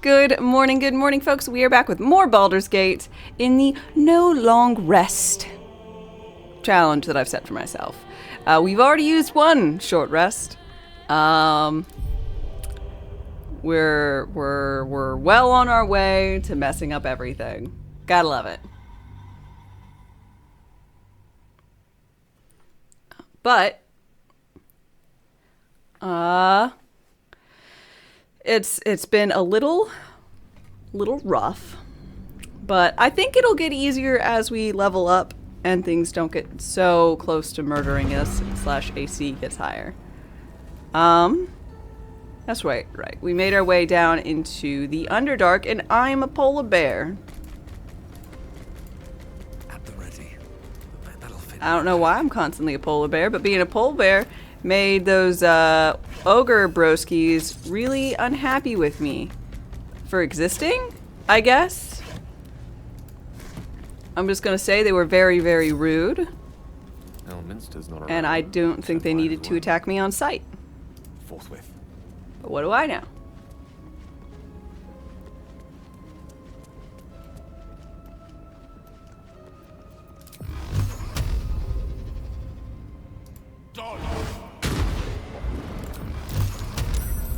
Good morning, folks. We are back with more Baldur's Gate in the no long rest challenge that I've set for myself. We've already used one short rest. We're well on our way to messing up everything. Gotta love it. But it's been a little rough, but I think it'll get easier as we level up and things don't get so close to murdering us / AC gets higher. That's right. We made our way down into the Underdark, and I'm a polar bear. At the ready. That'll fit. I don't know why I'm constantly a polar bear, but being a polar bear made those ogre broskies really unhappy with me for existing, I guess. I'm just gonna say they were very, very rude, and I don't think they needed to attack me on sight. Forthwith. But what do I know?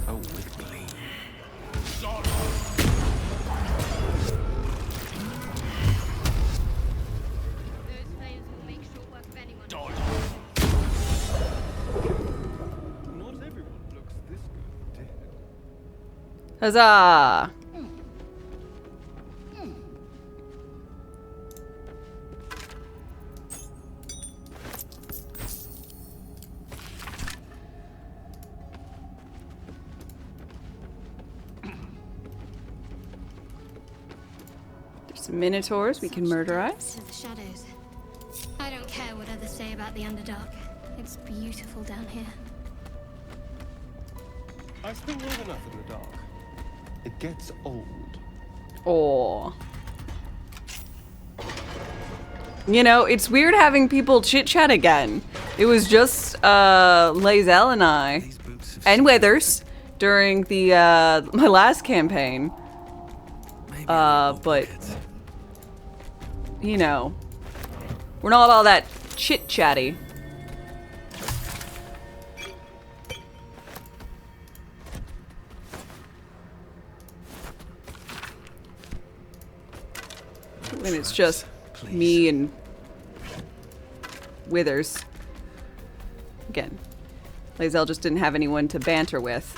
Oh, with glee. Not everyone looks this good, dear. Huzzah! There's some minotaurs we can murderize. To the shadows. I don't care what others say about the Underdark. It's beautiful down here. I spend long enough in the dark. It gets old. Aw. You know, it's weird having people chit-chat again. It was just Lae'zel and I, and Withers, during the my last campaign. But you know, we're not all that chit-chatty. When it's just me and Withers. Again, Lae'zel just didn't have anyone to banter with.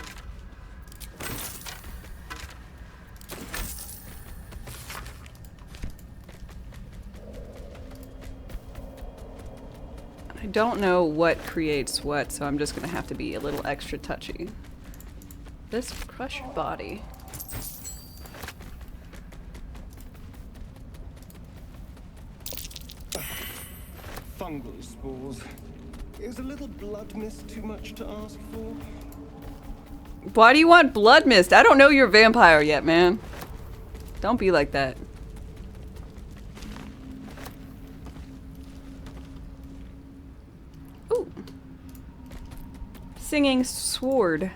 I don't know what creates what, so I'm just gonna have to be a little extra touchy. This crushed body. Fungal spores. Is a little blood mist too much to ask for? Why do you want blood mist? I don't know you're a vampire yet, man. Don't be like that. Ooh. Singing sword.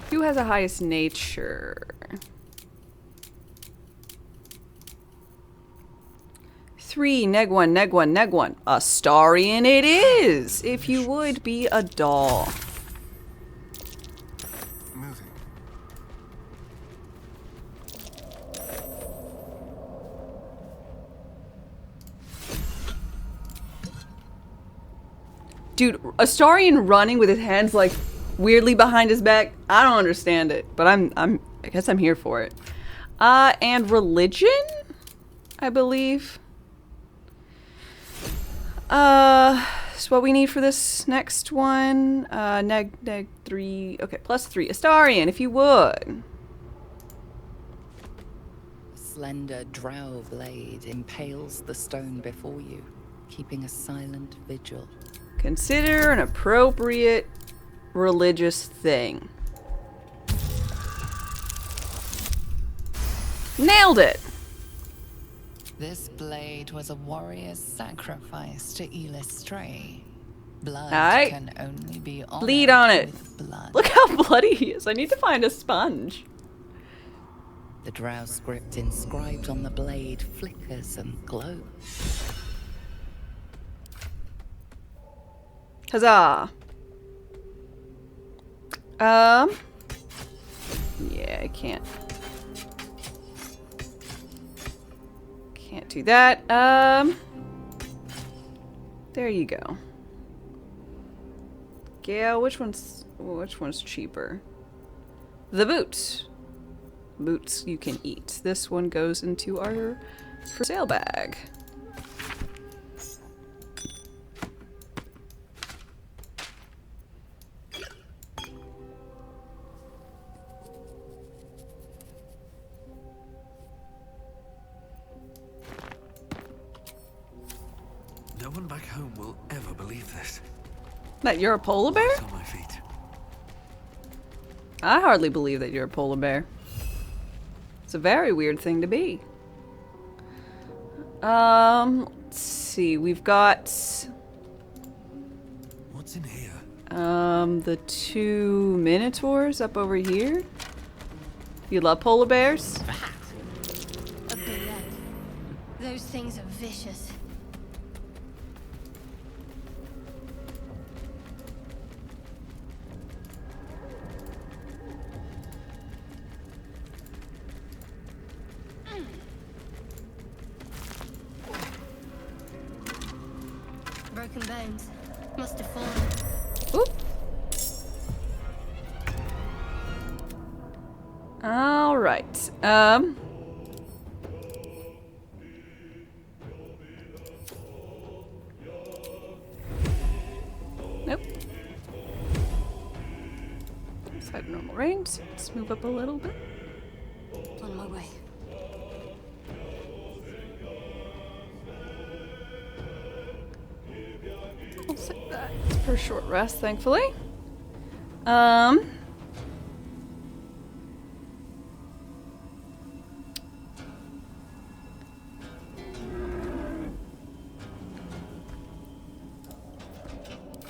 Who has the highest nature? 3, neg 1, neg 1, neg 1. Astarion it is! If you would be a doll. Moving. Dude, Astarion running with his hands like weirdly behind his back. I don't understand it, but I guess I'm here for it. And religion, I believe. So what we need for this next one, neg 3, okay, +3. Astarion, if you would. A slender drow blade impales the stone before you, keeping a silent vigil. Consider an appropriate religious thing. Nailed it! This blade was a warrior's sacrifice to Elis Stray. Blood Alright. can only be honored Bleed on it. with blood. Look how bloody he is. I need to find a sponge. The drow script inscribed on the blade flickers and glows. Huzzah. Yeah, I can't. Can't do that. There you go. Gale, which one's cheaper? The boots. Boots you can eat. This one goes into our for sale bag. No one back home will ever believe this. That you're a polar bear? It's on my feet. I hardly believe that you're a polar bear. It's a very weird thing to be. Let's see. We've got What's in here? the 2 minotaurs up over here. You love polar bears? A bullet. Those things are vicious. Broken bones. Must have fallen. Oop. All right. Nope. Outside normal range. Let's move up a little bit. On my way. I'll save that for a short rest, thankfully.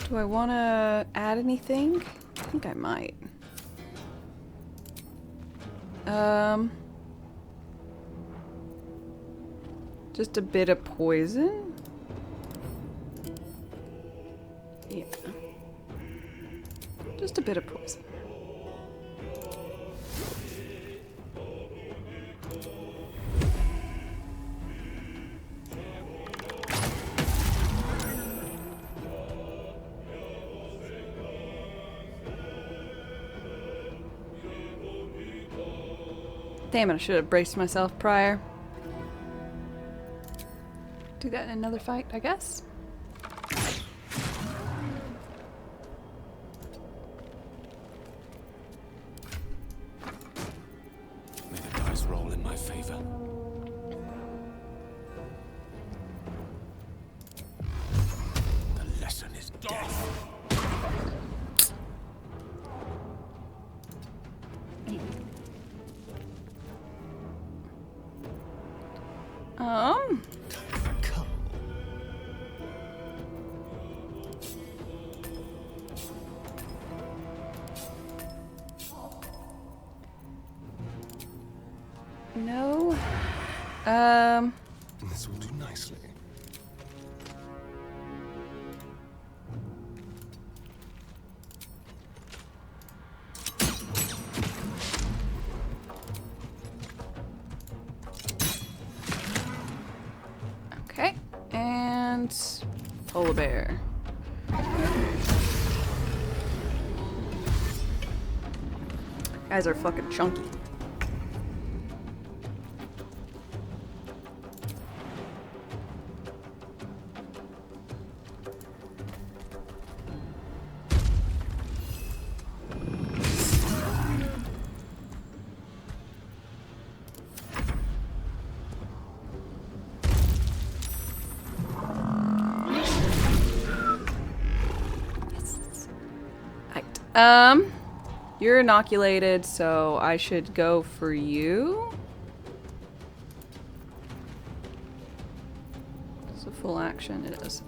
Do I want to add anything? I think I might. Just a bit of poison. Yeah. Just a bit of poison. Damn it, I should have braced myself prior. Do that in another fight, I guess. May the dice roll in my favor. The lesson is death. No. This will do nicely. Okay. And polar bear. Guys are fucking chunky. You're inoculated, so I should go for you. It's a full action, it is.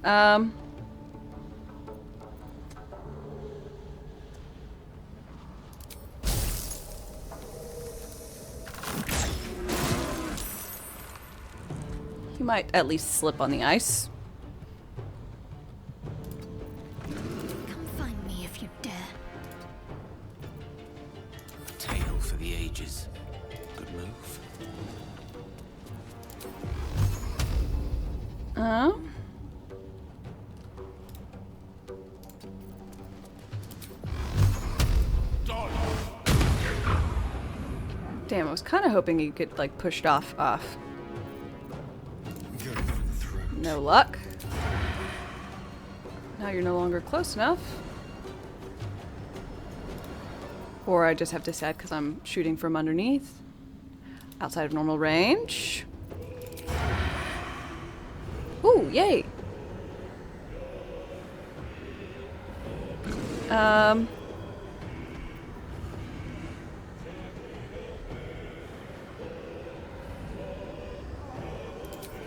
Might at least slip on the ice. Come find me if you dare. A tale for the ages. Good move. Damn, I was kind of hoping you could, like, push it off. Go for the throat. No luck. Now you're no longer close enough. Or I just have to decide because I'm shooting from underneath. Outside of normal range. Ooh, yay!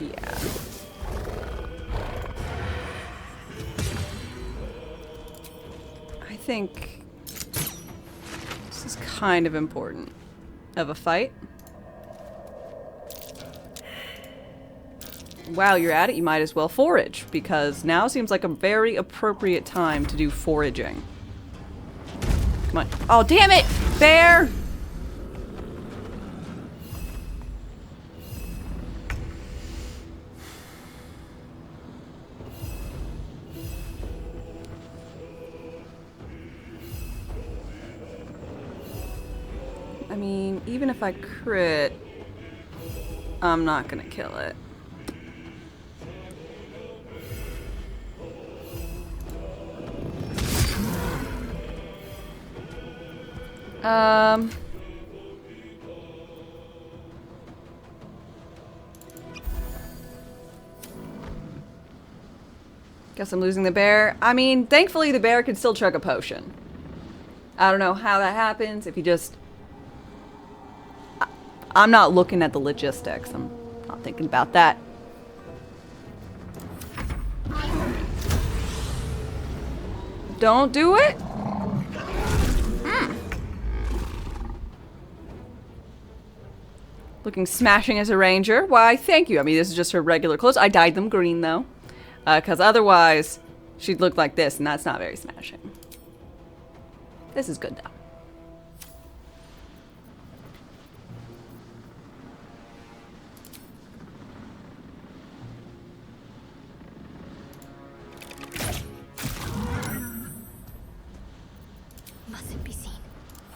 Yeah. I think this is kind of important of a fight. While you're at it, you might as well forage, because now seems like a very appropriate time to do foraging. Come on. Oh, damn it! Bear! I mean, even if I crit, I'm not gonna kill it. Guess I'm losing the bear. I mean, thankfully the bear can still chug a potion. I don't know how that happens, if he just... I'm not looking at the logistics. I'm not thinking about that. Don't do it! Looking smashing as a ranger. Why, thank you. I mean, this is just her regular clothes. I dyed them green, though. Because otherwise, she'd look like this, and that's not very smashing. This is good, though. Mustn't be seen.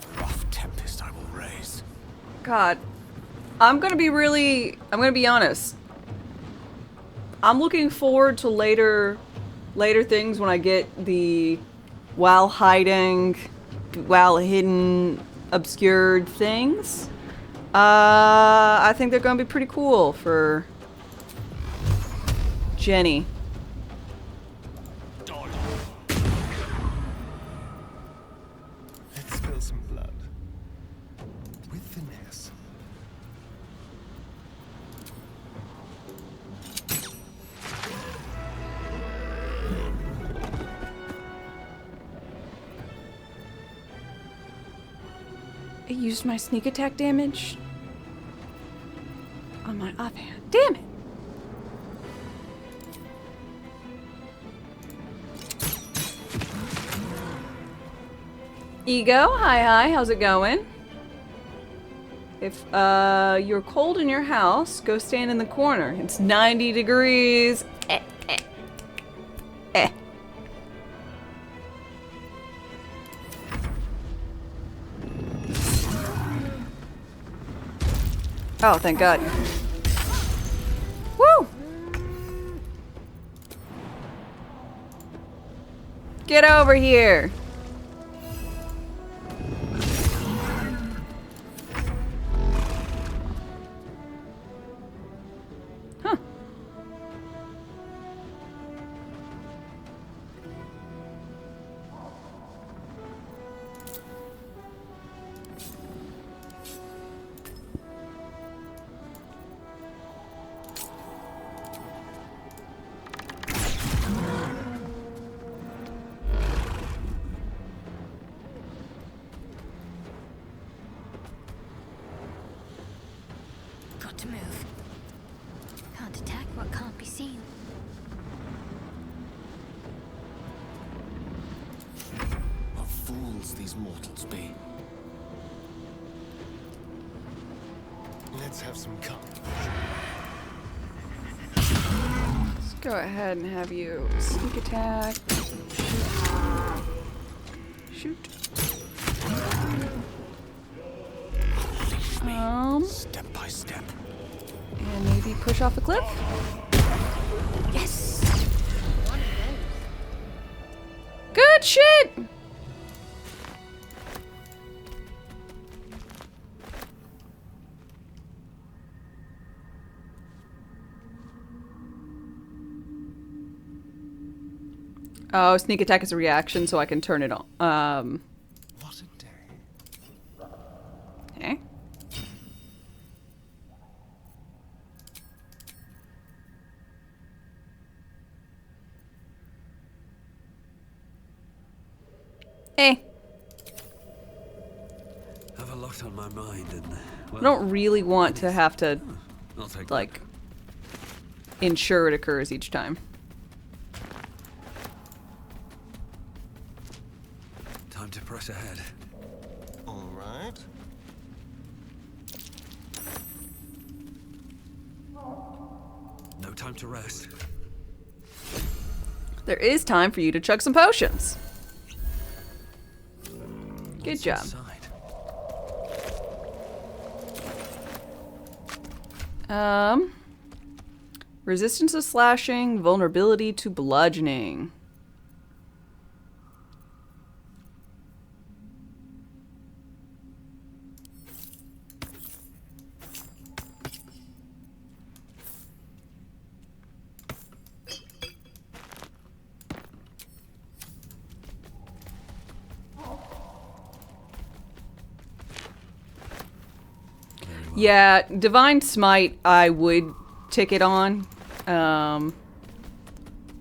A rough tempest I will raise. God. I'm gonna be honest. I'm looking forward to later things when I get the while hidden, obscured things. I think they're gonna be pretty cool for Jenny. Let's spill some blood. With finesse. I used my sneak attack damage on my offhand. Damn it! Ego, hi, how's it going? If you're cold in your house, go stand in the corner. It's 90 degrees. Oh, thank God. Woo! Get over here. Huh. fools these mortals be. Let's have some fun. Let's go ahead and have you sneak attack. Shoot. Step by step. And maybe push off the cliff. Yes! One of those. Good shit! Oh, sneak attack is a reaction, so I can turn it on. What a day. Okay. Hey. Have a lot on my mind, and well, I don't really want to have to, I'll take like, ensure it occurs each time. Time to press ahead. All right. No time to rest. There is time for you to chug some potions. Good What's job. inside? Resistance to slashing, vulnerability to bludgeoning. Yeah, Divine Smite, I would tick it on,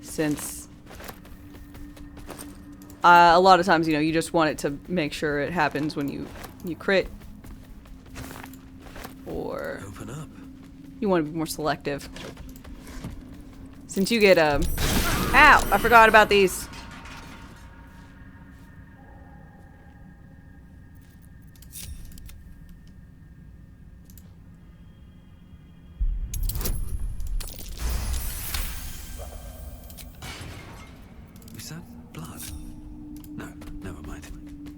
since a lot of times, you know, you just want it to make sure it happens when you crit, or Open up. you want to be more selective. Since you get ow! I forgot about these. Is that blood? No, never mind.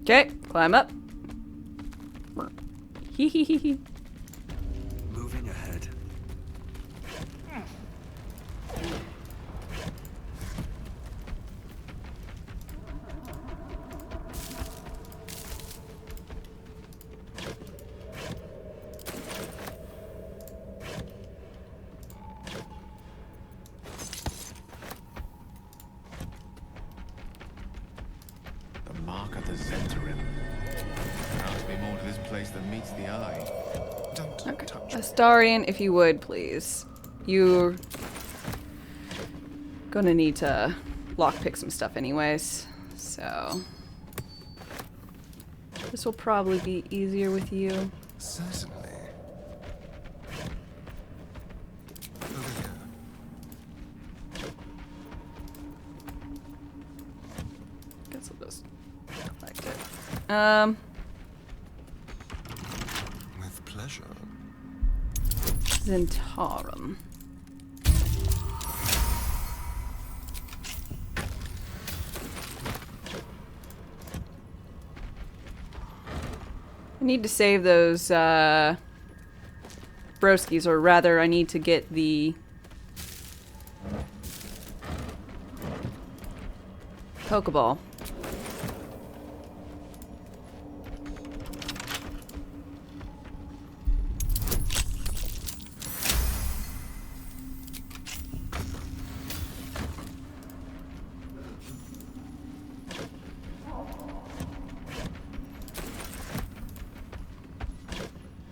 Okay, climb up. Hee hee hee hee. Moving ahead. The mark of the Zentarim. There must be more to this place than meets the eye. Don't Okay. touch. Astarion, if you would, please. You're gonna need to lockpick some stuff anyways, so this will probably be easier with you. Certainly. Over here. Guess I'll just collect it. With pleasure. Zentarum. I need to save those broskies, or rather I need to get the Pokeball.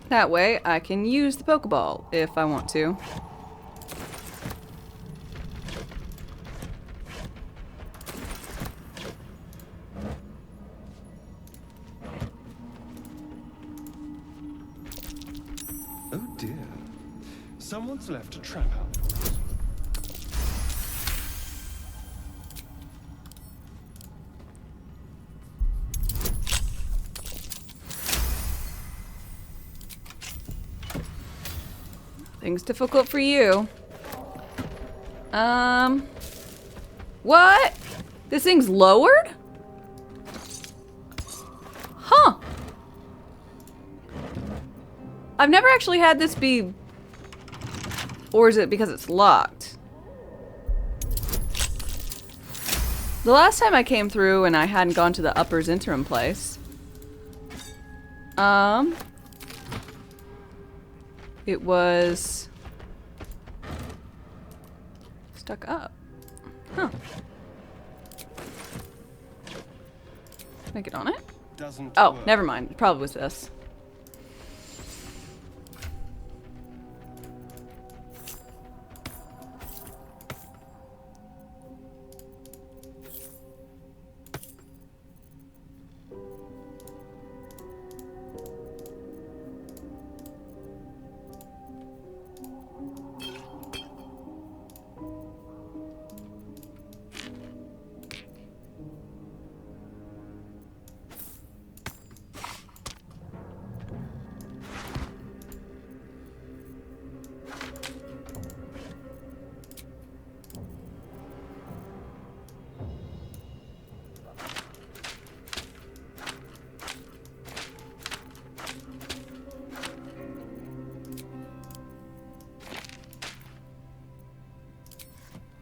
That way, I can use the Pokeball if I want to. Oh dear. Someone's left a trap out for us. Things difficult for you. What? This thing's lowered? Huh. I've never actually had this be... Or is it because it's locked? The last time I came through and I hadn't gone to the Uppers interim place. It was... stuck up. Huh. Can I get on it? Doesn't Oh, work. never mind. It probably was this.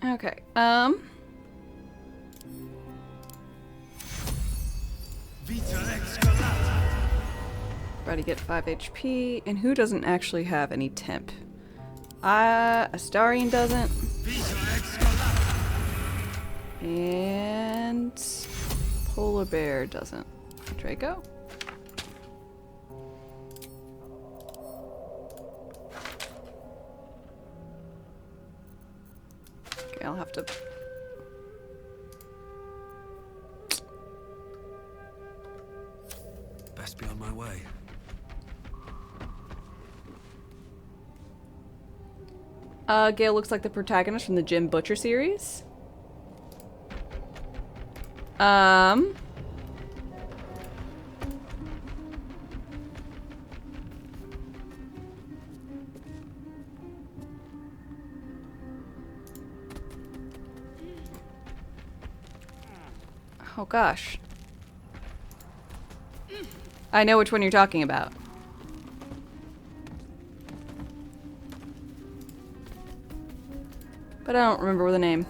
Okay, about to get 5 HP, and who doesn't actually have any temp? Astarian doesn't. And Polar Bear doesn't. Draco? Okay, I'll have to... Best be on my way. Gale looks like the protagonist from the Jim Butcher series. Oh gosh. I know which one you're talking about. But I don't remember the name.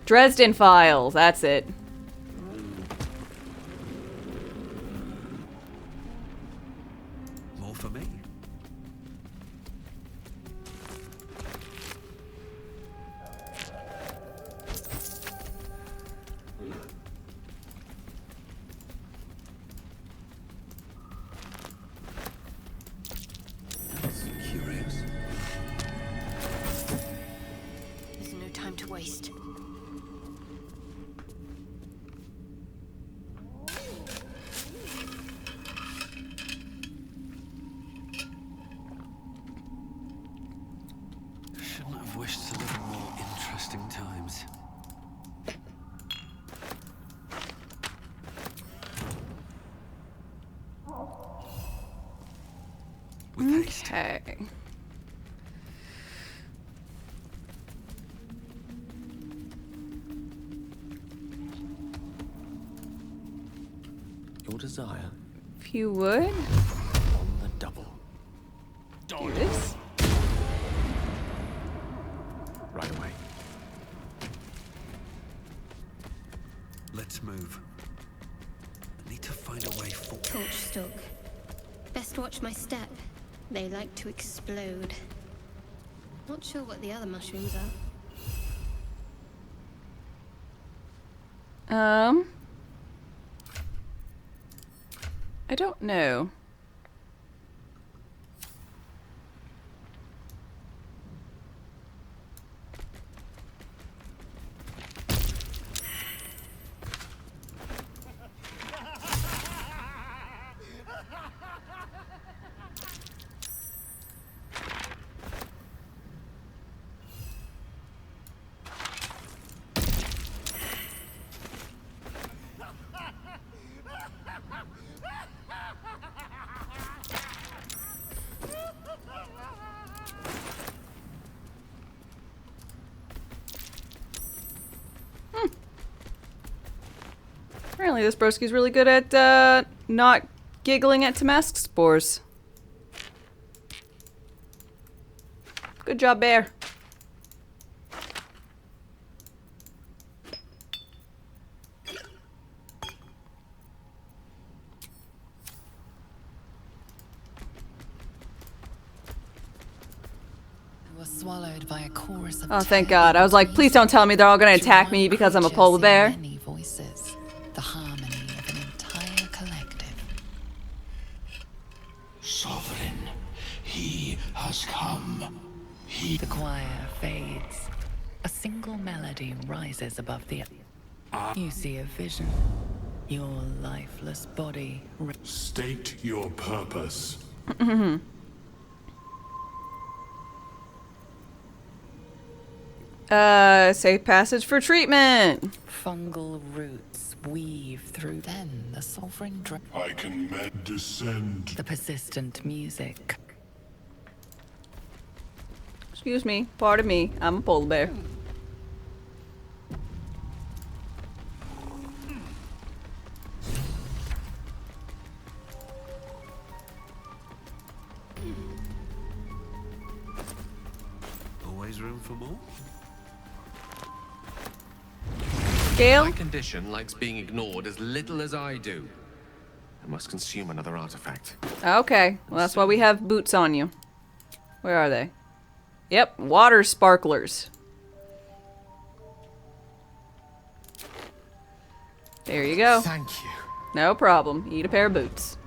Dresden Files, that's it. More for me. That's curious. There's no time to waste. Shouldn't have wished to live in more interesting times. With haste. Okay. Your desire If you would, on the double. do this. Right away. Let's move. I need to find a way forward. Torch stalk. Best watch my step. They like to explode. Not sure what the other mushrooms are. I don't know. Apparently this broski's really good at not giggling at Tamask spores. Good job, Bear. Was swallowed by a chorus of Oh, thank God. I was like, please don't tell me they're all gonna attack me because I'm a polar bear. Many voices, the harmony of an entire collective. Sovereign, he has come. The choir fades. A single melody rises above the. You see a vision. Your lifeless body. State your purpose. Safe passage for treatment. Fungal roots weave through. Then the sovereign I can descend. the persistent music. Excuse me. Pardon me. I'm a polar bear. Always room for more? Gale? My condition likes being ignored as little as I do. I must consume another artifact. Okay. Well, that's why we have boots on you. Where are they? Yep. Water sparklers. There you go. Thank you. No problem. Eat a pair of boots.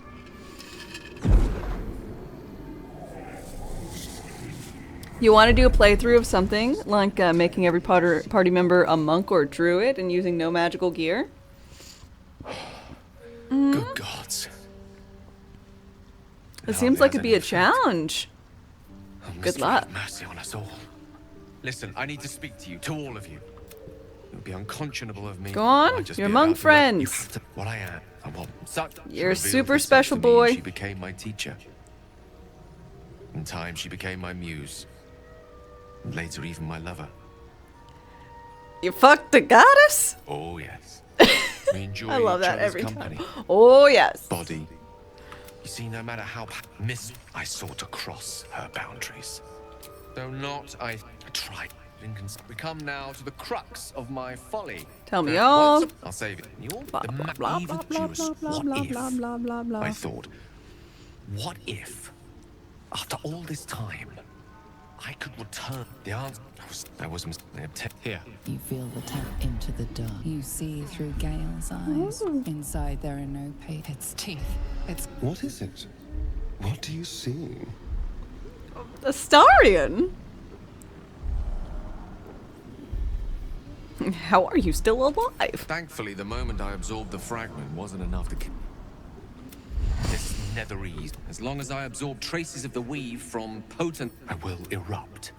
You want to do a playthrough of something, like making every party member a monk or druid and using no magical gear? Good gods. It seems like it'd be a challenge. Good luck. Mercy on us all. Listen, I need to speak to you, to all of you. It would be unconscionable of me. Go on, I'd just you're be among about to let you friends. have to- What I am, and what such. You're revealed super herself special, to me, and boy. She became my teacher. In time, she became my muse. And later, even my lover. You fucked the goddess? Oh yes. We enjoy I love each that other's every company. time. Oh, yes. Body. You see, no matter how I sought to cross her boundaries. Though not, I tried. We come now to the crux of my folly. Tell me That all. once I'll save it. You're Blah, the blah, blah, evil blah, Jews. blah, blah, What blah, if? blah, blah, blah, blah. I thought, what if, after all this time, I could return? The answer was here. You feel the tap into the dark. You see through Gale's eyes. Inside there are no It's teeth. It's What is it? What do you see? Astarion? How are you still alive? Thankfully, the moment I absorbed the fragment wasn't enough to kill. This netherese. As long as I absorb traces of the weave from potent, I will erupt.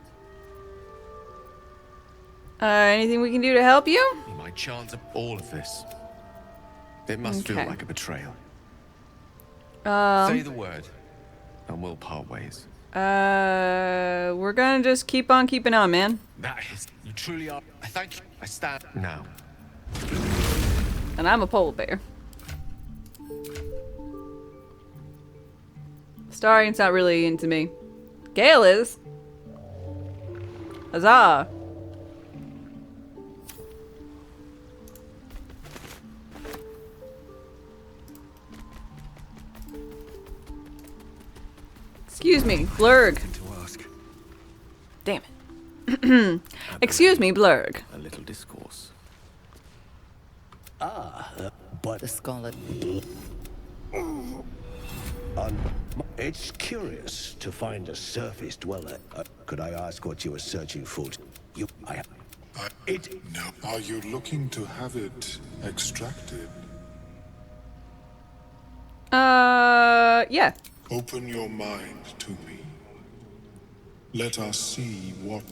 Anything we can do to help you? Be my chance of all of this. It must feel Okay. like a betrayal. Say the word, and we'll part ways. We're gonna just keep on keeping on, man. That is, you truly are. I thank you. I stand now. And I'm a polar bear. Astarion's not really into me. Gale is. Huzzah. Excuse me, Blurg. To ask. Damn it. Excuse me, Blurg. A little discourse. the scholar. It's curious to find a surface dweller. Could I ask what you were searching for? No. Are you looking to have it extracted? Yeah. Open your mind to me. Let us see what.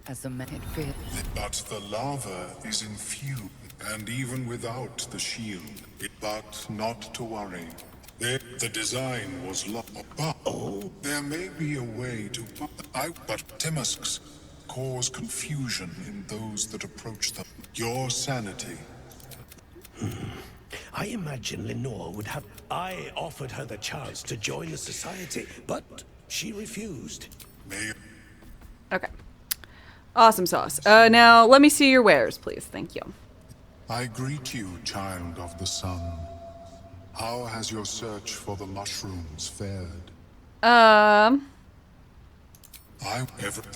As a man, it feels. But the lava is infused, and even without the shield. But not to worry. The design was locked. There may be a way to. But Temasks cause confusion in those that approach them. Your sanity. I imagine Lenore would have... I offered her the chance to join the society, but she refused. May Okay. Awesome sauce. Now, let me see your wares, please. Thank you. I greet you, child of the sun. How has your search for the mushrooms fared? The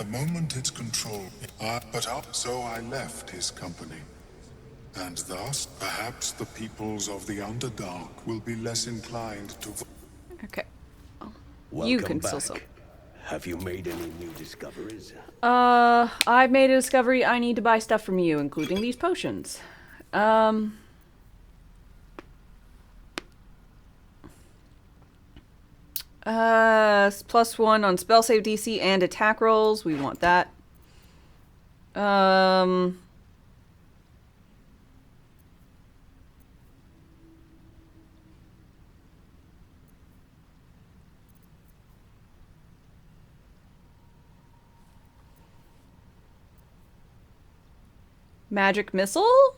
moment it's controlled, so I left his company. And thus, perhaps the peoples of the Underdark will be less inclined to... Okay. Welcome You can back. still... Have you made any new discoveries? I've made a discovery. I need to buy stuff from you, including these potions. +1 on spell save DC and attack rolls. We want that. Magic missile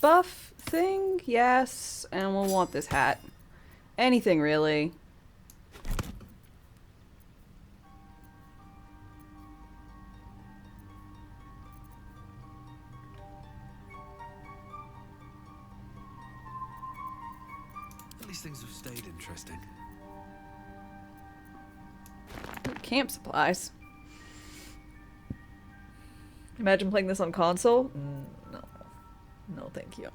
buff thing? Yes. And we'll want this hat. Anything really. These things have stayed interesting. Camp supplies. Imagine playing this on console? No. No, thank you.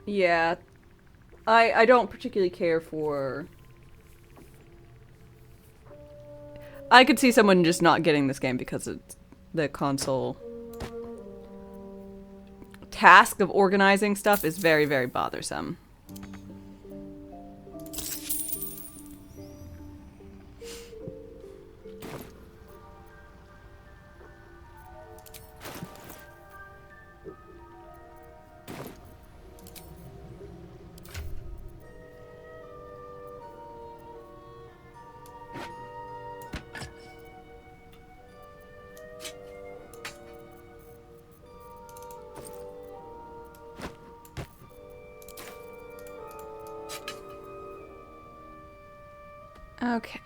Yeah. I don't particularly care for... I could see someone just not getting this game because it's the console task of organizing stuff is very, very bothersome. Okay.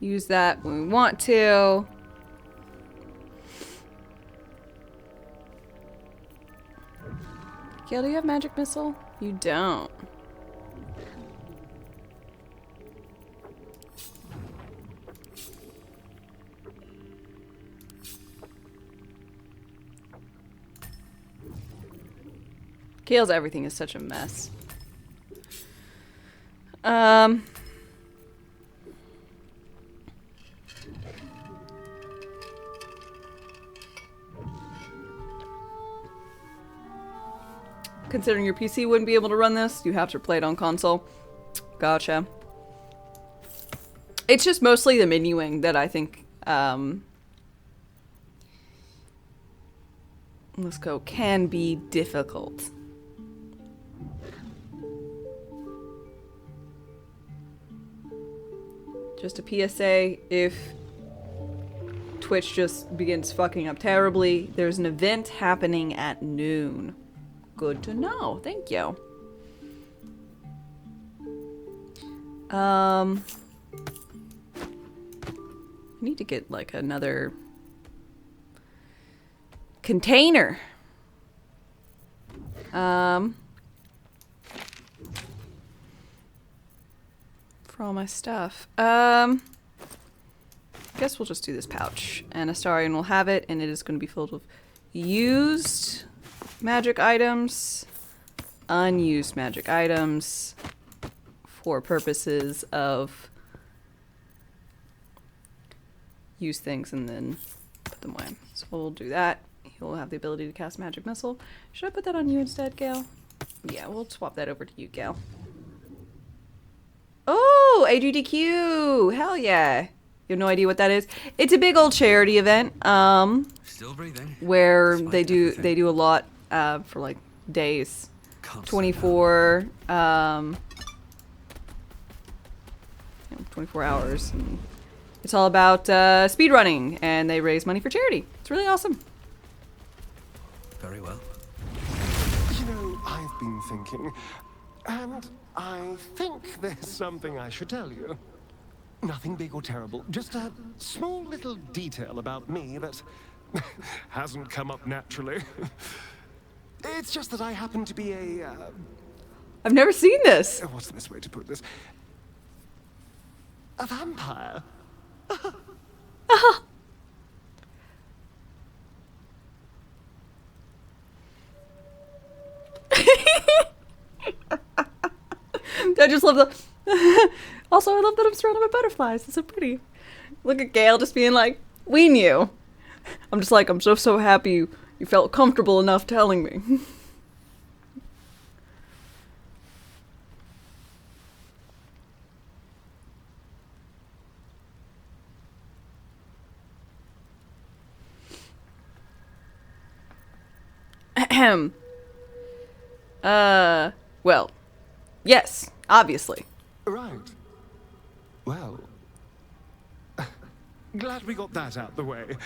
Use that when we want to. Gail, do you have magic missile? You don't. Kale's everything is such a mess. Considering your PC wouldn't be able to run this, you have to play it on console. Gotcha. It's just mostly the menuing that I think, let's go, can be difficult. Just a PSA, if Twitch just begins fucking up terribly, there's an event happening at noon. Good to know. Thank you. I need to get like another container. For all my stuff. Guess we'll just do this pouch. And Astarion will have it, and it is going to be filled with used magic items, unused magic items, for purposes of use things and then put them away. So we'll do that. He'll have the ability to cast magic missile. Should I put that on you instead, Gale? Yeah, we'll swap that over to you, Gale. Oh, AGDQ! Hell yeah! You have no idea what that is? It's a big old charity event. Still breathing. Where Despite they everything. do a lot for like days, Can't slow 24 24 hours. And it's all about speed running, and they raise money for charity. It's really awesome. down. Very well. You know, I've been thinking, and I think there's something I should tell you. Nothing big or terrible, just a small little detail about me that hasn't come up naturally. It's just that I happen to be a, I've never seen this. what's the best way to put this? A vampire. I just love the. Also, I love that I'm surrounded by butterflies. It's so pretty. Look at Gail just being like, "We knew." I'm just like, I'm so happy you felt comfortable enough telling me. Ahem. Well, yes, obviously. Right. Well, glad we got that out the way.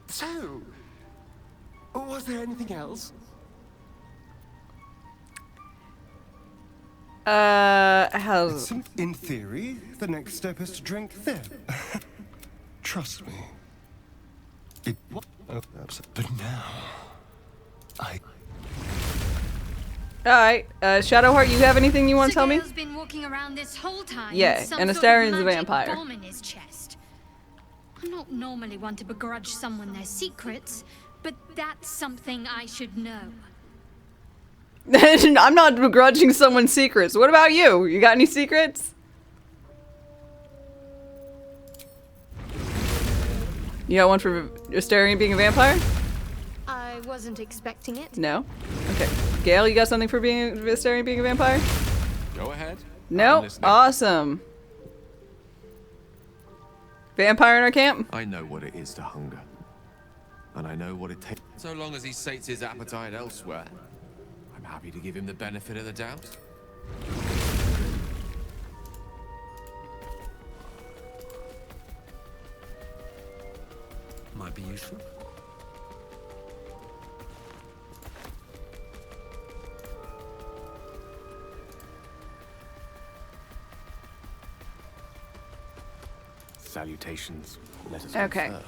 So, was there anything else? How's... In theory, the next step is to drink them. Trust me. It was. But now, Alright, Shadowheart, you have anything you want to tell me? Has been walking around this whole time. Yeah, with some and sort of Astarion's a magic vampire. bomb in his chest. I'm not normally one to begrudge someone their secrets, but that's something I should know. I'm not begrudging someone's secrets. What about you? You got any secrets? You got one for Astarion being a vampire? I wasn't expecting it. No? Okay. Gail, you got something for being Astarion being a vampire? Go ahead. No? I'm listening. Awesome. Vampire in our camp? I know what it is to hunger. And I know what it takes. So long as he sates his appetite elsewhere, I'm happy to give him the benefit of the doubt. Might be useful. Salutations. Let us Okay. confer.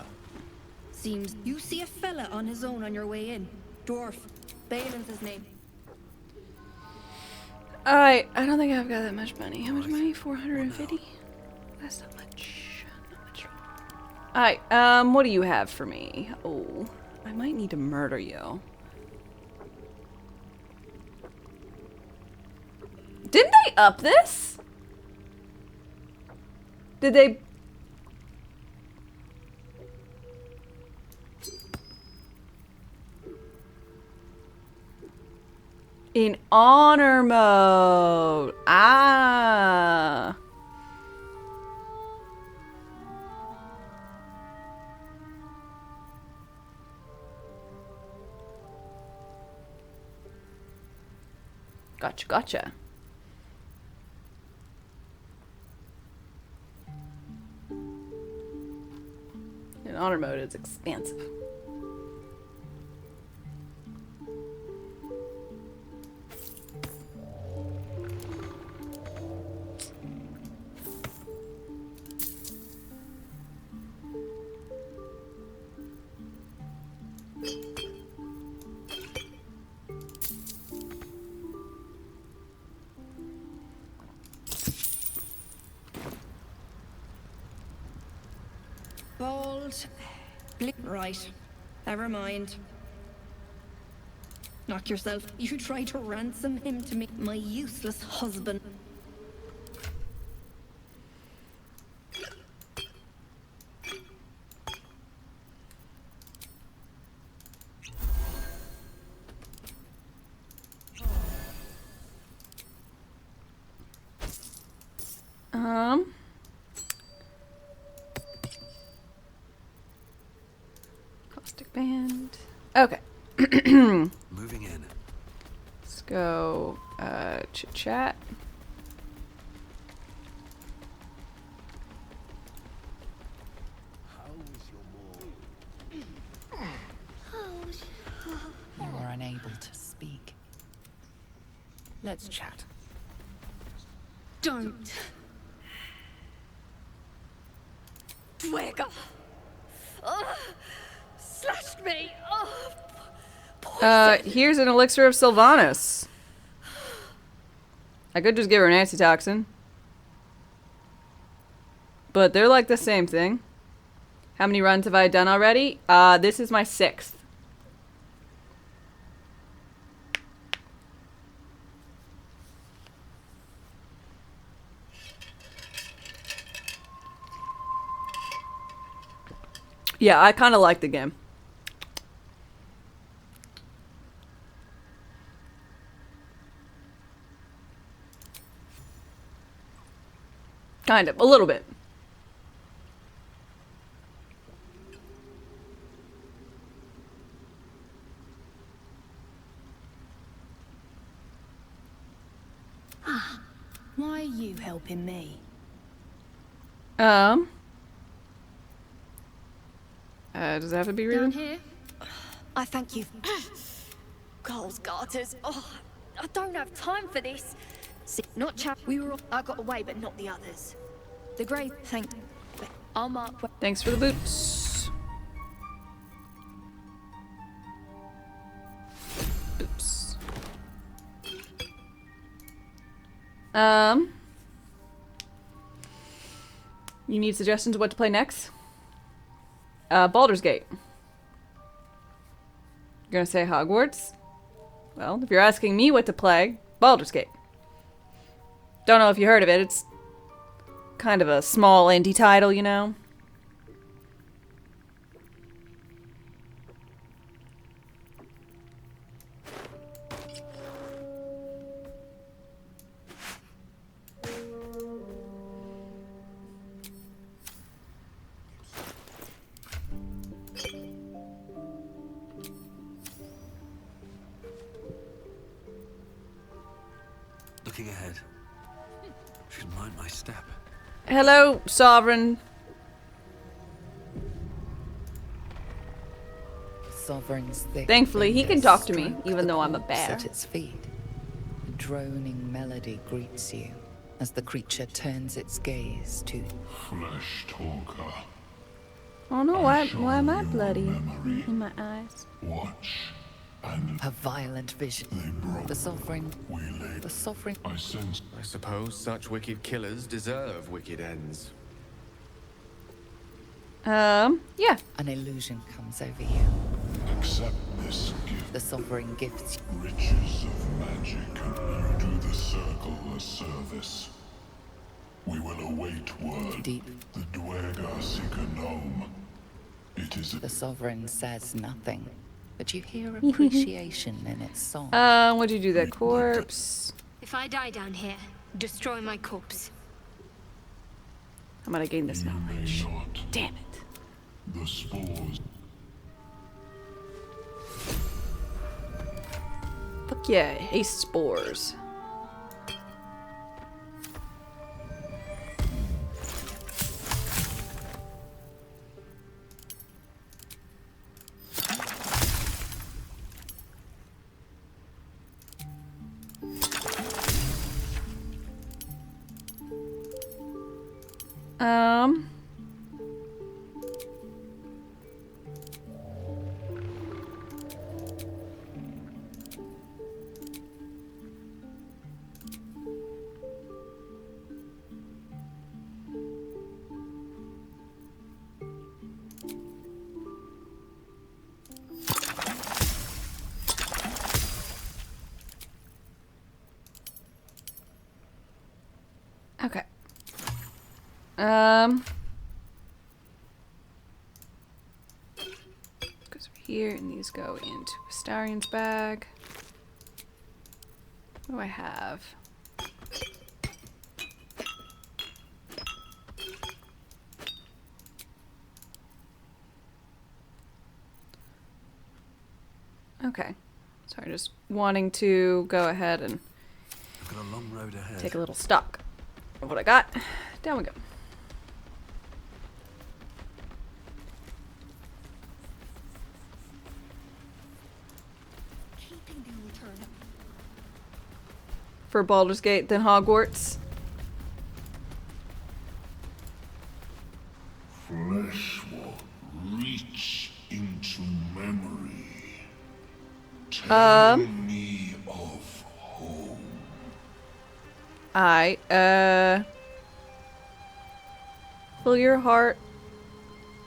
Seems you see a fella on his own on your way in. Dwarf. Balin's his name. Alright, I don't think I've got that much money. How much money? 450? That's not much. Not much. Alright, what do you have for me? Oh, I might need to murder you. Didn't they up this? Did they... In honor mode. Ah. Gotcha, gotcha. In honor mode, it's expansive. Bald. Right. Never mind. Knock yourself. You try to ransom him to me, my useless husband. Expand. Okay. Moving in. Let's go chit chat. You are unable to speak. Let's chat. Don't. Dwagger. Slashed me. Here's an elixir of Sylvanas. I could just give her an antitoxin. But they're like the same thing. How many runs have I done already? This is my 6th. Yeah, I kind of like the game. Kind of, a little bit. Why are you helping me? Does it have to be Down reading? here? I thank you. Girls, garters. Oh, I don't have time for this. See, not chap. We were. I got away, but not the others. The grave. Thank. I'll mark. Thanks for the boots. Boots. You need suggestions of what to play next? Baldur's Gate. You're gonna say Hogwarts? Well, if you're asking me what to play, Baldur's Gate. Don't know if you heard of it. It's kind of a small indie title, you know? Looking ahead. Should mind my step. Hello, Sovereign. Sovereign's thick. Thankfully, he can fingers talk to me, stroke even the though I'm a corpse bear. At its feet. A droning melody greets you as the creature turns its gaze to Flesh talker. Oh no, why am I bloody in my eyes? Watch and a violent vision. they broke. The sovereign. We laid. The sovereign. I sense. I suppose such wicked killers deserve wicked ends. Yeah. An illusion comes over you. Accept this gift. The sovereign gifts you. Riches of magic. You do the circle a service. We will await word. Deep. The Dwagger seek a gnome. It is a The sovereign says nothing, but you hear appreciation in its song. What'd you do that corpse? If I die down here, destroy my corpse. I'm gonna gain this you knowledge. may not. Damn it. The spores. Fuck yeah, haste spores. Okay. Goes over here, and these go into Astarion's bag. What do I have? Okay. Sorry, just wanting to go ahead and I've got a long road ahead. take a little stock of what I got. Down we go. For Baldur's Gate than Hogwarts. Flesh will reach into memory. Tell me of home. Fill your heart.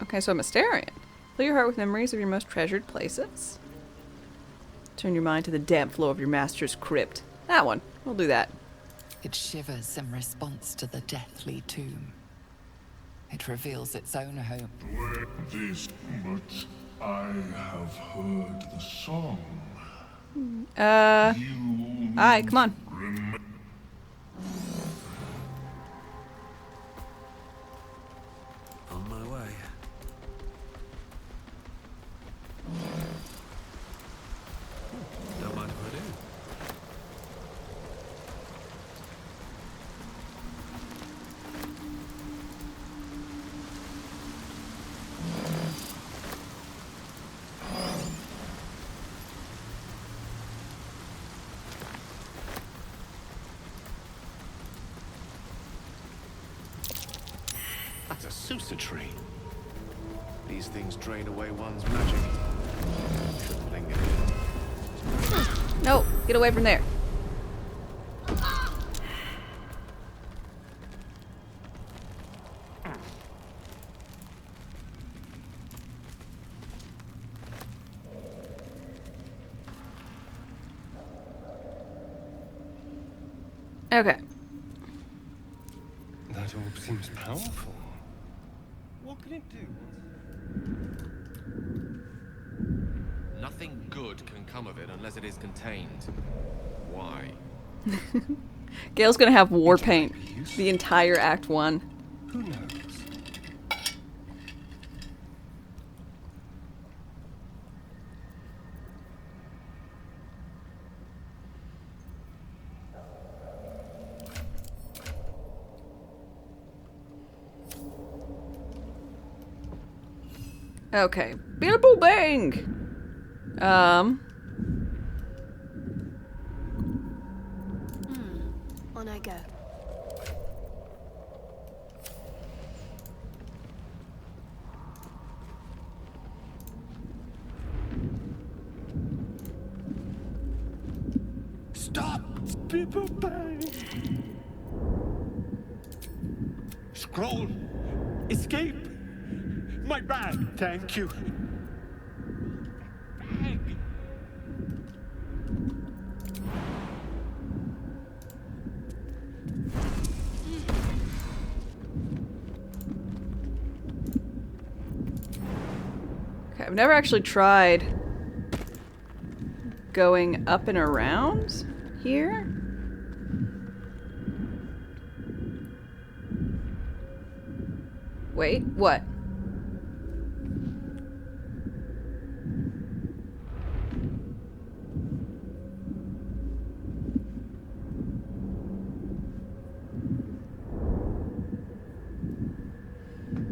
Okay, so I'm a Astarion. Fill your heart with memories of your most treasured places. Turn your mind to the damp floor of your master's crypt. That one. We'll do that. It shivers in response to the deathly tomb. It reveals its own home. This, but I have heard the song. Alright, come on. On my way. Don't mind if I do. That's a Susa tree. These things drain away one's magic. Shouldn't linger here. No, get away from there. Okay. That orb seems powerful. What can it do? Nothing good can come of it unless it is contained. Why? Gale's gonna have war paint the entire Act 1. Who knows? Okay. Bilbo Bang! On I go. Stop! People bang! Scroll! Escape! My bag, thank you. Bag! Okay, I've never actually tried going up and around here. Wait, what?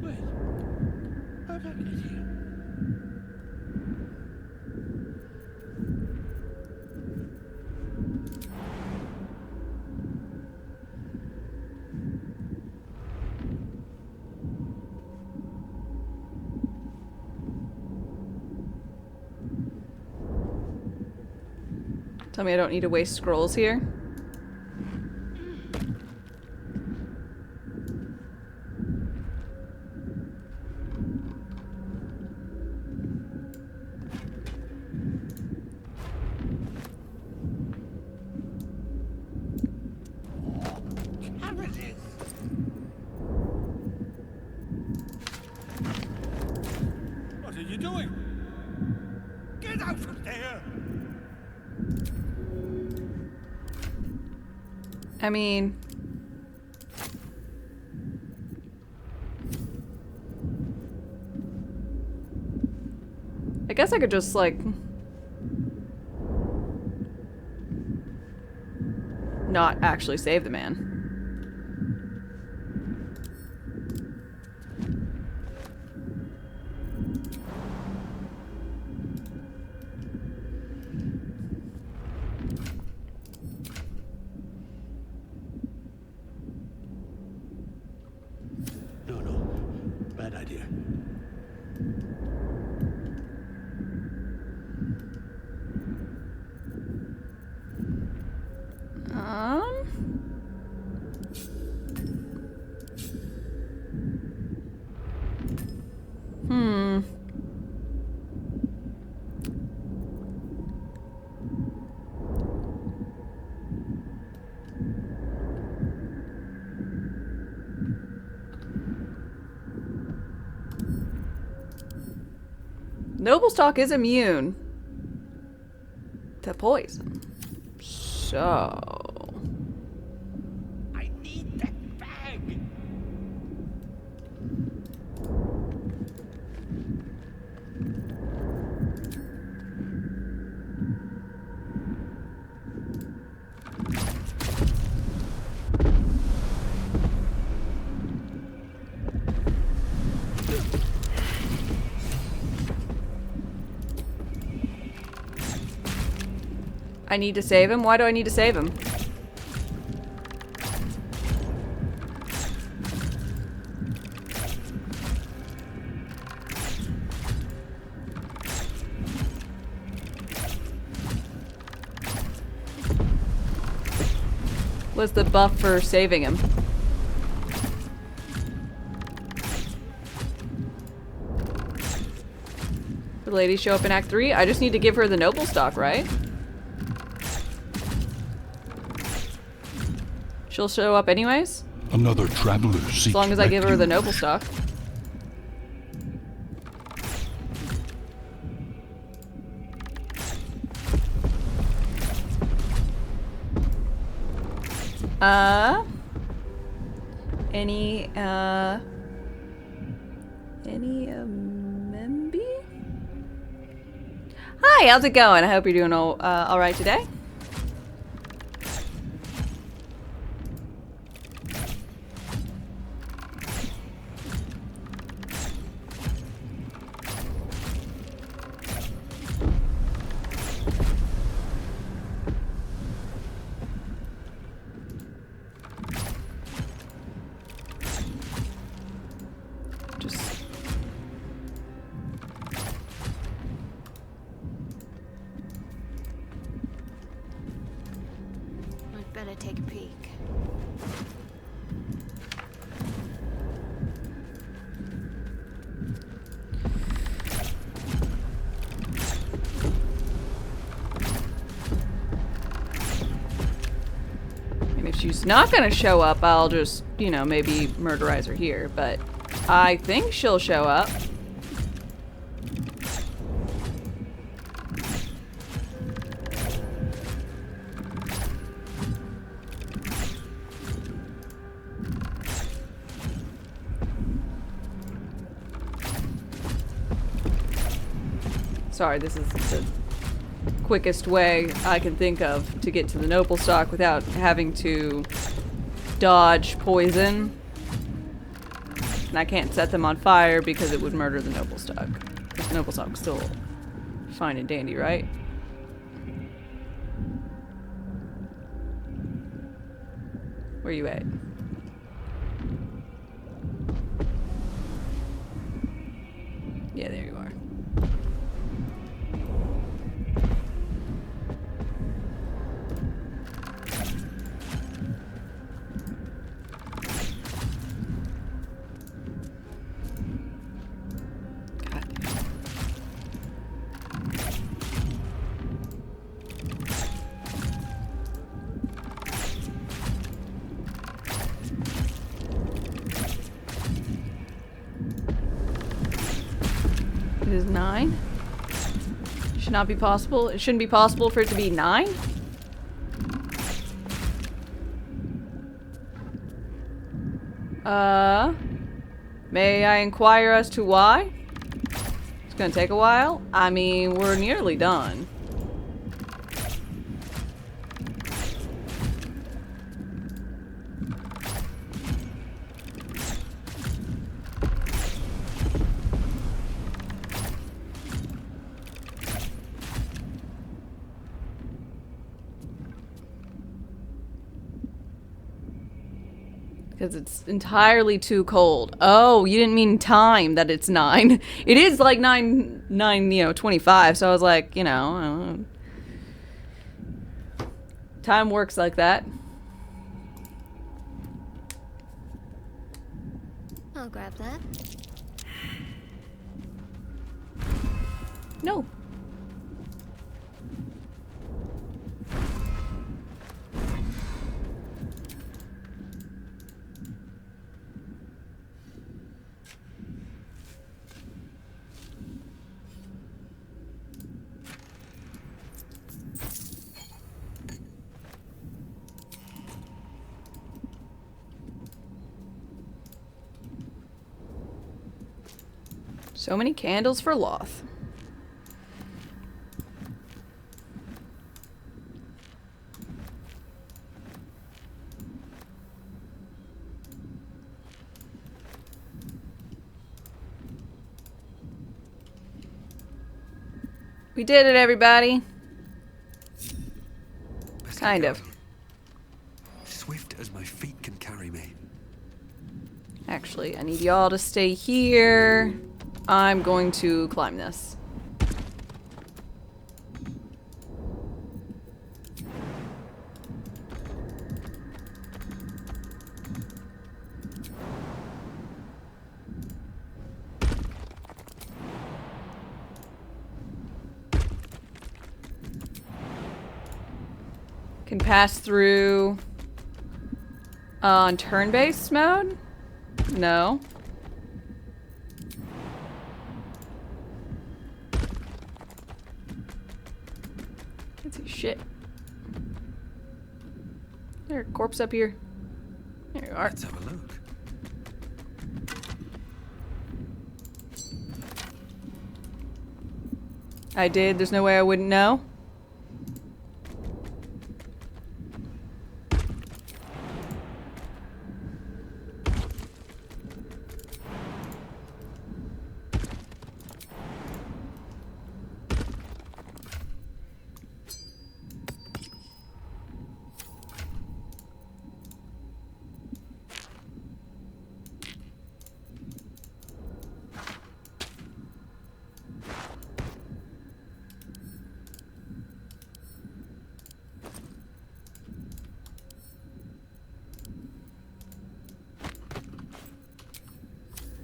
Wait. How did I get here? Tell me I don't need to waste scrolls here. What are you doing? Get out of there! I mean... I guess I could just, like... not actually save the man. No. Bad idea. Noble stock is immune to poison. So... I need that bag. I need to save him? Why do I need to save him? What's the buff for saving him? The lady show up in Act 3? I just need to give her the noble stock, right? She'll show up anyways? Another traveler seeks As long as I give her the refuge. noble stock. Memby? Hi, how's it going? I hope you're doing all right today. I'd better take a peek. And if she's not gonna show up, I'll just, you know, maybe murderize her here, but I think she'll show up. Sorry, this is the quickest way I can think of to get to the noble stock without having to dodge poison. And I can't set them on fire because it would murder the noble stock. The noble stock's still fine and dandy, right? Where you at? Yeah, there you are. It is 9. Should not be possible. It shouldn't be possible for it to be 9. May I inquire as to why? It's gonna take a while. I mean, we're nearly done. because it's entirely too cold. Oh, you didn't mean time that it's 9. It is like 25, so I was like, I don't know. Time works like that. I'll grab that. No. So many candles for Loth. We did it, everybody. Best Kind get of. going. Swift as my feet can carry me. Actually, I need y'all to stay here. I'm going to climb this. Can pass through on turn-based mode? No. Can't see shit. There, corpse up here. There you are. Let's have a look. I did. There's no way I wouldn't know.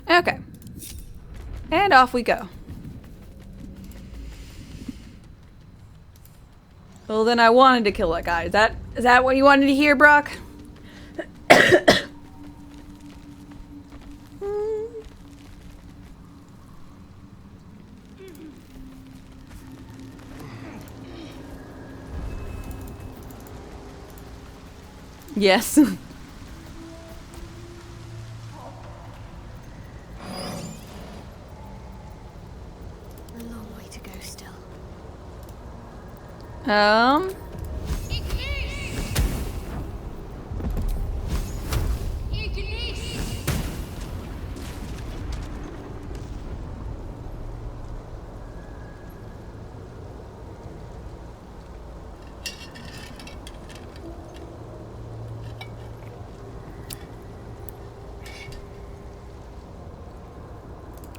Okay. And off we go. Well, then I wanted to kill that guy. Is that what you wanted to hear, Brock? Yes.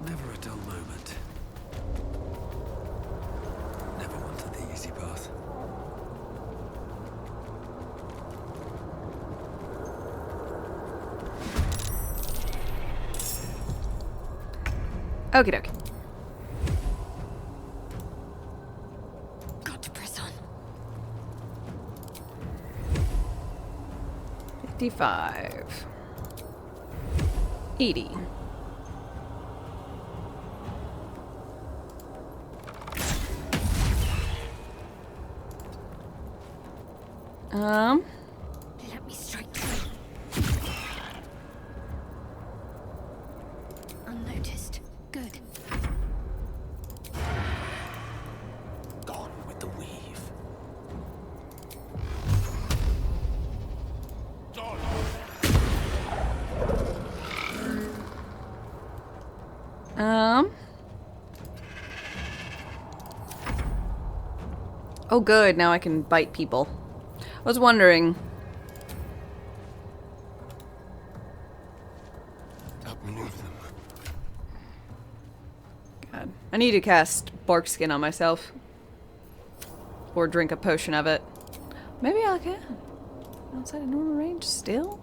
Never a dull moment. Never wanted the easy path. Okie dokie. Got to press on. 55. 80. Let me strike. Unnoticed. Good. Gone with the weave. Oh good, now I can bite people. I was wondering. Remove them. God. I need to cast bark skin on myself. Or drink a potion of it. Maybe I can. Outside of normal range still?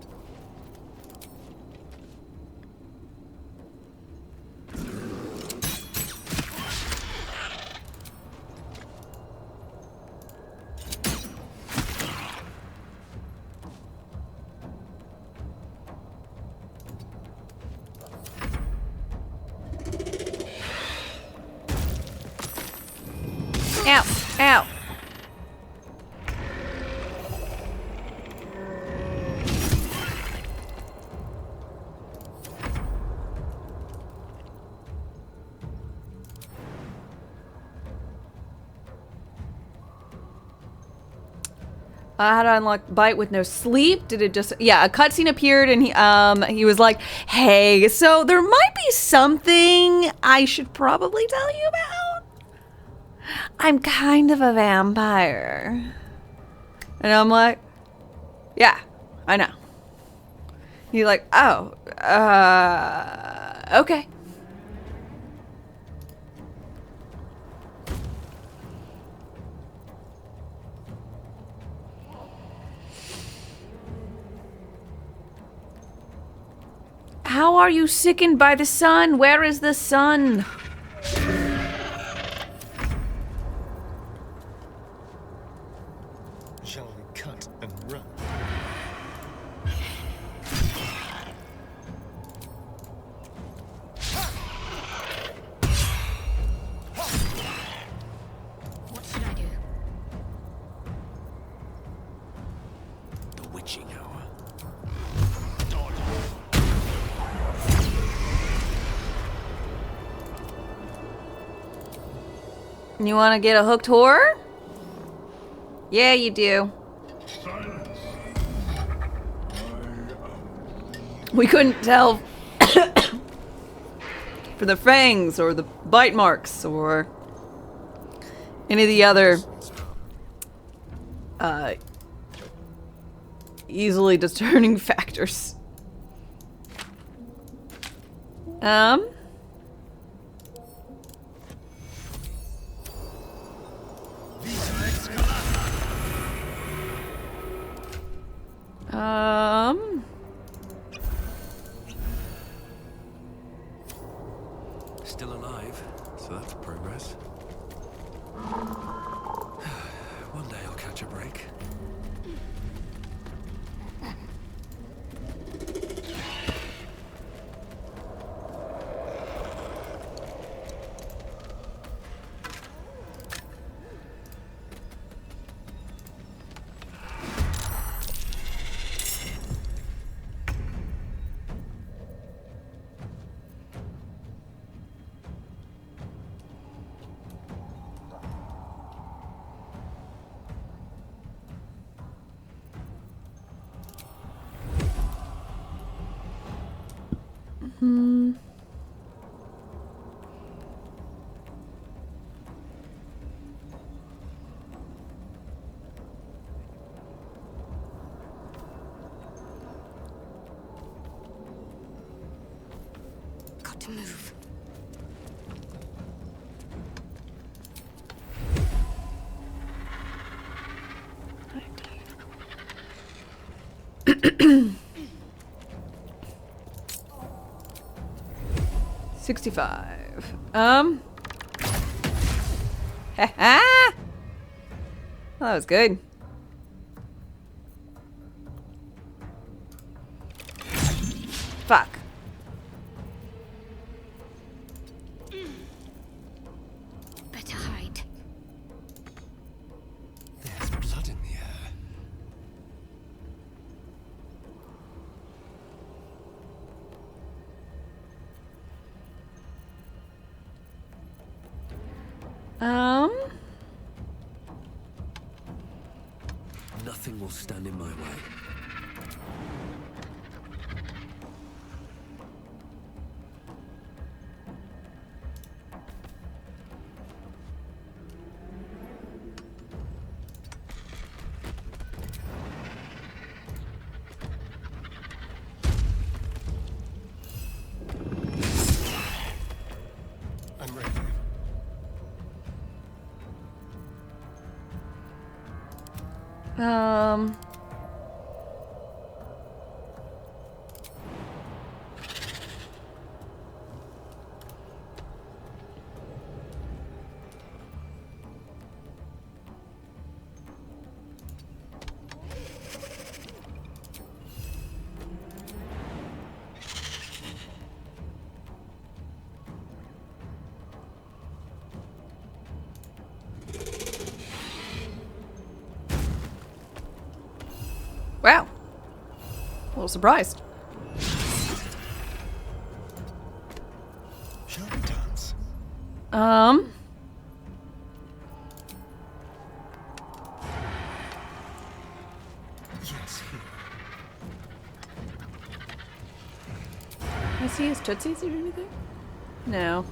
Ow! Ow! How to unlock bite with no sleep? Did it just... Yeah, a cutscene appeared and he was like, hey, so there might be something I should probably tell you about. I'm kind of a vampire. And I'm like, yeah, I know. He's like, oh, okay. How are you sickened by the sun? Where is the sun? Shall we cut and run? What should I do? The witching hour. You want to get a hooked horror? Yeah, you do. We couldn't tell for the fangs or the bite marks or any of the other easily discerning factors. Still alive, so that's progress. One day I'll catch a break. Got to move. $65. Well, that was good. Fuck. Better hide. There's blood in the air. Nothing will stand in my way. Um... Wow. A little surprised. Shall we dance? Yes. Can I see his tootsies or anything? No.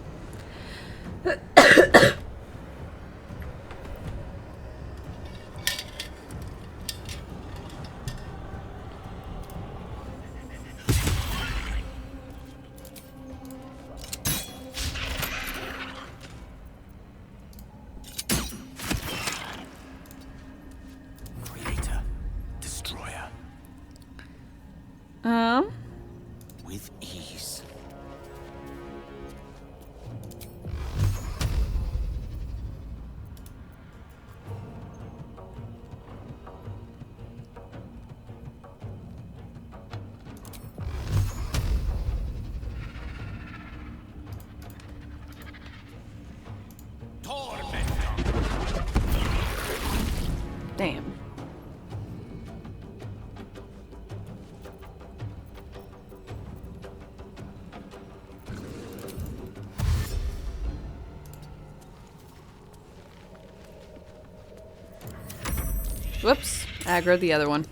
Creator, destroyer, with ease. Damn. Whoops. Aggro the other one.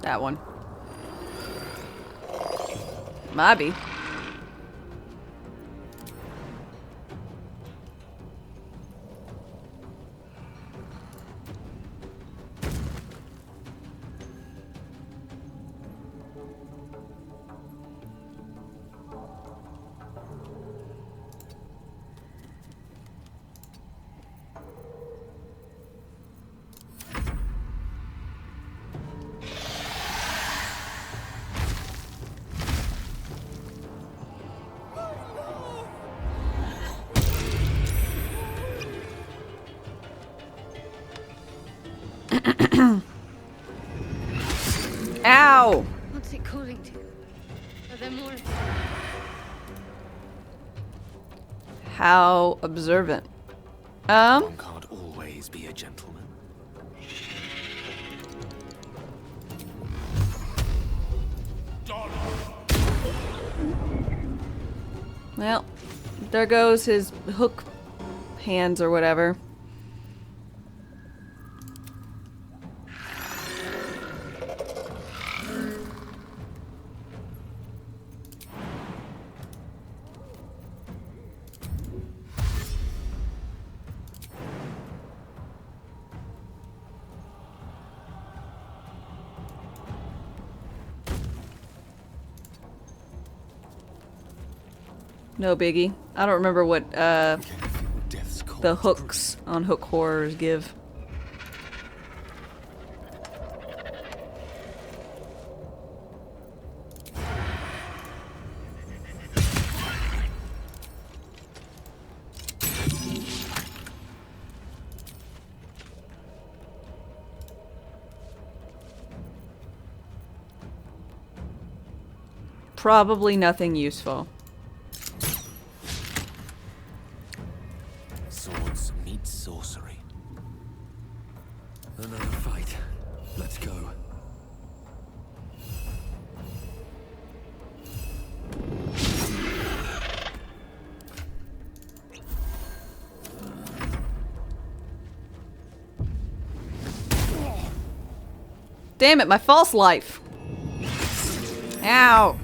That one. Maybe. Ow! What's it calling to? Are there more? How observant. One can't always be a gentleman. Well, there goes his hook hands or whatever. No biggie. I don't remember what the hooks on Hook Horrors give. Probably nothing useful. Swords meet sorcery. Another fight. Let's go. Damn it, my false life. Ow.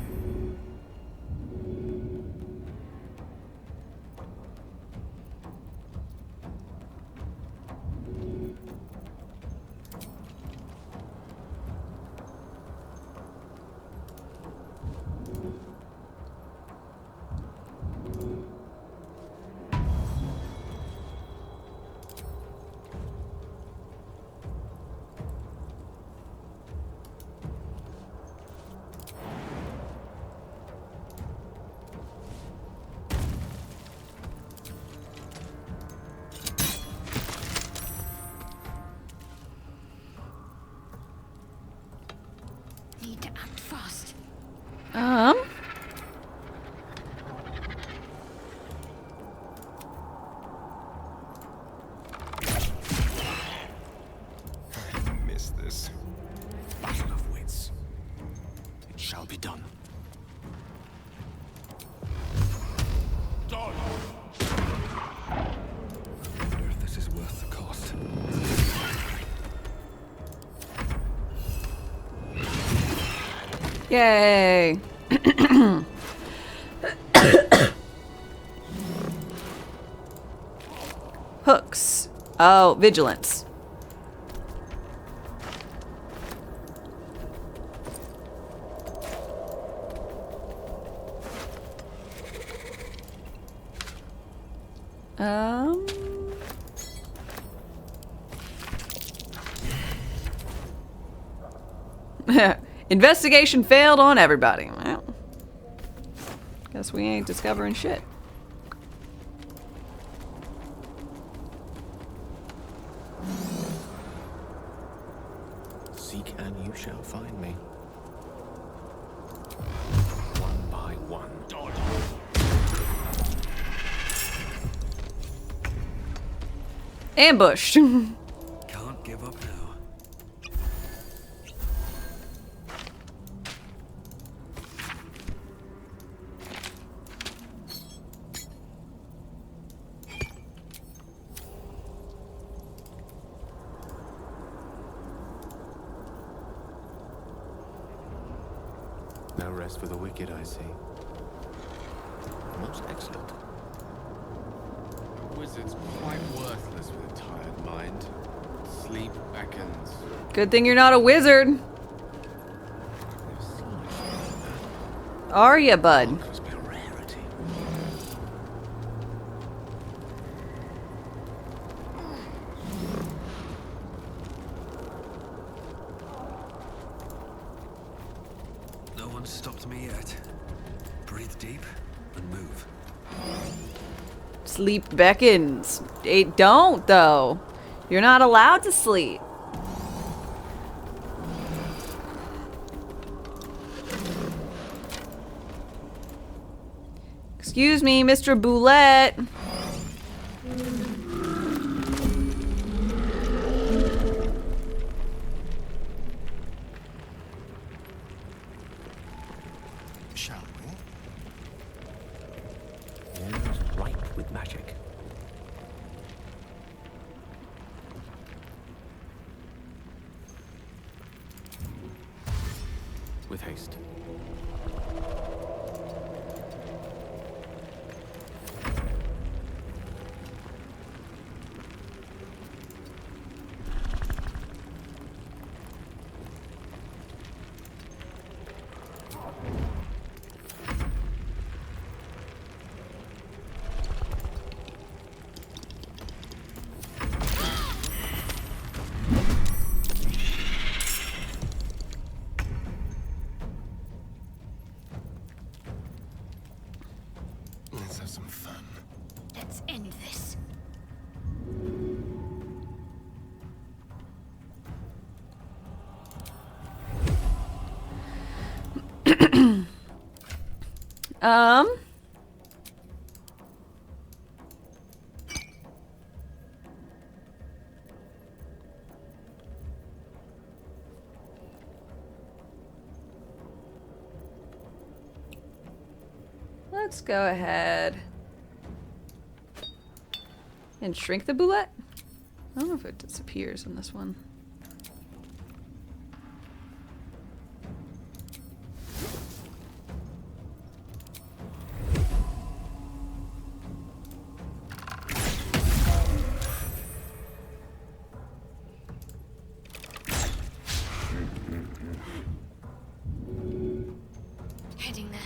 I'll be done. Die! I wonder if this is worth the cost. Yay! Hooks. Oh, vigilance. Investigation failed on everybody. Well, guess we ain't discovering shit. Seek and you shall find me. One by one. Ambushed. Can't give up now. No rest for the wicked, I see. Most excellent. Wizard's quite worthless with a tired mind. Sleep beckons. Good thing you're not a wizard. Are ya, bud? Must be a rarity. No one's stopped me yet. Breathe deep and move. Sleep beckons. It don't, though. You're not allowed to sleep. Excuse me, Mr. Boulette. Shall we? Yes, right with magic. With haste. Let's have some fun. Let's end this. Let's go ahead and shrink the boulette. I don't know if it disappears in this one. Heading there.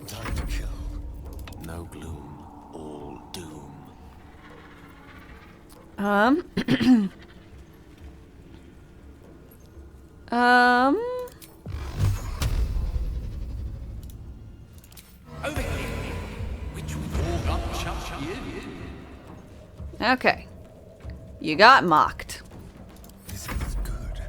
Time to kill. No gloom, all doom. Over here. Which we all up, shut you. Okay. You got mocked. This feels good.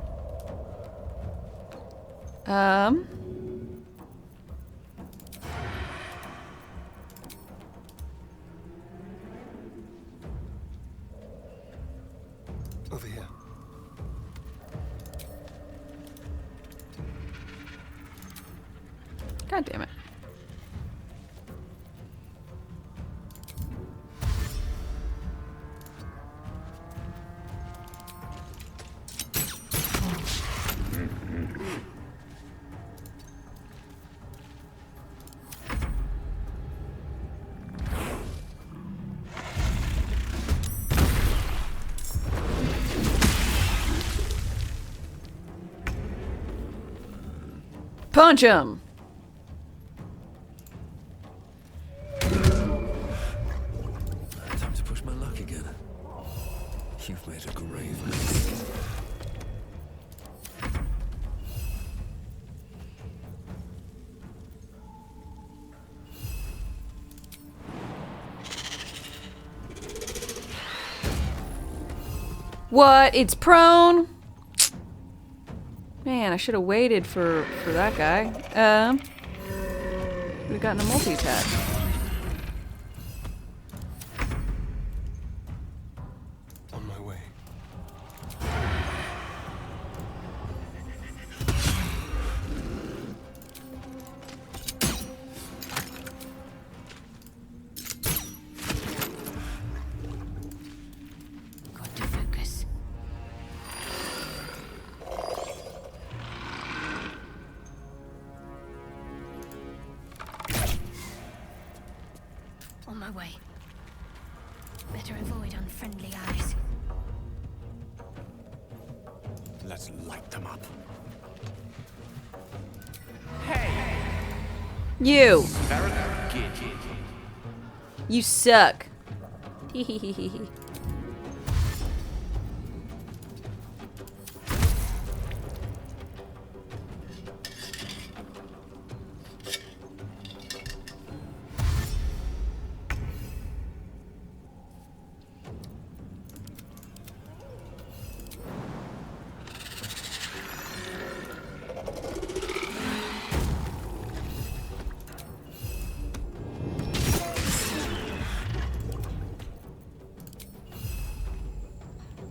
Over here. God damn it. Punch him! Time to push my luck again. You've made a grave mistake. What? It's prone? Man, I should have waited for that guy. Would have gotten a multi-attack. On my way. Got to focus. On my way. Better avoid unfriendly eyes. Let's light them up. You! You suck. Hehehehe.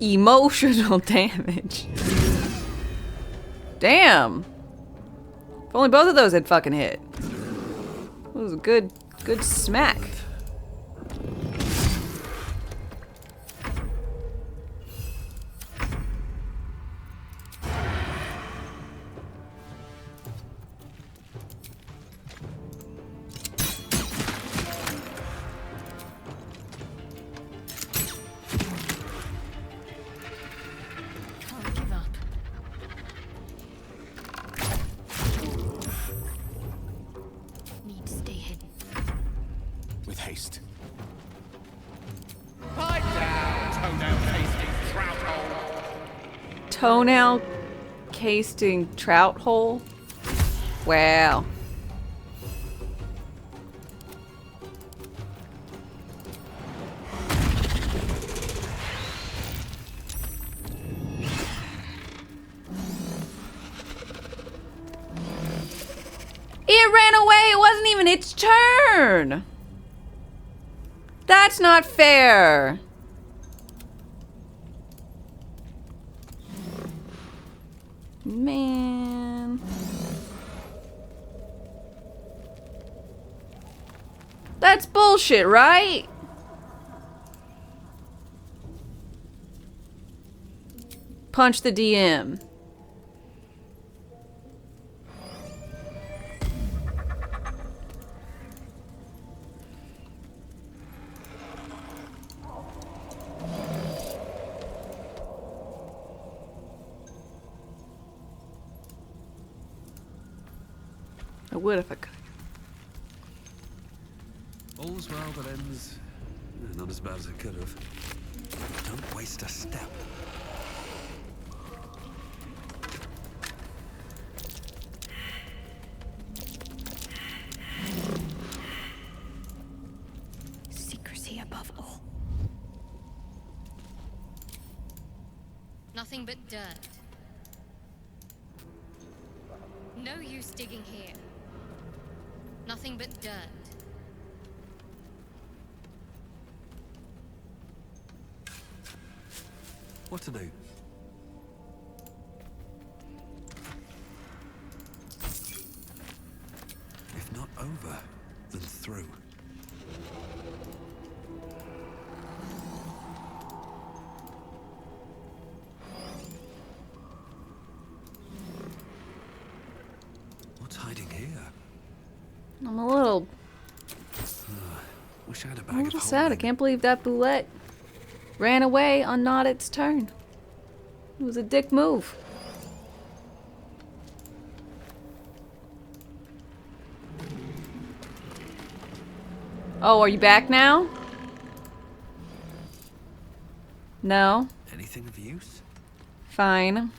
Emotional damage. Damn. If only both of those had fucking hit. It was a good smack. Can't give up. Need to stay hidden. With haste. Toenail casting trout hole? Wow. It ran away! It wasn't even its turn! That's not fair! Man. That's bullshit, right? Punch the DM. I would if I could. All's well that ends not as bad as it could have. Don't waste a step. Secrecy above all. Nothing but dirt. No use digging here. Nothing but dirt. What to do? over than through. What's hiding here? I'm a little Wish I had a I'm bag a of little sad. I holding. can't believe that boulette ran away on not its turn. It was a dick move. Oh, are you back now? No? Anything of use? Fine.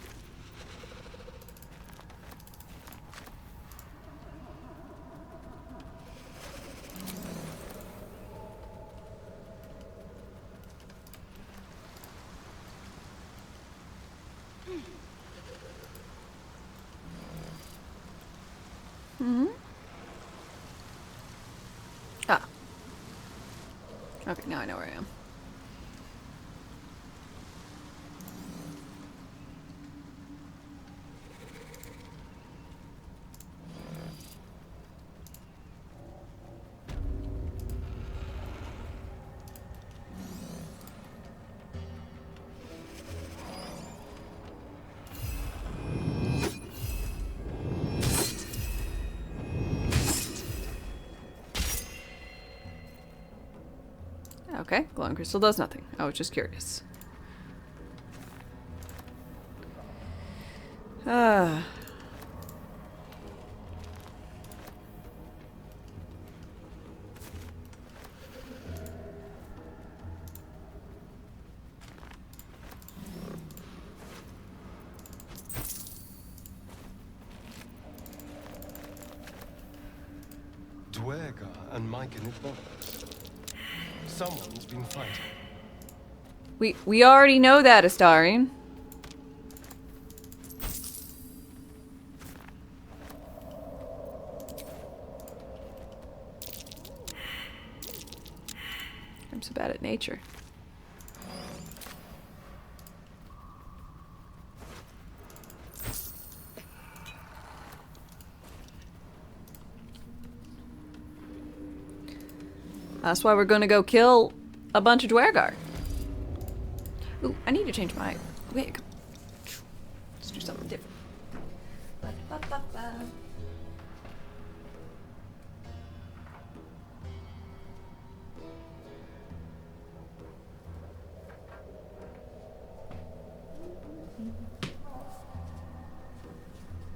Hmm? Ah. Okay, now I know where I am. Okay, glowing crystal does nothing. I was just curious. Ah. Dwergar and Mike in it box. Someone's been fighting. We already know that, Astarion. I'm so bad at nature. That's why we're gonna go kill a bunch of Dwergar. Ooh, I need to change my wig. Let's do something different. Ba-ba-ba-ba.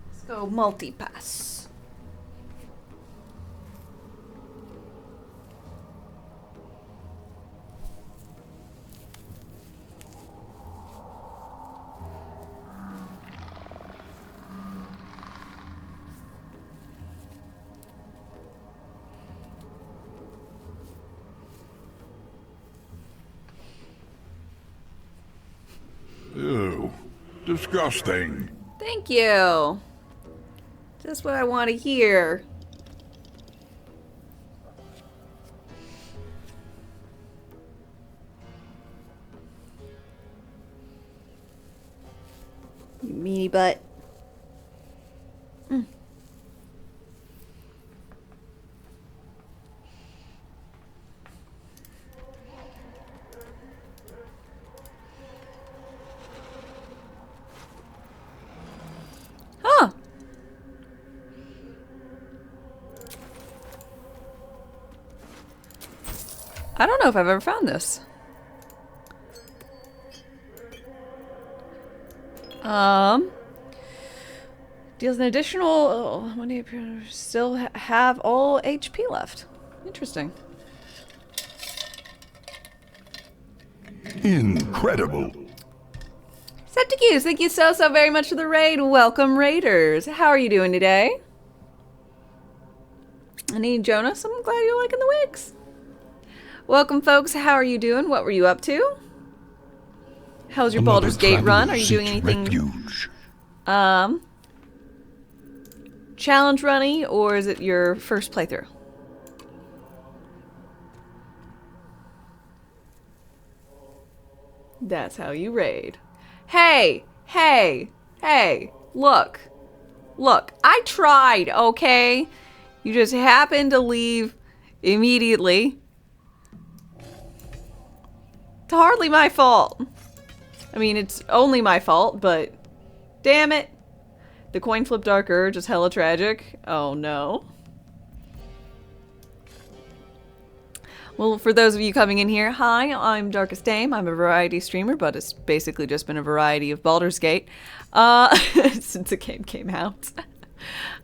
Let's go multi-pass. Ew. Disgusting. Thank you. Just what I want to hear. You meanie butt. Huh. I don't know if I've ever found this. Deals an additional. Oh, when you still have all HP left. Interesting. Incredible. Septicus, thank you so very much for the raid. Welcome, raiders. How are you doing today? And Jonas, I'm glad you're liking the wigs. Welcome, folks. How are you doing? What were you up to? How's your Baldur's Gate run? Are you doing anything refuge. challenge running, or is it your first playthrough? That's how you raid. Hey, hey, hey, look. Look, I tried, okay? You just happened to leave immediately. It's hardly my fault. I mean, it's only my fault, but damn it. The coin flip Dark Urge is hella tragic. Oh no. Well, for those of you coming in here, hi, I'm Darkest Dame. I'm a variety streamer, but it's basically just been a variety of Baldur's Gate since the game came out.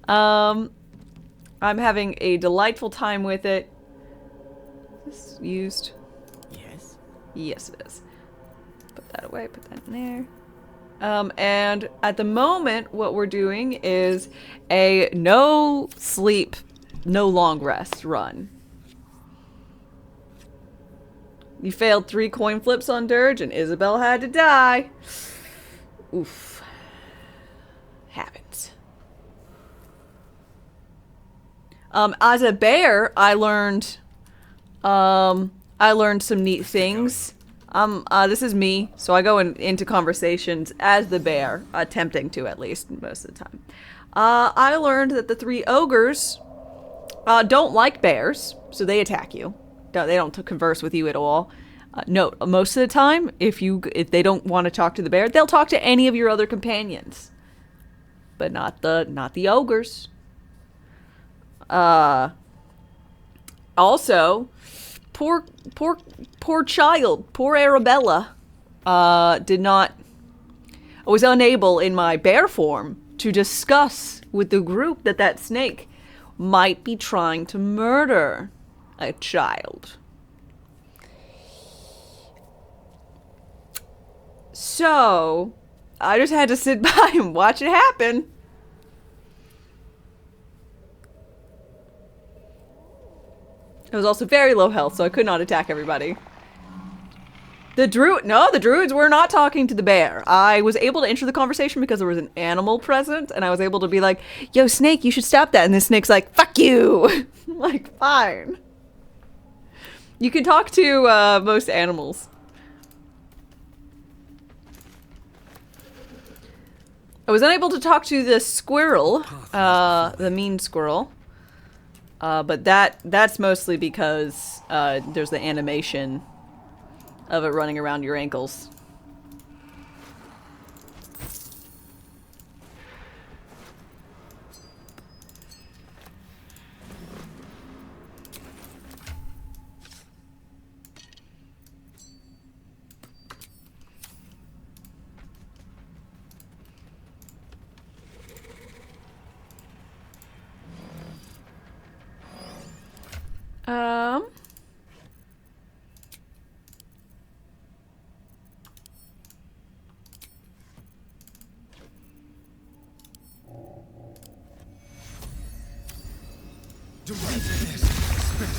I'm having a delightful time with it. Is this used? Yes. Yes, it is. Put that away, put that in there. And at the moment, what we're doing is a no sleep, no long rest run. You failed 3 coin flips on Dirge, and Isabel had to die. Oof. Happens. As a bear, I learned some neat things. This is me, so I go into conversations as the bear, attempting to at least most of the time. I learned that the 3 ogres don't like bears, so they attack you. They don't converse with you at all. Note, most of the time, if they don't want to talk to the bear, they'll talk to any of your other companions, but not the ogres. Also, poor child, poor Arabella, was unable in my bear form to discuss with the group that snake might be trying to murder a child. So, I just had to sit by and watch it happen. I was also very low health, so I could not attack everybody. The druids were not talking to the bear. I was able to enter the conversation because there was an animal present, and I was able to be like, yo, snake, you should stop that. And this snake's like, fuck you. I'm like, fine. You can talk to most animals. I was unable to talk to the squirrel, the mean squirrel. But that's mostly because there's the animation of it running around your ankles.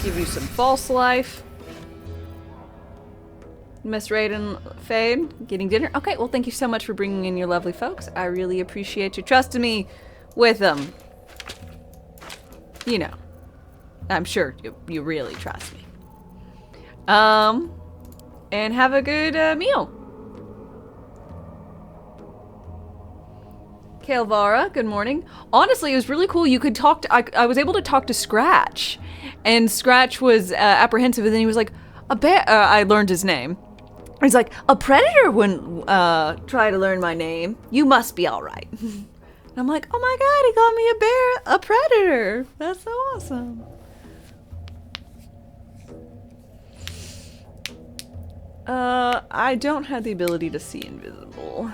Give you some false life. Miss Raiden Fade, getting dinner. Okay, well, thank you so much for bringing in your lovely folks. I really appreciate you trusting me with them. You know, I'm sure you really trust me. And have a good meal. Kaelvara, good morning. Honestly, it was really cool. You could talk to, I was able to talk to Scratch, and Scratch was apprehensive, and then he was like, a bear, I learned his name. He's like, a predator wouldn't try to learn my name. You must be all right. And I'm like, oh my god, he called me a predator. That's so awesome. I don't have the ability to see invisible.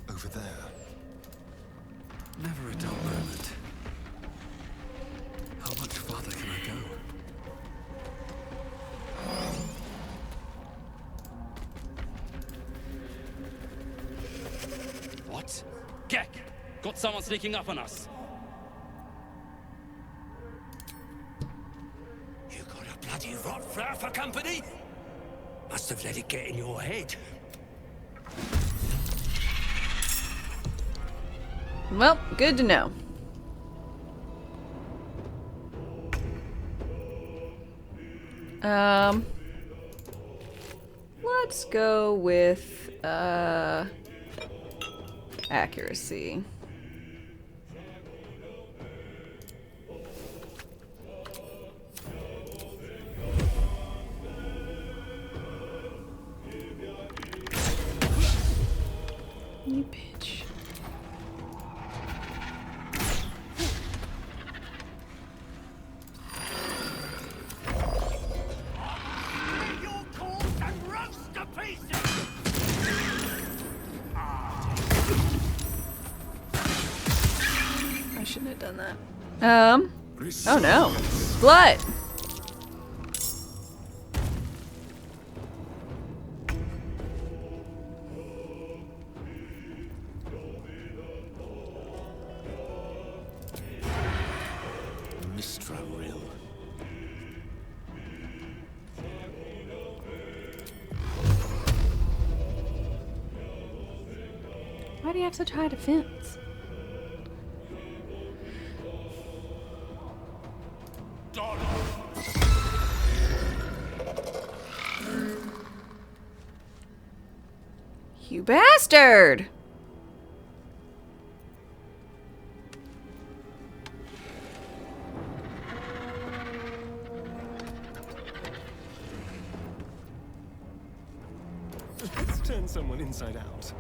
Over there. Never a dull moment. How much farther can I go? What? Gek! Got someone sneaking up on us. You got a bloody rot flower for company? Must have let it get in your head. Well, good to know. Let's go with accuracy. You bitch. I shouldn't have done that. Oh no. Blood! Mistra Rill. Why do you have such high defense? You bastard! Let's turn someone inside out.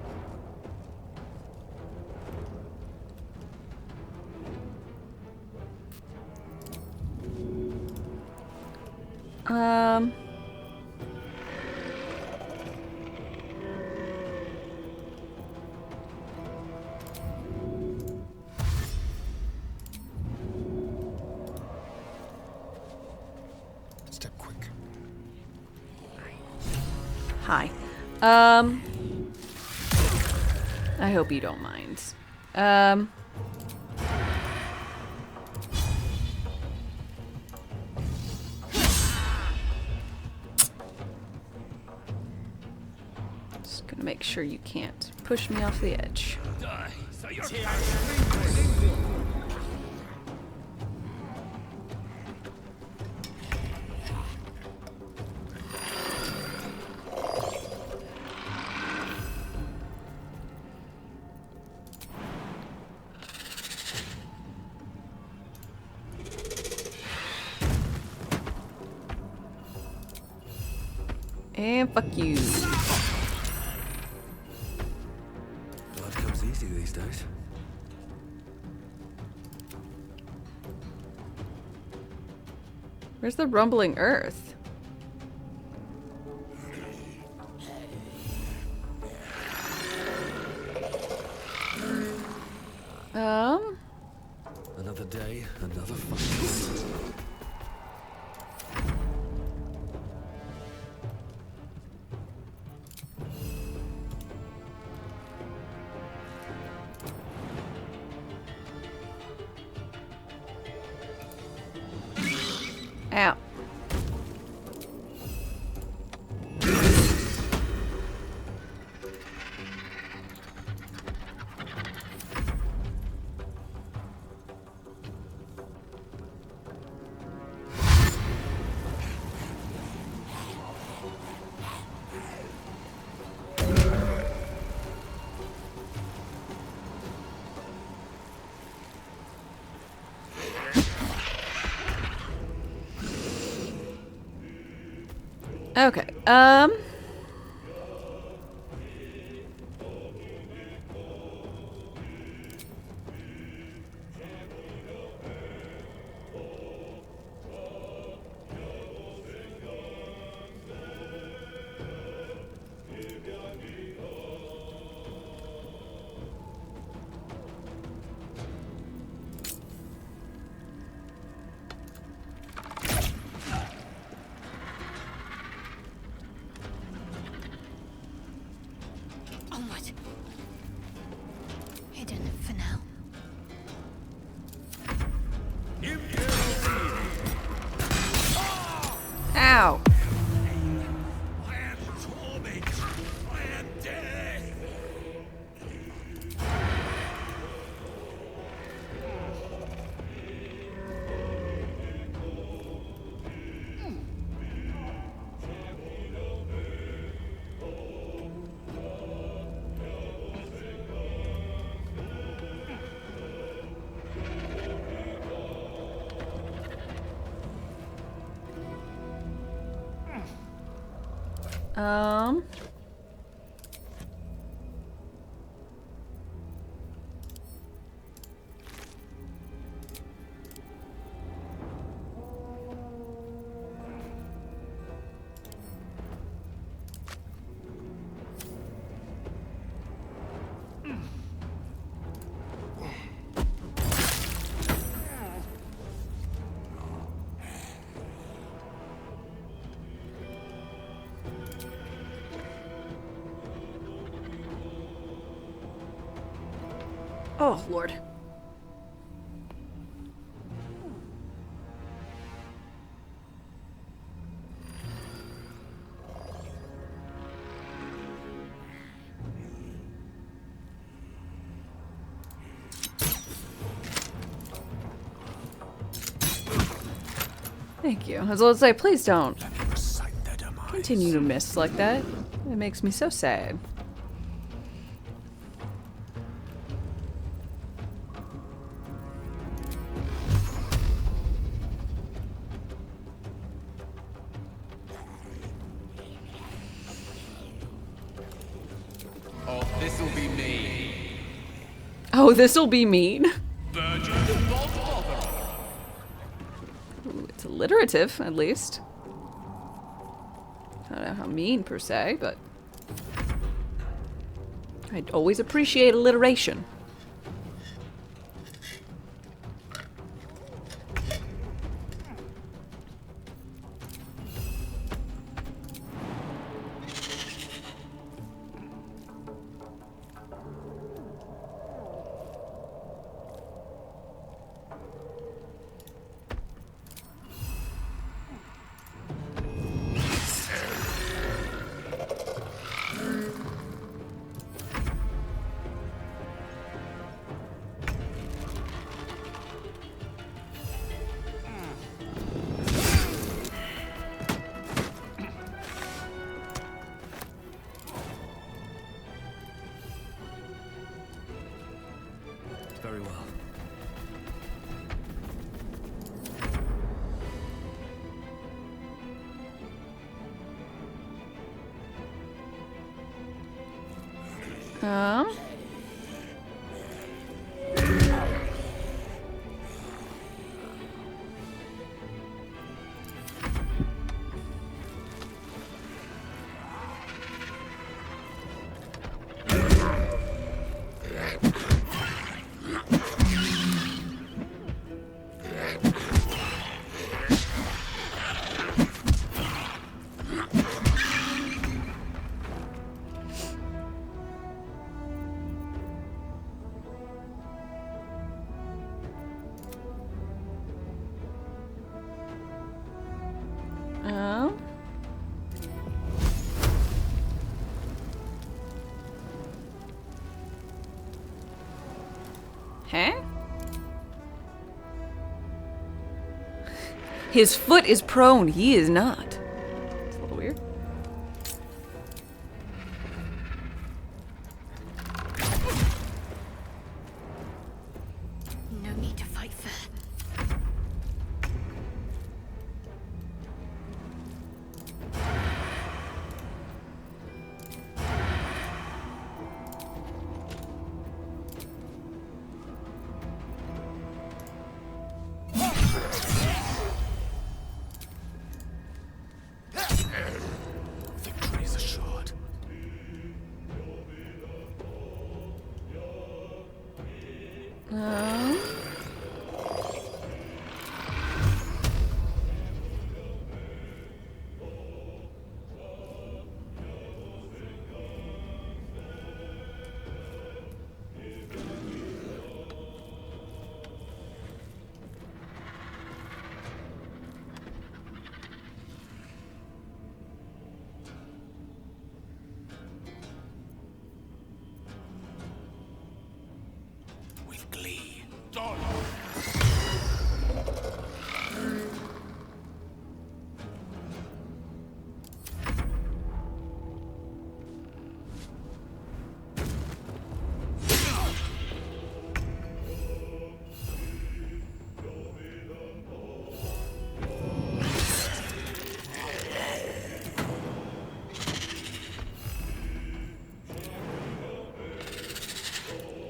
Step quick. Hi. I hope you don't mind. Just gonna make sure you can't push me off the edge. Die. So you're And fuck you. Blood comes easy these days. Where's the rumbling earth? Another day, another fight. Ow. Okay, Onward. Hidden for now. Ow. I am torment. I am death. Um. Oh, Lord. Thank you. As well as say, please don't continue to miss like that. It makes me so sad. Oh, this'll be me. Oh, this'll be mean. Ooh, it's alliterative, at least. I don't know how mean, per se, but... I'd always appreciate alliteration. Very well. Um... Oh. Huh? His foot is prone, he is not. It's a little weird. No need to fight fair.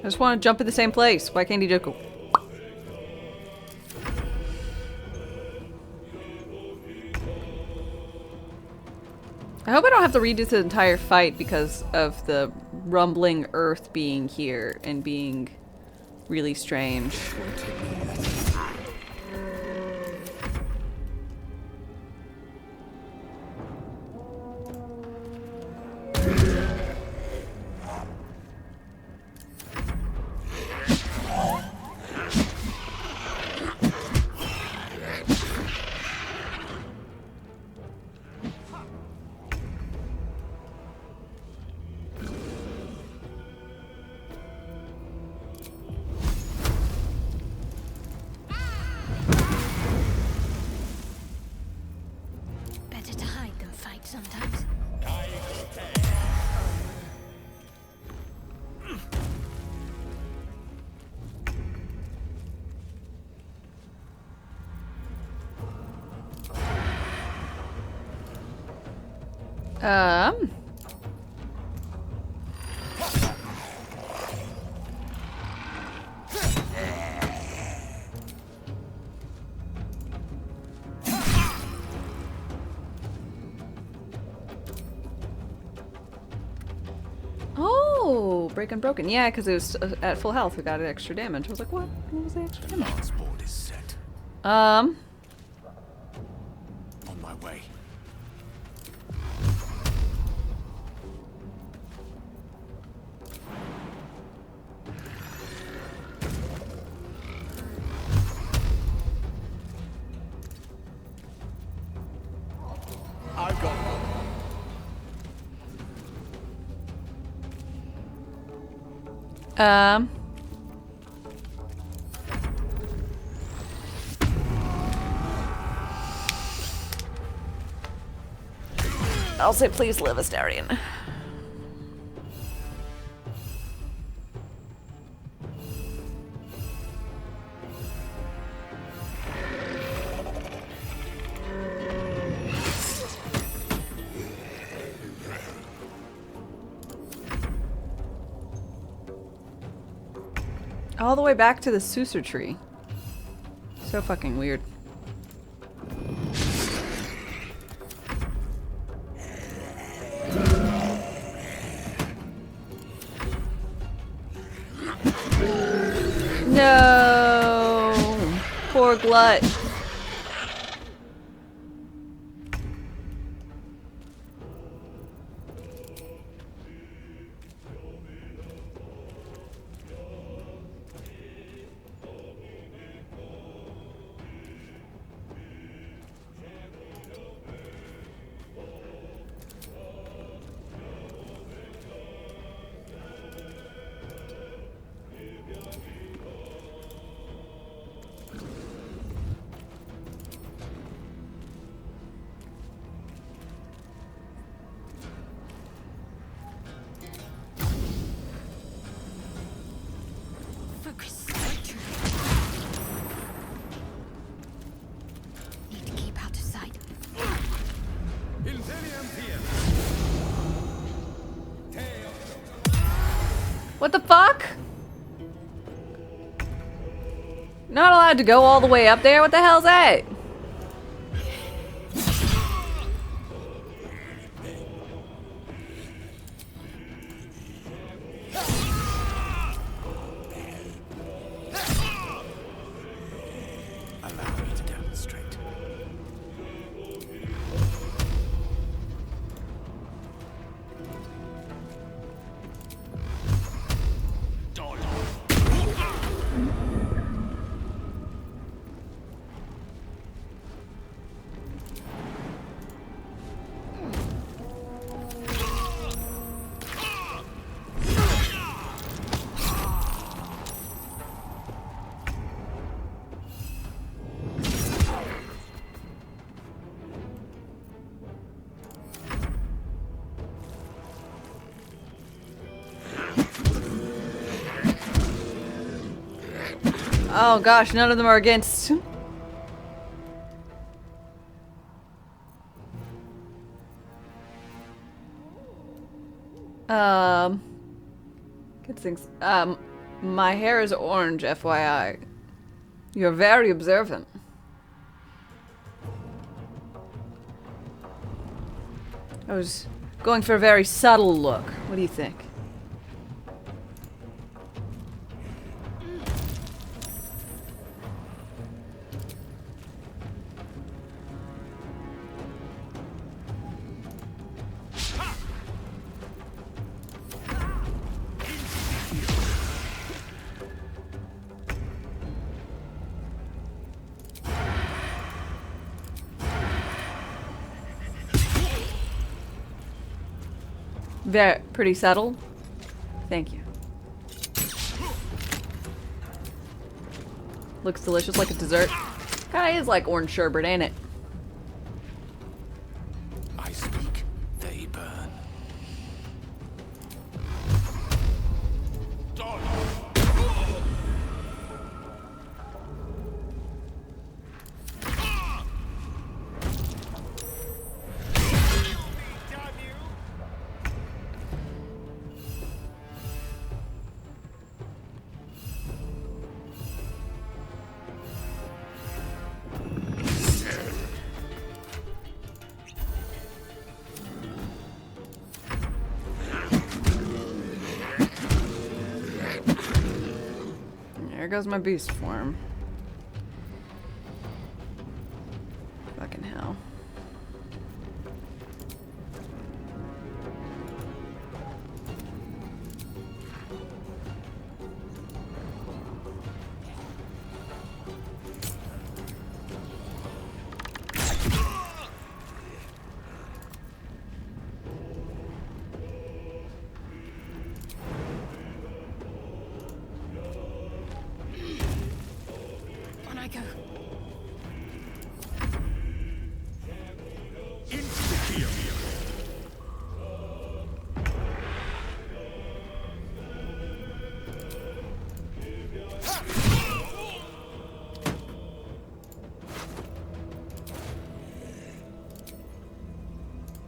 just want to jump in the same place. Why can't he just go? I hope I don't have to redo this entire fight because of the rumbling earth being here and being really strange. Better to hide than fight sometimes. Um. Oh, break unbroken. Yeah, because it was at full health. We got extra damage. I was like, what? What was the extra damage? Transport is set. Um. On my way. I've got Um. I'll say please live, Astarion. All the way back to the Susur tree. So fucking weird. No! Poor Glut. Focus. Need to keep out of sight. What the fuck? Not allowed to go all the way up there? What the hell's that? Allow me to demonstrate. Oh gosh, none of them are against. Good things. My hair is orange, FYI. You're very observant. I was going for a very subtle look. What do you think? Very pretty subtle. Thank you. Looks delicious like a dessert. Kinda is like orange sherbet, ain't it? I speak, they burn. There goes my beast form. Fucking hell. On I go.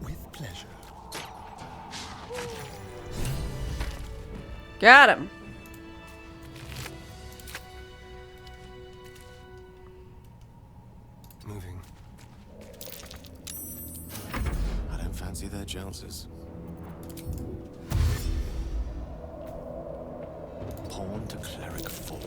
With pleasure. Got him. Moving. I don't fancy their chances. Pawn to cleric 4.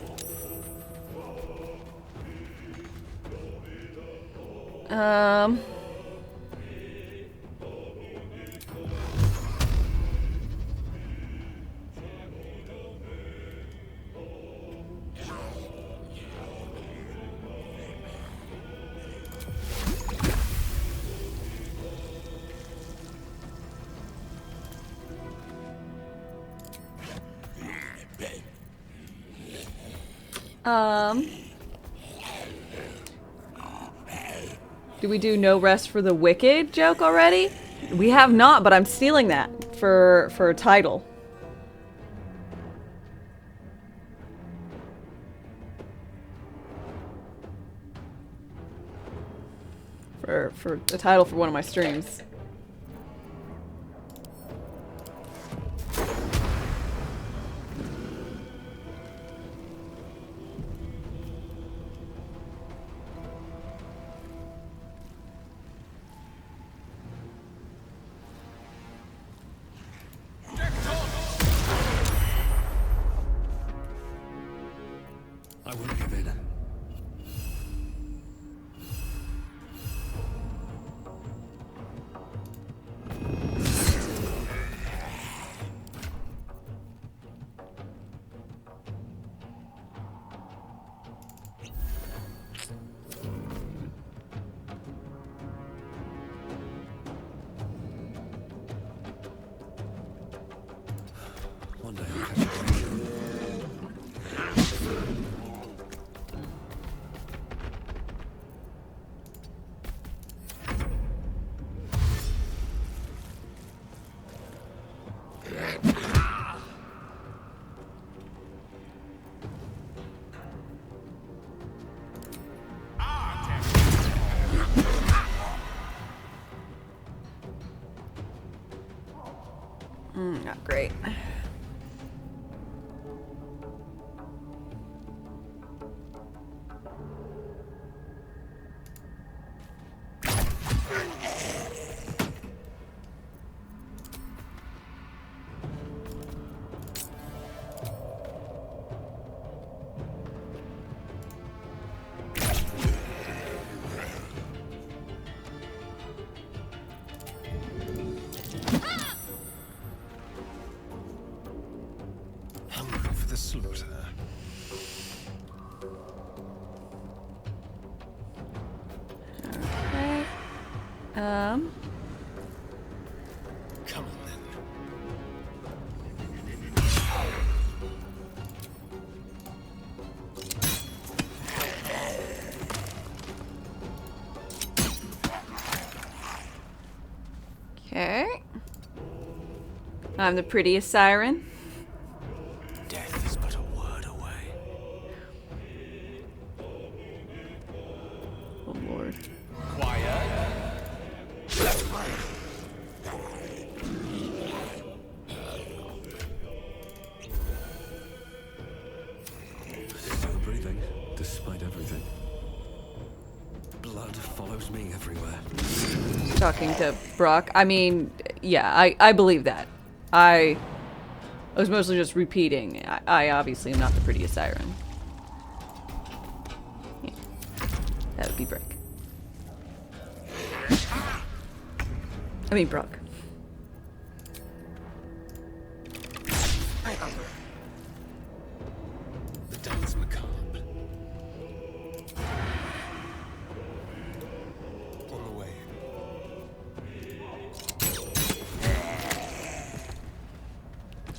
Do we do no rest for the wicked joke already? We have not, but I'm stealing that for a title. For a title for one of my streams. I won't give in. One day I'll catch a break. Not great. Come on then. Okay. I'm the prettiest siren. Death is but a word away. Oh Lord. Still breathing, despite everything. Blood follows me everywhere. Talking to Brock. I mean, yeah, I believe that. I was mostly just repeating. I obviously am not the prettiest siren. Yeah. That would be Brock. I mean, Brock. The dance macabre. On the way.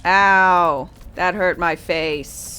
Ow. That hurt my face.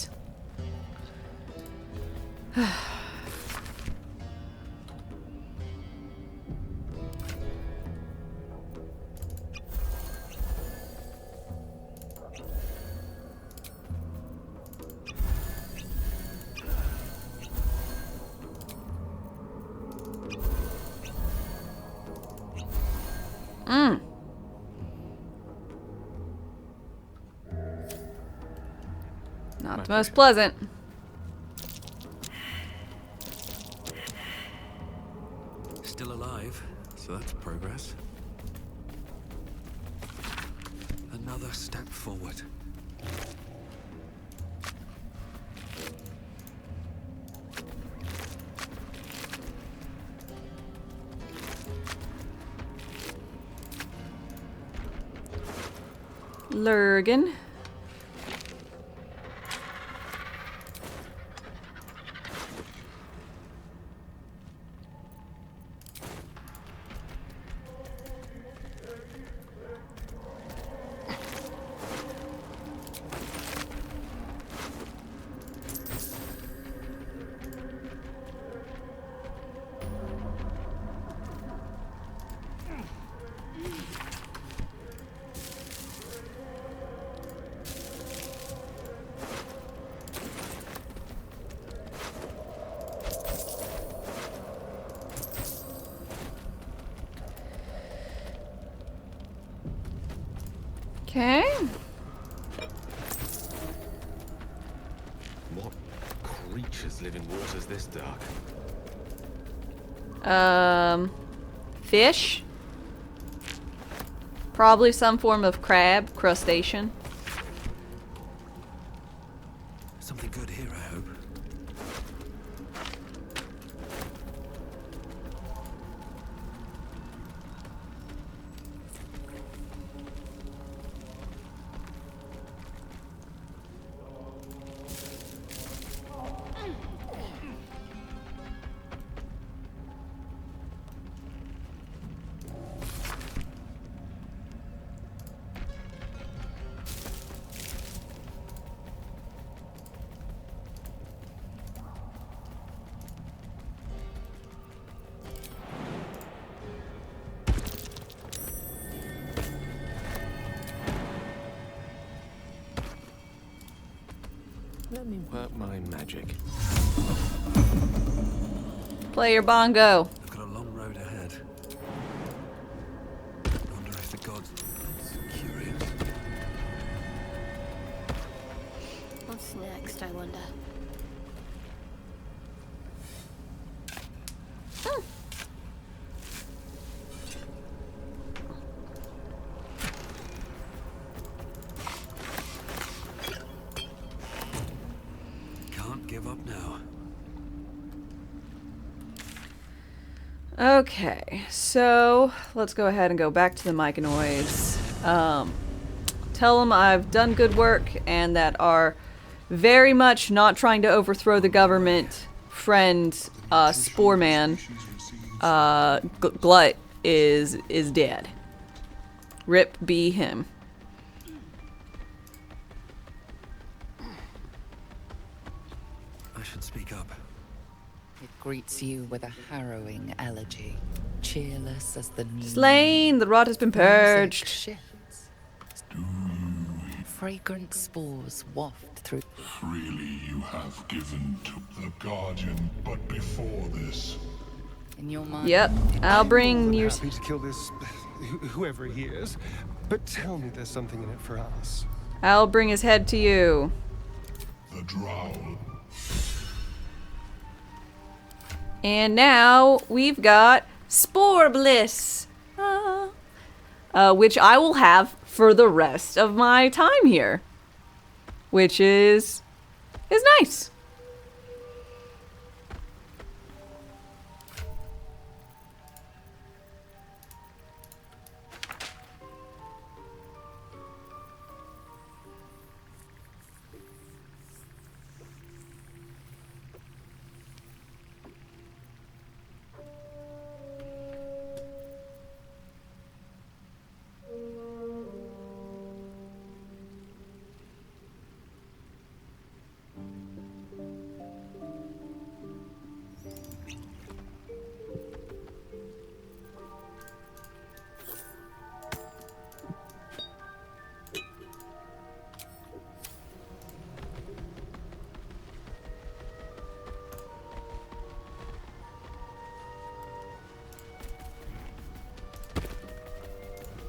Not the most pleasant. Still alive, so that's progress. Another step forward. Lurgan. Okay. What creatures live in waters this dark? Fish? Probably some form of crab, crustacean. Something good here, I hope. Let me work my magic. Play your bongo. I've got a long road ahead. Wonder if the gods... That's curious. What's next, I wonder? Can't give up now. Okay, so let's go ahead and go back to the Myconoids. Tell them I've done good work and that our very much not trying to overthrow the government friend, Spore Man, Glut, is dead. Rip be him. I should speak up. It greets you with a harrowing elegy, cheerless as the new Slain! The rot has been purged. shifts. Fragrant spores waft through. Freely you have given to the Guardian, but before this, In your mind. Yep, I'll I'm bring more than your... happy to kill this whoever he is, but tell me there's something in it for us. I'll bring his head to you. the Drow. And now we've got Spore Bliss, which I will have for the rest of my time here, which is nice.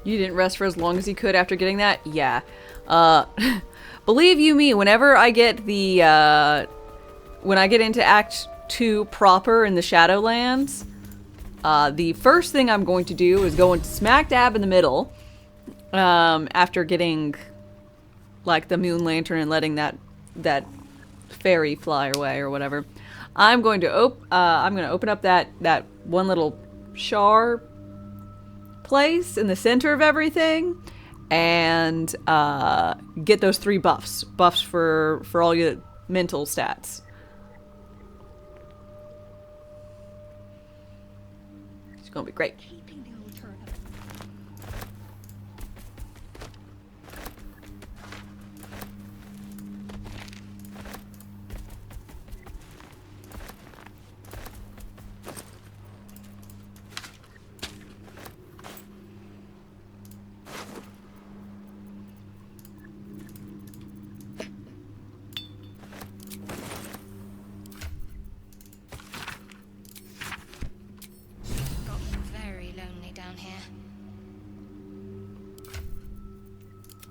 You didn't rest for as long as you could after getting that? Yeah. Believe you me, whenever I get the, when I get into Act 2 proper in the Shadowlands, the first thing I'm going to do is go into smack dab in the middle, after getting, like, the Moon Lantern and letting that fairy fly away or whatever. I'm going to open up that one little Shar place in the center of everything and get those 3 buffs for all your mental stats. It's gonna be great.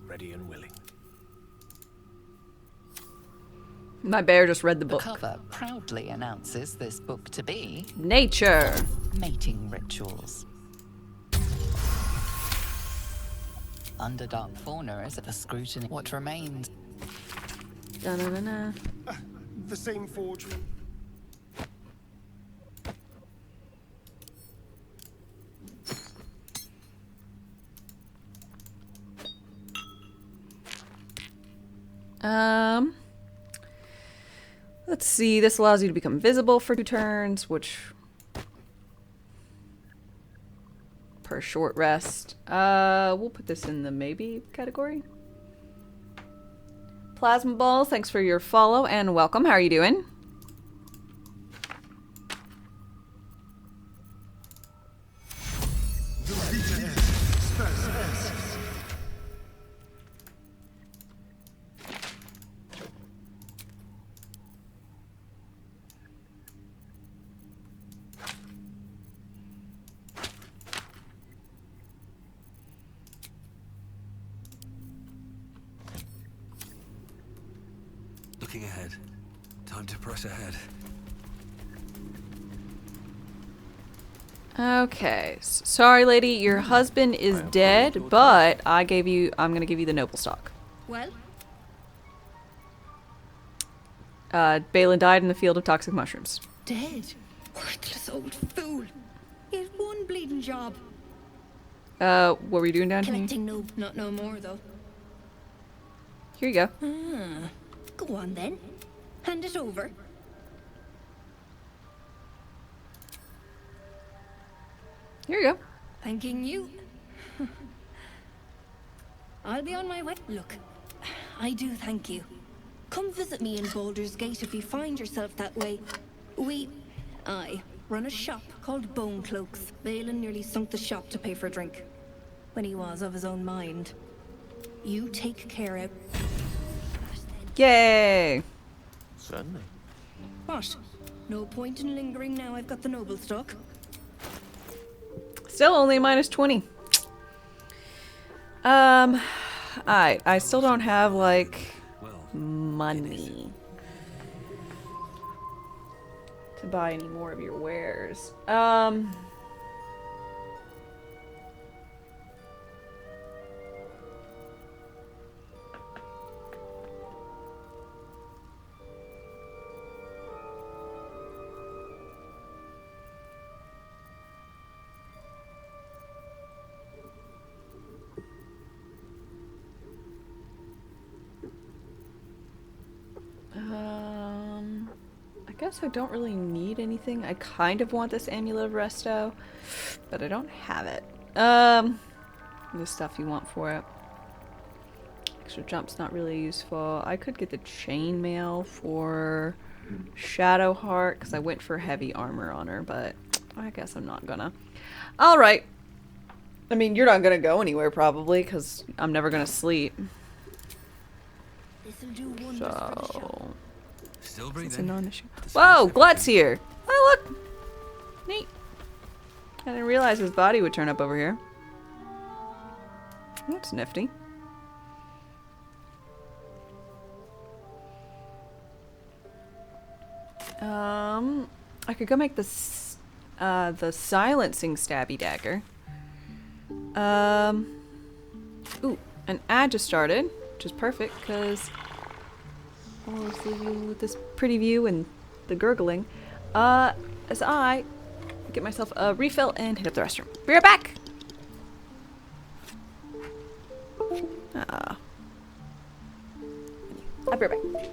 Ready and willing. My bear just read the book. The cover proudly announces this book to be Nature. Mating Rituals. Underdark fauna is at the scrutiny. What remains? Da-na-na-na. The same forge. Let's see, this allows you to become visible for 2 turns, which per short rest. We'll put this in the maybe category. Plasma Ball, thanks for your follow and welcome. How are you doing? Looking ahead. Time to press ahead. Okay, sorry lady, your husband is dead, but I'm gonna give you the noble stock. Well? Balin died in the field of toxic mushrooms. Dead? Worthless old fool. He had one bleeding job. What were you doing down here? Collecting not no more though. Here you go. Ah, go on then. Hand it over. Here you go. Thanking you. I'll be on my way. Look, I do thank you. Come visit me in Baldur's Gate if you find yourself that way. I run a shop called Bone Cloaks. Valen nearly sunk the shop to pay for a drink. When he was of his own mind. You take care of... Yay! Certainly. What? No point in lingering now I've got the noble stock. Still only minus 20. I still don't have, like, money to buy any more of your wares. I guess I don't really need anything. I kind of want this Amulet of Resto, but I don't have it. The stuff you want for it. Extra jump's not really useful. I could get the chainmail for Shadowheart, because I went for heavy armor on her, but I guess I'm not gonna. Alright. I mean, you're not gonna go anywhere, probably, because I'm never gonna sleep. So... Still It's a breathing. non-issue. Whoa, Glut's here! Oh, look! Neat. I didn't realize his body would turn up over here. That's nifty. I could go make the silencing stabby dagger. Ooh, an ad just started, which is perfect because I'll just leave you with this pretty view and the gurgling. As I get myself a refill and hit up the restroom. Be right back! I'll be right back.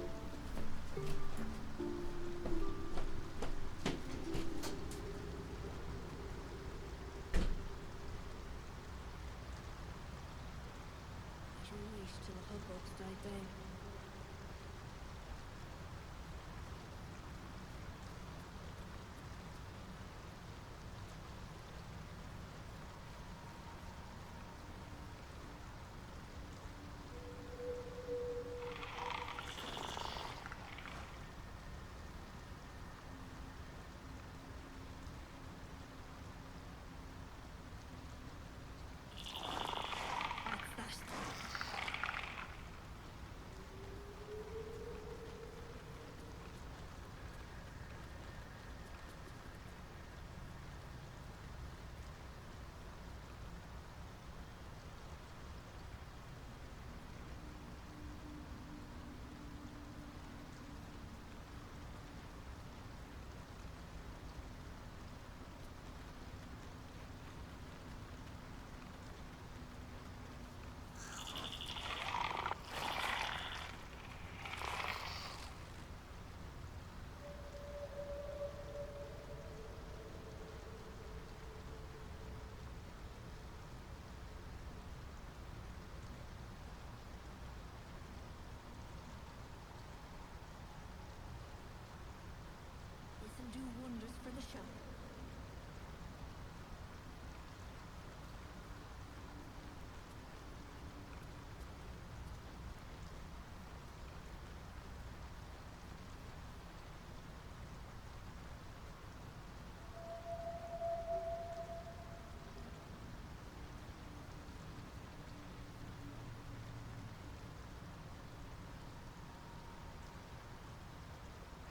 Do wonders for the shop.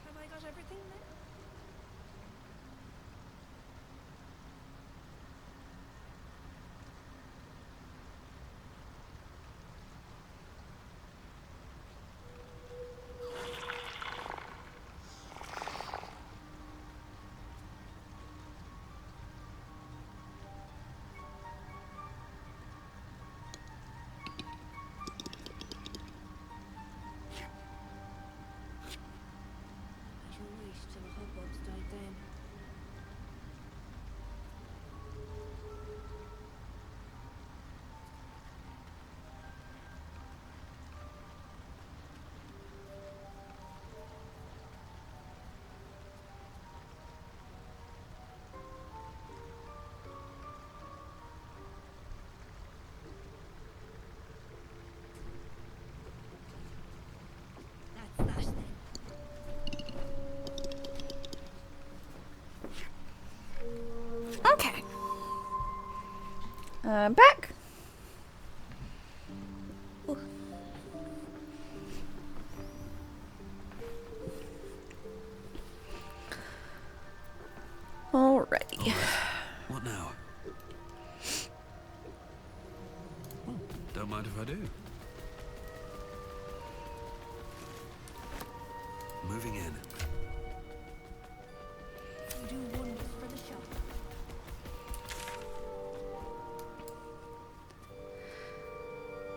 Have I got everything then? It'll wait till Back. Ooh. Alrighty. What now? Oh, don't mind if I do. Moving in. You do wonders for the show.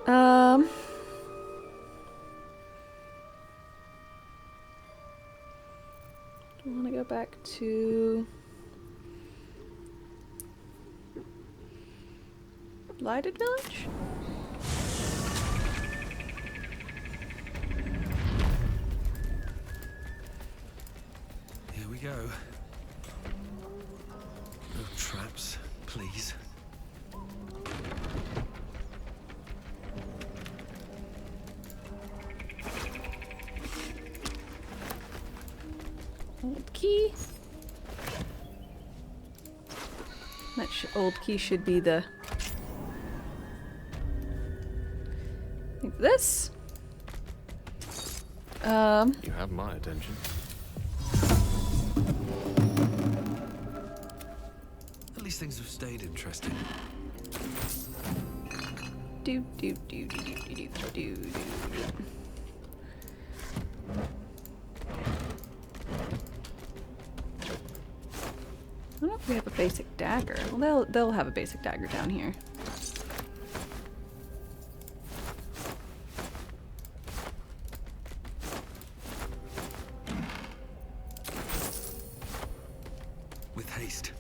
I want to go back to Lighted Village? Here we go. No traps, please. Old key. That old key should be the... I think this. You have my attention. At least things have stayed interesting. Do do do do do do do do do. I don't know if we have a basic dagger. Well, they'll have a basic dagger down here. With haste.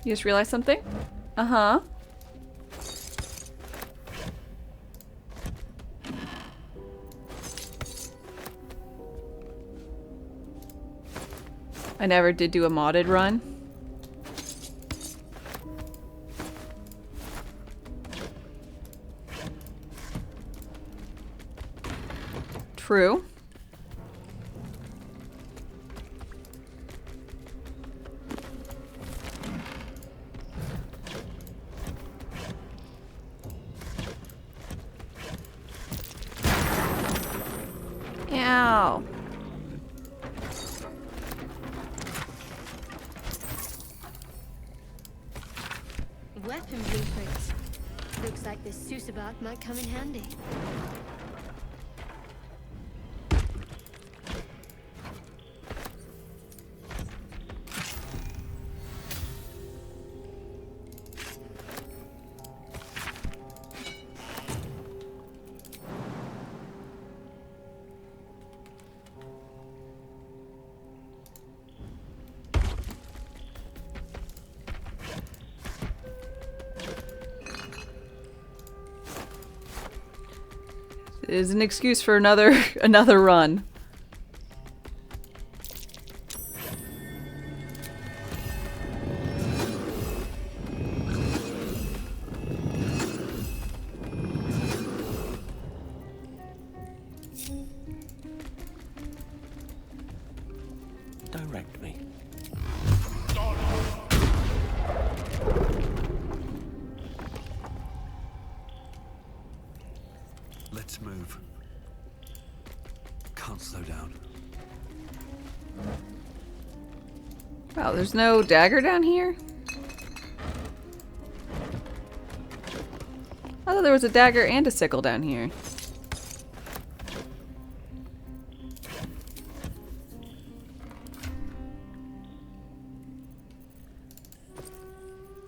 You just realized something? Uh-huh. I never did do a modded run. True. Ow. Weapon blueprints. Looks like this Sousabat might come in handy. It is an excuse for another run. Direct me. Let's move. Can't slow down. Wow, there's no dagger down here? I thought there was a dagger and a sickle down here.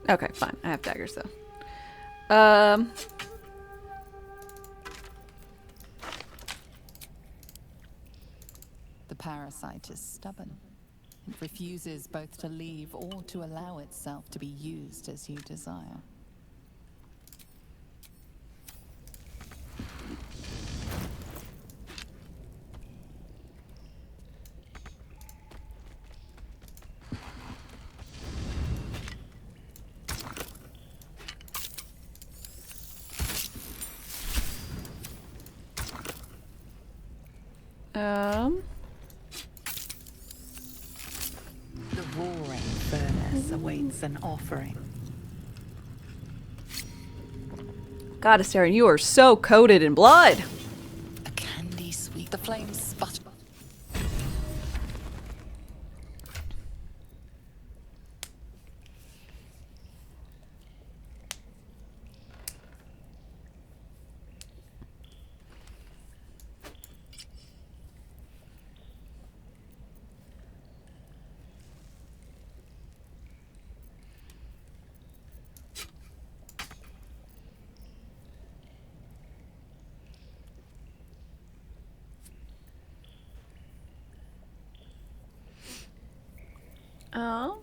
Okay, fine. I have daggers though. The parasite is stubborn. It refuses both to leave or to allow itself to be used as you desire. princess awaits an offering. Goddess Aaron, you are so coated in blood. A candy sweet. The flames sputter. Oh.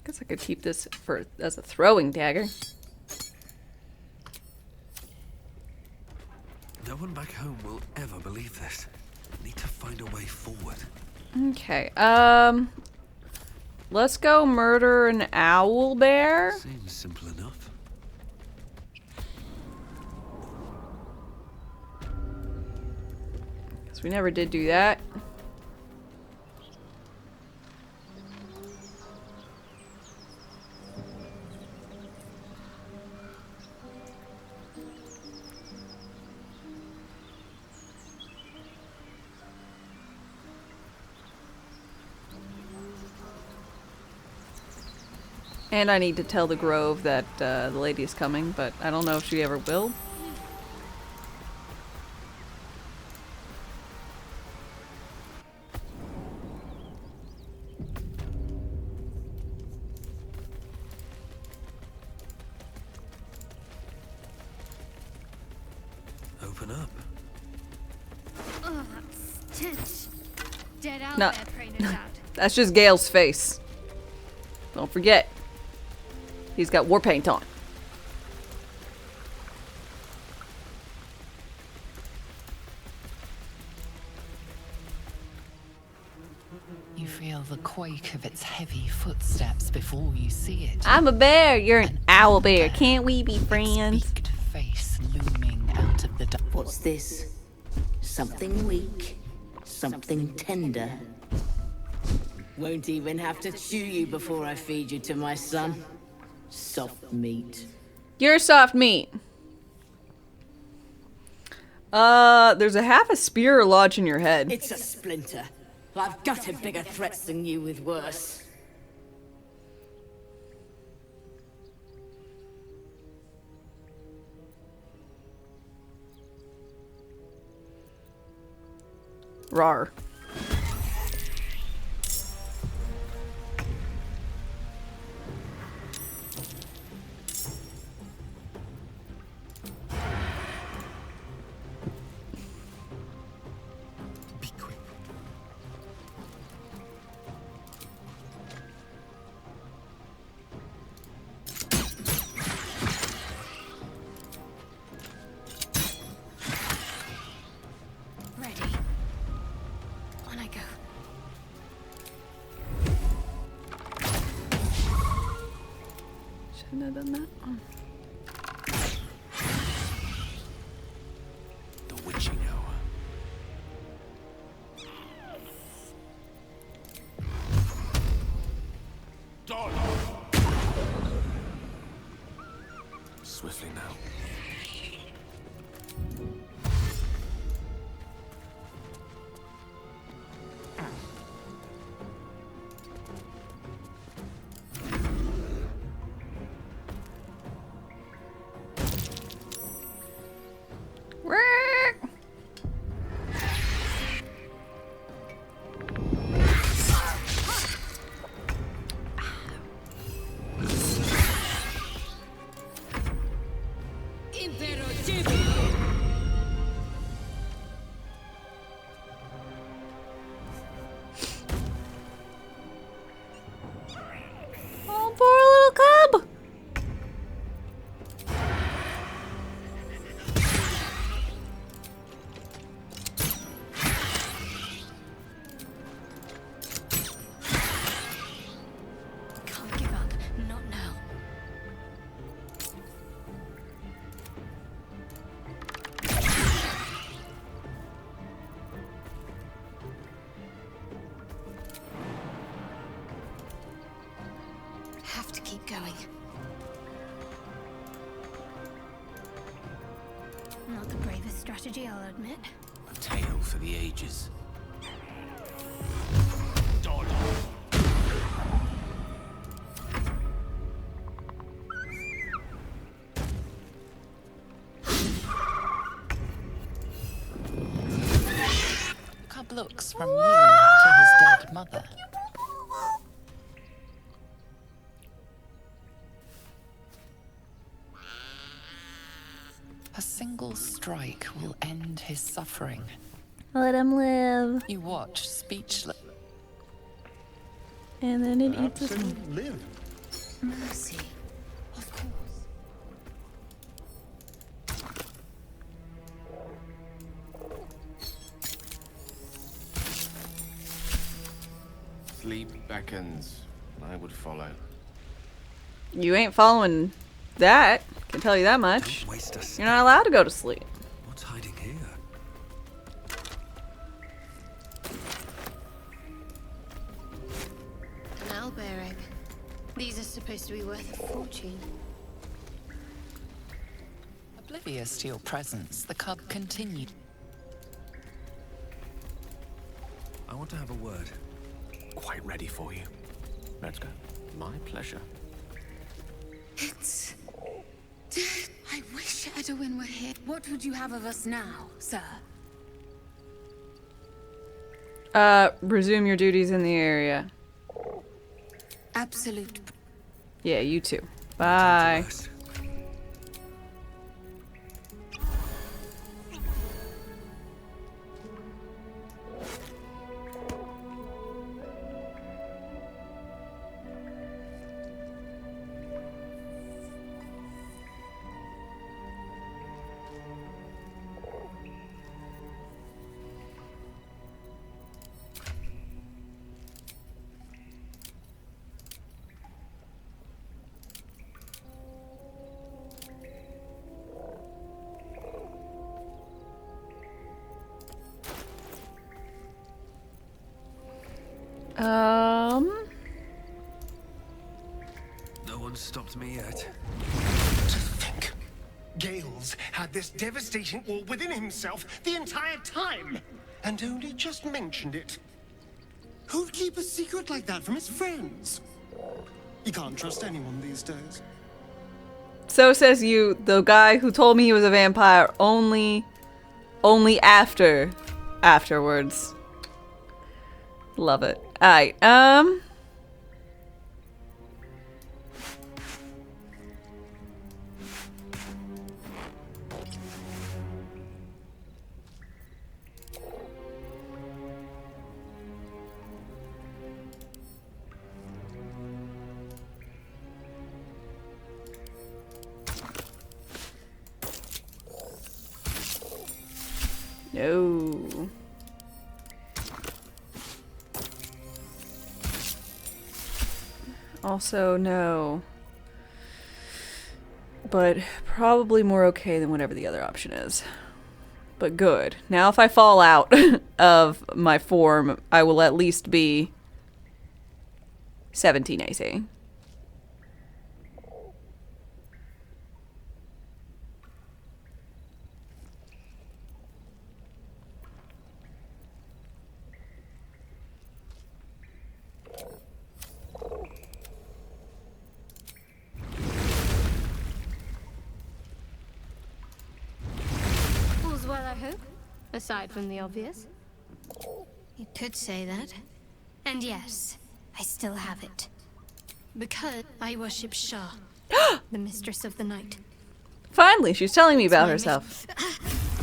Guess I could keep this as a throwing dagger. No one back home will ever believe this. Need to find a way forward. Okay. Let's go murder an owl bear. Seems simple enough. Because we never did do that. And I need to tell the Grove that the lady is coming, but I don't know if she ever will. Open up. Oh, that stench. Dead out No. there praying us out. That's just Gale's face. Don't forget. He's got war paint on. You feel the quake of its heavy footsteps before you see it. I'm a bear. You're an owl bear. Can't we be friends? Its beaked face looming out of the dark. What's this? Something weak, something tender. Won't even have to chew you before I feed you to my son. Soft meat. You're soft meat. There's a half a spear lodged in your head. It's a splinter. I've gutted bigger threats than you with worse. Rar. Be quick. Ready. On I go. Shouldn't have done that. The witching hour. Swiftly now. going. Not the bravest strategy, I'll admit. A tale for the ages. Cub looks from you to his dead mother. A single strike will end his suffering. Let him live. You watch, speechless. And then it eats us. Live. Mercy. Of course. Sleep beckons. I would follow. You ain't following that. Can tell you that much. Don't waste a You're not allowed to go to sleep. What's hiding here? An owlbear egg. These are supposed to be worth a fortune. Oblivious to your presence, the cub continued. I want to have a word. Quite ready for you. Let's go. My pleasure. It's... I wish Edwin were here. What would you have of us now, sir? Resume your duties in the area. Absolute. Yeah, you too. Bye. No one's stopped me yet. To think, Gales had this devastating war within himself the entire time, and only just mentioned it. Who'd keep a secret like that from his friends? You can't trust anyone these days. So says you, the guy who told me he was a vampire only afterwards. Love it. Alright, no. Also, no. But probably more okay than whatever the other option is. But good. Now if I fall out of my form, I will at least be 17 AC. All's well, I hope. Aside from the obvious. You could say that. And yes, I still have it. Because I worship Shah, the mistress of the night. Finally, she's telling me about herself.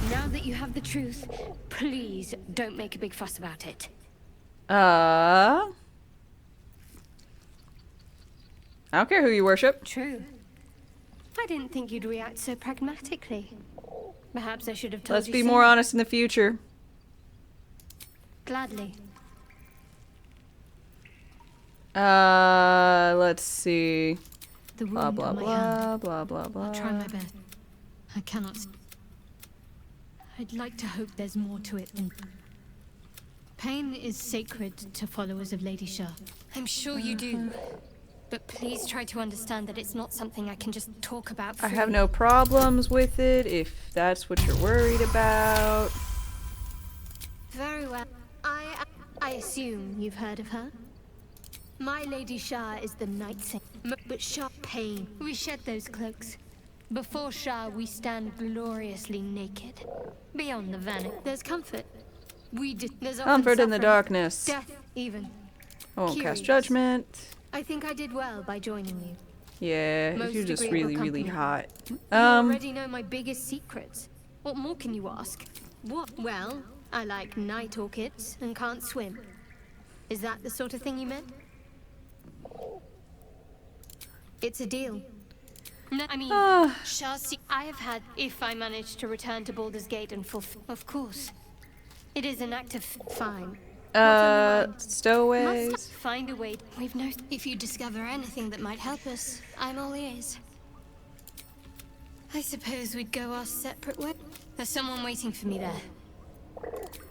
Now that you have the truth, please don't make a big fuss about it. I don't care who you worship. True. I didn't think you'd react so pragmatically. Perhaps I should have told Let's you be sooner. more honest in the future. Gladly. Let's see. The Blah, wound blah, on my blah, hand. blah, blah, blah. I'll try my best. I cannot. I'd like to hope there's more to it than. Pain is sacred to followers of Lady Shah. I'm sure you do. but please try to understand that it's not something I can just talk about I freely. have no problems with it if that's what you're worried about. Very well. I assume you've heard of her? My Lady Shah is the Night Saint, but Shah pain. We shed those cloaks. Before Shah, we stand gloriously naked. Beyond the vanity, there's comfort. There's often Comfort in the suffering, darkness. death, even. I won't Curious. cast judgment. I think I did well by joining you. Yeah, Most you're just agreeable really, really company. hot. You already know my biggest secrets. What more can you ask? What? Well, I like night orchids and can't swim. Is that the sort of thing you meant? It's a deal. No, I mean, Shasi, I have had, if I manage to return to Baldur's Gate and of course. It is an act of fine. Stowaways. Must find a way. We've no. If you discover anything that might help us, I'm all ears. I suppose we'd go our separate ways. There's someone waiting for me there.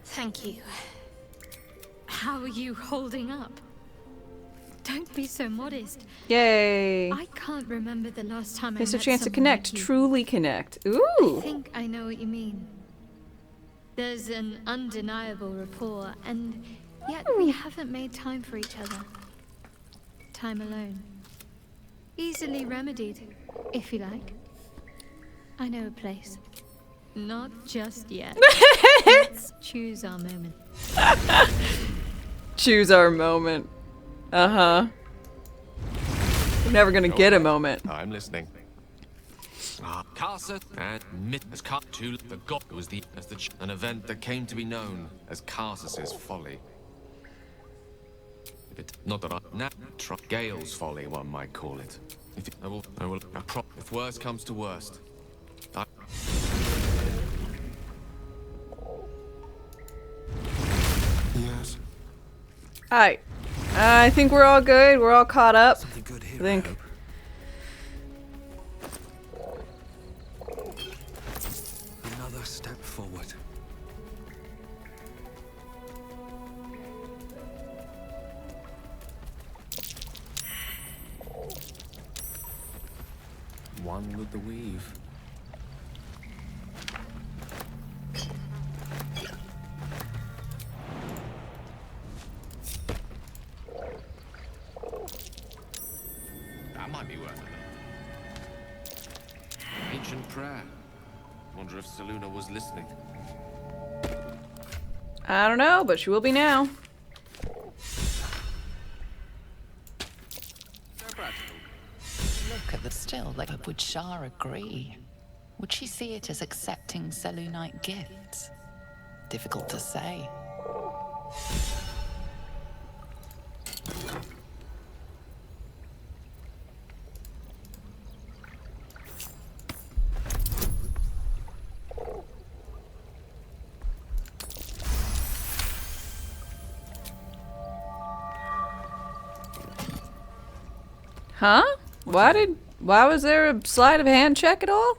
Thank you. How are you holding up? Don't be so modest. Yay. I can't remember the last time I It's a met chance to someone connect, like you. truly connect. Ooh. I think I know what you mean. There's an undeniable rapport, and yet we haven't made time for each other. Time alone. Easily remedied, if you like. I know a place. Not just yet. Let's choose our moment. Choose our moment. Uh-huh. We're never gonna get a moment. I'm listening. Carcer and Myth has cut to the god was an event that came to be known as Carsus's folly. If it not that I now try Gale's folly, one might call it. If worst comes to worst. Yes. Alright. I think we're all good. We're all caught up. Something good here, I think. hope. Another step forward. One with the weave. That might be worth it. Ancient prayer. Wonder if Seluna was listening. I don't know, but she will be now. Look at the still, like, would Shah agree? Would she see it as accepting Selûnite gifts? Difficult to say. Huh? Why was there a sleight of hand check at all?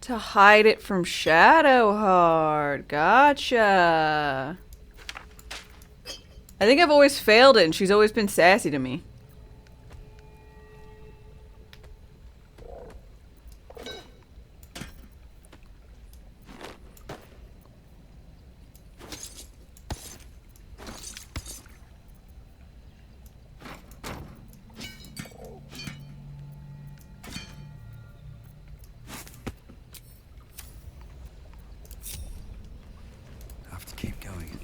To hide it from Shadowheart. Gotcha. I think I've always failed it and she's always been sassy to me. Have to keep going.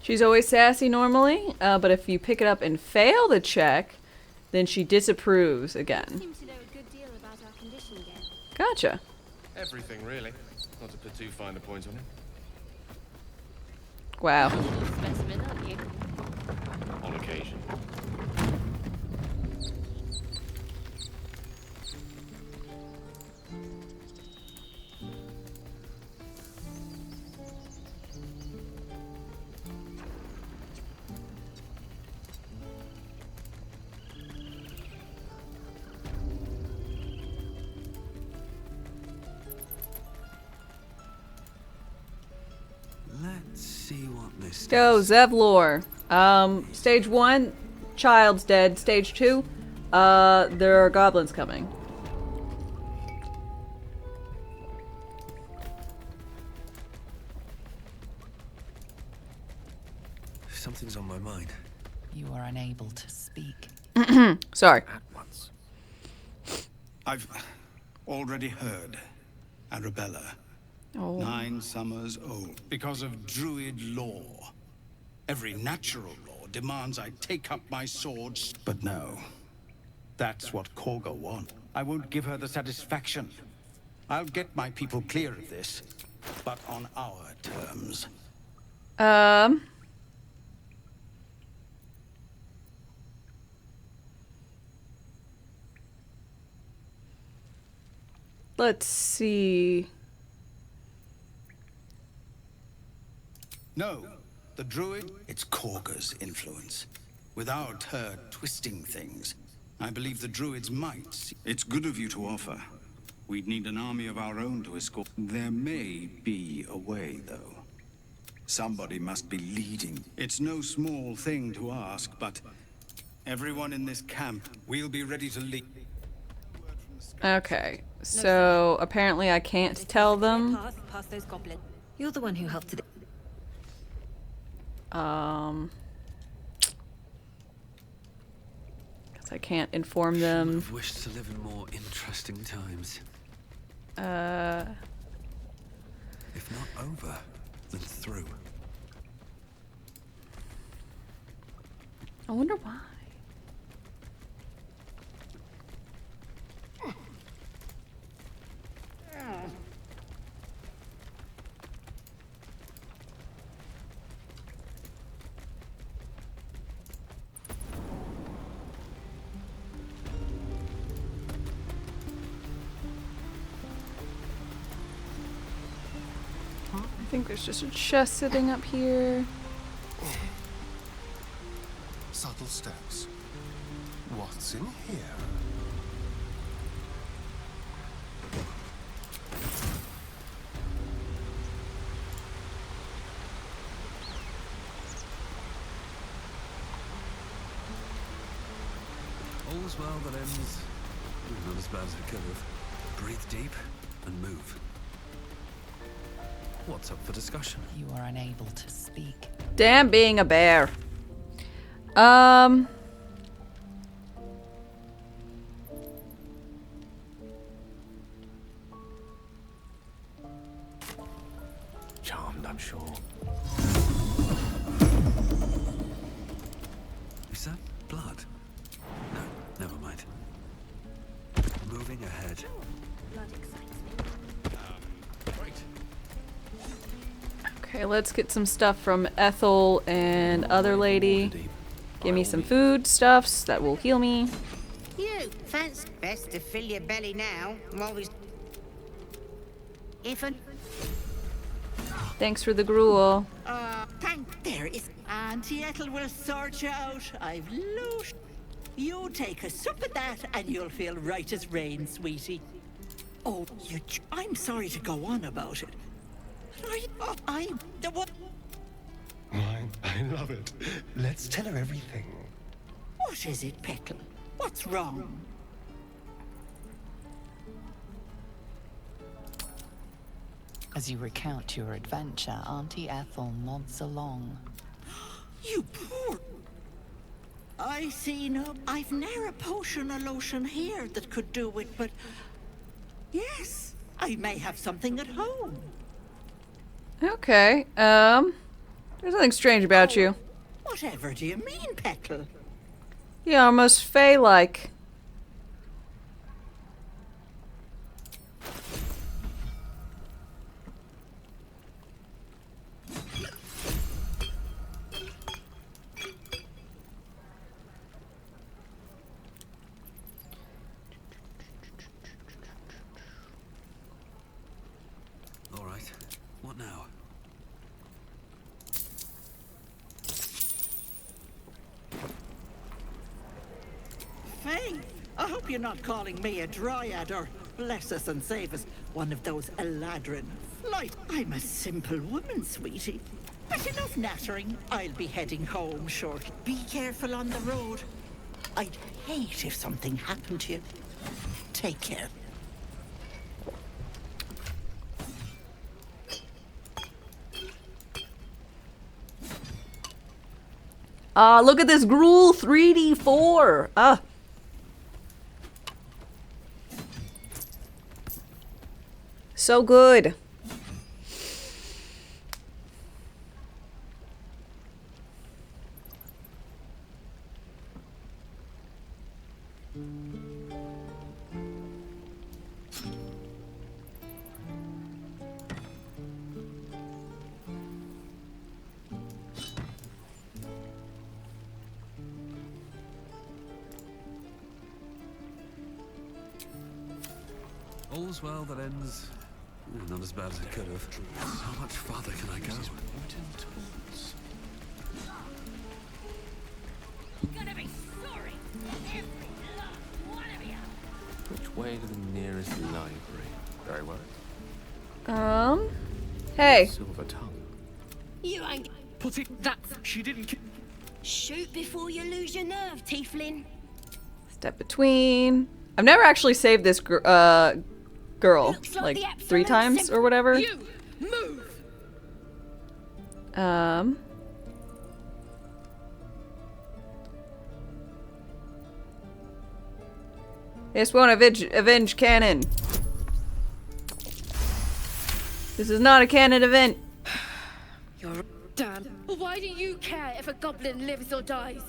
She's always sassy normally, but if you pick it up and fail the check, then she disapproves again. Seem to know a good deal about our condition again. Gotcha. Everything, really. Not to put too fine a point on it. Wow. Specimen, aren't you? On occasion. this. Go, Zevlor. Stage 1, child's dead. Stage 2, there are goblins coming. Something's on my mind. You are unable to speak. Sorry. At once. I've already heard. Arabella. Oh. 9 summers old. Because of druid law. Every natural law demands I take up my swords. But no. That's what Korga wants. I won't give her the satisfaction. I'll get my people clear of this. But on our terms. Let's see. No, the druid, it's Korga's influence. Without her twisting things, I believe the druids might. It's good of you to offer. We'd need an army of our own to escort. There may be a way, though. Somebody must be leading. It's no small thing to ask, but everyone in this camp, we'll be ready to lead. Okay, so apparently I can't tell them. Past those goblins. You're the one who helped to. Because I can't inform them. I've wished to live in more interesting times. If not over, then through. I wonder why. I think there's just a chest sitting up here. Subtle steps. What's in here? All's well that ends. Not as bad as it could have. Breathe deep and move. What's up for discussion? You are unable to speak. Damn being a bear. Charmed, I'm sure. Is that blood? No, never mind. Moving ahead. Okay, let's get some stuff from Ethel and other lady. Give me some food stuffs that will heal me. You fancy best to fill your belly now while we. If an. Thanks for the gruel. Thank. There is. Auntie Ethel will sort you out. I've loot. You take a sup of that and you'll feel right as rain, sweetie. Oh, I'm sorry to go on about it. The what? I love it. Let's tell her everything. What is it, Petal? What's wrong? As you recount your adventure, Auntie Ethel nods along. You poor. I see no. I've ne'er a potion or lotion here that could do it, but yes, I may have something at home. Okay, there's nothing strange about you. Whatever do you mean, Petal? Yeah, almost Fae-like. All right. What now? Faye, I hope you're not calling me a dryad or, bless us and save us, one of those Eladrin flight. I'm a simple woman, sweetie. But enough nattering. I'll be heading home shortly. Be careful on the road. I'd hate if something happened to you. Take care. Look at this Gruul 3D4. So good. All's well that ends. Not as bad as it could have. How much farther can I go? You're gonna be sorry. Every last one of you. Which way to the nearest library? Very well. Hey. Silver tongue. You ain't Put it. That's She didn't. shoot before you lose your nerve, Tiefling. Step between. I've never actually saved this girl like 3 times or whatever. You move. This won't avenge canon. This is not a canon event. You're done. Why do you care if a goblin lives or dies?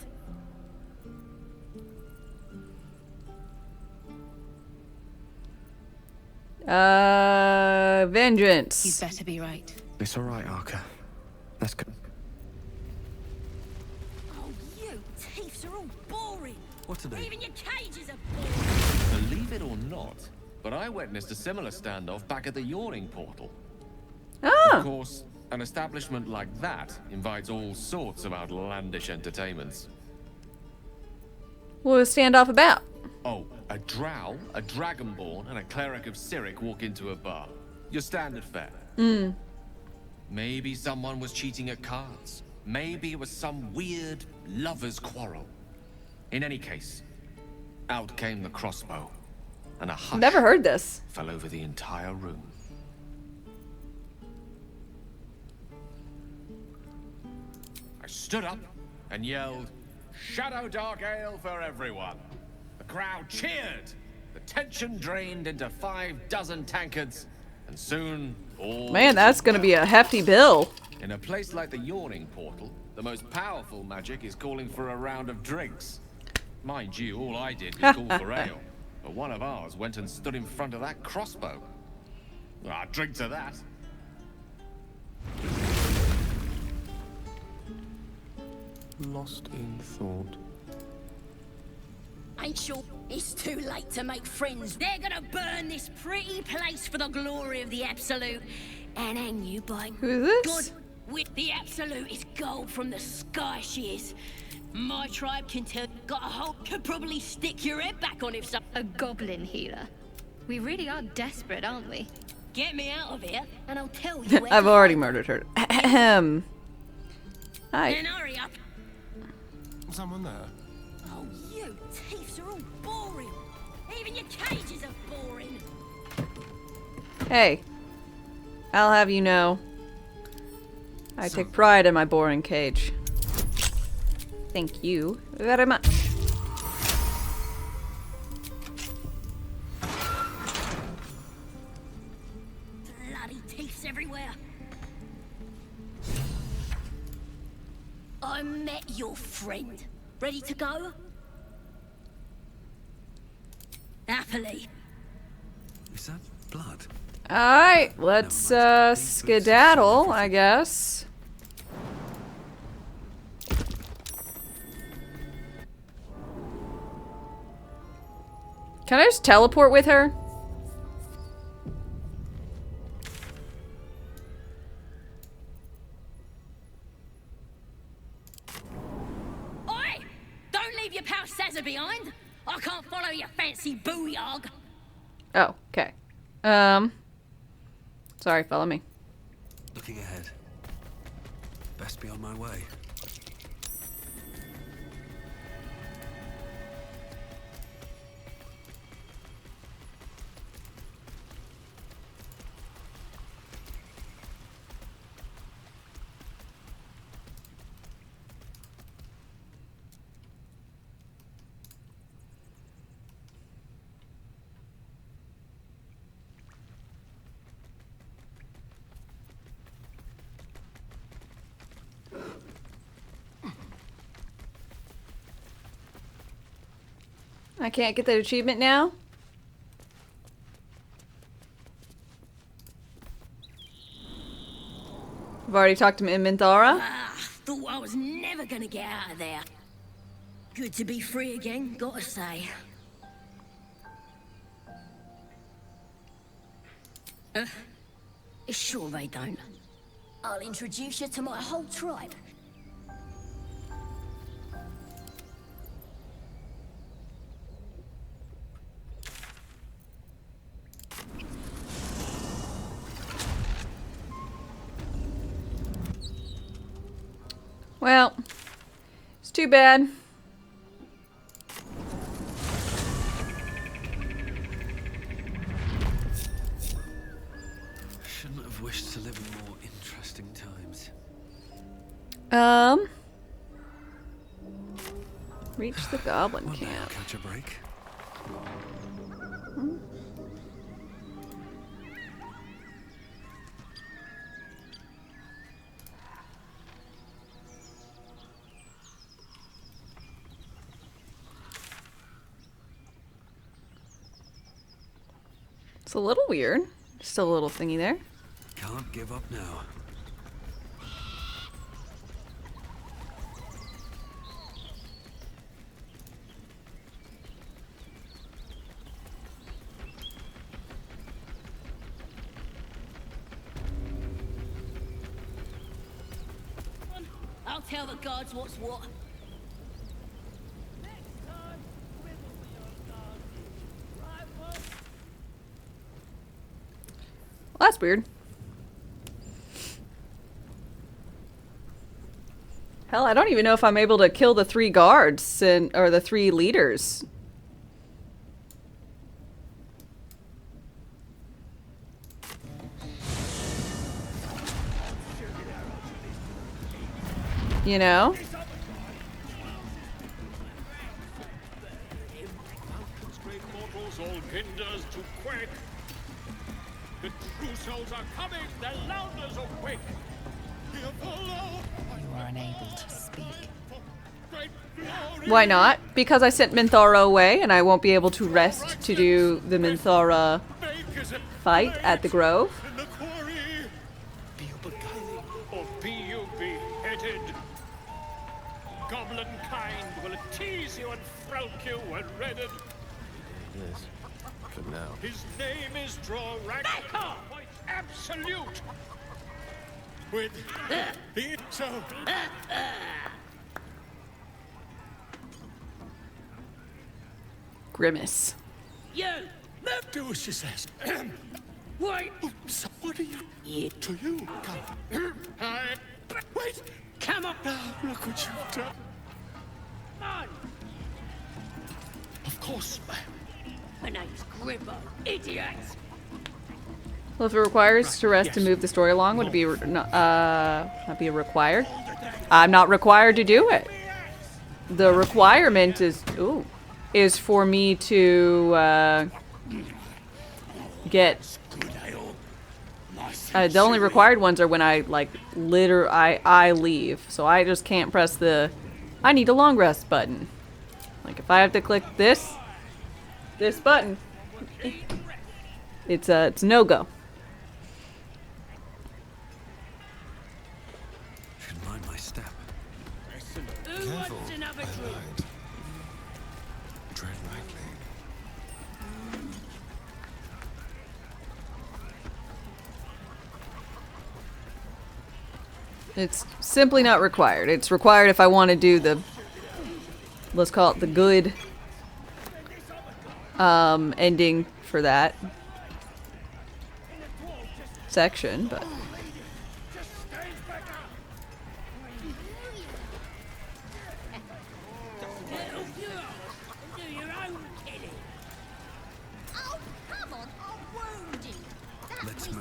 Vengeance. You'd better be right. It's all right, Arca. Let's go. Oh, you thieves are all boring. What today? Even your cages are boring. Believe it or not, but I witnessed a similar standoff back at the Yawning Portal. Ah. Of course, an establishment like that invites all sorts of outlandish entertainments. What was standoff about? Oh, a drow, a dragonborn, and a cleric of Cyric walk into a bar. Your standard fare. Maybe someone was cheating at cards. Maybe it was some weird lover's quarrel. In any case, out came the crossbow, and a hush Never heard this. fell over the entire room. I stood up and yelled, "Shadow Dark Ale for everyone!" The crowd cheered. The tension drained into 6 tankards, and soon all... Man, that's gonna be a hefty bill. In a place like the Yawning Portal, the most powerful magic is calling for a round of drinks. Mind you, all I did was call for ale, but one of ours went and stood in front of that crossbow. Ah, drink to that. Lost in thought. Ain't sure it's too late to make friends. They're gonna burn this pretty place for the glory of the Absolute and hang you by Who is God. this? With the Absolute is gold from the sky, she is. My tribe can tell. Got a hole. Could probably stick your head back on if so. A goblin healer. We really are desperate, aren't we? Get me out of here, and I'll tell you. Where I've to already find- murdered her. Ahem. Hi. Then hurry up. Someone there? Oh, you thieves are all boring. Even your cages are boring. Hey. I'll have you know, I take pride in my boring cage. Thank you very much. Bloody thieves everywhere. I met your friend. Ready to go? Happily. Is that blood? Alright, let's skedaddle, I guess. Can I just teleport with her? Oi! Don't leave your pal Sazza behind. I can't follow your fancy booyog. Oh, okay. Sorry, follow me. Looking ahead. Best be on my way. I can't get that achievement now? I've already talked to Minthara. Ah, thought I was never gonna get out of there. Good to be free again, gotta say. Sure they don't. I'll introduce you to my whole tribe. Well, it's too bad. Shouldn't have wished to live in more interesting times. Reach the goblin One day I'll camp. catch a break. It's a little weird. Still a little thingy there. Can't give up now. I'll tell the guards what's what. Well, that's weird. Hell, I don't even know if I'm able to kill the 3 guards or the 3 leaders. You know? The true souls are coming, the Lounders awake! You are unable to speak. Why not? Because I sent Minthara away and I won't be able to rest to do the Minthara fight at the Grove. Be you beguiling, or be you beheaded? Goblin kind will tease you and frowk you when redded. Yes, for now. His name is Drorak, quite absolute. With the so. Grimace. You! Do as she says. Wait! So what are you? To you, come. Wait! Come on! Now, look what you've done. On! Of course, My name's Gribbo, idiot! Well, if it requires to rest to move the story along, would it be not be required? I'm not required to do it. The requirement is for me to get. The only required ones are when I I leave, so I just can't press the I need a long rest button. Like if I have to click this button, it's no go. Should mind my step. Who wants another drink? Tread lightly. It's simply not required. It's required if I want to do the, let's call it the good ending for that section, but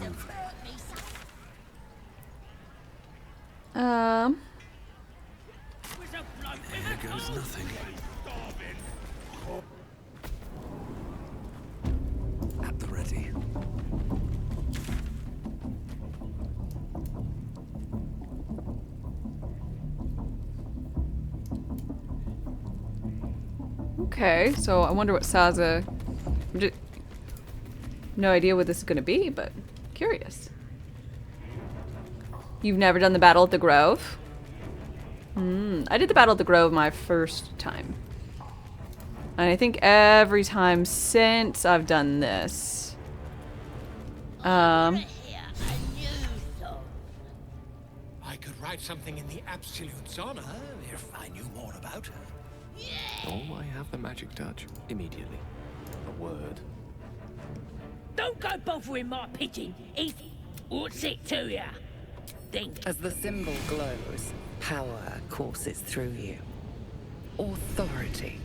move. There goes nothing. At the ready. Okay, so I wonder what Saza... No idea what this is going to be, but curious. You've never done the Battle at the Grove? I did the Battle at the Grove my first time. And I think every time since I've done this. I could write something in the Absolute's honor if I knew more about her. Oh, I have the magic touch. Immediately. A word. Don't go bothering my pigeon. He's... What's it to ya? Think. As the symbol glows, power courses through you. Authority.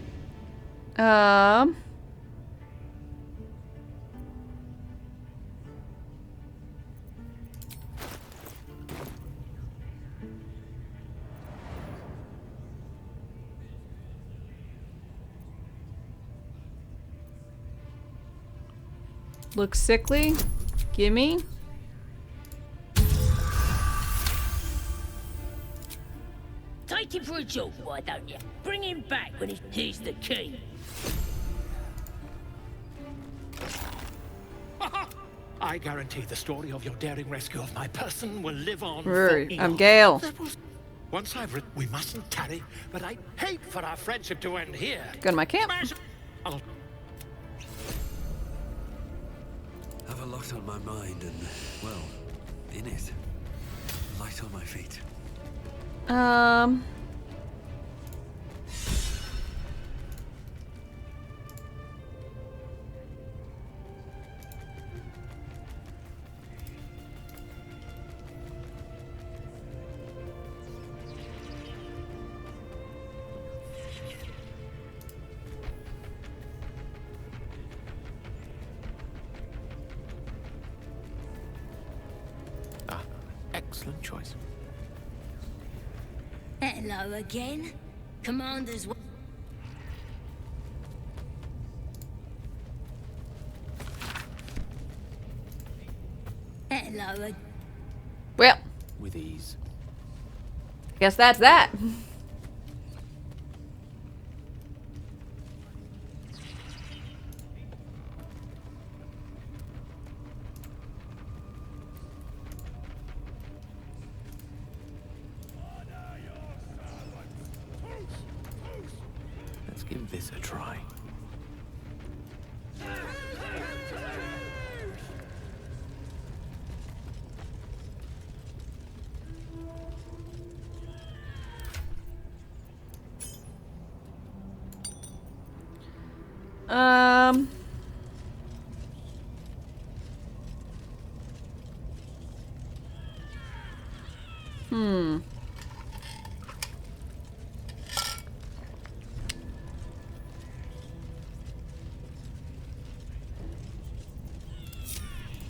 Looks sickly. Gimme. Take him for a joke, why don't you? Bring him back when he's the key. I guarantee the story of your daring rescue of my person will live on. I'm Gale. Once we mustn't tarry, but I hate for our friendship to end here. Go to my camp. I'll Have a lot on my mind and, well, in it. Light on my feet. Excellent choice. Hello again. Commander's... Hello. Well. With ease. Guess that's that. Let's give this a try.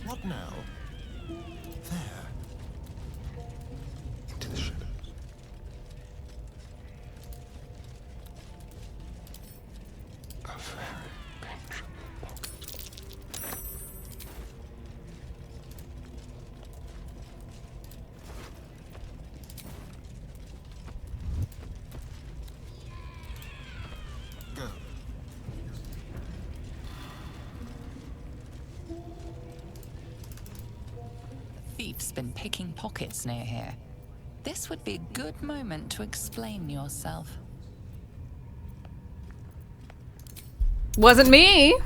What now? There. Into the shadows. A very ancient pocket. Go. Thief's been picking pockets near here. This would be a good moment to explain yourself. Wasn't me.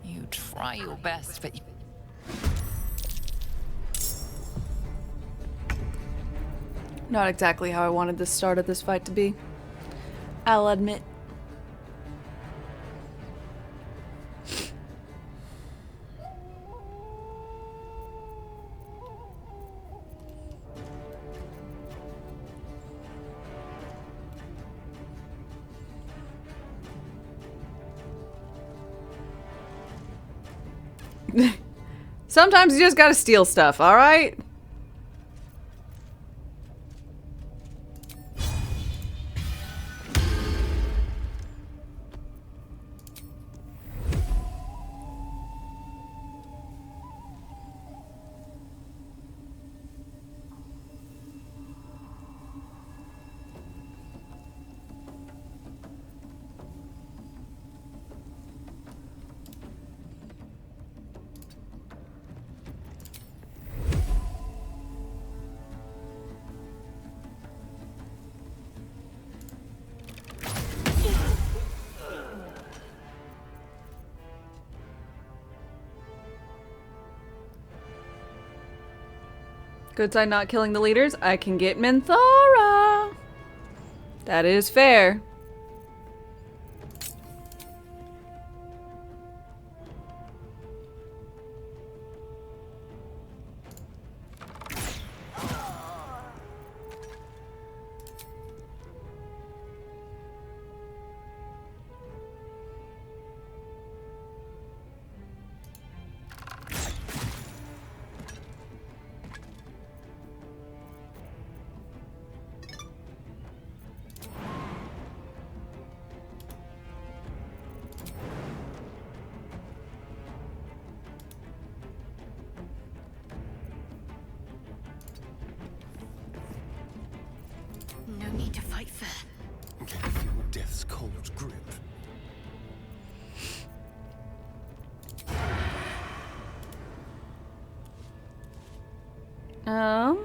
You try your best, but Not exactly how I wanted the start of this fight to be. I'll admit. Sometimes you just gotta steal stuff, alright? Good side not killing the leaders. I can get Minthara. That is fair. No need to fight fair. Can you feel death's cold grip? Um.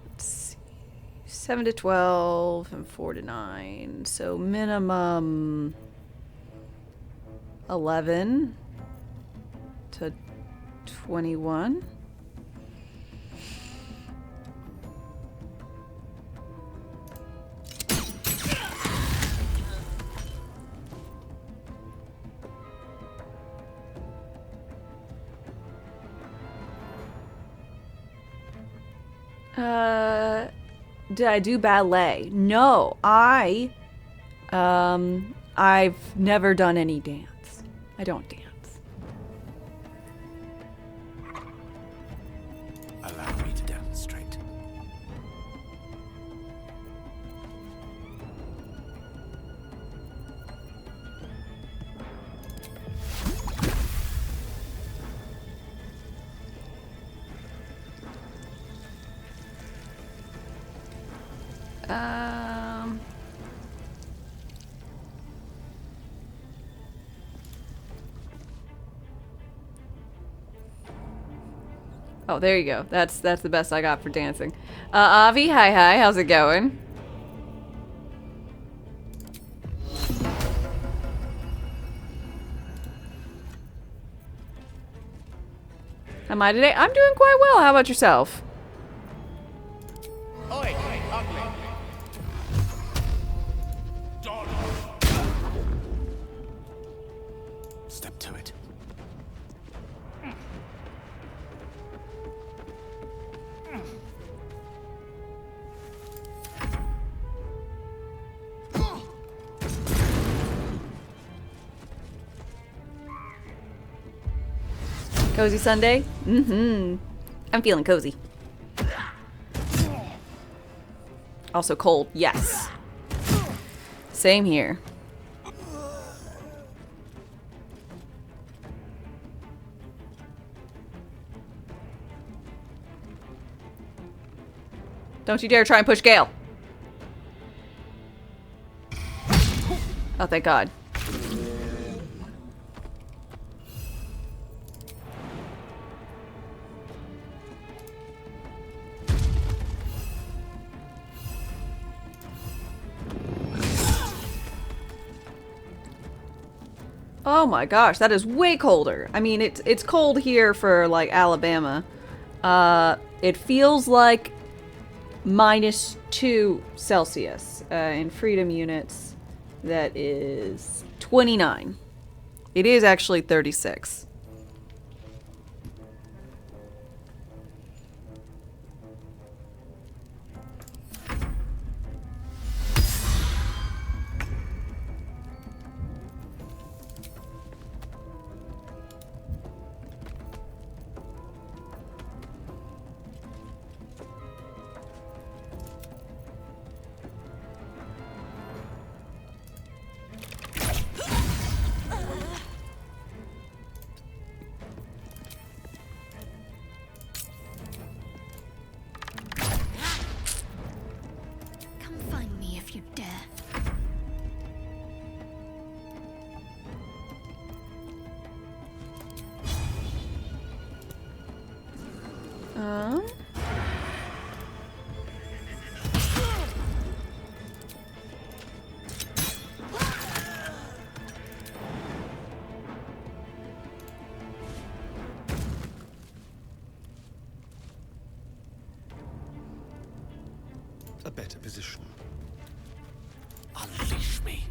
Let's see. 7 to 12 and 4 to 9. So minimum 11 to 21. Did I do ballet? No, I've never done any dance. I don't dance. Allow me to demonstrate. Oh, there you go. That's the best I got for dancing. Avi, hi, how's it going? How am I today? I'm doing quite well. How about yourself? Oi, ugly. Step to it. Cozy Sunday? Mm-hmm. I'm feeling cozy. Also cold, yes. Same here. Don't you dare try and push Gale. Oh, thank God. Oh my gosh, that is way colder. I mean, it's cold here for like Alabama. It feels like -2 Celsius. In freedom units, that is 29. It is actually 36. Come find me if you dare. A better position. Unleash me.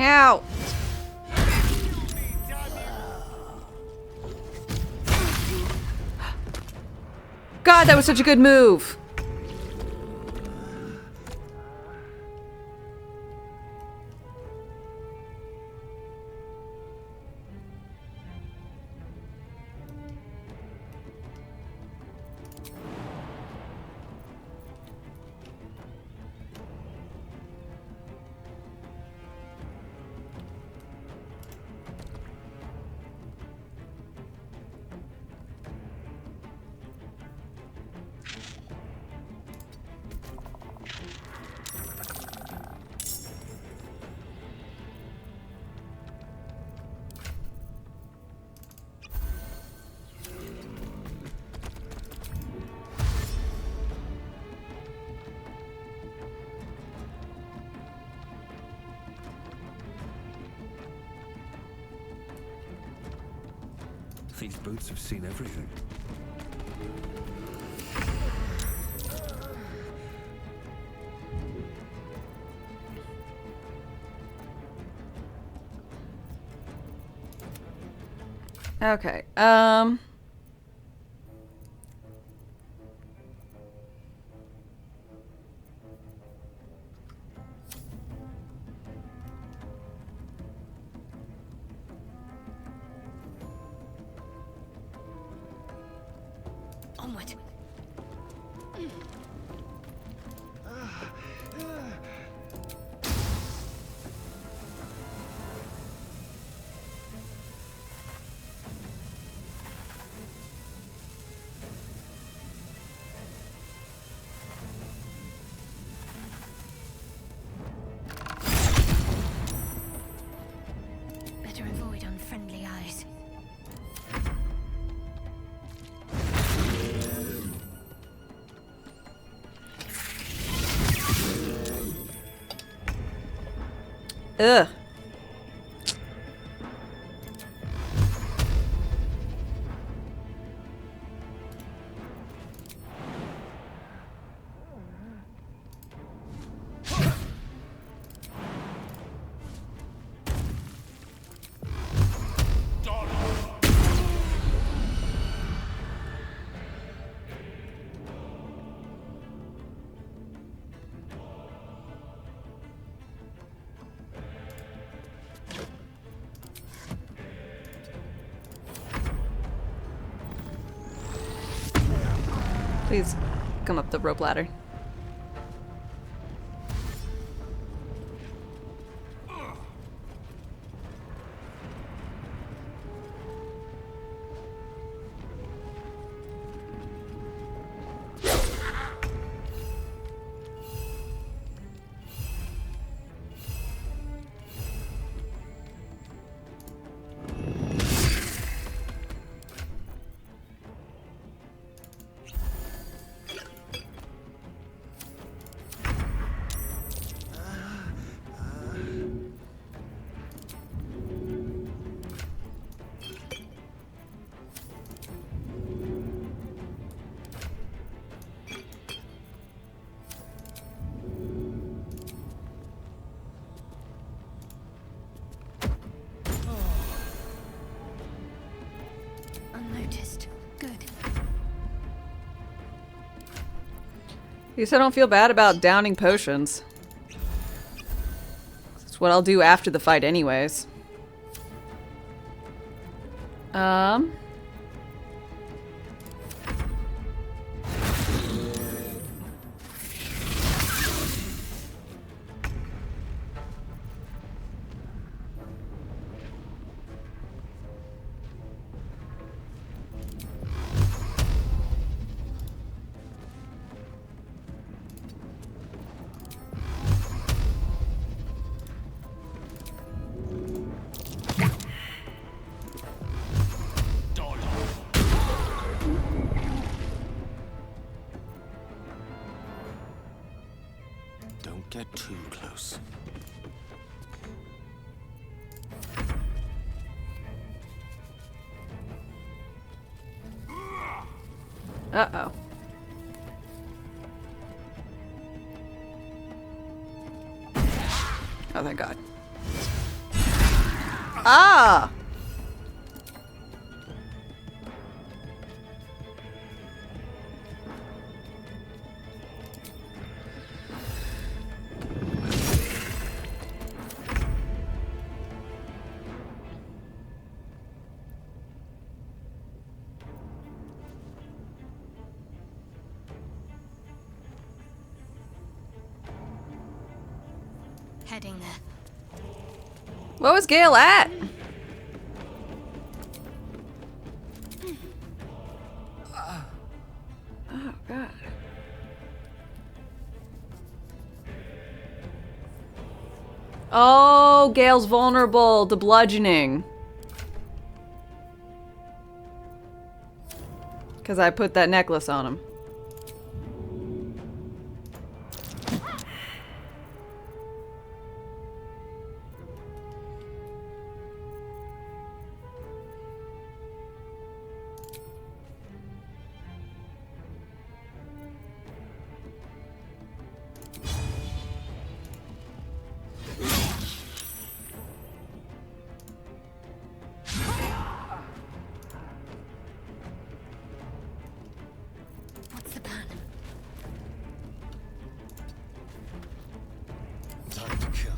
Ow! God, that was such a good move. These boots have seen everything. Okay. Onward. Better avoid unfriendly eyes. Ugh. Please come up the rope ladder. noticed. Good. Guess I don't feel bad about downing potions. That's what I'll do after the fight anyways. Don't get too close. Uh-oh. Oh, thank God. Ah! Heading there. Where was Gale at? Oh, God. Oh, Gale's vulnerable to bludgeoning. Because I put that necklace on him. What's the plan? Time to kill.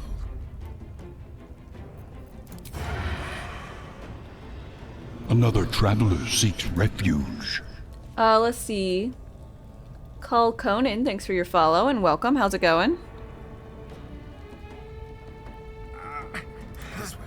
Another traveler seeks refuge. Let's see. Call Conan, thanks for your follow and welcome. How's it going? This way.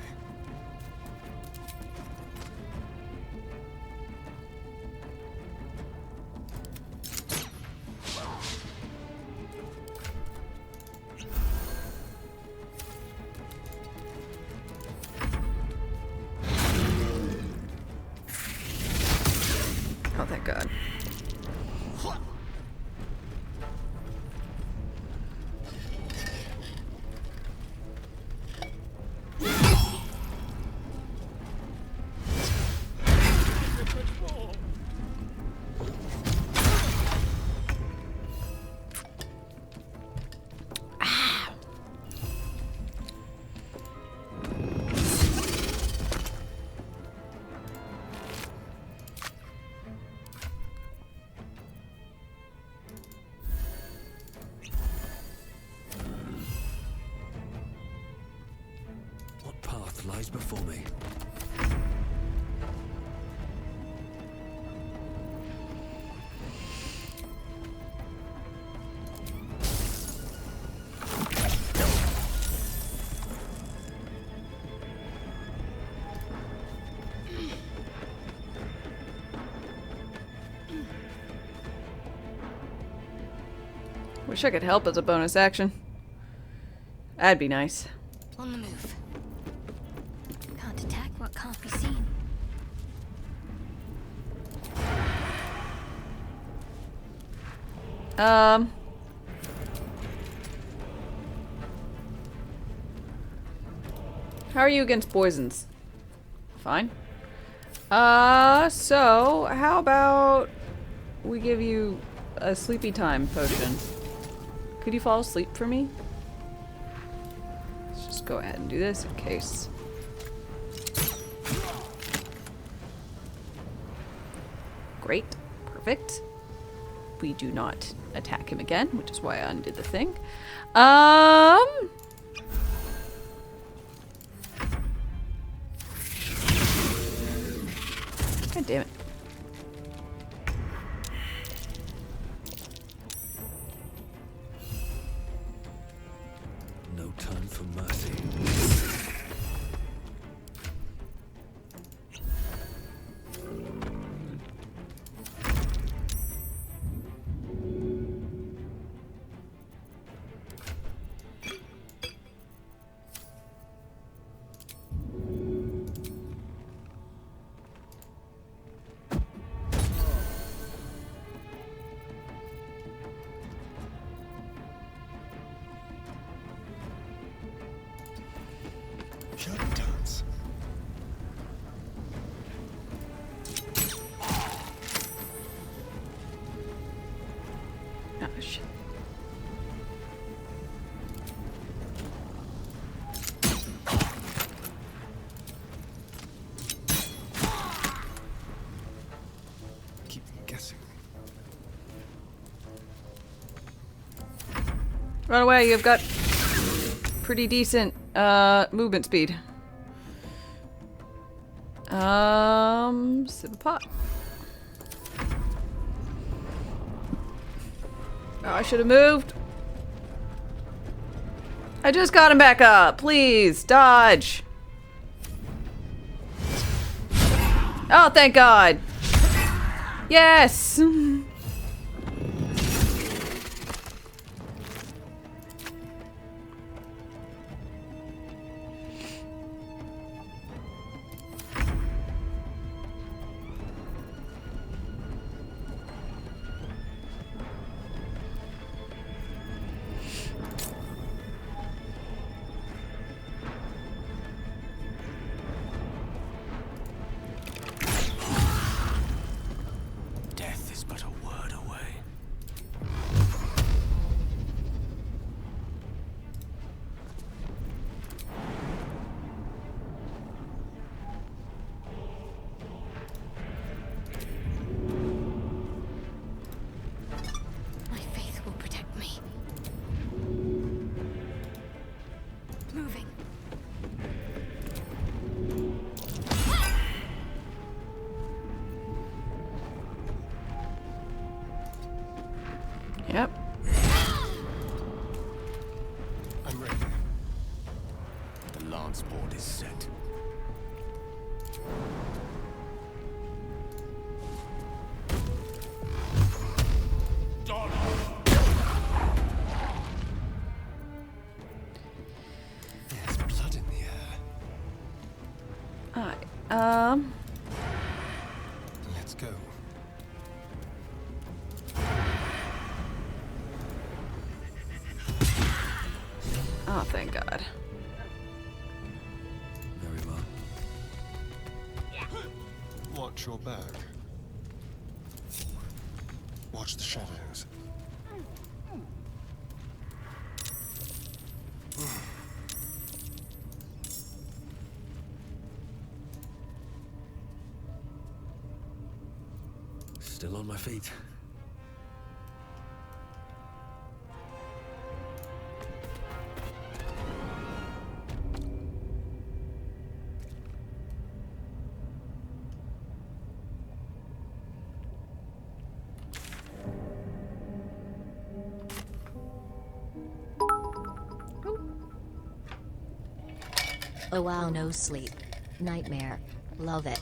Oh, thank God. What path lies before me? Wish I could help as a bonus action. That'd be nice. On the move. Can't attack what can't be seen. How are you against poisons? Fine. So how about we give you a sleepy time potion? Could you fall asleep for me? Let's just go ahead and do this in case. Great. Perfect. We do not attack him again, which is why I undid the thing. God damn it. No time for mercy. Oh, shit. Keep guessing. Run away, you've got pretty decent movement speed. Sip a pot. Oh, I should have moved. I just got him back up. Please, dodge. Oh, thank God. Yes. Death is but a word away. My faith will protect me. Moving. Yep. I'm ready. The lance board is set. There's blood in the air. Alright. Let's go. Oh, thank God. Very well. Watch your back. Watch the shadows. Still on my feet. Oh wow, no sleep. Nightmare. Love it.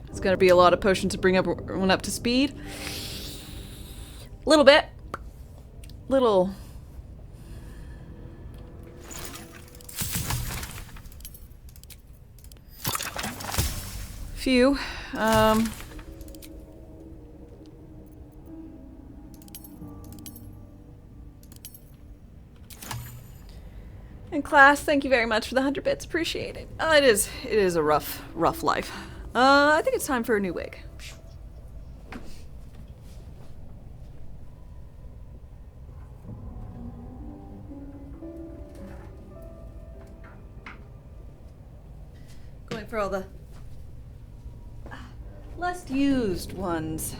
It's gonna be a lot of potions to bring everyone up to speed. Little bit. Little. Few. And class, thank you very much for the 100 bits. Appreciate it. It is a rough life. I think it's time for a new wig. Going for all the less used ones.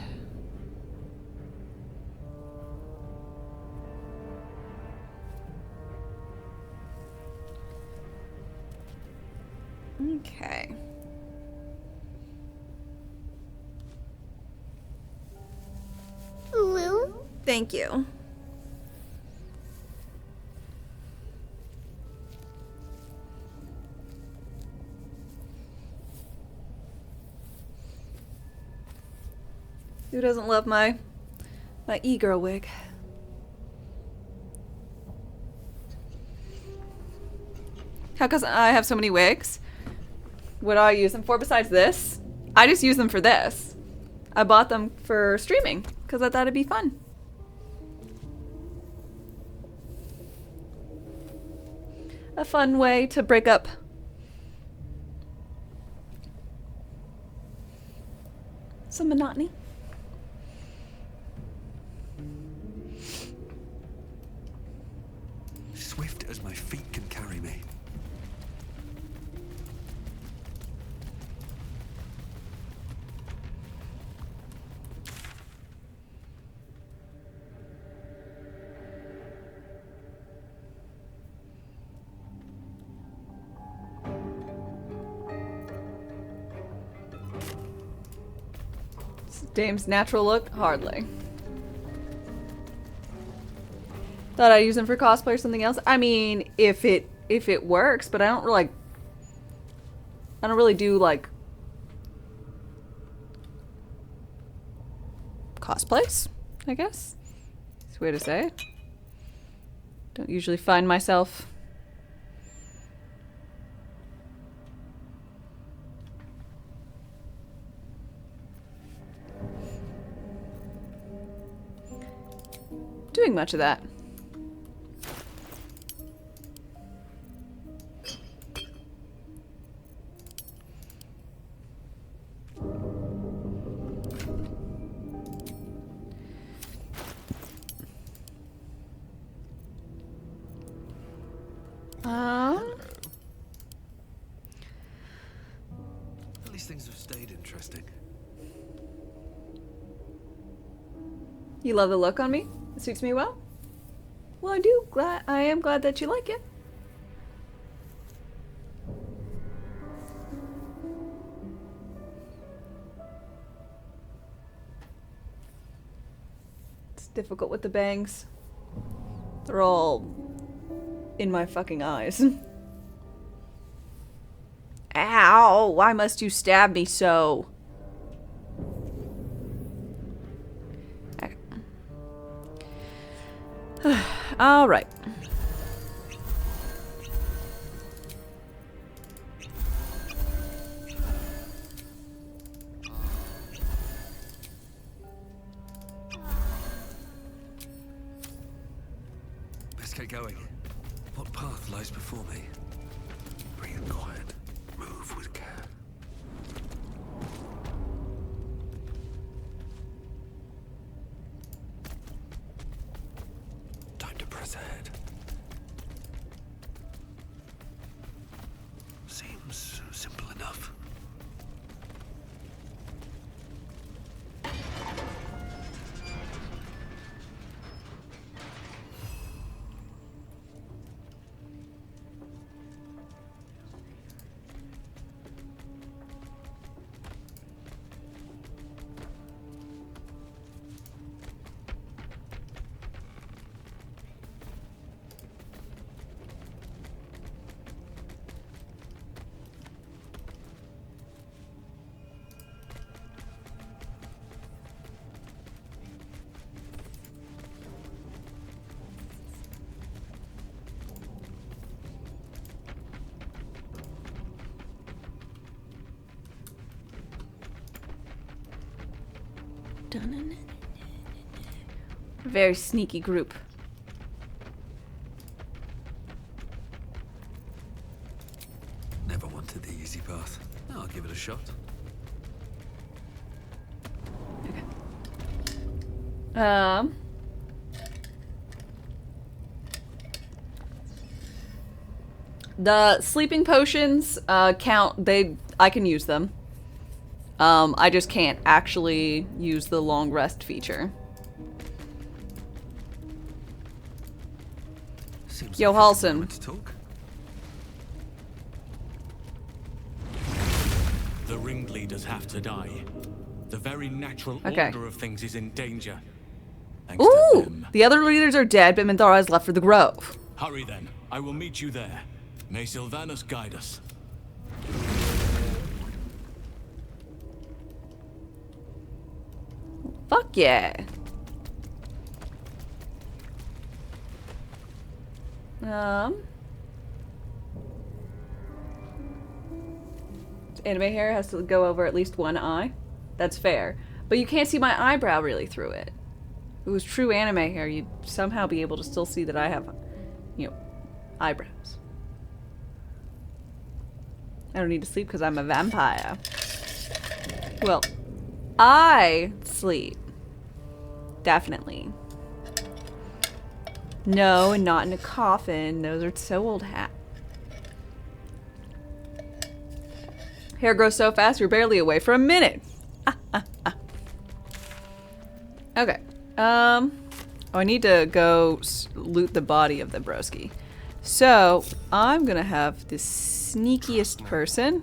Okay. Ooh. Thank you. Who doesn't love my e-girl wig? How come I have so many wigs? What do I use them for besides this? I just use them for this. I bought them for streaming because I thought it'd be fun. A fun way to break up some monotony. Swift as my feet can carry me. Dame's natural look? Hardly. Thought I'd use them for cosplay or something else. I mean, if it works, but I don't really do like cosplays, I guess. It's a way to say it. Don't usually find myself doing much of that. At least things have stayed interesting. You love the look on me? It suits me well? Well, I am glad that you like it. It's difficult with the bangs. They're all in my fucking eyes. Ow! Why must you stab me so? All right. Let's get going. What path lies before me? Breathe quiet. Move with care. Time to press ahead. Seems simple enough. Very sneaky group. Never wanted the easy path. I'll give it a shot. The sleeping potions count. I can use them. I just can't actually use the long rest feature. Seems Yo, like a good Halson. moment to talk. The ringleaders have to die. The very natural Okay. order of things is in danger. Thanks Ooh! to them. The other leaders are dead, but Minthara has left for the Grove. Hurry then. I will meet you there. May Sylvanus guide us. Fuck yeah. Anime hair has to go over at least one eye. That's fair. But you can't see my eyebrow really through it. If it was true anime hair, you'd somehow be able to still see that I have, you know, eyebrows. I don't need to sleep because I'm a vampire. Well, I sleep. Definitely. No, and not in a coffin. Those are so old hat. Hair grows so fast, you're barely away for a minute. Okay. Oh, I need to go loot the body of the broski. So, I'm gonna have the sneakiest person.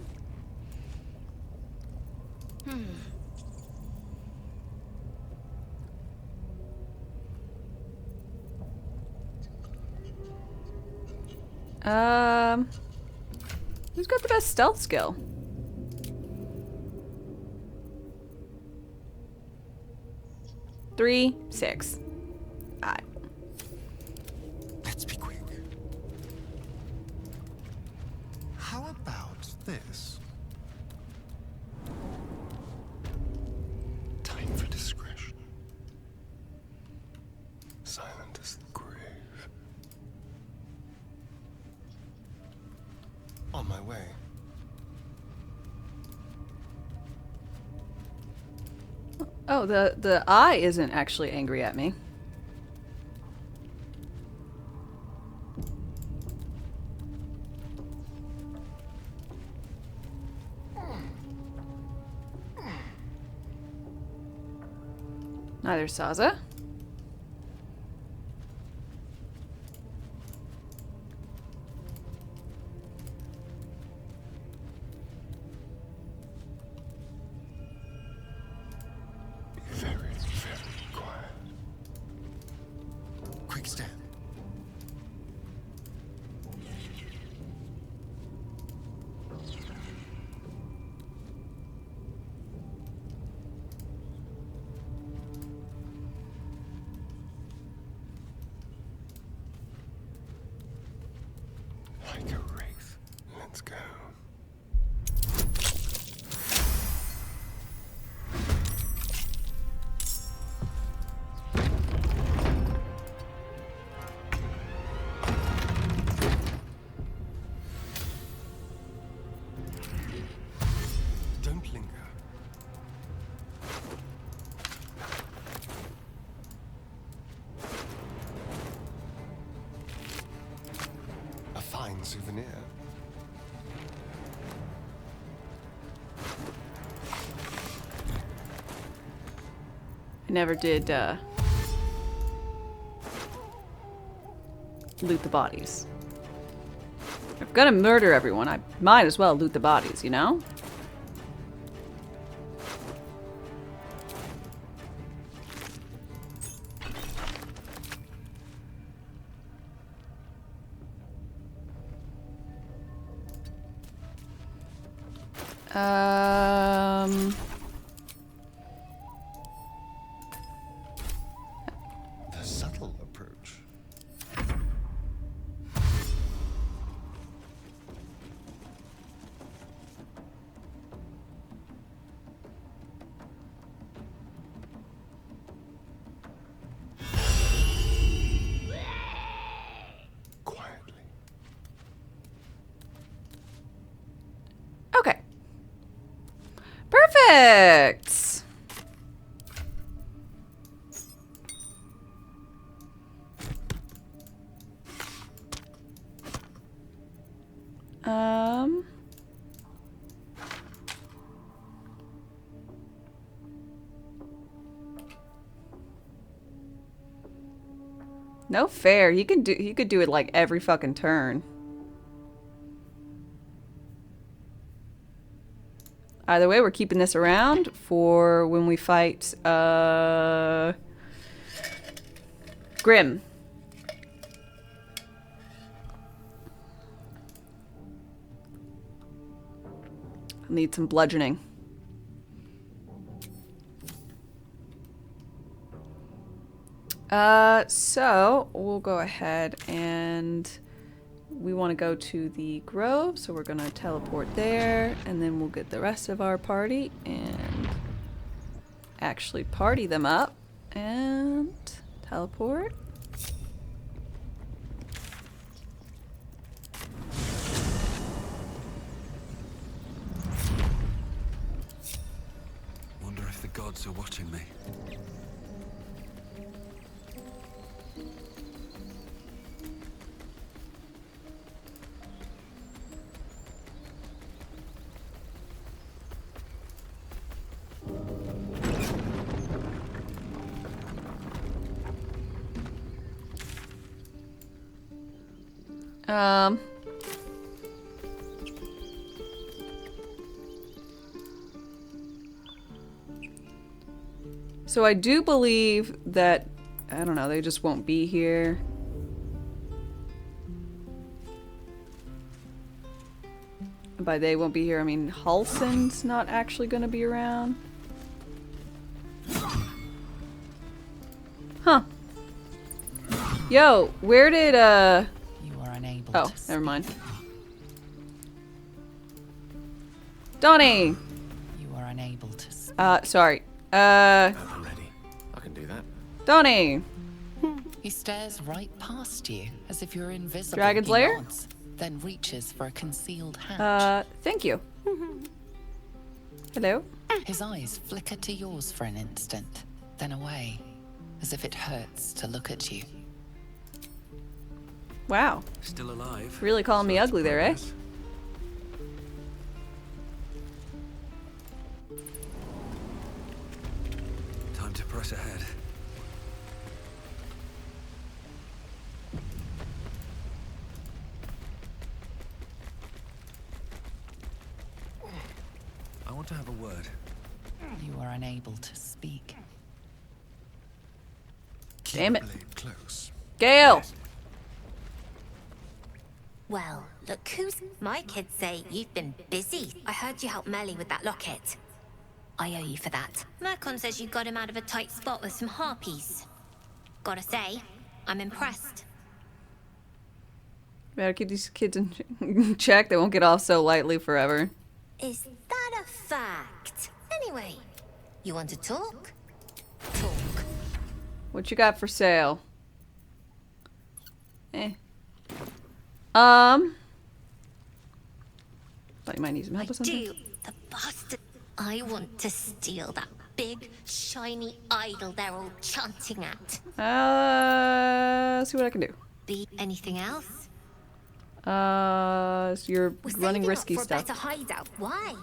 Who's got the best stealth skill? Three, 6. Alright. Let's be quick. How about this? Time for discretion. Silent as the grave. On my way. Oh, the eye isn't actually angry at me. Neither Saza. Very, very quiet. Quick step. Like a wraith. Let's go. Don't linger. A fine souvenir. I never did loot the bodies. If I'm gonna murder everyone, I might as well loot the bodies, you know? The subtle approach. Quietly. Okay. Perfect! No fair. He could do it like every fucking turn. Either way, we're keeping this around for when we fight Grim. I'll need some bludgeoning. So we'll go ahead and we want to go to the grove, so we're gonna teleport there, and then we'll get the rest of our party and actually party them up and teleport. Wonder if the gods are watching me. So I do believe that, I don't know, they just won't be here. By they won't be here, I mean Halson's not actually going to be around. Huh. Yo, where did, You are unable oh, to never mind. Donnie! You are unable to speak. Sorry. I'm ready. I can do that. Donnie! He stares right past you, as if you're invisible. Dragon's He Lair? nods, then reaches for a concealed hatch. Thank you. Hello? His eyes flicker to yours for an instant, then away, as if it hurts to look at you. Wow. Still alive. Really calling me ugly there, eh? Time to press ahead. I want to have a word. You are unable to speak. Damn it. Close. Gale! Well, look who's... My kids say you've been busy. I heard you helped Melly with that locket. I owe you for that. Mercon says you got him out of a tight spot with some harpies. Gotta say, I'm impressed. Better keep these kids in check. They won't get off so lightly forever. Is that a fact? Anyway, you want to talk? Talk. What you got for sale? Thought you might need some help with something. The bastard. I want to steal that big, shiny idol they're all chanting at. See what I can do. Be anything else? So you're running risky for stuff. A better hideout. Why?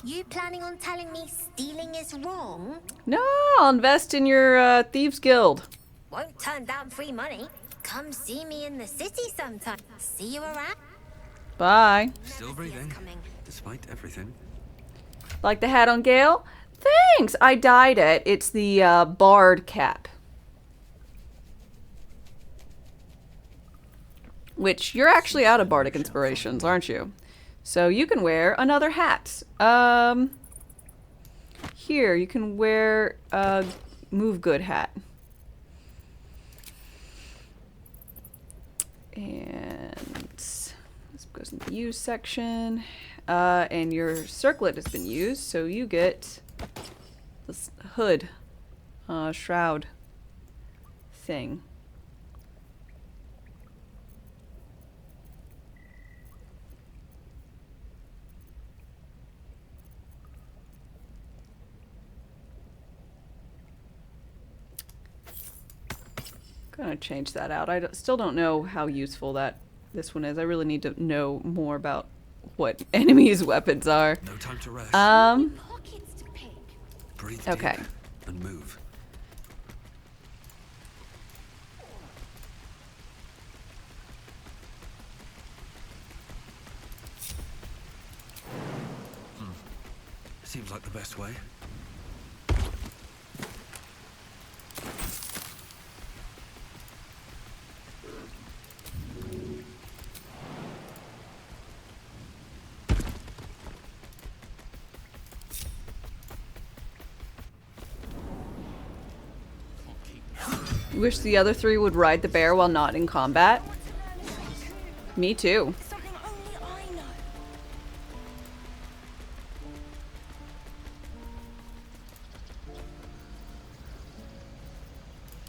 You planning on telling me stealing is wrong? No, I'll invest in your Thieves Guild. Won't turn down free money. Come see me in the city sometime. See you around. Bye. Still breathing, despite everything. Like the hat on Gale? Thanks! I dyed it. It's the Bard cap. Which, you're actually out of Bardic Inspirations, aren't you? So you can wear another hat. Here, you can wear a Move Good hat. And this goes in the use section. And your circlet has been used, so you get this hood, shroud thing. Gonna change that out. Still don't know how useful this one is. I really need to know more about what enemies' weapons are. No time to rest. Breathe okay. deep and move. Seems like the best way. Wish the other three would ride the bear while not in combat. Me too.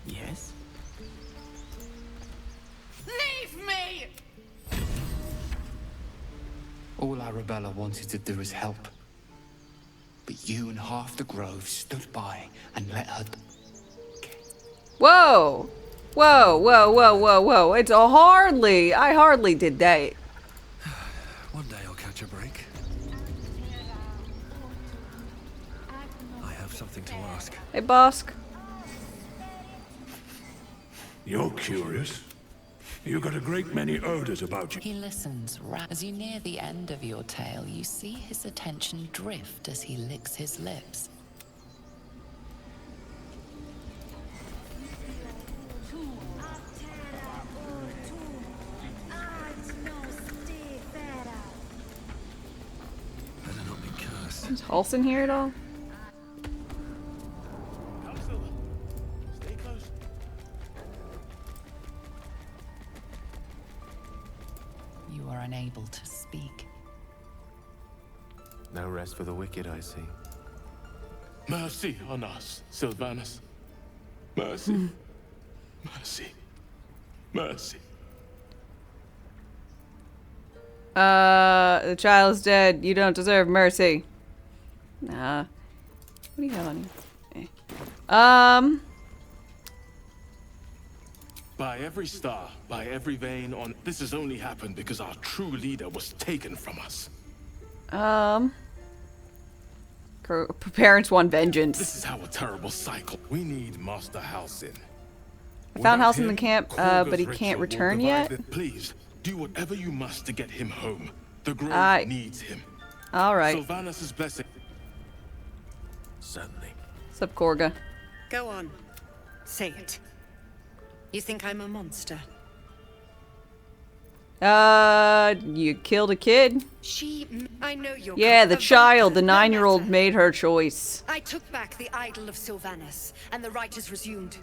Yes? Leave me! All Arabella wanted to do is help. But you and half the Grove stood by and let her... Whoa! Whoa, whoa, whoa, whoa, whoa. It's a hardly. I hardly did that. One day I'll catch a break. I have something to ask. Hey, Bosk. You're curious? You got a great many odors about you. He listens. As you near the end of your tale, you see his attention drift as he licks his lips. Is Halson here at all? Stay close. You are unable to speak. No rest for the wicked, I see. Mercy on us, Sylvanus. Mercy. Mercy. Mercy. The child is dead. You don't deserve mercy. Nah. What do you have on you? By every star, by every vein on... This has only happened because our true leader was taken from us. Parents want vengeance. This is our terrible cycle. We need Master Halcyon. I found Halcyon in the camp, but he can't return yet. Please, do whatever you must to get him home. The Grove needs him. Alright. Sylvanus' blessing. Certainly. Sup, Korga? Go on. Say it. You think I'm a monster? You killed a kid? I know you're... Yeah, the child, the 9-year-old made her choice. I took back the idol of Sylvanus, and the rite is resumed.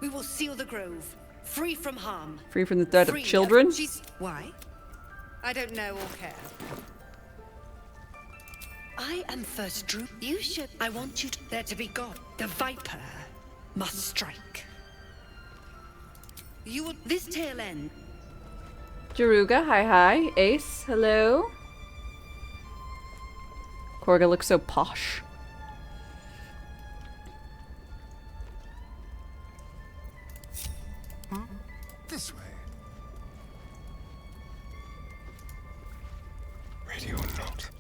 We will seal the Grove, free from harm. Free from the threat of children? Why? I don't know or care. I am first Drew. You should... I want you to... There to be God. The Viper must strike. You will... This tail end... Jaruga, hi. Ace, hello. Korga looks so posh. This way. Radio note.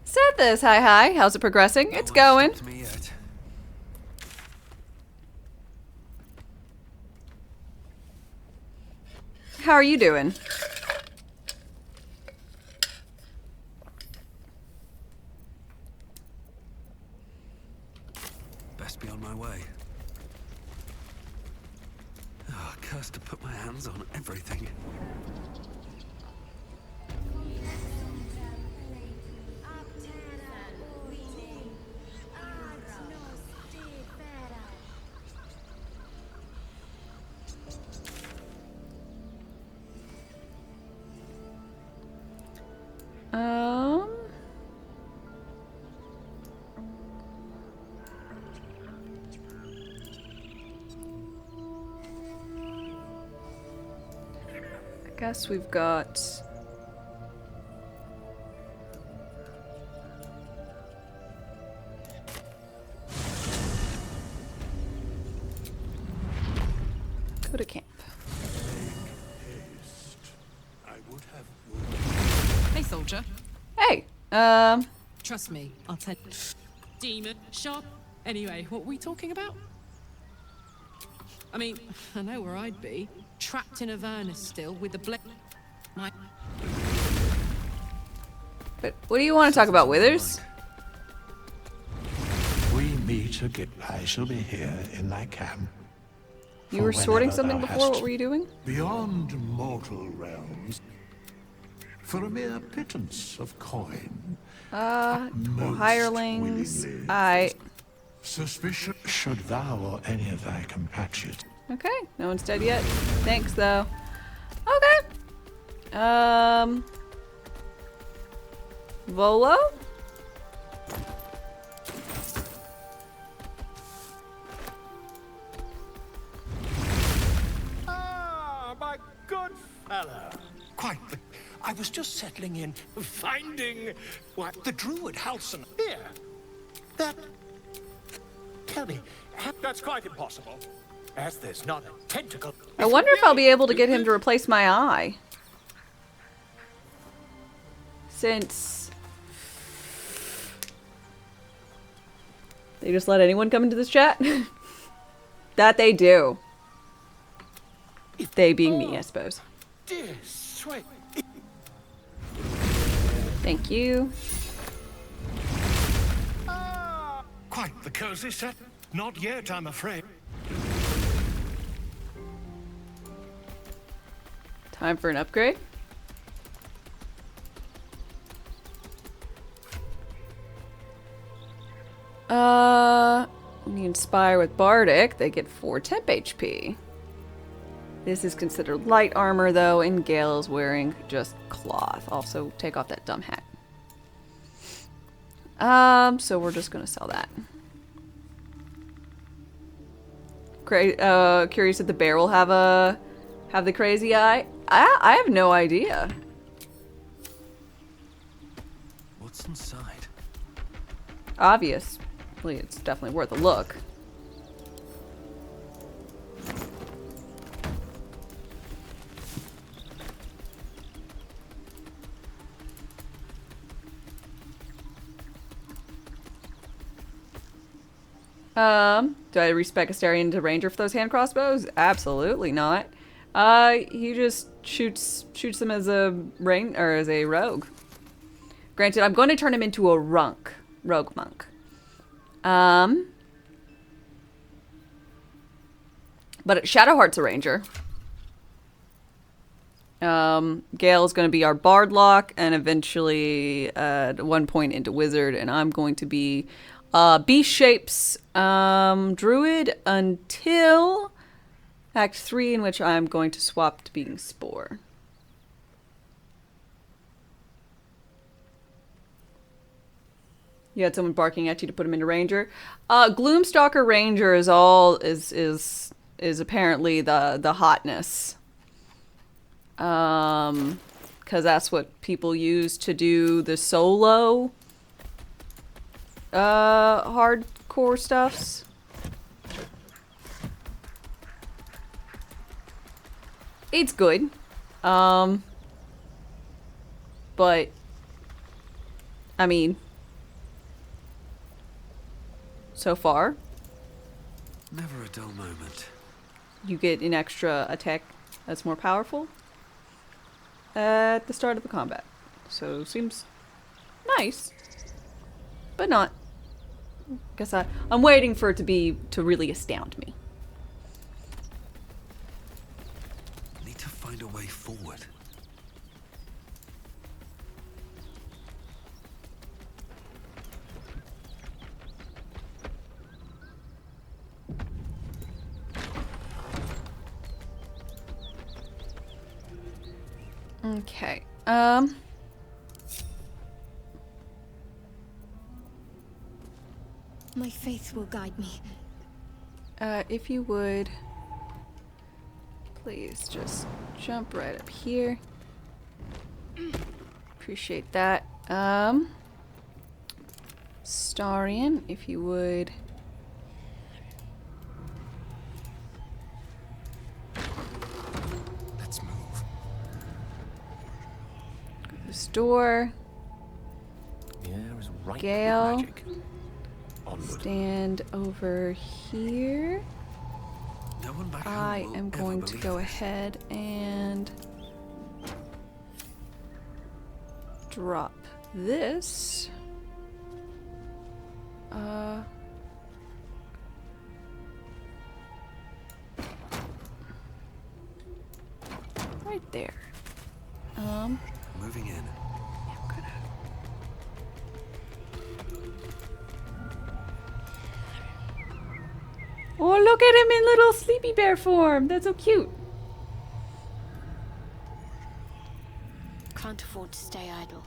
Sethis, hi. How's it progressing? It's going. How are you doing? Best be on my way. Oh, cursed to put my hands on everything. I guess we've got... Go to camp. Hey, soldier. Hey, Trust me, I'll tell you. Demon, shop. Anyway, what were we talking about? I mean, I know where I'd be. Trapped in Avernus still with the blade. But what do you want to talk about, Withers? We meet again. I shall be here in thy camp. You were sorting whenever something thou before? What hast were you doing? Beyond mortal realms, for a mere pittance of coin. Well, hirelings. willingly. Suspicion should thou or any of thy compatriots. Okay, no one's dead yet. Thanks, though. Okay. Volo? Ah, my good fella. Quite. I was just settling in, finding what the druid Halson here. That. Tell me, that's quite impossible. As there's not a tentacle. I wonder if I'll be able to get him to replace my eye. Since they just let anyone come into this chat? That they do. They being me, I suppose. Dear sweet. Thank you. Quite the cozy set. Not yet, I'm afraid. Time for an upgrade. When you inspire with Bardic, they get 4 temp HP. This is considered light armor, though, and Gale is wearing just cloth. Also, take off that dumb hat. So we're just gonna sell that. Curious if the bear will have the crazy eye. I have no idea. What's inside? Obviously, it's definitely worth a look. Do I respec Astarion to Ranger for those hand crossbows? Absolutely not. He just shoots them as a as a rogue. Granted, I'm going to turn him into a rogue monk. But Shadowheart's a ranger. Gale's going to be our Bardlock, and eventually at one point into wizard, and I'm going to be Beast Shapes druid until Act 3, in which I'm going to swap to being Spore. You had someone barking at you to put him into Ranger. Gloomstalker Ranger is apparently the hotness. Because that's what people use to do the solo hardcore stuffs. It's good. But I mean, so far, Never a dull moment. you get an extra attack that's more powerful at the start of the combat. So seems nice, but not. Guess I'm waiting for it to really astound me. Need to find a way forward. Okay. My faith will guide me. If you would, please just jump right up here. Appreciate that. Starion, if you would. Let's move. Go to this door. Yeah, it was right. Gale. Magic. Onward. Stand over here. No one I am going to go ahead and drop this. Right there. Moving in. Oh, look at him in little sleepy bear form. That's so cute. Can't afford to stay idle.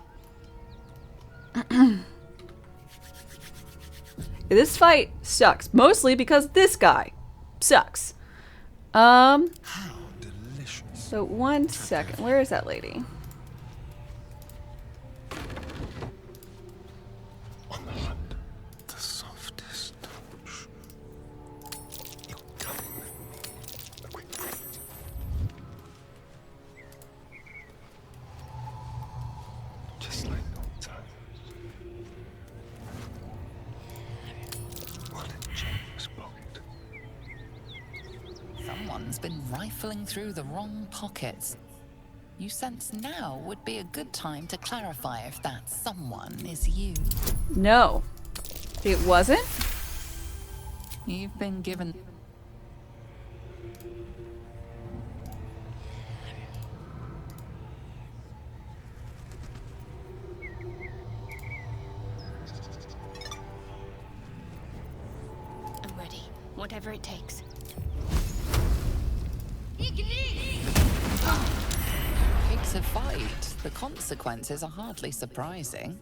This fight sucks. Mostly because this guy sucks. How delicious. So 1 second. Where is that lady? On the hunt, the softest touch. You're coming with me. A quick break. Just like old times. What a generous pocket. Someone's been rifling through the wrong pockets. You sense now would be a good time to clarify if that someone is you. No. It wasn't? You've been given... I'm ready. Whatever it takes. Pigs a fight. The consequences are hardly surprising.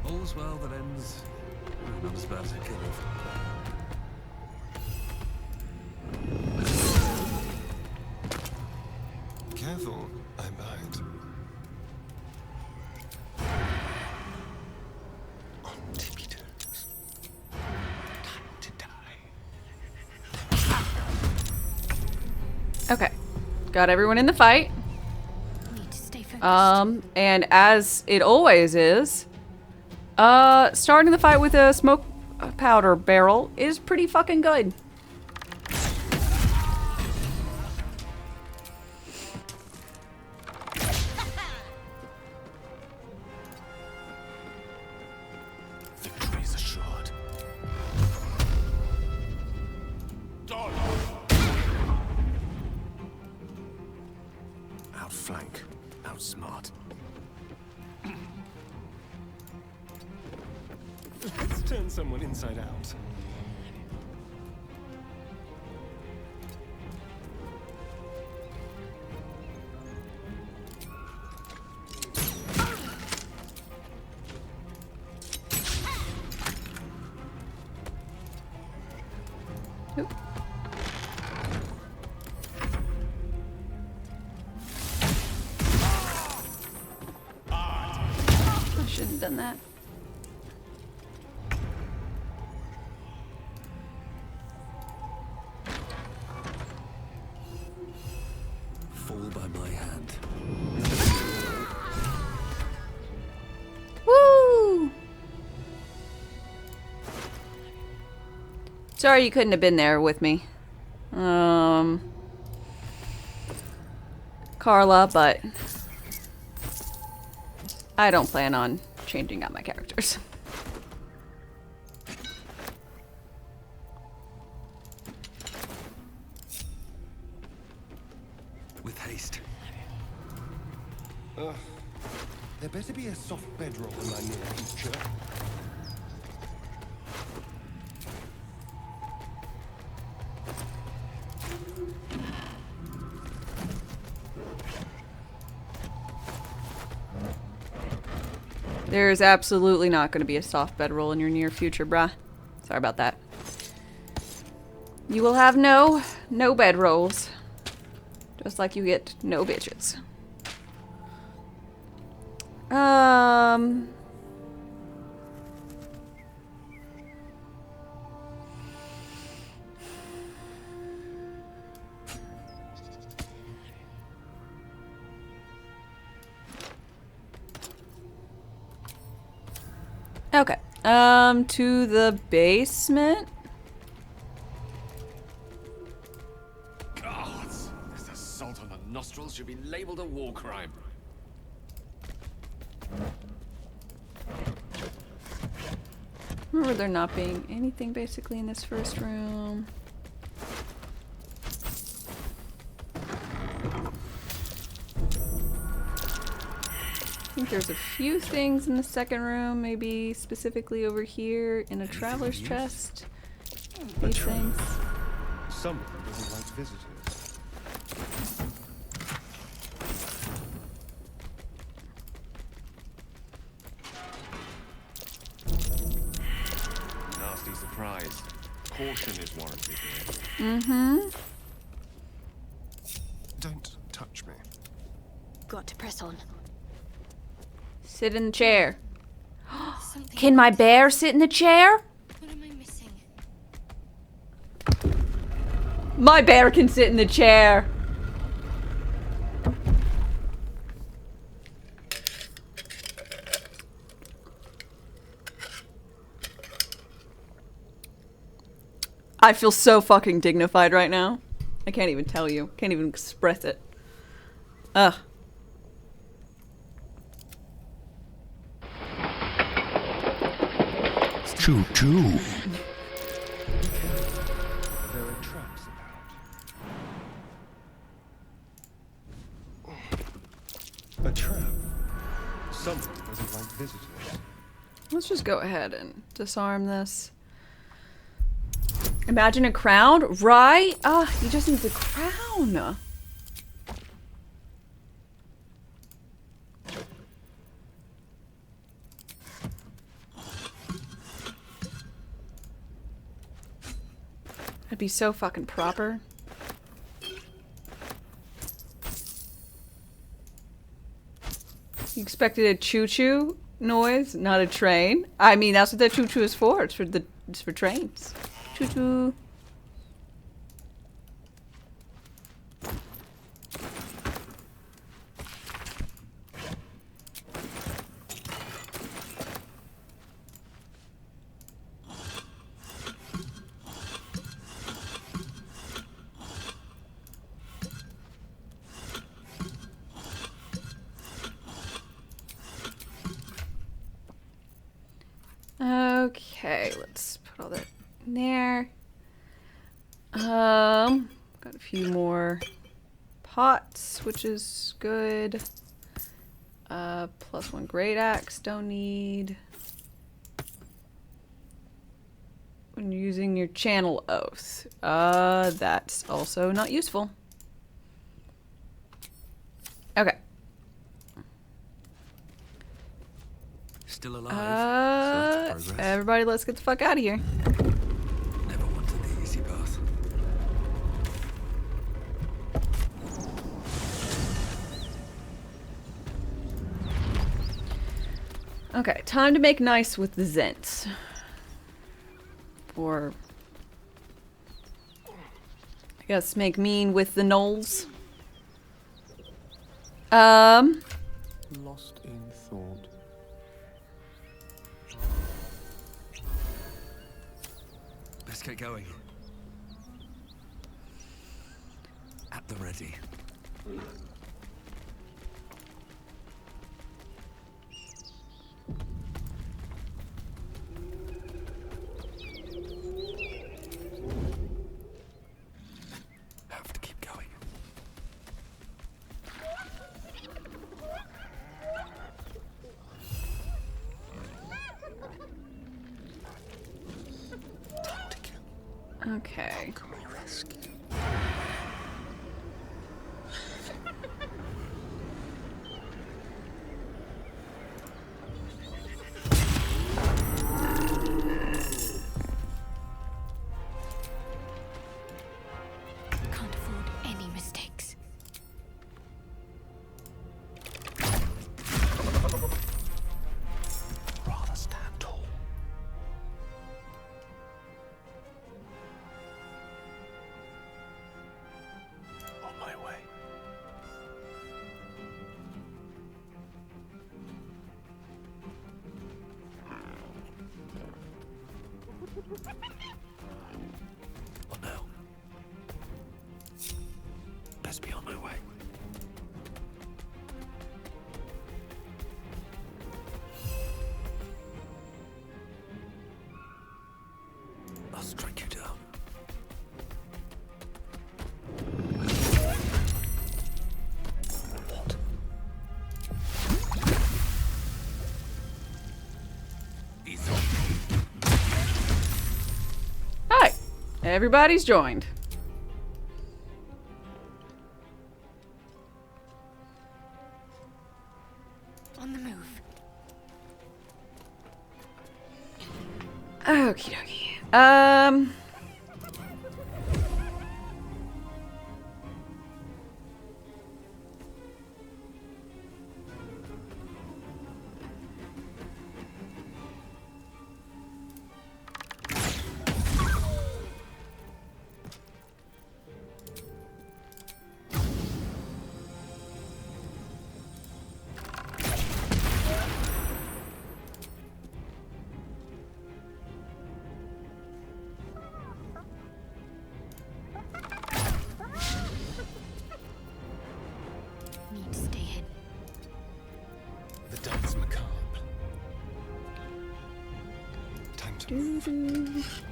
All's well that ends. Not as bad as it could have. Careful, I might. On tippy toes. Time to die. Okay. Got everyone in the fight. Need to stay focused. And as it always is, starting the fight with a smoke powder barrel is pretty fucking good. Victory's assured. Outflank, outsmart. Let's turn someone inside out. Oop. I shouldn't have done that. Fall by my hand. Woo! Sorry you couldn't have been there with me. Carla, but I don't plan on changing out my characters. With haste. There better be a soft bedroll in my near future. There's absolutely not going to be a soft bedroll in your near future, bruh. Sorry about that. You will have no bedrolls. Just like you get no bitches. Okay. To the basement. nostrils should be labeled a war crime. Remember there not being anything basically in this first room. I think there's a few things in the second room, maybe specifically over here in a traveler's chest. These things. Someone doesn't like visitors. Nasty surprise. Caution is warranted here. Mm-hmm. Don't touch me. Got to press on. Sit in the chair. Can my bear sit in the chair? What am I missing? My bear can sit in the chair. I feel so fucking dignified right now. I can't even tell you. Can't even express it. Ugh. Choo choo. There are traps about. A trap. Someone doesn't like visitors. Let's just go ahead and disarm this. Imagine a crown, right? He just needs a crown. That'd be so fucking proper. You expected a choo-choo noise, not a train? I mean, that's what the choo-choo is for. It's for trains. Choo-choo. Okay, let's put all that in there. Got a few more pots, which is good. +1 great axe, don't need. When you're using your channel oath, that's also not useful. Okay. Still alive. Slow progress. Everybody, let's get the fuck out of here. Never wanted the easy path. Okay, time to make nice with the Zents. Or I guess make mean with the Knolls. Lost in thought. Let's get going. At the ready. Have to keep going. Okay. Can we rescue? Can't afford any mistakes. Rather stand tall. On my way. What now? Best be on my way. strike you down. What? Hi, everybody's joined. On the move. Okie dokie. Need to stay hidden. The dance macabre. Time to move.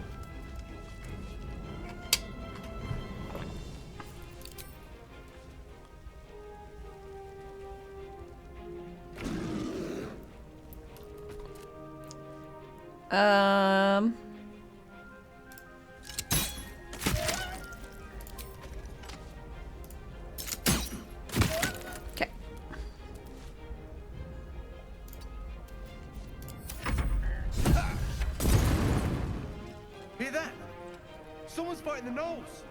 Okay. Hear that? Someone's fighting the gnolls.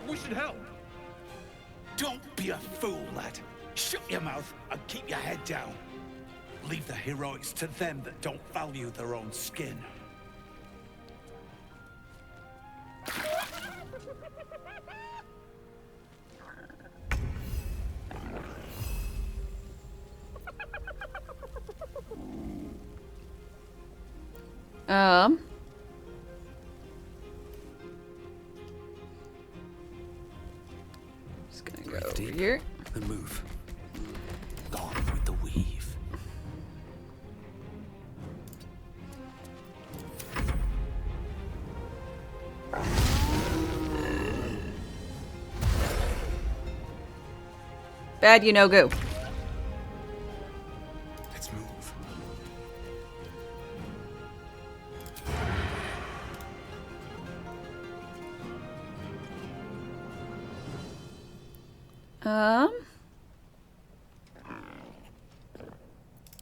We should help. Don't be a fool, lad. Shut your mouth and keep your head down. Leave the heroics to them that don't value their own skin. Just gonna go over here. And move. Gone with the weave. Bad, you know, go. Let's move.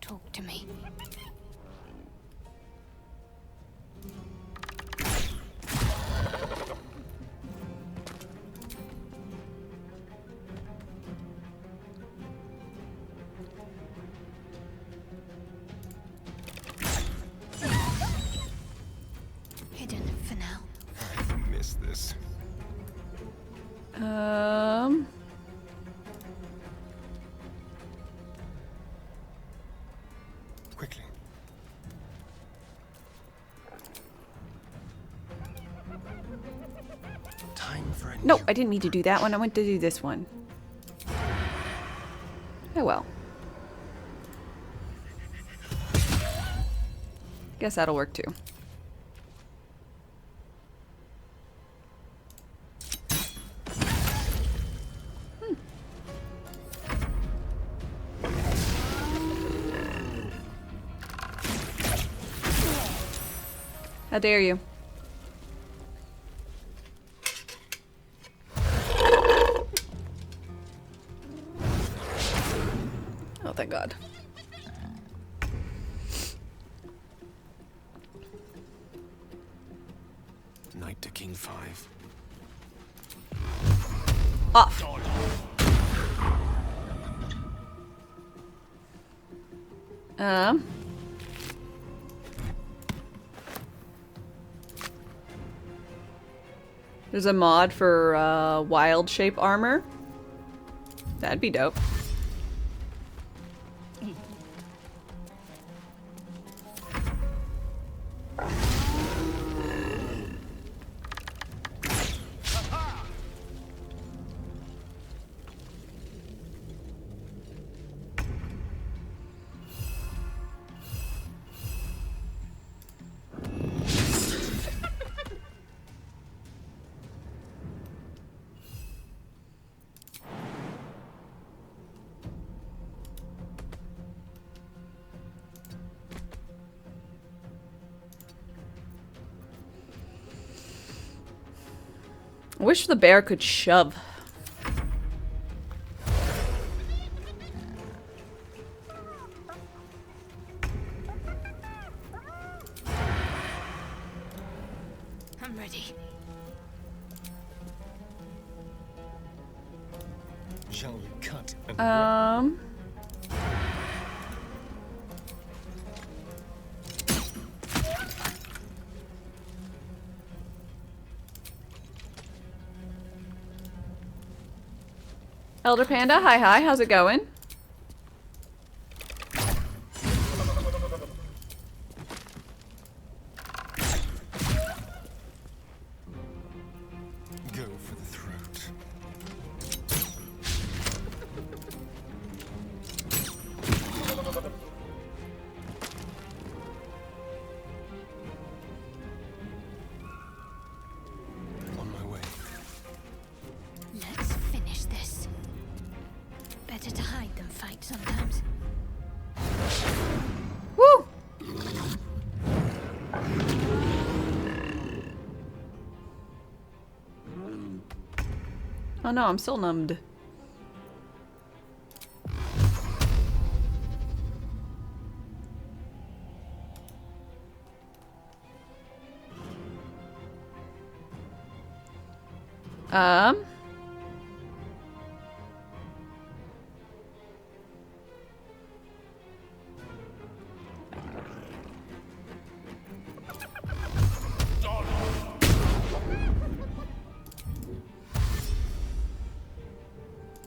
Talk to me. Hidden for now. I missed this. Quickly. Time for a No, I didn't mean to do that one. I went to do this one. Oh well. Guess that'll work too. How dare you? Oh, thank God. Knight to King 5. Off. There's a mod for wild shape armor. That'd be dope. I wish the bear could shove. I'm ready. Shall we cut and Elder Panda, hi, how's it going? go for the throat. On my way. Let's finish this. Better to hide than fight sometimes. Woo! Oh no, I'm still numbed.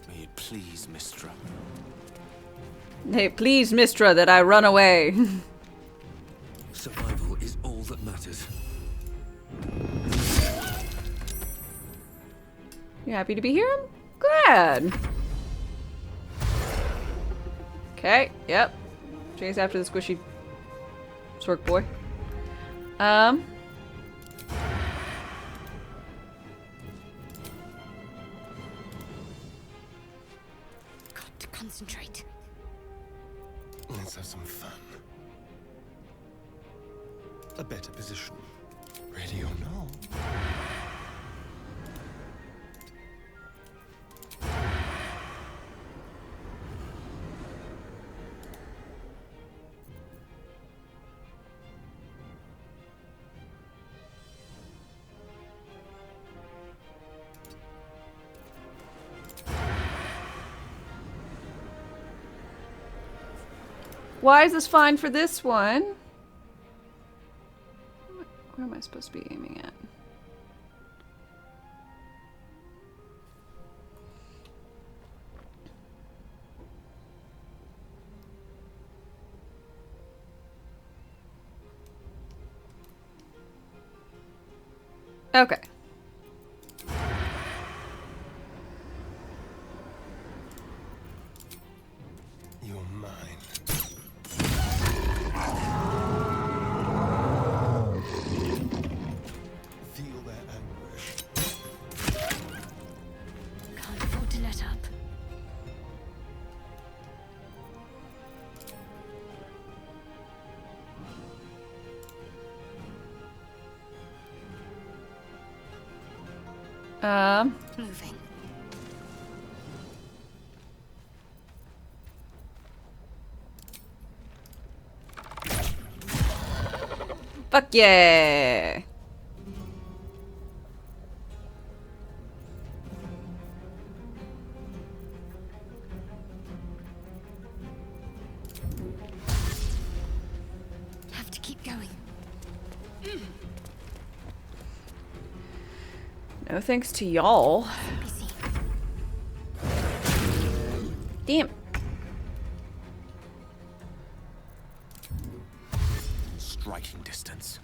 May it please, Mistra. Hey, please, Mistra, that I run away. Survival is all that matters. You happy to be here? I'm glad. Okay, yep. Chase after the squishy Sork boy. Got to concentrate. Let's have some fun. A better position. Ready or no? Why is this fine for this one? Where am I supposed to be aiming at? Okay. You're mine. Feel their anguish. Can't afford to let up. Moving. Fuck yeah! Have to keep going. No thanks to y'all. Damn. Striking distance.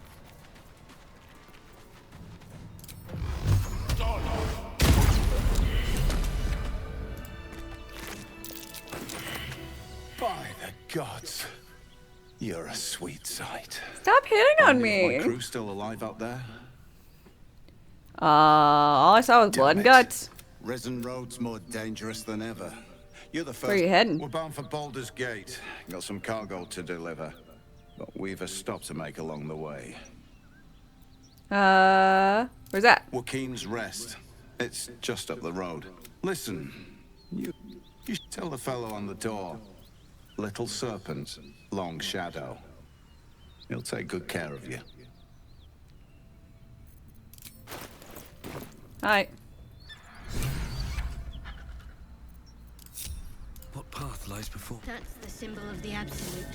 By the gods, you're a sweet sight. Stop hitting on me. My crew still alive out there? All I saw was blood and guts. Resin Road's more dangerous than ever. You're the first. Where are you heading? We're bound for Baldurs Gate. Got some cargo to deliver. But we've a stop to make along the way. Where's that? Joaquin's Rest. It's just up the road. Listen, you should tell the fellow on the door. Little serpent, long shadow. He'll take good care of you. Hi. What path lies before? That's the symbol of the Absolute,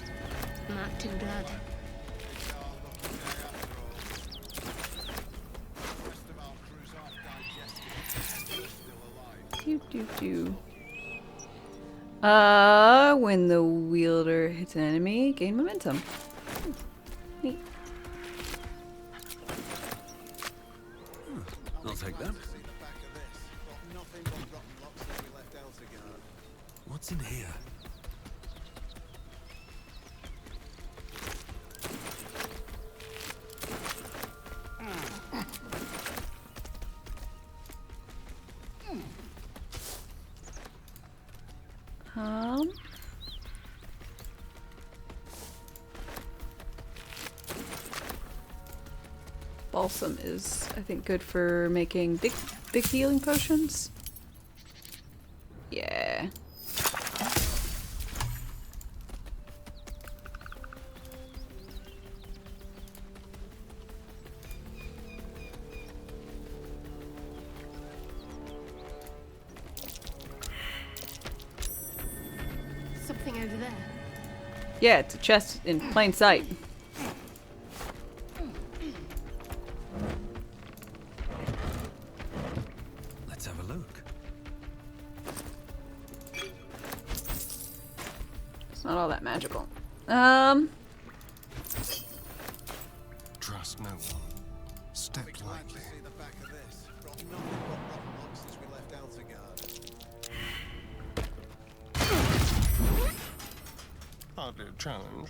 marked in blood. When the wielder hits an enemy, gain momentum. Neat. I'll take that. What's in here? Balsam is, I think, good for making big healing potions. Yeah. Something over there. Yeah, it's a chest in plain sight. Let's have a look. It's not all that magical. Trust no one. Step lightly. Hardly a challenge.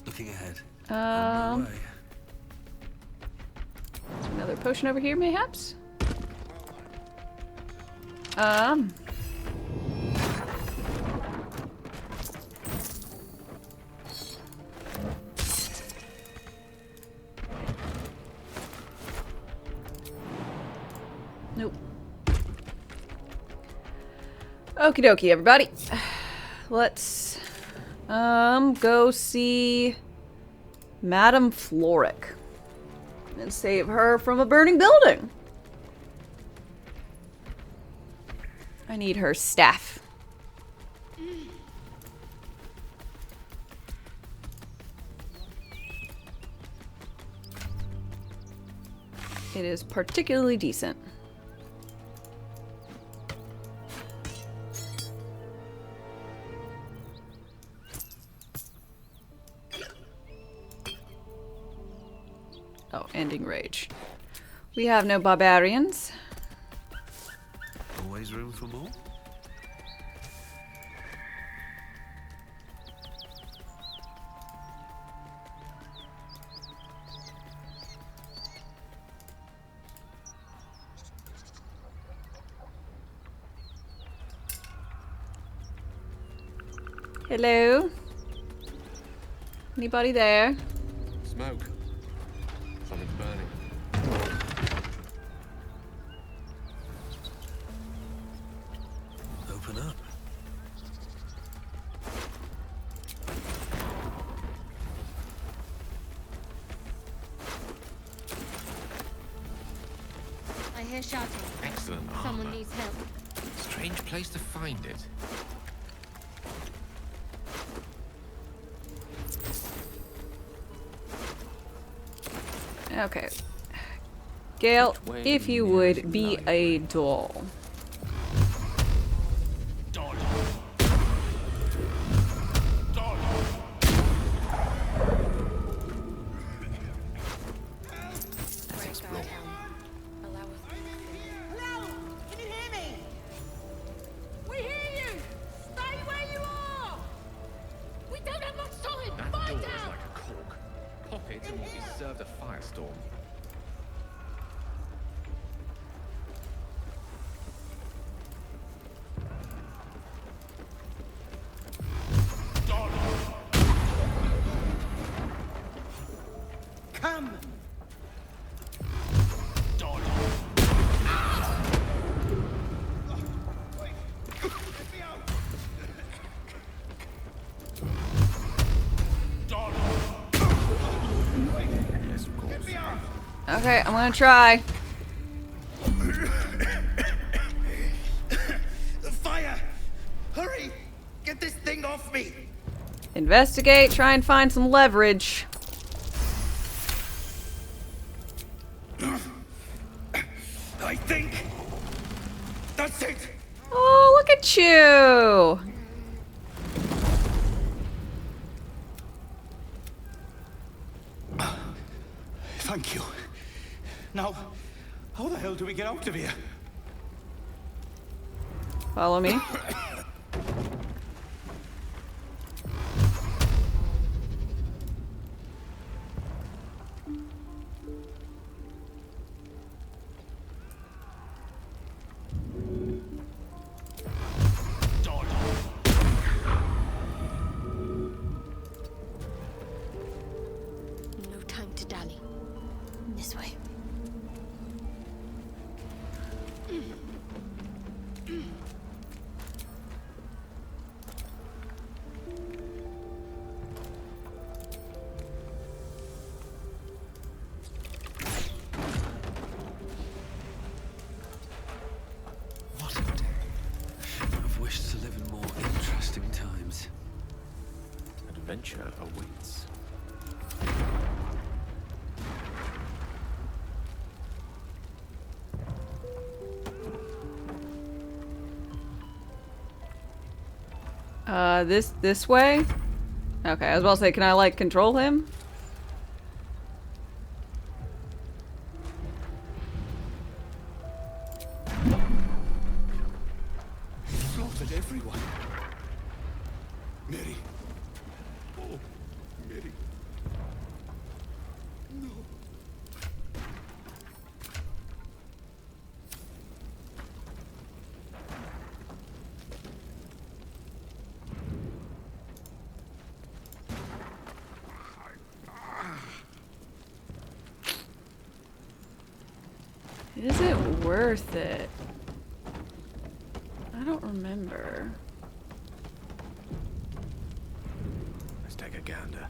Looking ahead. On my way. Another potion over here, mayhaps? Nope. Okie dokie, everybody. Let's go see Madame Floric and save her from a burning building. I need her staff. It is particularly decent. Oh, ending rage. We have no barbarians. Always room for more? Hello? Anybody there? Smoke. Something's burning. Open up. I hear shouting. Excellent Someone armor. needs help. Strange place to find it. Okay. Gale, if you would, be a doll. Let's explore. Hello? Can you hear me? We hear you! Stay where you are! We don't have much time! That Find door is out! like a cork. Pop it and we'll be served a firestorm. Come! Okay, I'm gonna try. Fire! Hurry! Get this thing off me! Investigate, try and find some leverage. I think that's it. Oh, look at you! Thank you. Now, how the hell do we get out of here? Follow me. No time to dally. This way. What a day. I've wished to live in more interesting times. Adventure awaits. This way? Okay, I was about to say, can I, like, control him? Slaughtered everyone. Mary. Oh, Mary. No. Is it worth it? I don't remember. Let's take a gander.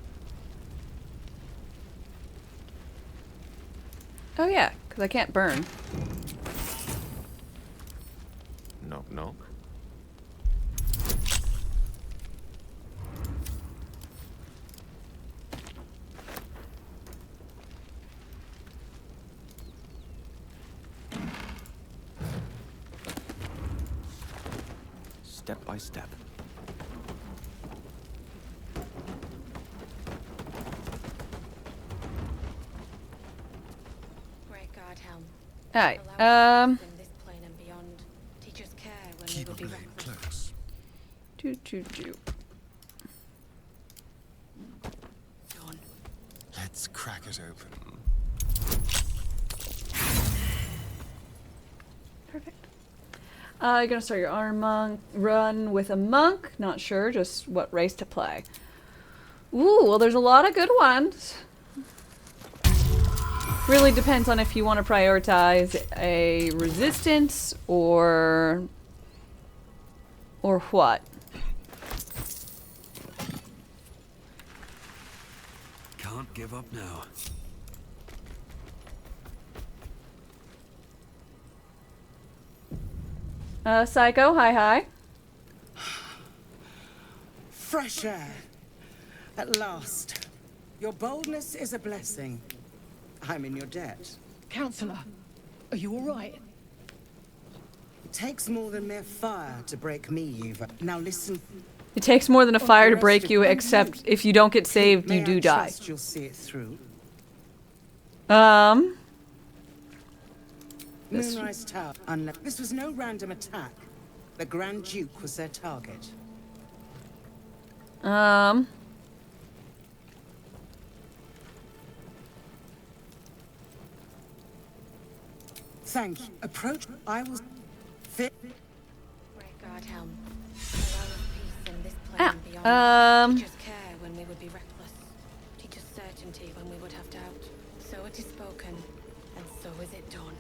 Oh yeah, because I can't burn. Knock knock. Step by step. Great guard helm. Alright, In this plane and beyond. Teachers care when Keep they a would be blade reckless. close. Let's crack it open. Perfect. You're gonna start your arm run with a monk. Not sure just what race to play. Ooh, well there's a lot of good ones. Really depends on if you want to prioritize a resistance or what. Can't give up now. Psycho, hi. Fresh air. At last. Your boldness is a blessing. I'm in your debt. Counselor, are you all right? It takes more than mere fire to break me, Eva. Now listen. It takes more than a fire to break you, except if you don't get saved, you do die. Trust you'll see it through. Moonrise Tower. This was no random attack. The Grand Duke was their target. Thank you. Approach. I will fit. Great guard helm. Allow us peace in this plane and beyond. Teachers care when we would be reckless. Teachers certain certainty when we would have doubt. So it is spoken, and so is it done.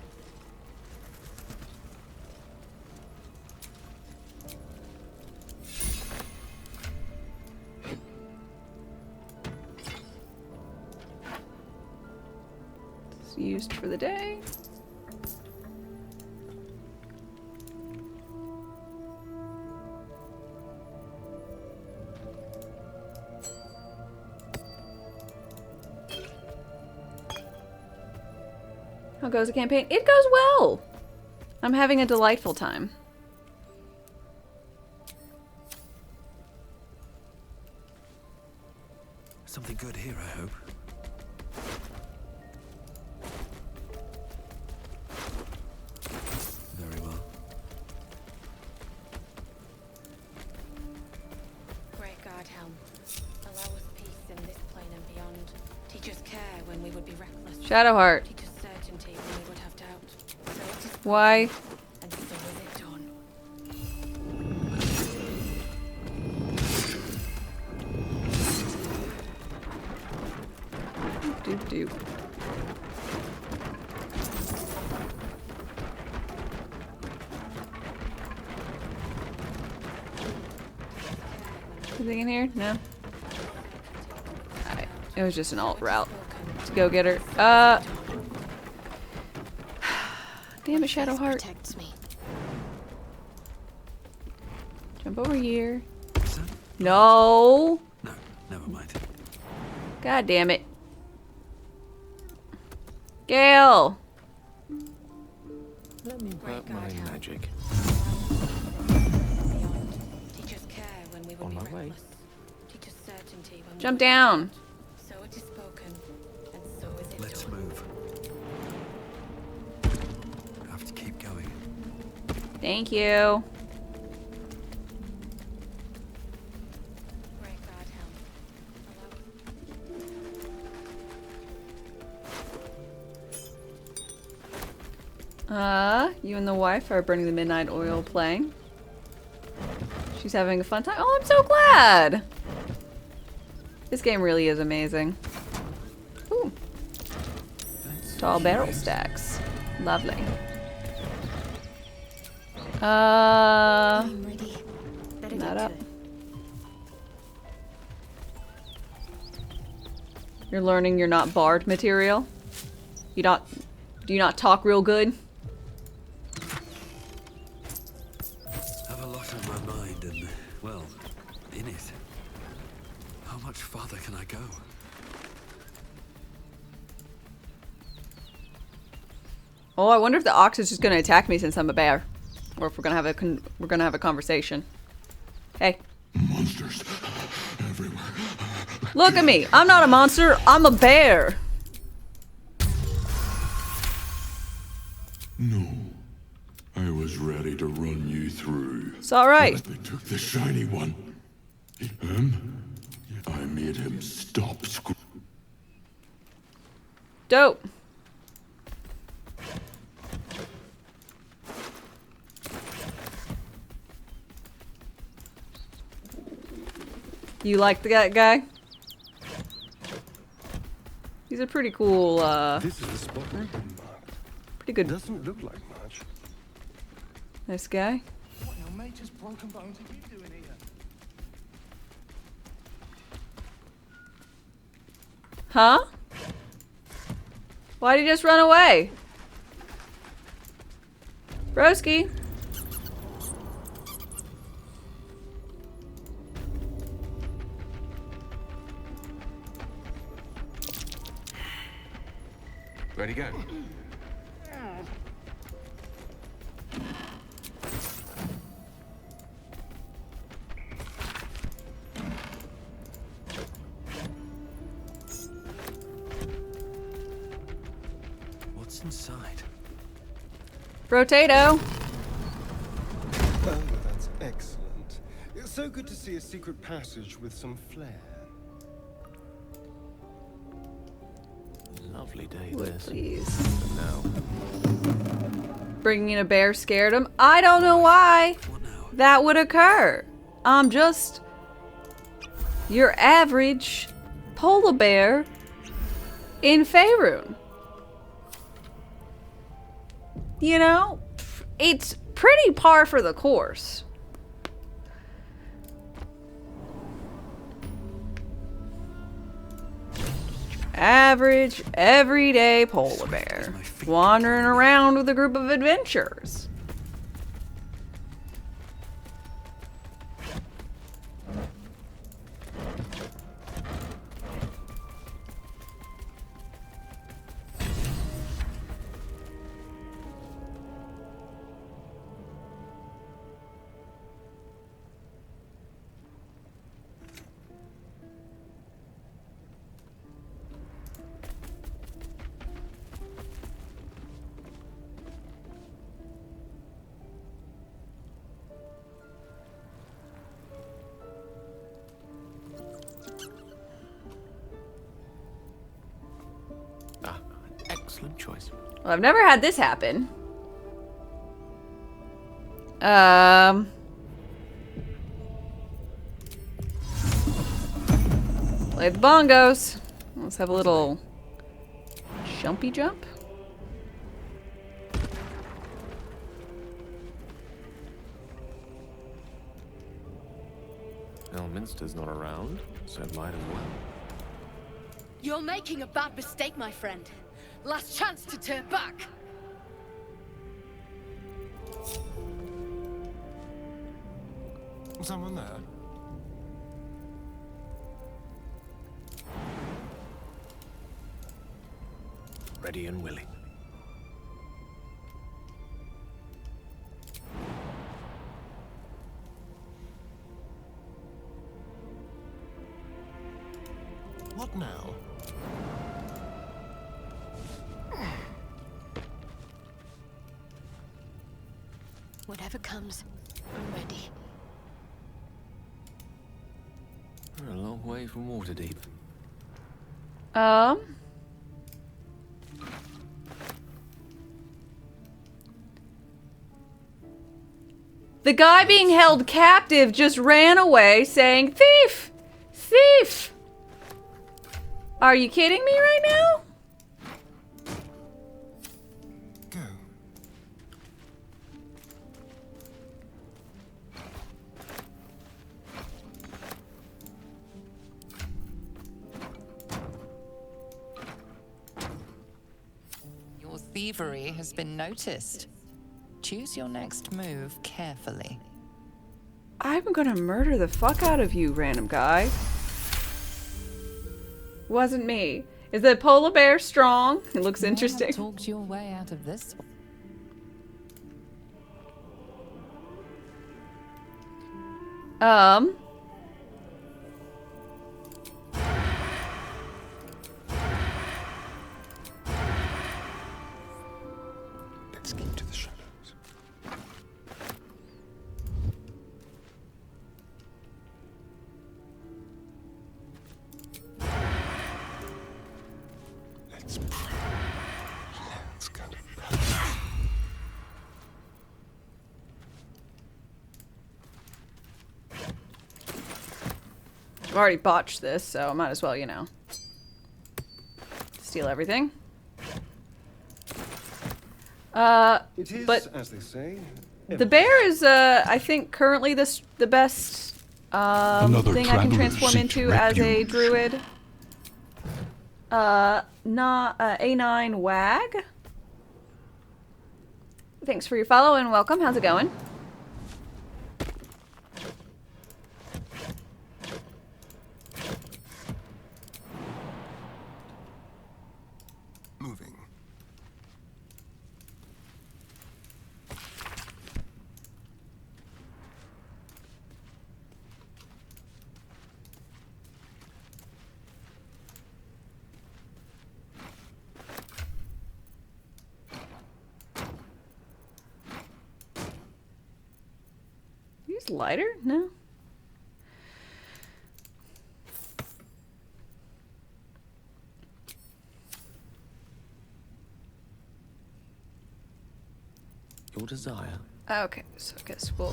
It's used for the day. How goes the campaign? It goes well! I'm having a delightful time. Something good here, I hope. Very well. Great God, Helm. Allow us peace in this plane and beyond. Teach us care when we would be reckless. Shadowheart. Teach us certainty when we would have doubt. So it is Why? and so is it done. Doop doop. Anything in here? No? Alright. It was just an alt route to go get her. Damn it, Shadowheart. Protects me. Jump over here. No! No, never mind. God damn it. Gale! Let me work my magic. Teach us care when we would On be my way. reckless. Teach us certainty when we Jump would have down. doubt. So it is spoken, and so is it Let's done. move. I have to keep going. Thank you. Great God, Helm. You and the wife are burning the midnight oil playing. She's having a fun time. Oh, I'm so glad! This game really is amazing. Ooh. Tall barrel stacks. Lovely. I'm ready. Better Not get up. to it. You're learning you're not bard material? Do you not talk real good? Have a lot on my mind and, well, in it. How much farther can I go? Oh, I wonder if the ox is just gonna attack me since I'm a bear, or if we're gonna have a conversation. Hey. Monsters everywhere. Look at me. I'm not a monster. I'm a bear. No. I was ready to run you through. It's alright. They took the shiny one. Him? I made him stop screaming. Dope. You like that guy? He's a pretty cool, This is the spot we've been marked. pretty good. Doesn't look like much. Nice guy. What in nature's broken bones are you doing here? Huh? Why'd he just run away? Broski. Ready, go. What's inside? Rotato. Oh, that's excellent. It's so good to see a secret passage with some flair. Lovely day, Would this. please. But now, Bringing in a bear scared him. I don't know why that would occur. I'm just your average polar bear in Faerun. You know, it's pretty par for the course. Average, everyday polar bear, wandering around with a group of adventurers. Excellent choice. Well, I've never had this happen. Play the bongos. Let's have a little jumpy jump. Elminster's not around, so might as well. You're making a bad mistake, my friend. Last chance to turn back. Someone there? Ready and willing. What now? Whatever comes, I'm ready. We're a long way from Waterdeep. The guy being held captive just ran away saying, "Thief! Thief!" Are you kidding me right now? Your thievery has been noticed. Choose your next move carefully. I'm gonna murder the fuck out of you, random guy. Wasn't me. Is the polar bear strong? It looks interesting. Talked your way out of this. Let's keep to the shadows. Let's pray. Let's go. I've already botched this, so I might as well, you know, steal everything. It is, but as they say, the bear is, I think, currently the best thing I can transform into as a druid. Not A9 Wag. Thanks for your follow and welcome. How's it going? Moving. Use lighter? No. Your desire. Okay, so I guess we'll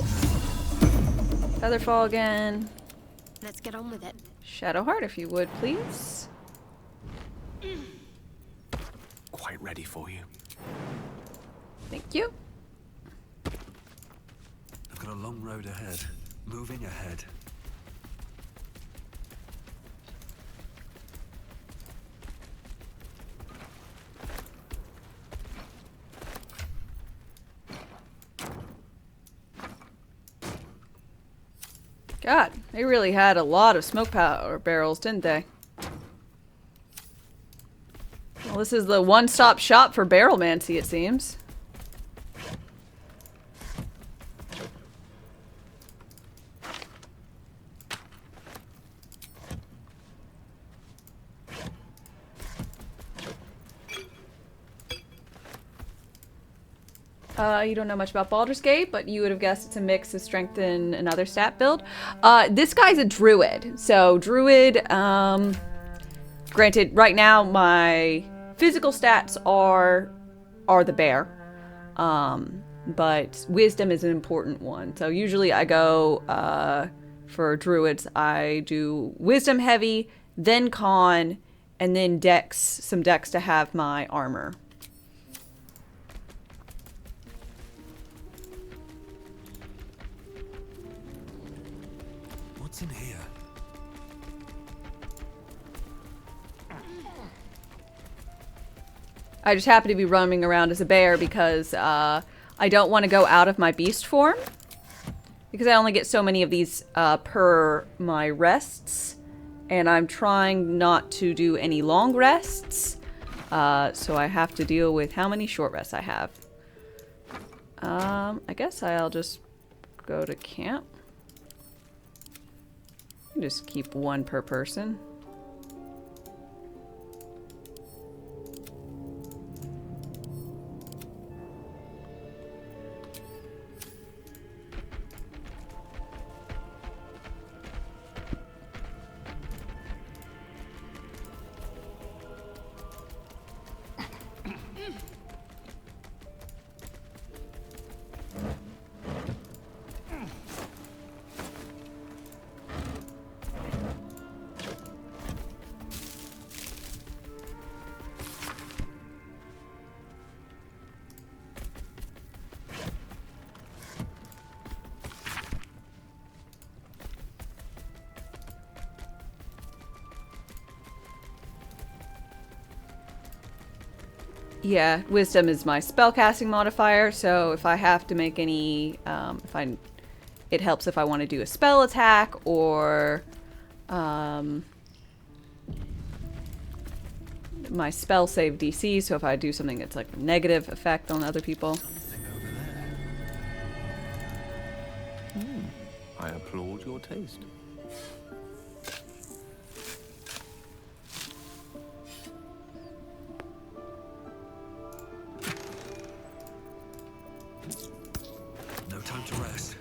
Featherfall again. Let's get on with it. Shadowheart, if you would, please. quite ready for you. Thank you. I've got a long road ahead. Moving ahead. God, they really had a lot of smoke powder barrels, didn't they? Well, this is the one-stop shop for barrelmancy, it seems. You don't know much about Baldur's Gate, but you would have guessed it's a mix to strengthen another stat build. This guy's a druid. So druid, granted, right now my physical stats are the bear. But wisdom is an important one. So usually I go, for druids, I do wisdom heavy, then con, and then dex, some dex to have my armor. What's in here? I just happen to be roaming around as a bear because I don't want to go out of my beast form. Because I only get so many of these per my rests. And I'm trying not to do any long rests. So I have to deal with how many short rests I have. I guess I'll just go to camp. Just keep one per person. Yeah, wisdom is my spellcasting modifier, so if I have to make any, it helps if I want to do a spell attack or, my spell save DC, so if I do something that's like a negative effect on other people. I applaud your taste. No time to rest.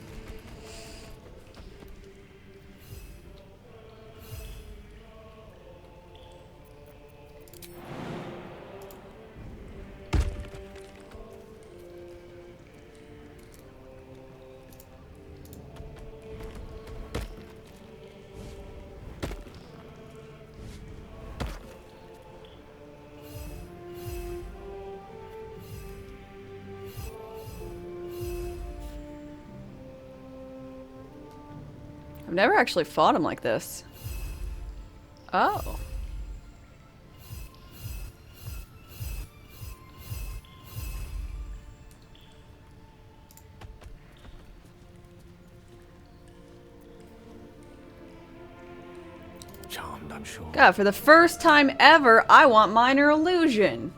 I've never actually fought him like this. Oh. Charmed, I'm sure. God, for the first time ever, I want minor illusion.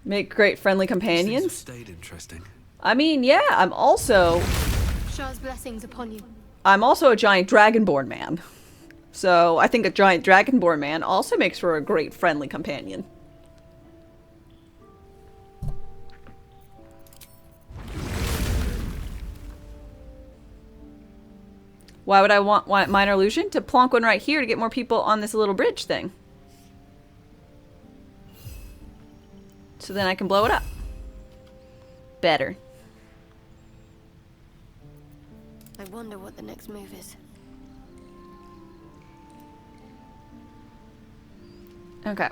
Make great friendly companions. Stayed interesting. I mean, yeah, I'm also Shah's blessings upon you. a giant dragonborn man. So I think a giant dragonborn man also makes for a great friendly companion. Why would I want minor illusion? To plonk one right here to get more people on this little bridge thing. So then I can blow it up. Better. I wonder what the next move is. Okay,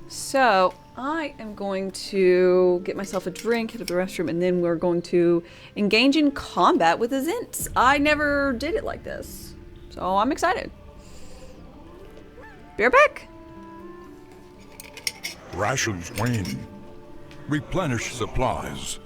so I am going to get myself a drink, hit up the restroom, and then we're going to engage in combat with the Zhents. I never did it like this, so I'm excited. Be right back. Rations wane. Replenish supplies.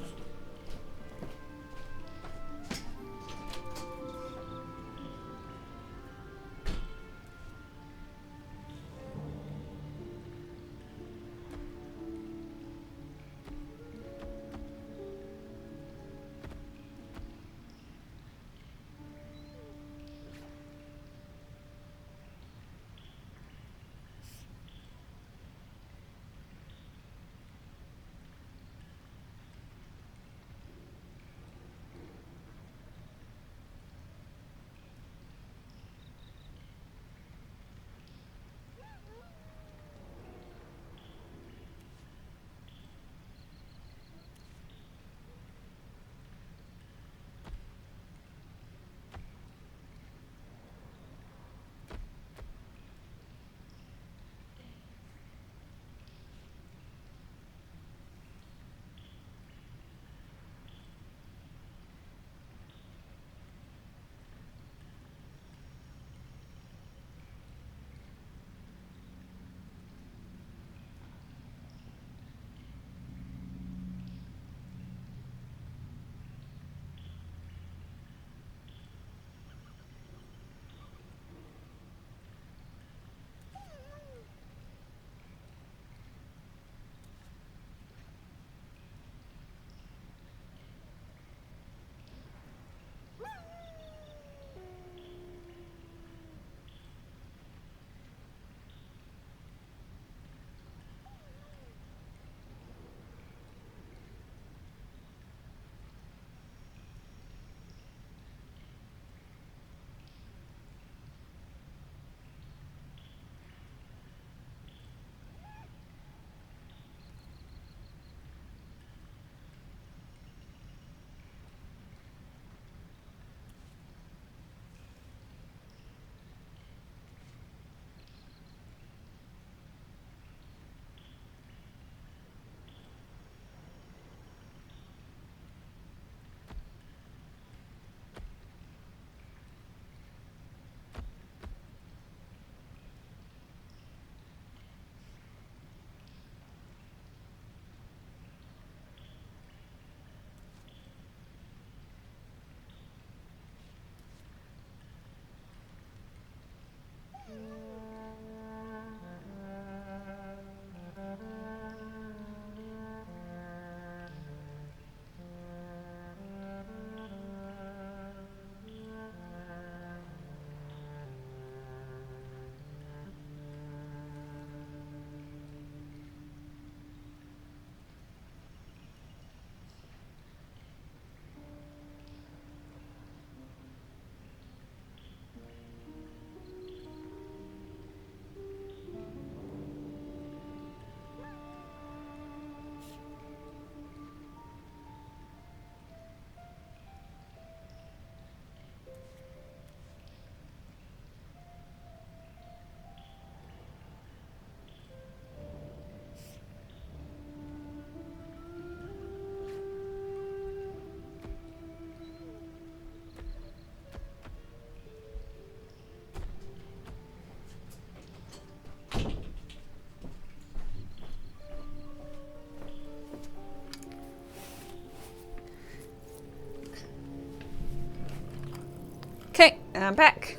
Okay, I'm back.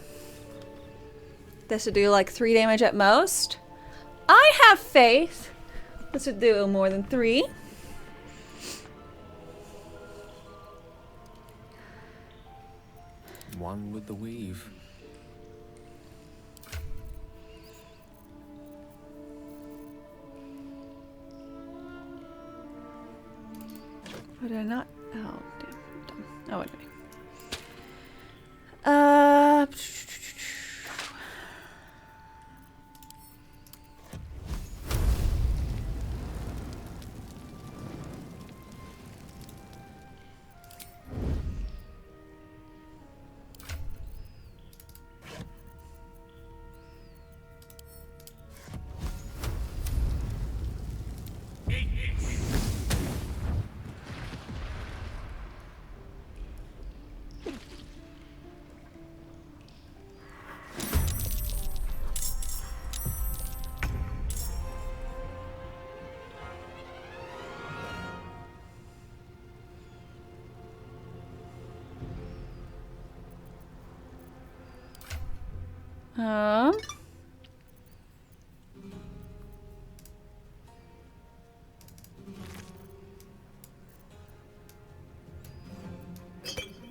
This would do like 3 damage at most. I have faith. This would do more than 3. One with the weave. Would I not? Oh, damn. Oh, wait.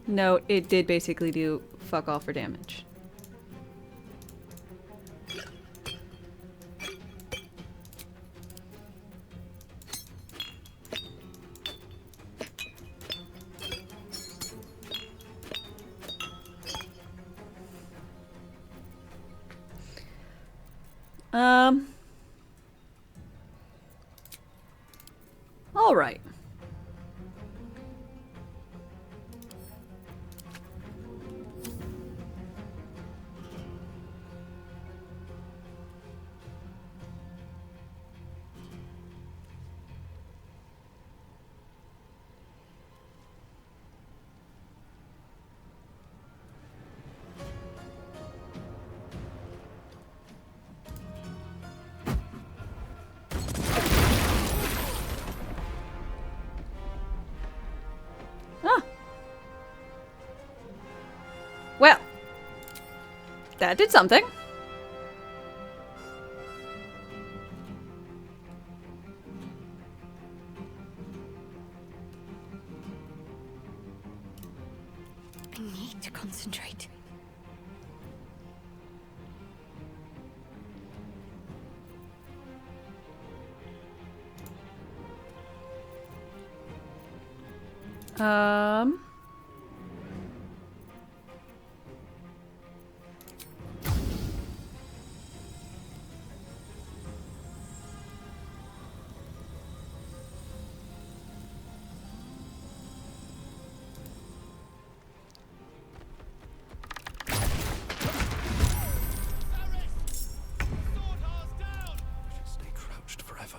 No, it did basically do fuck all for damage. All right. Well, that did something. I need to concentrate. Stay crouched forever.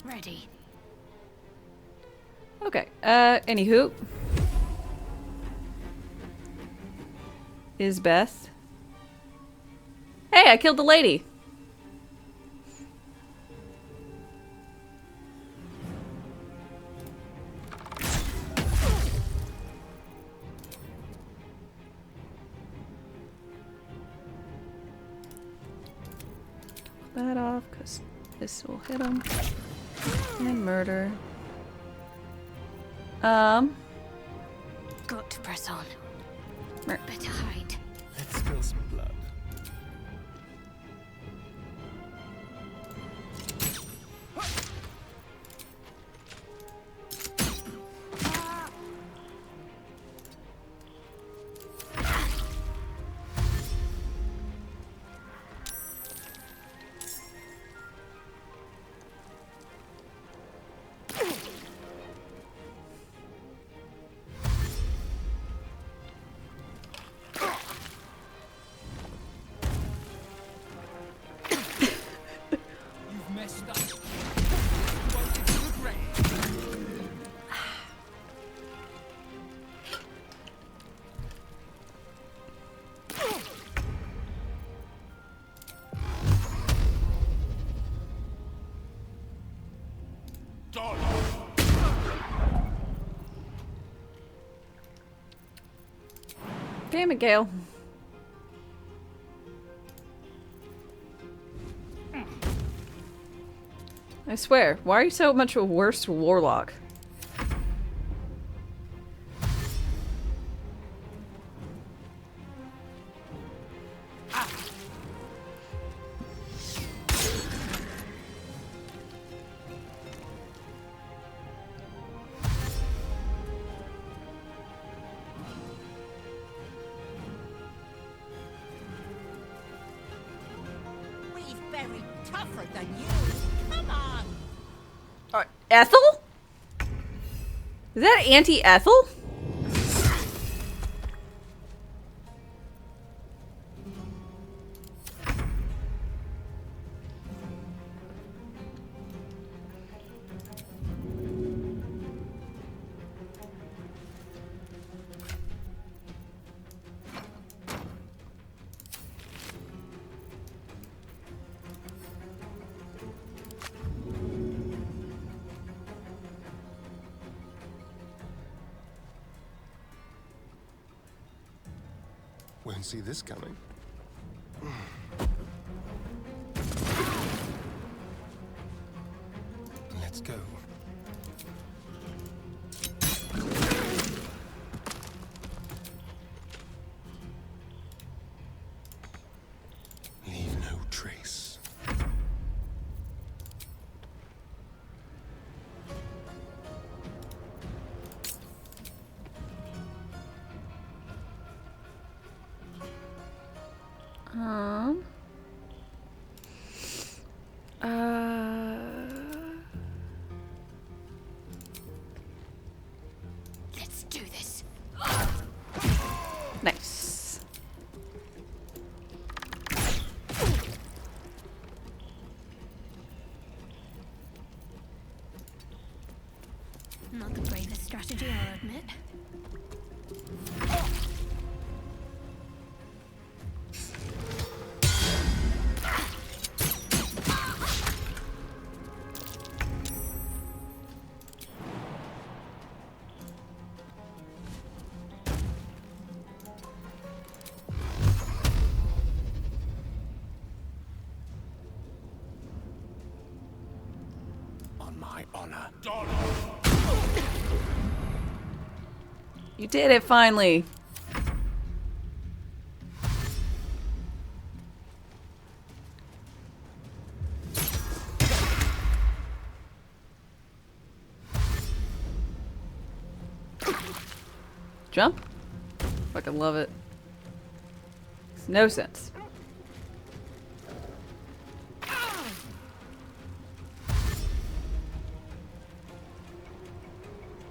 Ready. Okay. Anywho. Is Beth? Hey, I killed the lady. That off, because this will hit him. And murder. Got to press on. Better hide. Let's spill some blood. Damn it, Gale. I swear, why are you so much a worse warlock? We've buried tougher than you. Come on. Ethel? Is that Auntie Ethel? Didn't see this coming. Let's go. Leave no trace. Let's do this. Nice. Not the bravest strategy, I'll admit. On my honor. You did it finally. Jump? Fucking love it. Makes no sense.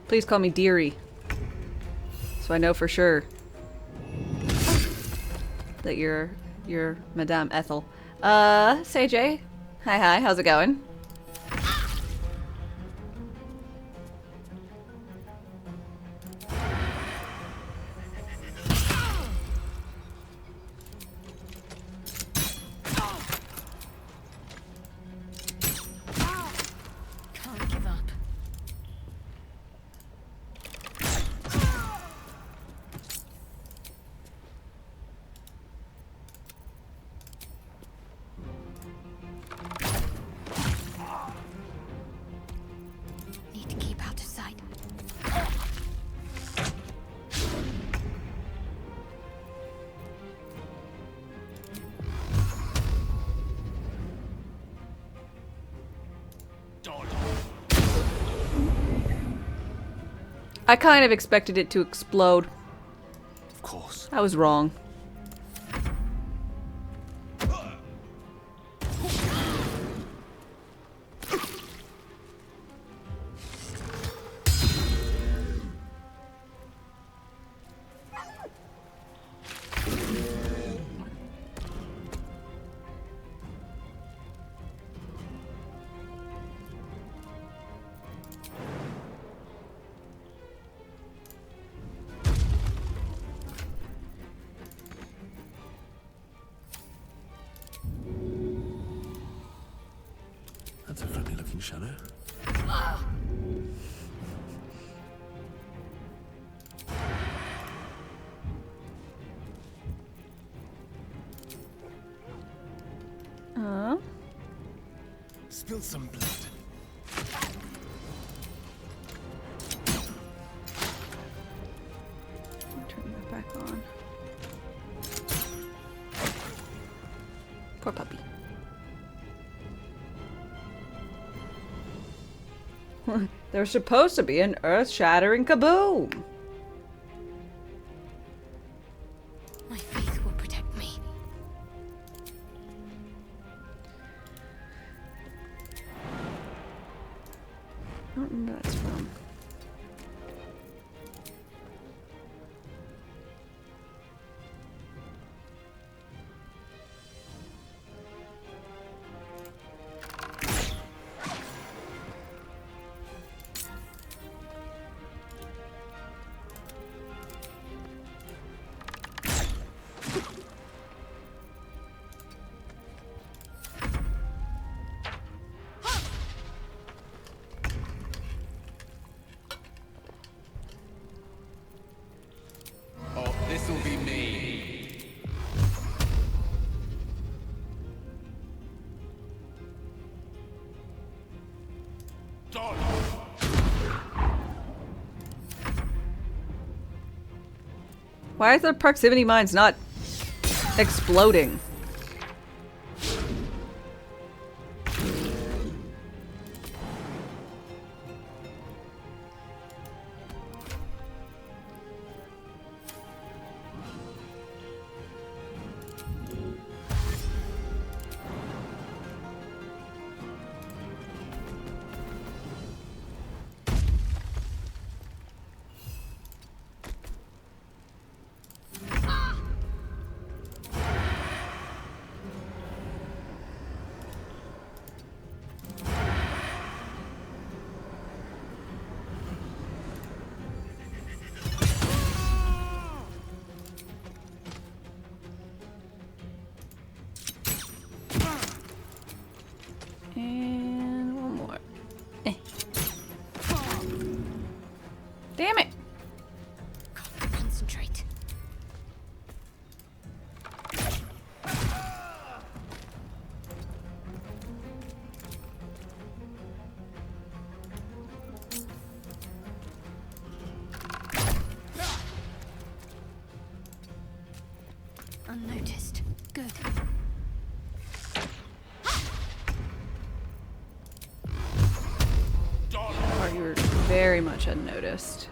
Please call me Dearie. So I know for sure that you're Madame Ethel. Say Jay. Hi, how's it going? Can't give up. Need to keep out of sight. I kind of expected it to explode. Of course. I was wrong. That's a friendly looking shadow. Spill some blood. Turn that back on. Poor puppy. There's supposed to be an earth-shattering kaboom. My faith will protect me. I don't remember what that's from. Why is the proximity mines not exploding? And one more. Damn it! Concentrate. Unnoticed. Good. Oh, you were very much unnoticed.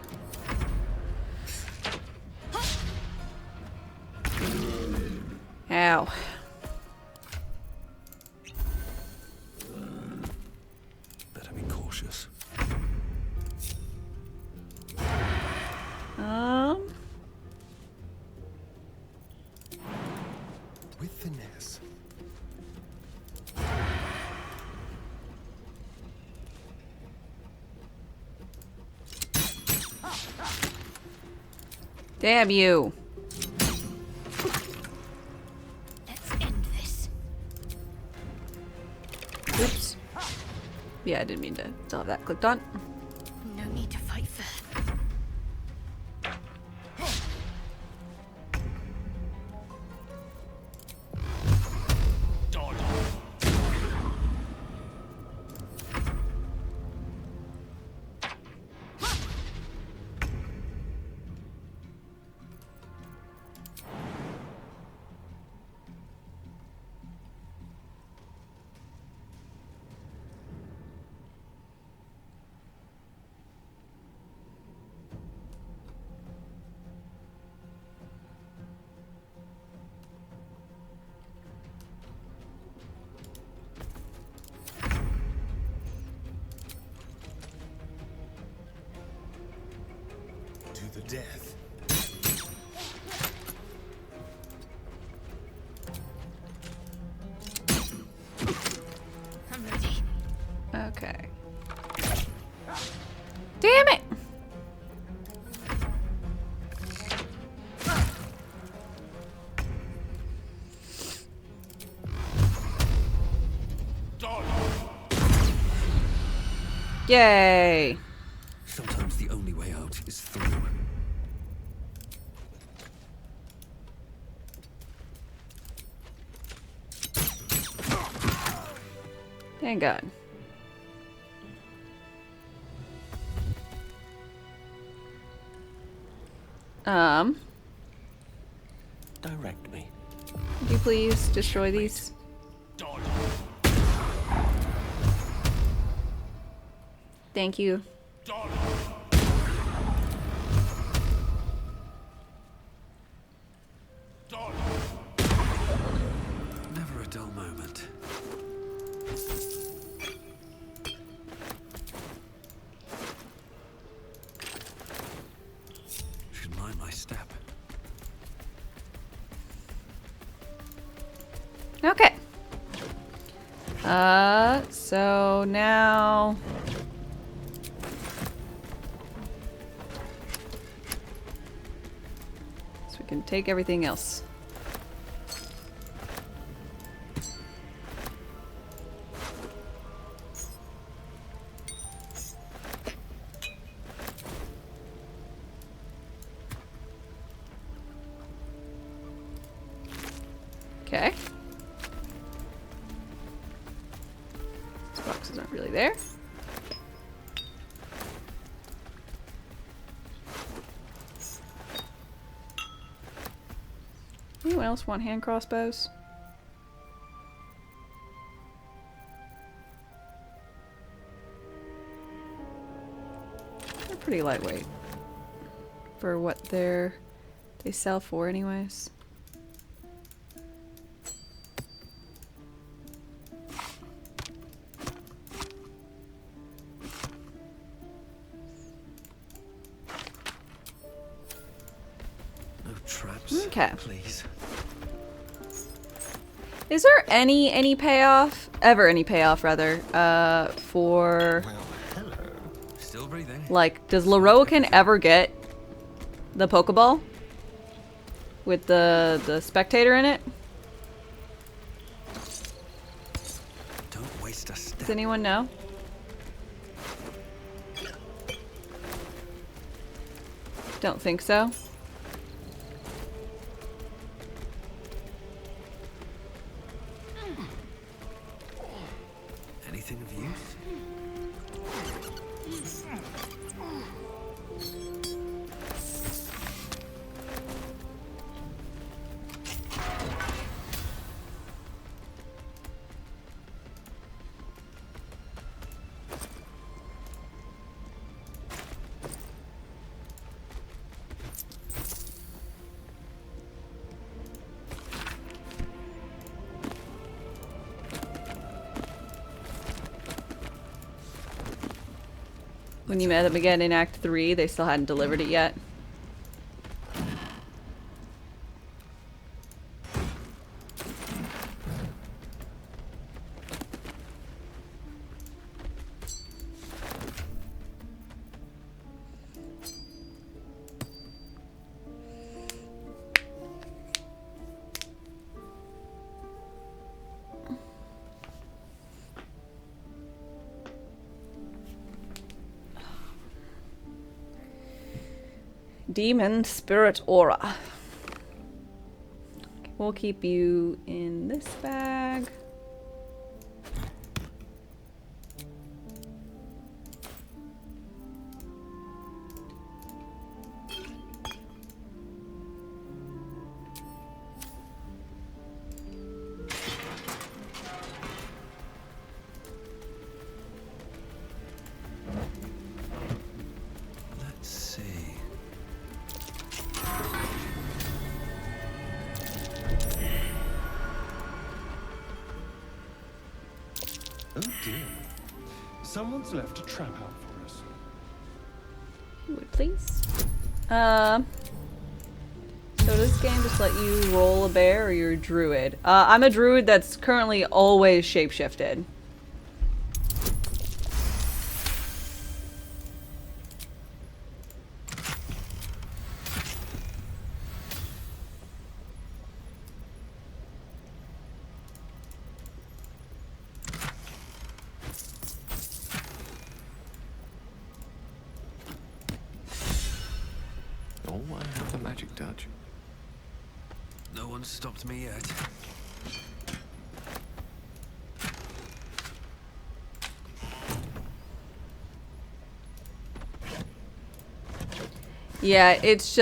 Ow. Better be cautious. With finesse. Damn you. Let's end this. Oops. Yeah, I didn't mean to still have that clicked on. No need to fight fair. To the death. I'm ready. Okay. Damn it! Yay! Sometimes the only way out is through. Thank God. Direct me. Could you please destroy these? Thank you. Never a dull moment. Should mind my step. Okay. So now we can take everything else. Okay. These boxes aren't really there. Anyone else want hand crossbows? They're pretty lightweight for what they sell for anyways. No traps. Okay. Please. Is there any payoff? Ever any payoff rather, for Still breathing. like, does Leroican ever get the Pokeball? With the spectator in it? Don't waste a step. Does anyone know? Don't think so. Anything of use? When you met them again in Act 3, they still hadn't delivered it yet. Demon Spirit Aura. We'll keep you in this bag. Let's see. Oh dear. Someone's left a trap out for us. You would please. So does this game just let you roll a bear or you're a druid? I'm a druid that's currently always shapeshifted. Oh, I have the magic touch. No one's stopped me yet. Yeah, it's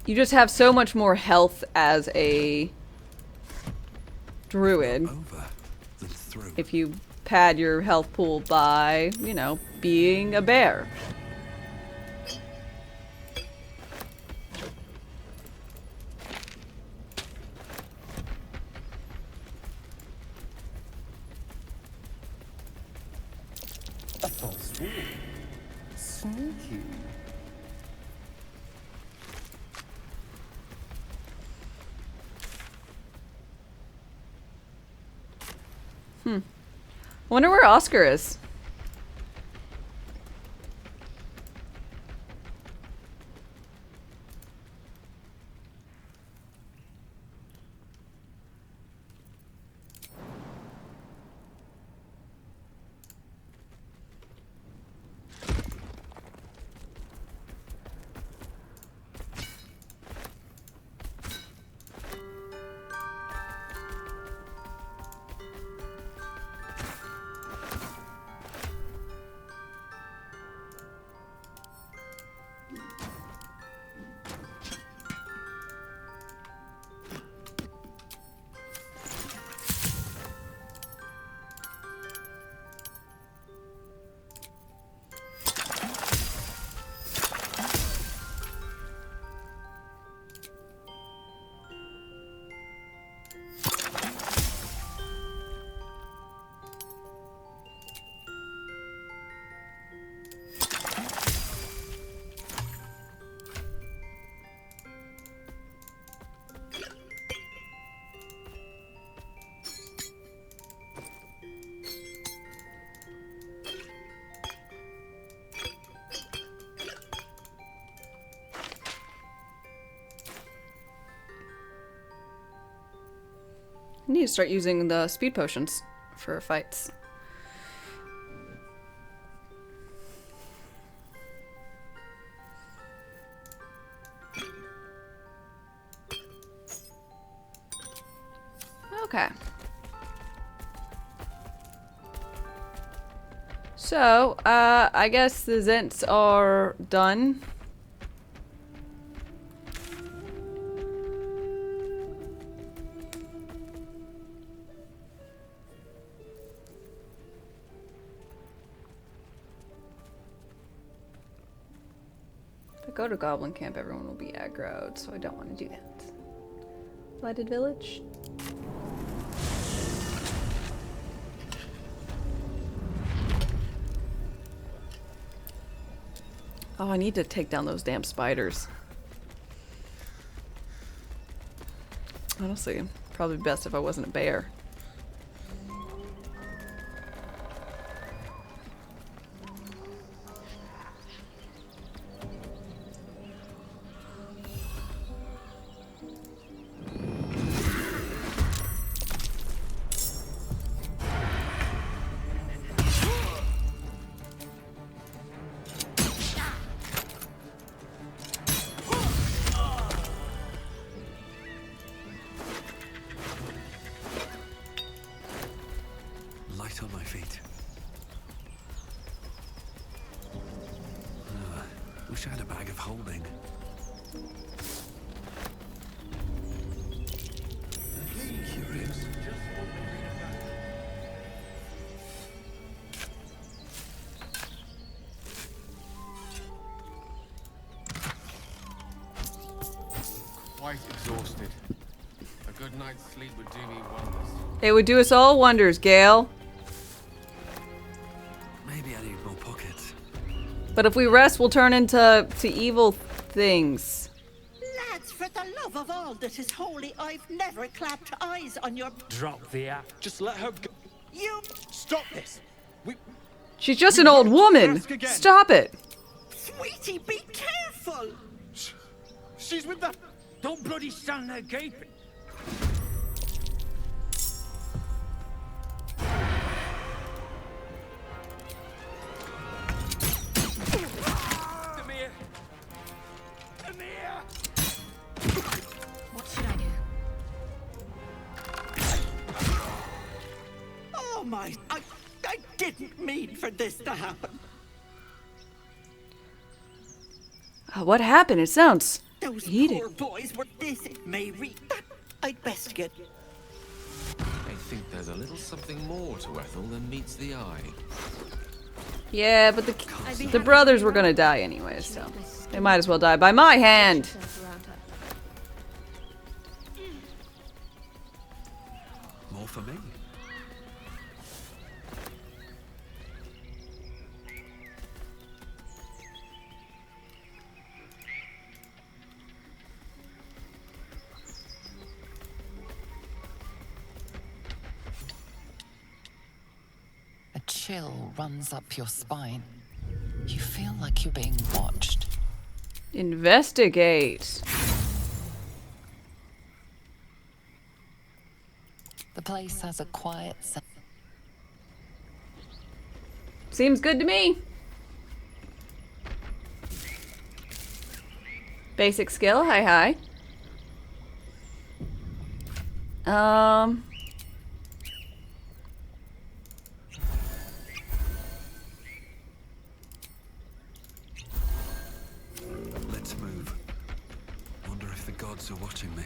you just have so much more health as a druid. If you pad your health pool by, you know, being a bear. A false wall. Sneaky. Wonder where Oscar is. I need to start using the speed potions for fights. Okay. So, I guess the Zents are done. If I go to Goblin Camp, everyone will be aggroed, so I don't want to do that. Lighted Village? Oh, I need to take down those damn spiders. Honestly, probably best if I wasn't a bear. Light on my feet. Wish I had a bag of holding. Curious. Quite exhausted. A good night's sleep would do me wonders. It would do us all wonders, Gale. Maybe I need more pockets. But if we rest, we'll turn into evil things. Lads, for the love of all that is holy, I've never clapped eyes on your... Drop the act. Just let her go. You... Stop this! She's just an old woman. Stop it. Sweetie, be careful! She's with the... Don't bloody stand there gaping. What should I do? Oh my... I didn't mean for this to happen. What happened? It sounds Those heated. poor boys were this. It may read that. I'd best get... I think there's a little something more to Ethel than meets the eye. Yeah, but the brothers were gonna die anyways, so they might as well die by my hand. More for me. A chill runs up your spine. You feel like you're being watched. Investigate. The place has a quiet sense. Seems good to me. Basic skill, hi. Let's move. Wonder if the gods are watching me.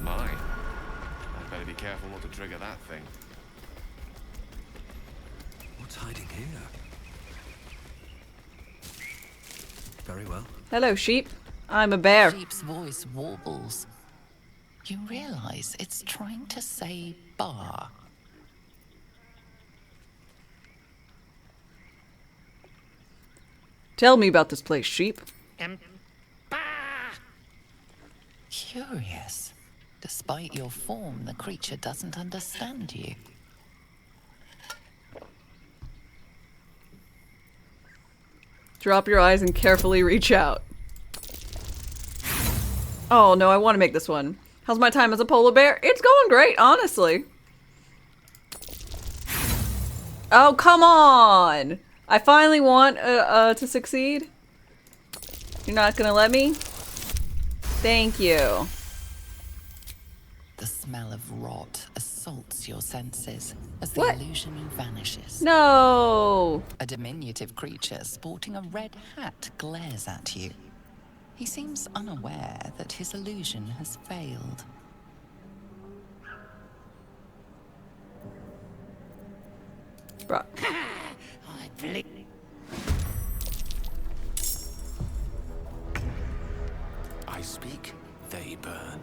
Mine? I'd better be careful not to trigger that thing. What's hiding here? Very well. Hello, sheep. I'm a bear. Sheep's voice warbles. You realize it's trying to say bar. Tell me about this place, sheep. Curious. Despite your form, the creature doesn't understand you. Drop your eyes and carefully reach out. Oh no, I want to make this one. How's my time as a polar bear? It's going great, honestly. Oh, come on! I finally want to succeed. You're not gonna let me? Thank you. The smell of rot assaults your senses as the What? illusion vanishes. No! A diminutive creature sporting a red hat glares at you. He seems unaware that his illusion has failed. Bruh. I believe. I speak, they burn.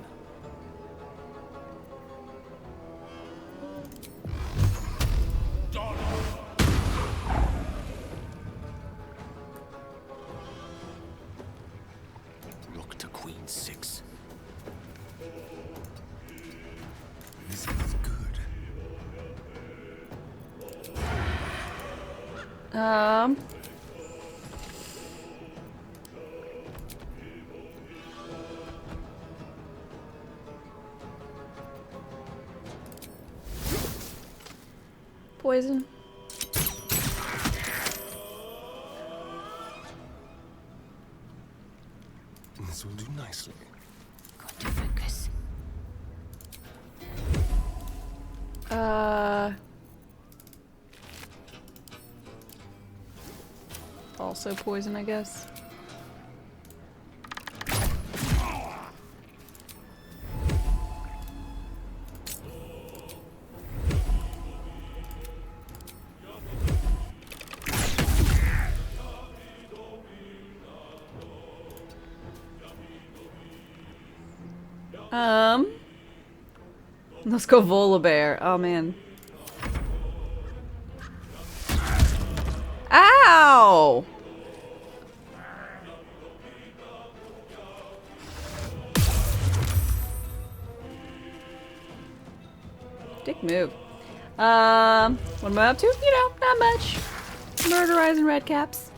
Rook to queen 6. This is good. Poison. This will do nicely. Got to focus. Also poison, I guess. Let's go Volibear. Oh man. Ow! Dick move. What am I up to? You know, not much. Murderizing red caps.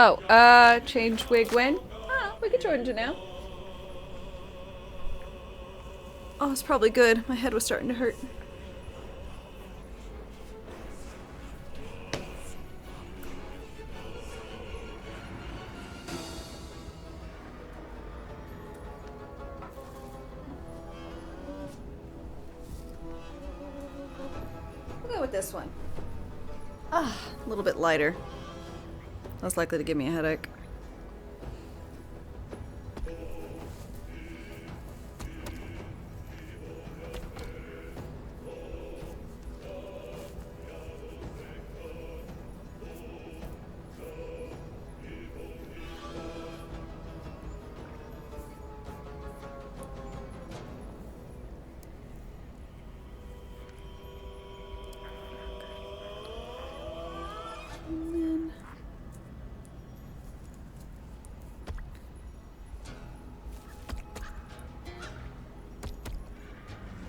Oh, change wig when? Ah, we can change it now. Oh, it's probably good. My head was starting to hurt. We'll go with this one. Ah, a little bit lighter. Less likely to give me a headache.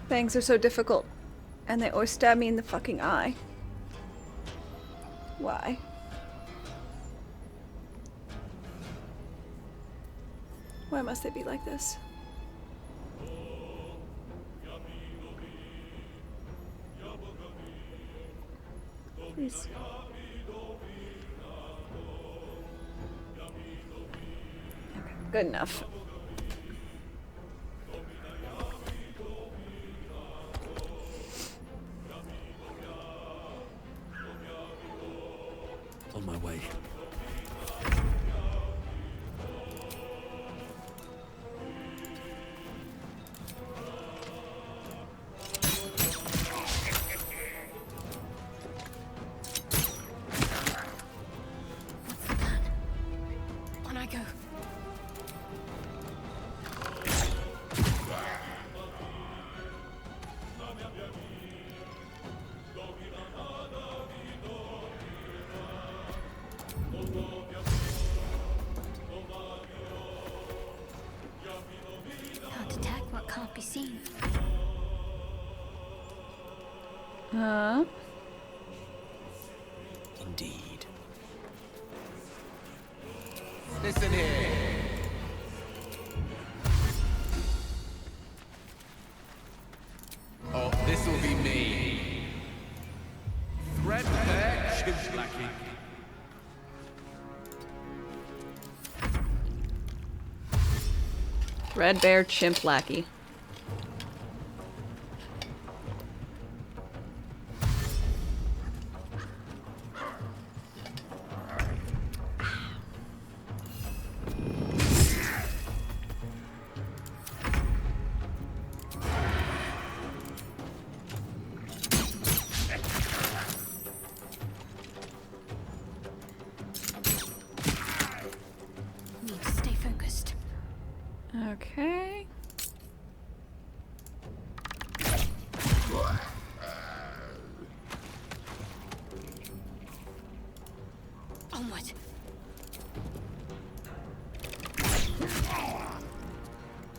Bangs are so difficult, and they always stab me in the fucking eye. Why? Why must they be like this? Please. Okay, good enough. On my way. On I go. be seen. Indeed. Listen here. Oh, this'll be me. Threadbare chimp lackey. Red Bear Chimp Lackey. Need to stay focused. Okay. Onward.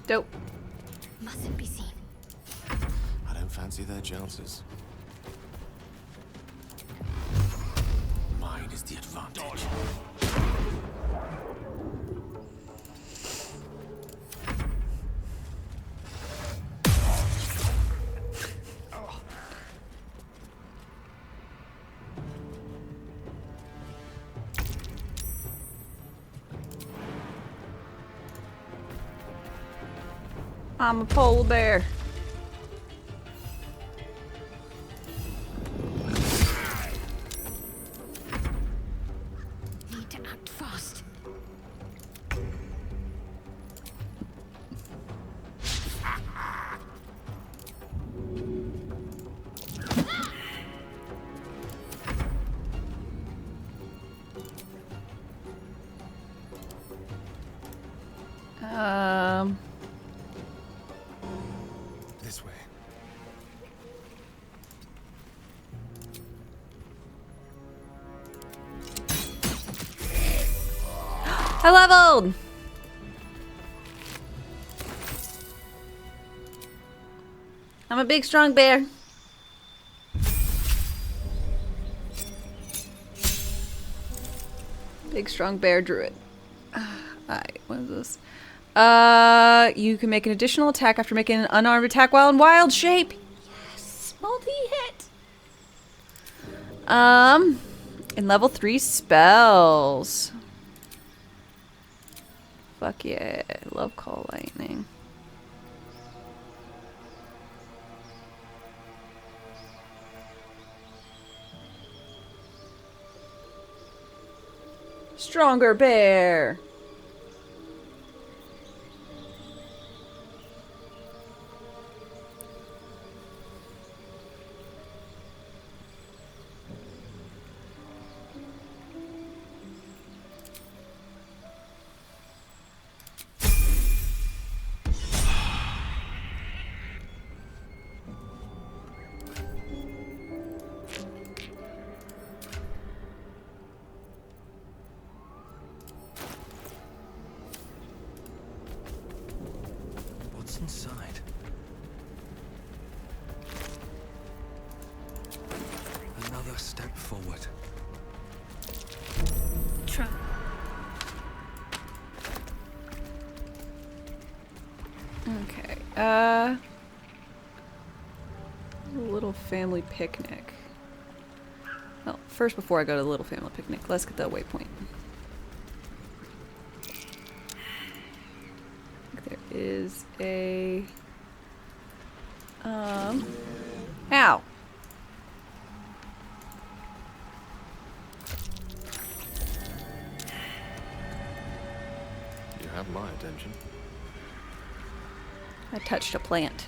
Dope. Mustn't be seen. I don't fancy their chances. Mine is the advantage. I'm a polar bear. Need to act fast. This way. I leveled! I'm a big strong bear. Big strong bear druid. Alright, what is this? You can make an additional attack after making an unarmed attack while in wild shape. Yes, multi-hit. In level 3 spells. Fuck yeah, love call lightning. Stronger bear. What's inside? Another step forward. Try. Okay, little family picnic. Well, first before I go to the little family picnic, let's get that waypoint. There is a ow. You have my attention. I touched a plant.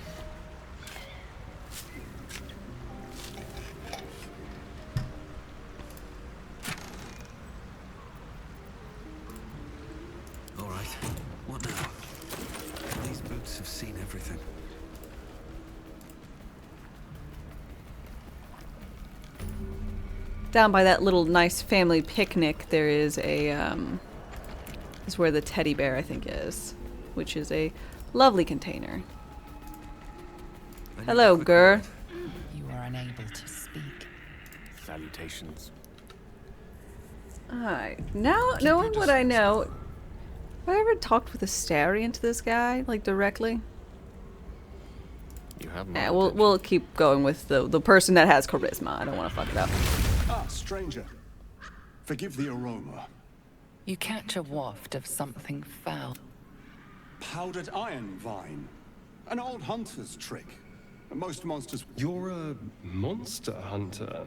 All right. What now? These boots have seen everything. Down by that little nice family picnic, there is a is where the teddy bear I think is, which is a lovely container. Hello, Gur. You are unable to speak. Salutations. Alright. Now, knowing what I know, have I ever talked with Astarion to this guy, like, directly? You have Yeah, we'll keep going with the person that has charisma. I don't want to fuck it up. Ah, stranger. Forgive the aroma. You catch a waft of something foul. Powdered iron vine. An old hunter's trick. Most monsters... You're a monster hunter.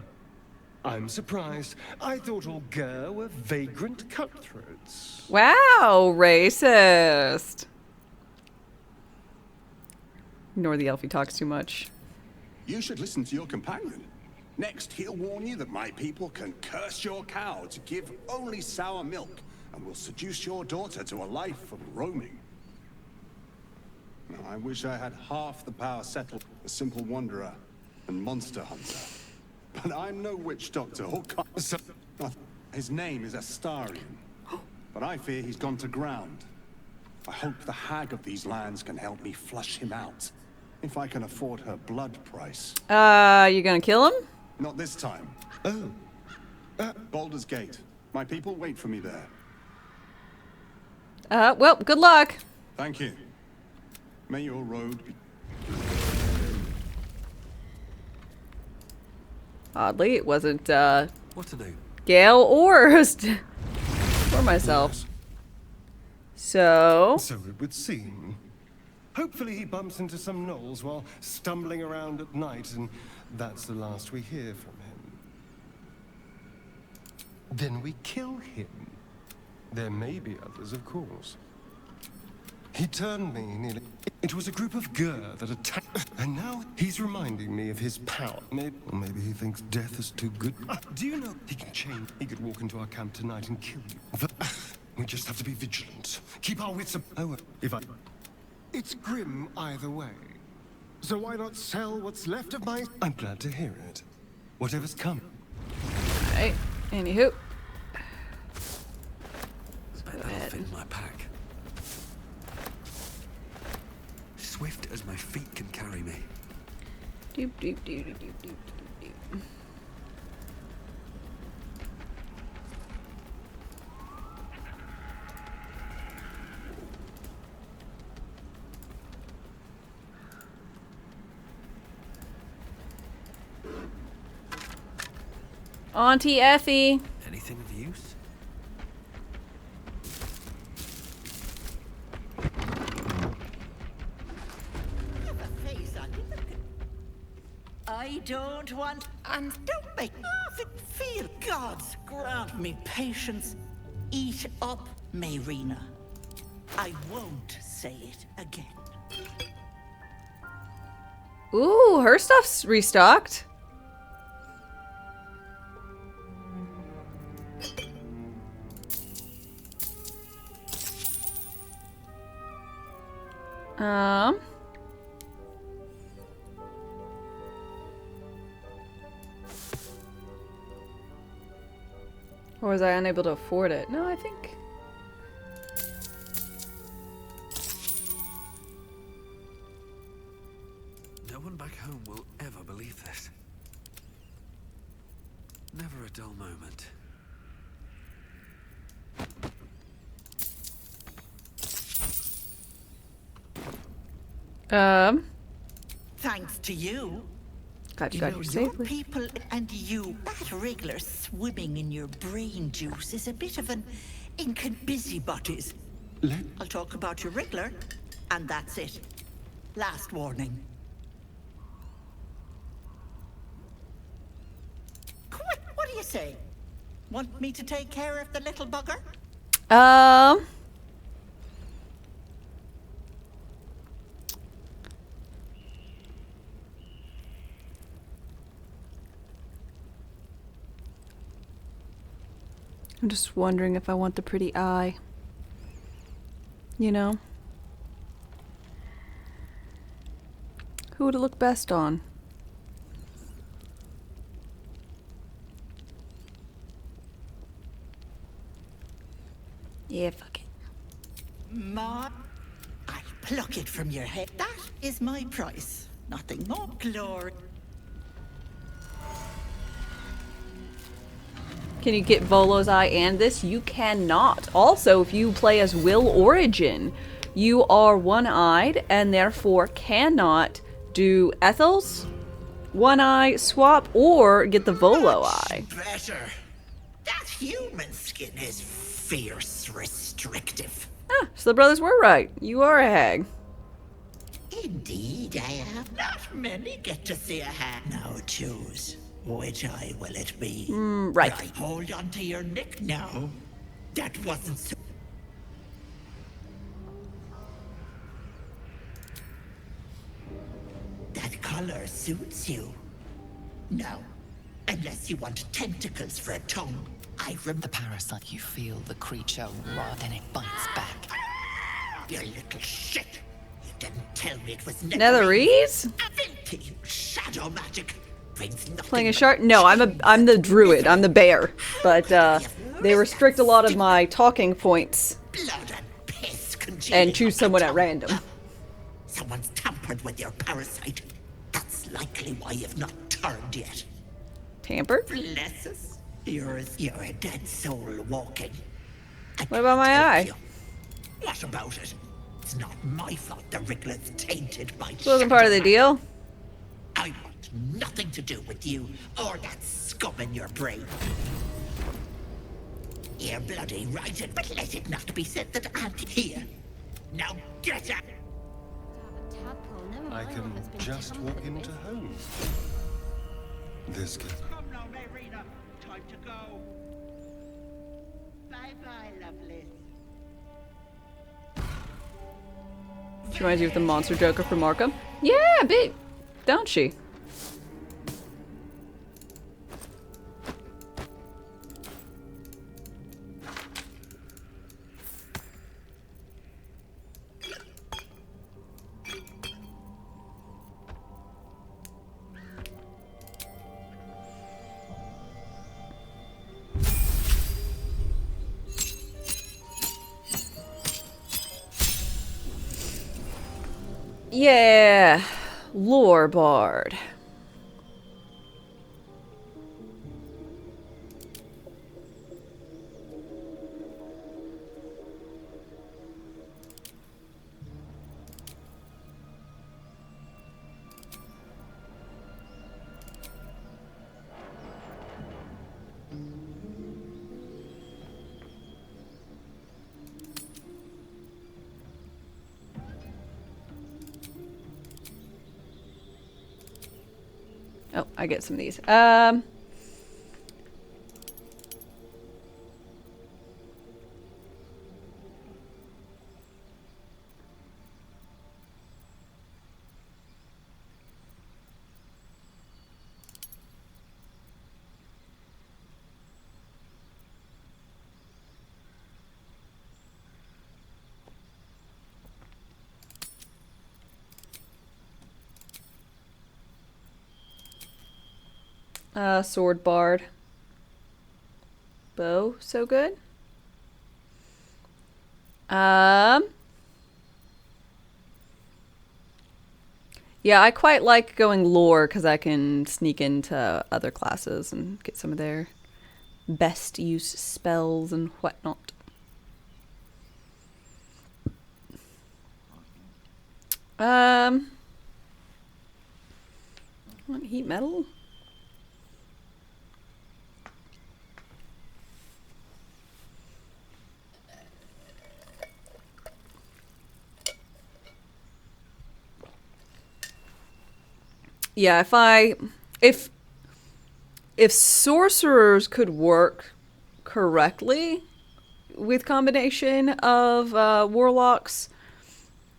I'm surprised. I thought all Gur were vagrant cutthroats. Wow, racist. Ignore the elf, he talks too much. You should listen to your companion. Next, he'll warn you that my people can curse your cow to give only sour milk, and will seduce your daughter to a life of roaming. Now, I wish I had half the power settled a simple wanderer and monster hunter. But I'm no witch doctor or his name is Astarion. But I fear he's gone to ground. I hope the hag of these lands can help me flush him out. If I can afford her blood price. You gonna kill him? Not this time. Oh. Baldur's Gate. My people wait for me there. Well, good luck. Thank you. May your road be... Oddly, it wasn't, What to do? Gale or or myself. So it would seem. Hopefully he bumps into some gnolls while stumbling around at night, and that's the last we hear from him. Then we kill him. There may be others, of course. He turned me nearly... It was a group of Gur that attacked... And now he's reminding me of his power. Maybe he thinks death is too good. Do you know he can change? He could walk into our camp tonight and kill you. We just have to be vigilant. Keep our wits about... Oh, if I... It's grim either way. So why not sell what's left of my... I'm glad to hear it. Whatever's coming. Alright, anywho. That'll fit in my pack. Swift as my feet can carry me. Doop, doop, doop, doop, doop, doop, doop. Auntie Effie. Anything of use? I don't want, and don't make it feel. Gods grant me patience. Eat up, Mayrina. I won't say it again. Ooh, her stuff's restocked. Or was I unable to afford it? No, I think... No one back home will ever believe this. Never a dull moment. Thanks to you. Glad you got here your safely. People and you, that Wriggler swimming in your brain juice is a bit of an busybodies. I'll talk about your Wriggler, and that's it. Last warning. Quick, what do you say? Want me to take care of the little bugger? I'm just wondering if I want the pretty eye. You know? Who would it look best on? Yeah, fuck it. I pluck it from your head. That is my price. Nothing more glory. Can you get Volo's Eye and this? You cannot. Also, if you play as Will Origin, you are one-eyed and therefore cannot do Ethel's one-eye swap or get the Volo Eye. Better. That human skin is fierce restrictive. Ah, so the brothers were right. You are a hag. Indeed, I have. Not many get to see a hag. Now choose. Which eye will it be? Right. Hold on to your neck now. That wasn't so. That color suits you. No. Unless you want tentacles for a tongue. I remember The parasite, you feel the creature rot and it bites back. You little shit. You didn't tell me it was Netherese? Filthy shadow magic. Brings nothing Playing a but shark? No, I'm the druid. I'm the bear. But they restrict a lot of my talking points blood and piss and choose someone at random. Someone's tampered with your parasite. That's likely why you've not turned yet. Tampered? Bless us. You're a dead soul walking. What about my eye? What about it? It's not my fault the Wriggler's tainted by This wasn't part of the deal. I want nothing to do with you or that scum in your brain. You're bloody right, but let it not be said that I'm here. Now get out! I can just walk into home. This kid. Come now, Marina. Time to go. Bye-bye, lovely. She reminds you of the monster Joker from Arkham. Yeah, a bit. Don't she? Yeah, lore bard. Oh, I get some of these. Sword bard. Bow, so good. Yeah, I quite like going lore because I can sneak into other classes and get some of their best use spells and whatnot. Want heat metal? Yeah, if sorcerers could work correctly with combination of warlocks,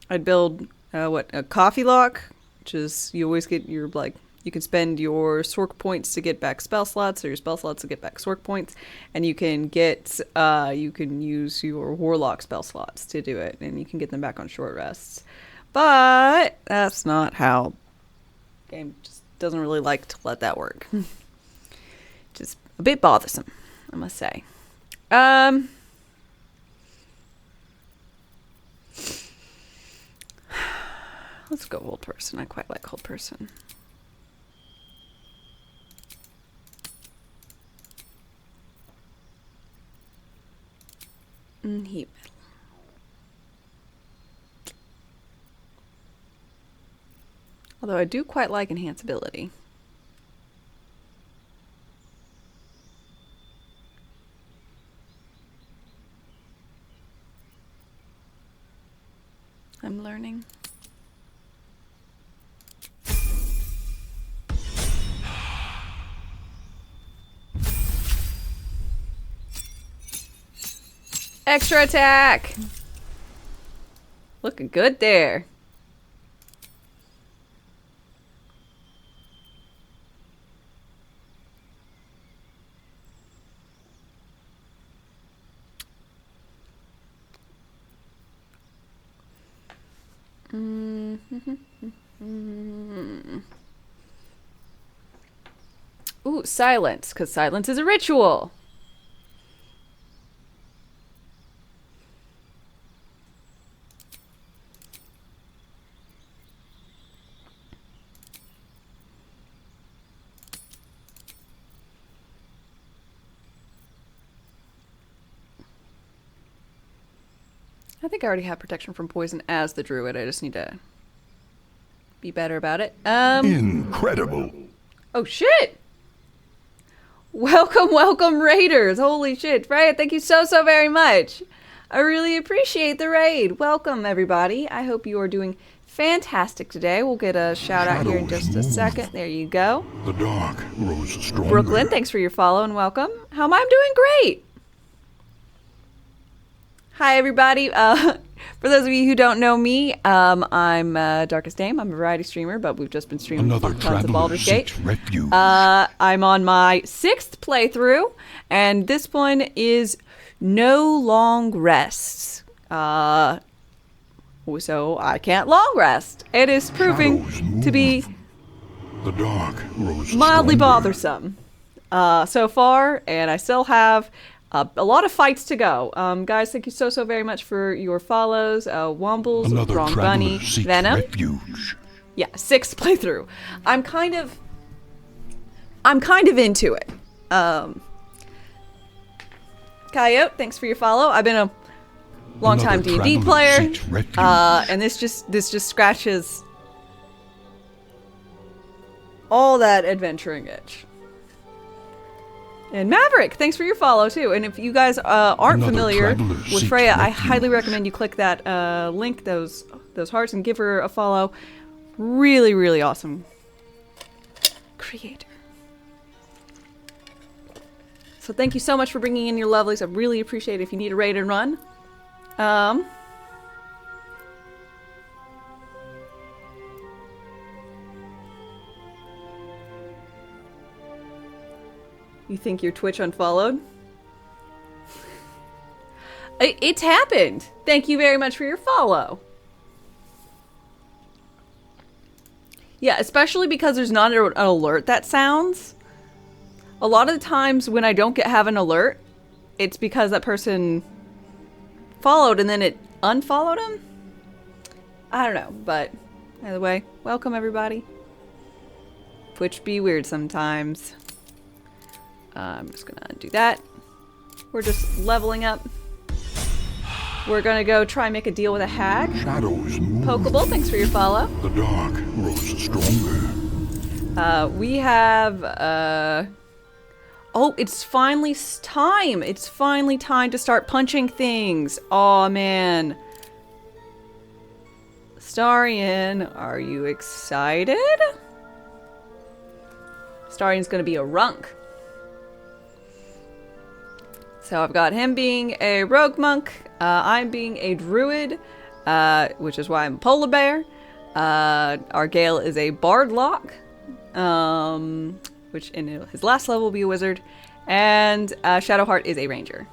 I'd build a coffee lock, which is you always get your you can spend your sorc points to get back spell slots, or your spell slots to get back sorc points, and you can get you can use your warlock spell slots to do it, and you can get them back on short rests. But that's not how. Game just doesn't really like to let that work. Just a bit bothersome, I must say. Let's go hold person. I quite like hold person. Heat metal. Although I do quite like enhanceability. I'm learning. Extra attack! Looking good there. Ooh, silence, because silence is a ritual. I think I already have protection from poison as the druid. I just need to be better about it. Incredible. Oh, shit! Welcome, welcome, raiders! Holy shit, Freya, thank you so very much! I really appreciate the raid. Welcome, everybody. I hope you are doing fantastic today. We'll get a shout out here in just a second. There you go. The dark grows stronger. Brooklyn, thanks for your follow and welcome. How am I? I'm doing great! Hi, everybody. For those of you who don't know me, I'm Darkest Dame. I'm a variety streamer, but we've just been streaming tons of Baldur's Gate. I'm on my 6th playthrough, and this one is no long rests. So I can't long rest. It is proving to be the dark grows mildly stronger. bothersome so far, and I still have a lot of fights to go. Guys, thank you so very much for your follows. Wombles, Another Wrong traveler Bunny, seeks Venom. refuge. Yeah, 6th playthrough. I'm kind of into it. Coyote, thanks for your follow. I've been a long-time Another D&D traveler player, seeks refuge. and this just scratches all that adventuring itch. And Maverick, thanks for your follow too. And if you guys aren't Another familiar traveler with seeks Freya, I refuge. highly recommend you click that link, those hearts, and give her a follow. Really, really awesome creator. So thank you so much for bringing in your lovelies. I really appreciate it. If you need a raid and run, you think your Twitch unfollowed? It's happened. Thank you very much for your follow. Yeah, especially because there's not an alert that sounds. A lot of the times when I don't have an alert, it's because that person followed and then it unfollowed him. I don't know, but either way, welcome everybody. Twitch be weird sometimes. I'm just gonna undo that. We're just leveling up. We're gonna go try and make a deal with a hag. Shadows move. Pokeball, thanks for your follow. The dark grows stronger. We have, oh, it's finally time. It's finally time to start punching things. Aw, man. Starion, are you excited? Starion's gonna be a runk. So I've got him being a rogue monk, I'm being a druid, which is why I'm a polar bear. Argale is a bardlock, which in his last level will be a wizard, and Shadowheart is a ranger.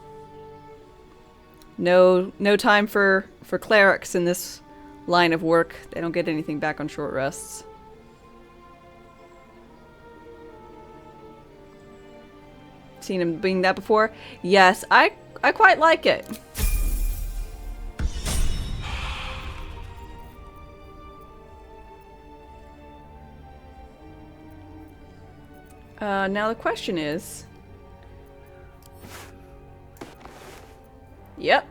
No time for clerics in this line of work. They don't get anything back on short rests. Seen him being that before? Yes, I quite like it. Now the question is... Yep.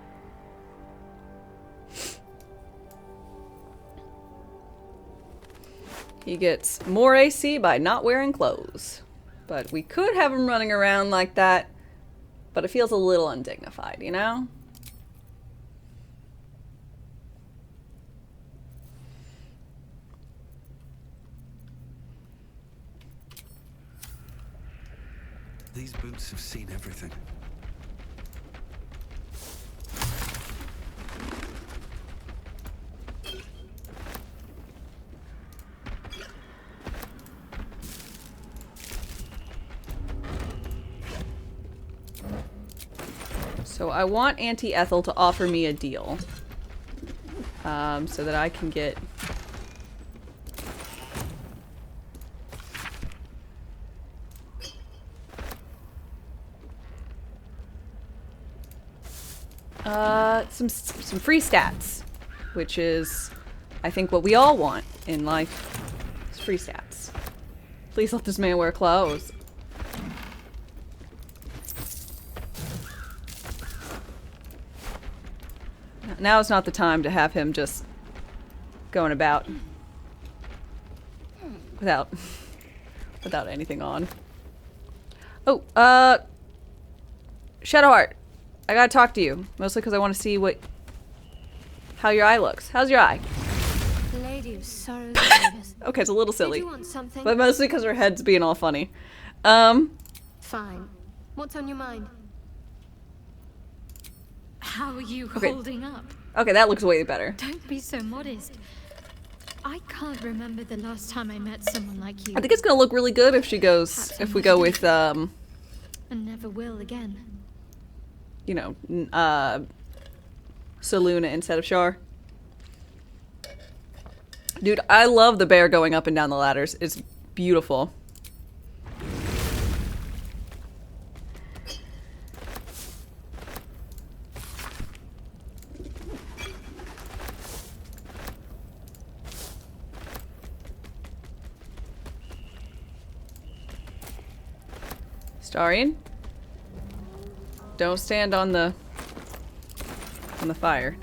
He gets more AC by not wearing clothes. But we could have him running around like that, but it feels a little undignified, you know? These boots have seen everything. So I want Auntie Ethel to offer me a deal. So that I can get... some free stats. Which is, I think, what we all want in life. Is free stats. Please let this man wear clothes. Now is not the time to have him just going about without anything on. Oh, Shadowheart, I gotta talk to you. Mostly because I want to see how your eye looks. How's your eye? Lady of Sorrows. Okay, it's a little silly. Did you want something? But mostly because her head's being all funny. Fine. What's on your mind? How are you Okay. holding up? Okay, that looks way better. Don't be so modest. I can't remember the last time I met someone like you. I think it's gonna look really good if she goes, if we go with, And never will again. you know, Saluna instead of Shar. Dude, I love the bear going up and down the ladders. It's beautiful. Starian, don't stand on the fire.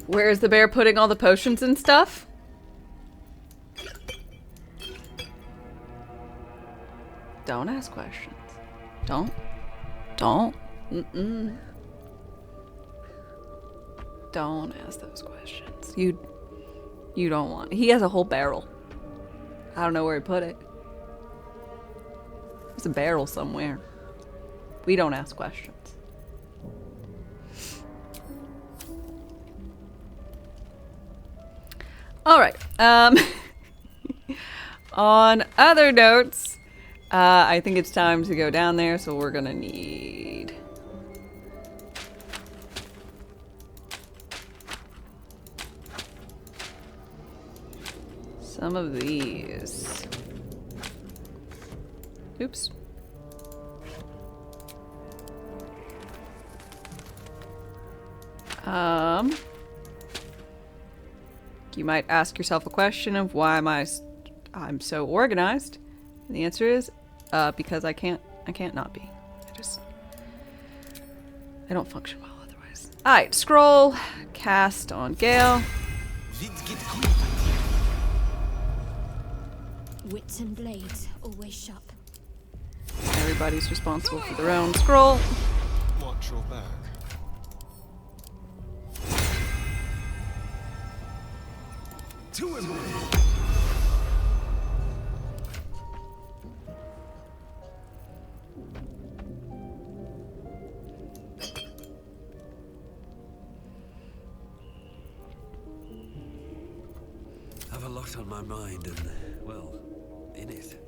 Where's the bear putting all the potions and stuff? Don't ask questions. Don't. Mm-mm. Don't ask those questions. You don't want. He has a whole barrel. I don't know where he put it. There's a barrel somewhere. We don't ask questions. All right. On other notes, I think it's time to go down there, so we're gonna need some of these. Oops. You might ask yourself a question of why I'm so organized. And the answer is because I can't not be. I don't function well otherwise. Alright, scroll, cast on Gale. Wits and blades, always sharp. Everybody's responsible for their own scroll. Watch your back. To him. I have a lot on my mind and, well, in it.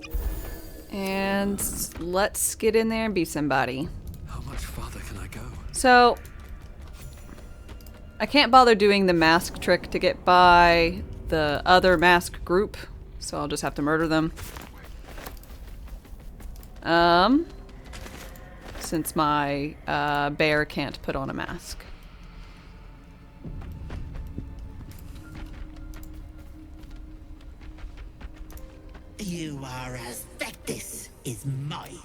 And let's get in there and be somebody. How much farther can I go? So, I can't bother doing the mask trick to get by the other masked group, so I'll just have to murder them. Since my bear can't put on a mask. You are as that this is mine.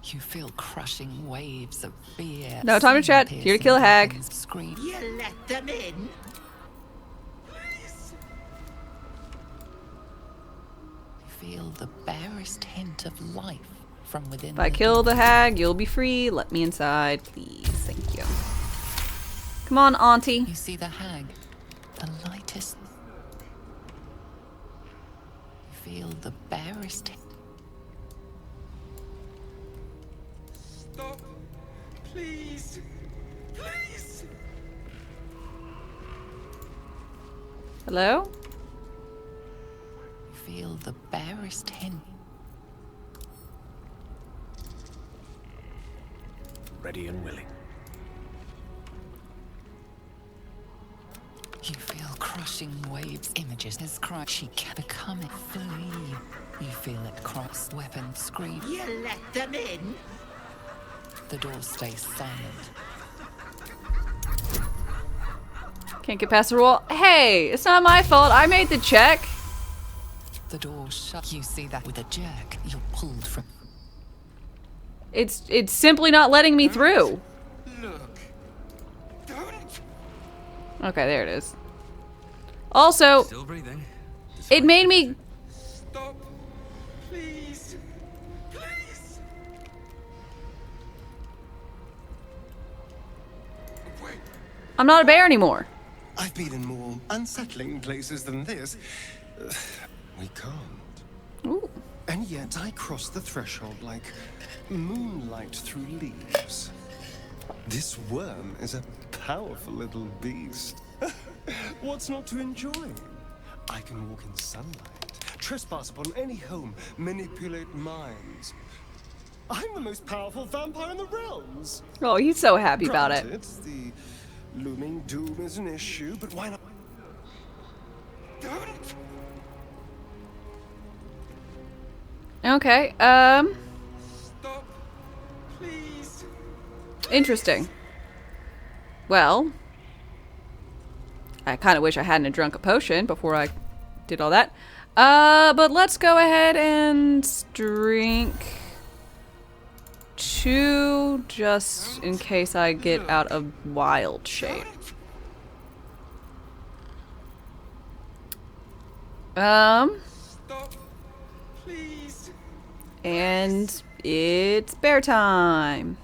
You feel crushing waves of fear. No time to chat. Here to kill a hag. Scream. You let them in? Feel the barest hint of life from within. If I kill the hag, you'll be free. Let me inside, please. Thank you. Come on, Auntie. You see the hag, the lightest. You feel the barest. Stop. Please. Please. Hello? Feel the barest hint. Ready and willing. You feel crushing waves, images. His cry, she can become it. Flee. You feel it cross, weapon, scream. You let them in? The door stays silent. Can't get past the wall. Hey, it's not my fault. I made the check. The door shut. You see that with a jerk, you're pulled from. It's simply not letting me through. Look. Don't. Okay, there it is. Also, Still breathing. it made me. Stop. Please. Please. Wait. I'm not a bear anymore. I've been in more unsettling places than this. We can't. Ooh. And yet I cross the threshold like moonlight through leaves. This worm is a powerful little beast. What's not to enjoy? I can walk in sunlight, trespass upon any home, manipulate minds. I'm the most powerful vampire in the realms. Oh, he's so happy about it. Granted, the looming doom is an issue, but why not? Don't. Okay, Stop. Please. interesting. Well, I kind of wish I hadn't drunk a potion before I did all that. But let's go ahead and drink 2 just in case I get out of wild shape. Stop. Please. And it's bear time.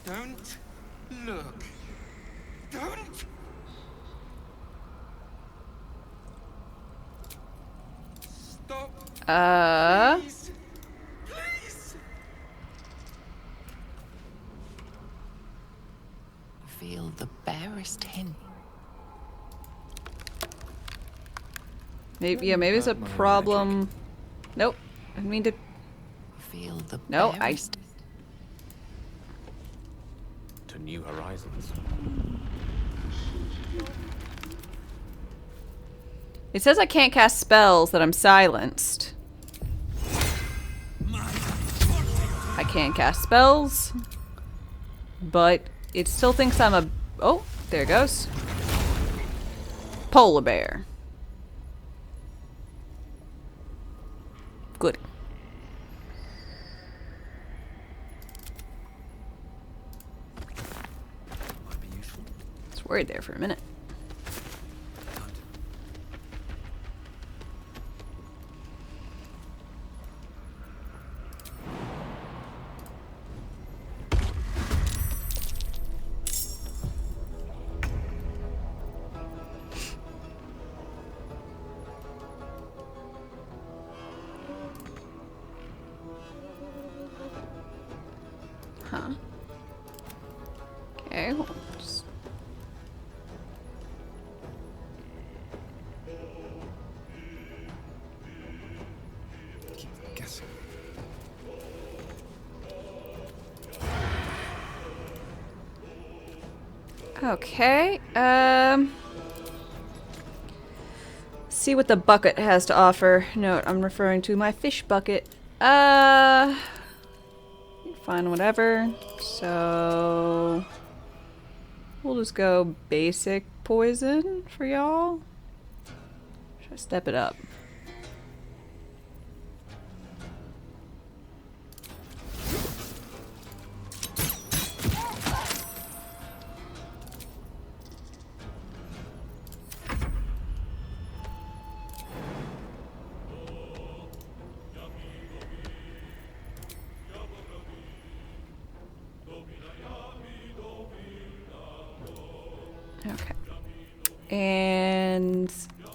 Don't look. Don't. Stop. Please. Please. Feel the barest hint. Maybe, yeah, maybe it's a problem. Nope. I didn't mean to. Feel the No, barest. To new horizons. It says I can't cast spells that I'm silenced. I can't cast spells, but it still thinks I'm a... Oh, there it goes. Polar bear. Good. I was worried there for a minute. Uh-huh. Okay, well, just... Keep guessing. Okay, see what the bucket has to offer. Note, I'm referring to my fish bucket. Fine, whatever. So we'll just go basic poison for y'all. Should I step it up? Okay. And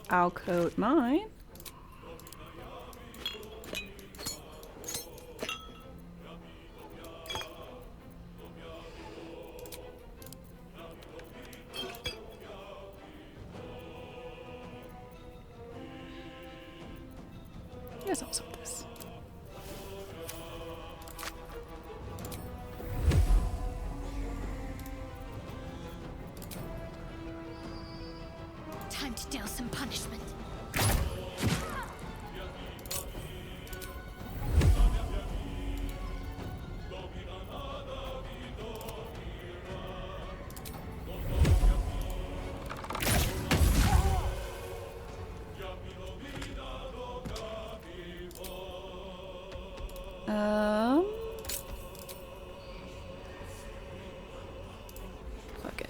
I'll coat mine. There's also this. Time to deal some punishment. Fuck it.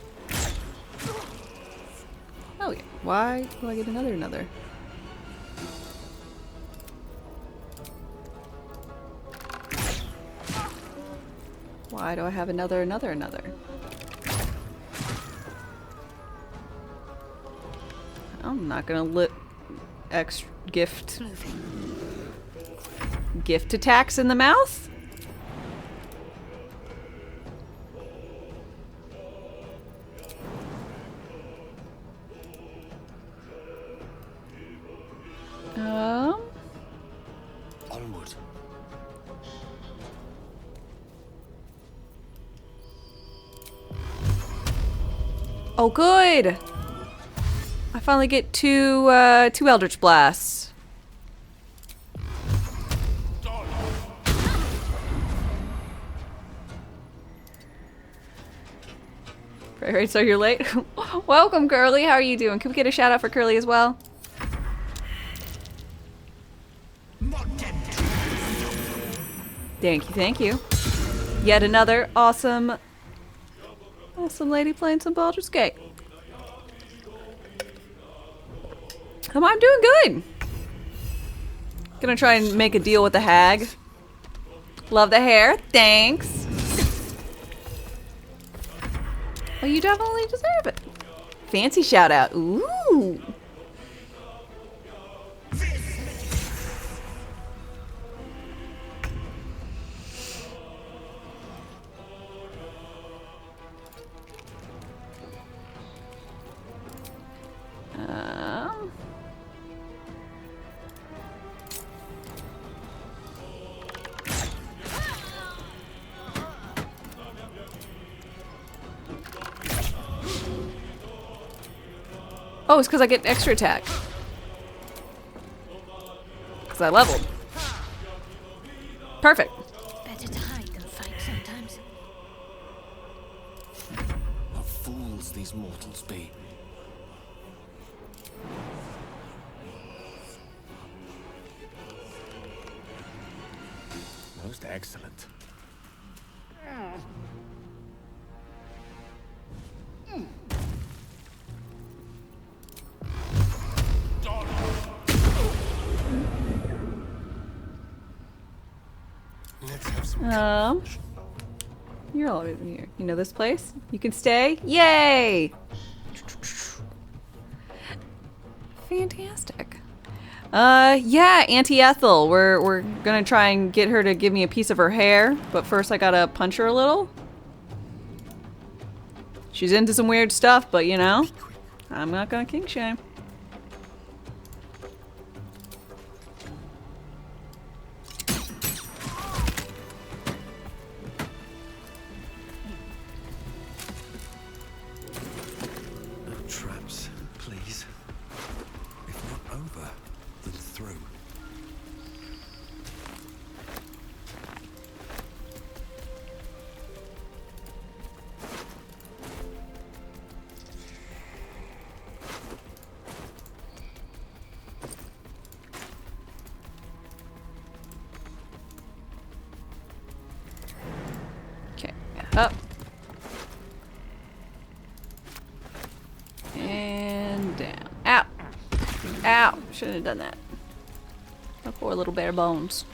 Oh yeah. Why do I get another? Why do I have another? I'm not gonna let extra gift attacks in the mouth. Onward. Oh, good! I finally get two Eldritch Blasts. Right, so you're late? Welcome, Curly. How are you doing? Can we get a shout out for Curly as well? Thank you. Yet another awesome lady playing some Baldur's Gate. I'm doing good. Gonna try and make a deal with the hag. Love the hair. Thanks. Oh, you definitely deserve it. Fancy shout out. Ooh. Oh, it's because I get extra attack. Because I leveled. Perfect. Better to hide than fight sometimes. What fools these mortals be. Most excellent. Let's have some You're always in here. You know this place? You can stay? Yay! Fantastic. Yeah, Auntie Ethel. We're gonna try and get her to give me a piece of her hair, but first I gotta punch her a little. She's into some weird stuff, but you know, I'm not gonna kink shame. No traps, please. If not over, then through. Okay, up. And down. Ow! Ow! Shouldn't have done that. Oh, poor little bare bones.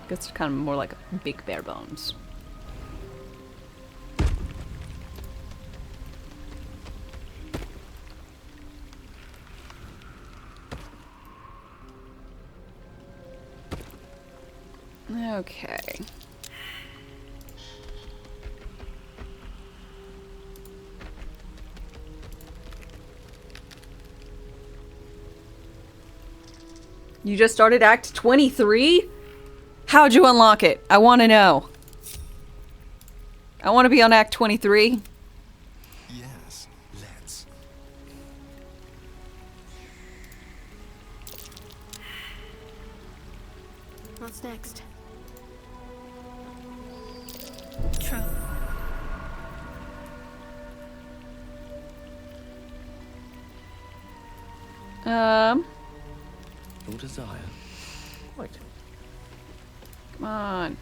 Guess it's kind of more like big bare bones. Okay. You just started Act 23? How'd you unlock it? I want to know. I want to be on Act 23. Yes, let's. What's next? Your desire. Wait. Come on.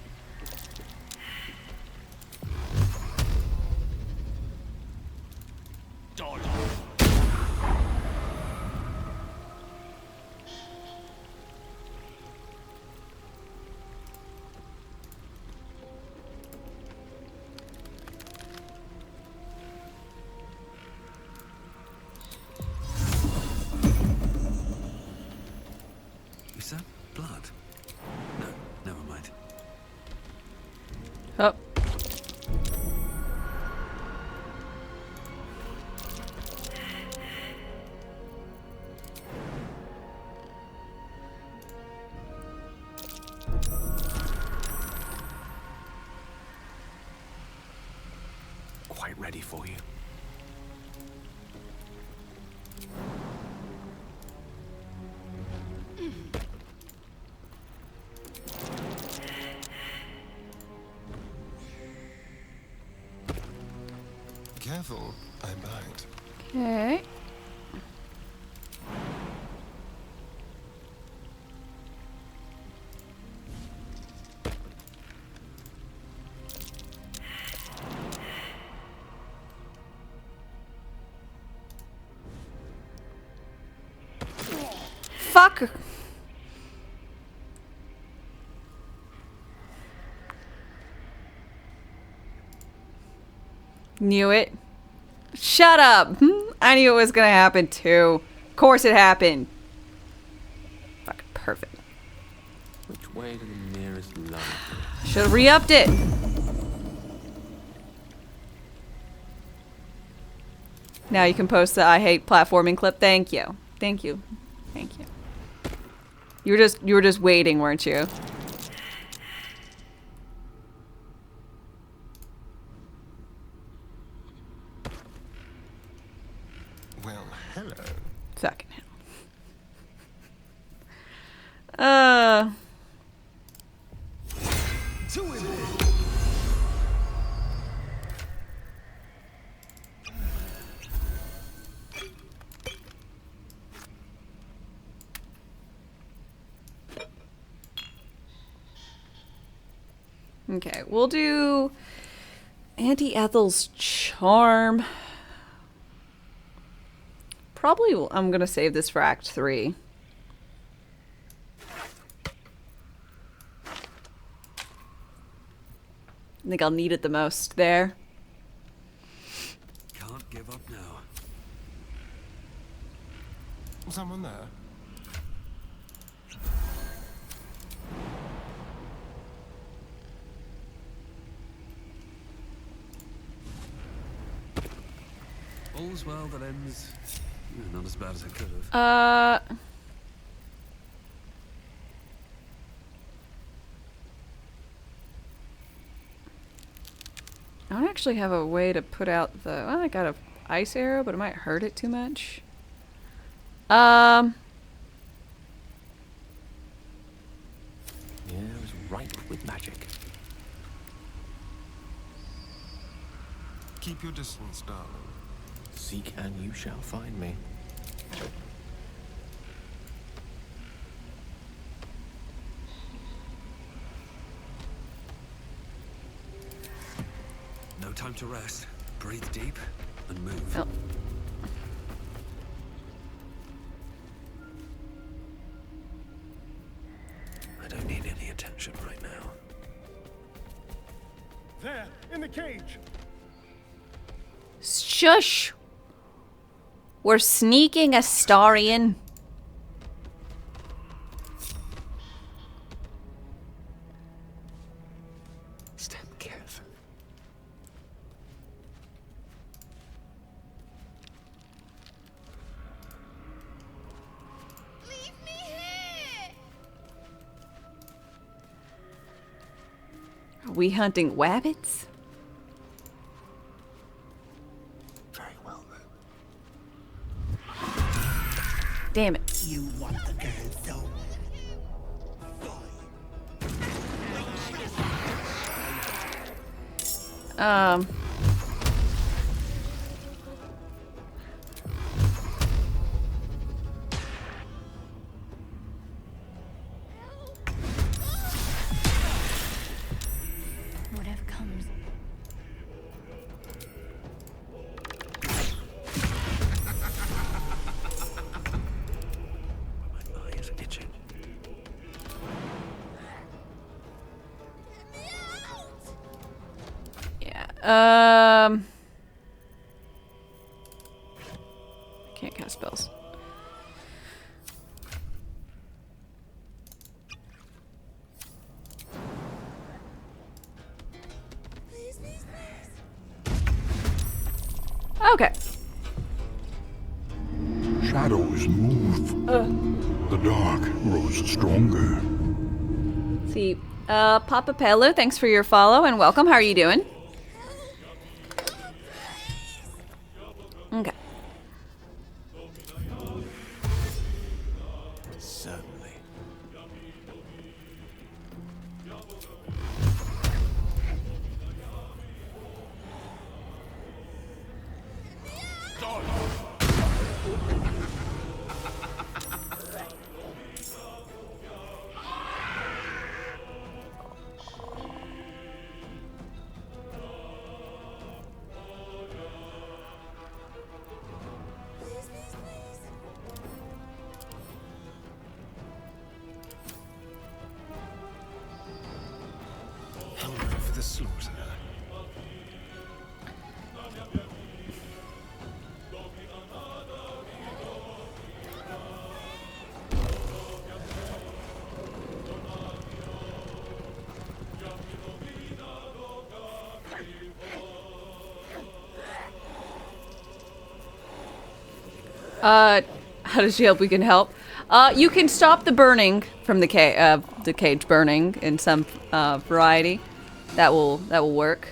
Is that blood? No, never mind. Oh. Quite ready for you. Careful, I bite. Okay. Fuck. Knew it. Shut up. I knew it was gonna happen too. Of course it happened. Fucking perfect. Which way to the nearest line? Should have re-upped it. Now you can post the I hate platforming clip. Thank you. Thank you. Thank you. You were just waiting, weren't you? Well, hello. Fucking hell. Okay, we'll do Auntie Ethel's charm. Probably I'm gonna save this for Act 3. I think I'll need it the most there. Can't give up now. Someone there? All's well that ends. Not as bad as it could have. I don't actually have a way to put out the... Well, I got a ice arrow, but it might hurt it too much. The air is ripe with magic. Keep your distance, darling. Seek and you shall find me. No time to rest. Breathe deep and move. Oh. I don't need any attention right now. There, in the cage. Shush! We're sneaking Astarion. Step carefully. Leave me here! Are we hunting wabbits? Damn it. You want the girl so. Whatever comes. My eyes are itching. Yeah. Can't cast spells. Okay. Shadows move. The dark grows stronger. See, Papa Pelu, thanks for your follow and welcome. How are you doing? Okay. Certainly. Hunger for the slaughter. How does she help? We can help. You can stop the burning from the cage burning in some variety. That will work.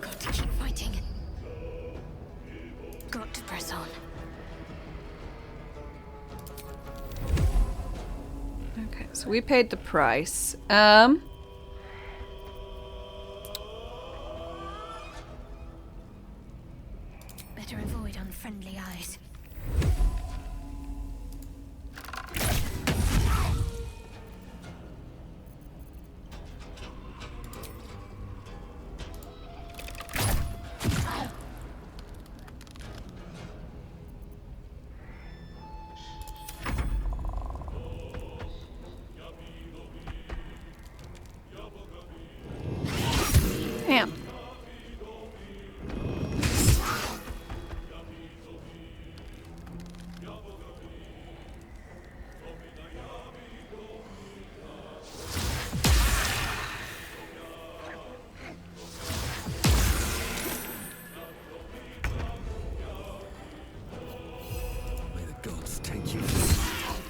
Got to keep fighting. Got to press on. Okay, so we paid the price. Better avoid unfriendly eyes.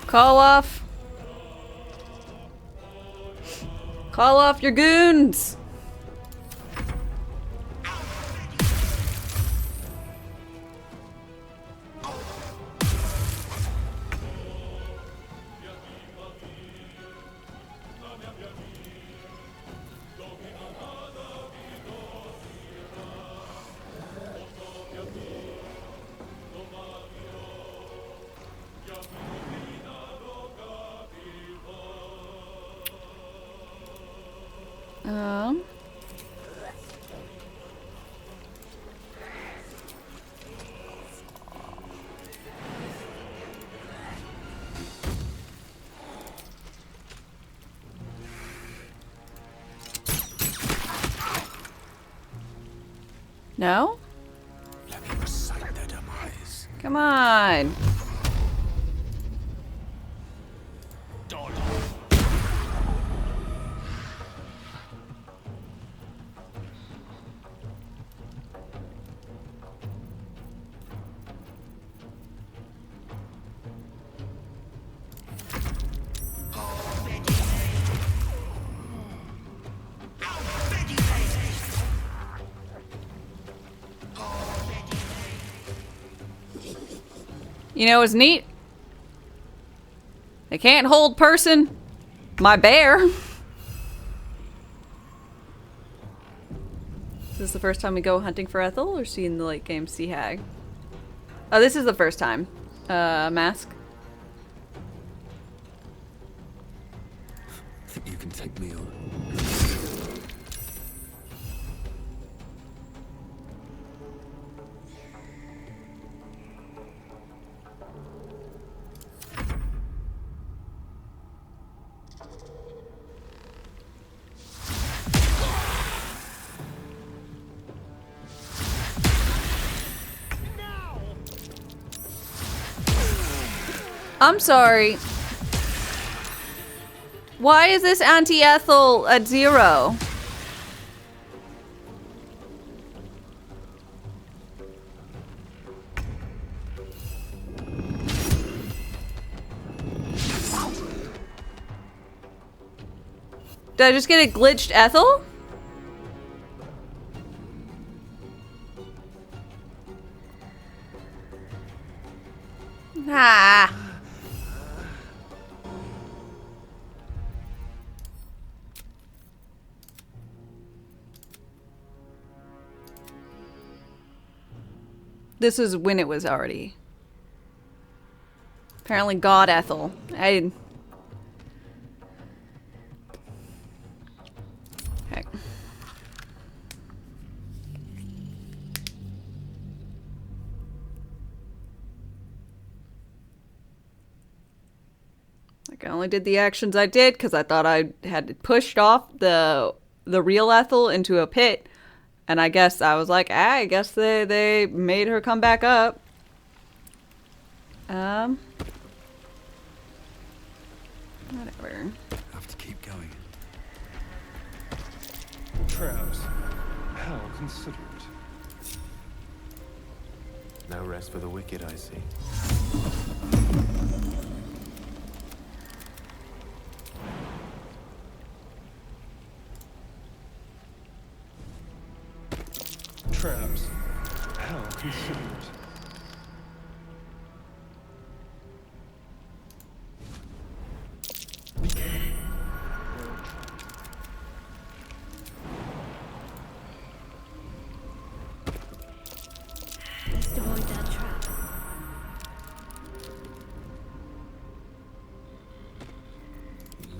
Call off. Call off your goons. No? Let me recite their demise. Come on. You know, it's neat. They can't hold person. My bear. Is this the first time we go hunting for Ethel, or is she in the late game Sea Hag? Oh, this is the first time. Mask. Think you can take me on? I'm sorry. Why is this anti-Ethel at 0? Did I just get a glitched Ethel? Ah. This is when it was already. Apparently God Ethel. Okay. Like, I only did the actions I did because I thought I had pushed off the real Ethel into a pit. And I guess I was like, I guess they made her come back up. Whatever. Have to keep going. Traps. How considerate. No rest for the wicked, I see. Traps. How considerate. Just avoid that trap.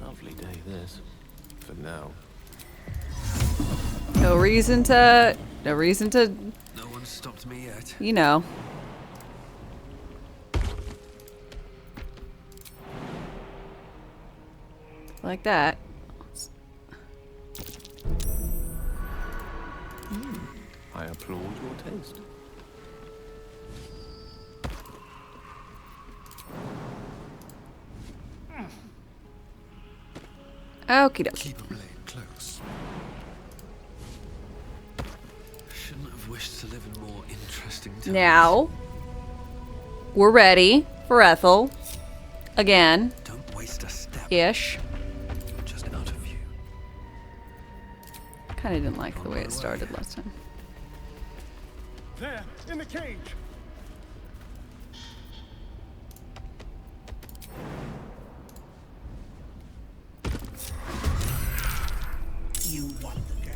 Lovely day, this. For now. No reason to. No one stopped me yet. You know. Like that. I applaud your taste. Okie dokie. Keep a blade close. Shouldn't have wished to live in more interesting times. Now, we're ready for Ethel. again. Don't waste a step. Ish. Just out of view. Kind of didn't like the way it started last time. There, in the cage. You want the girl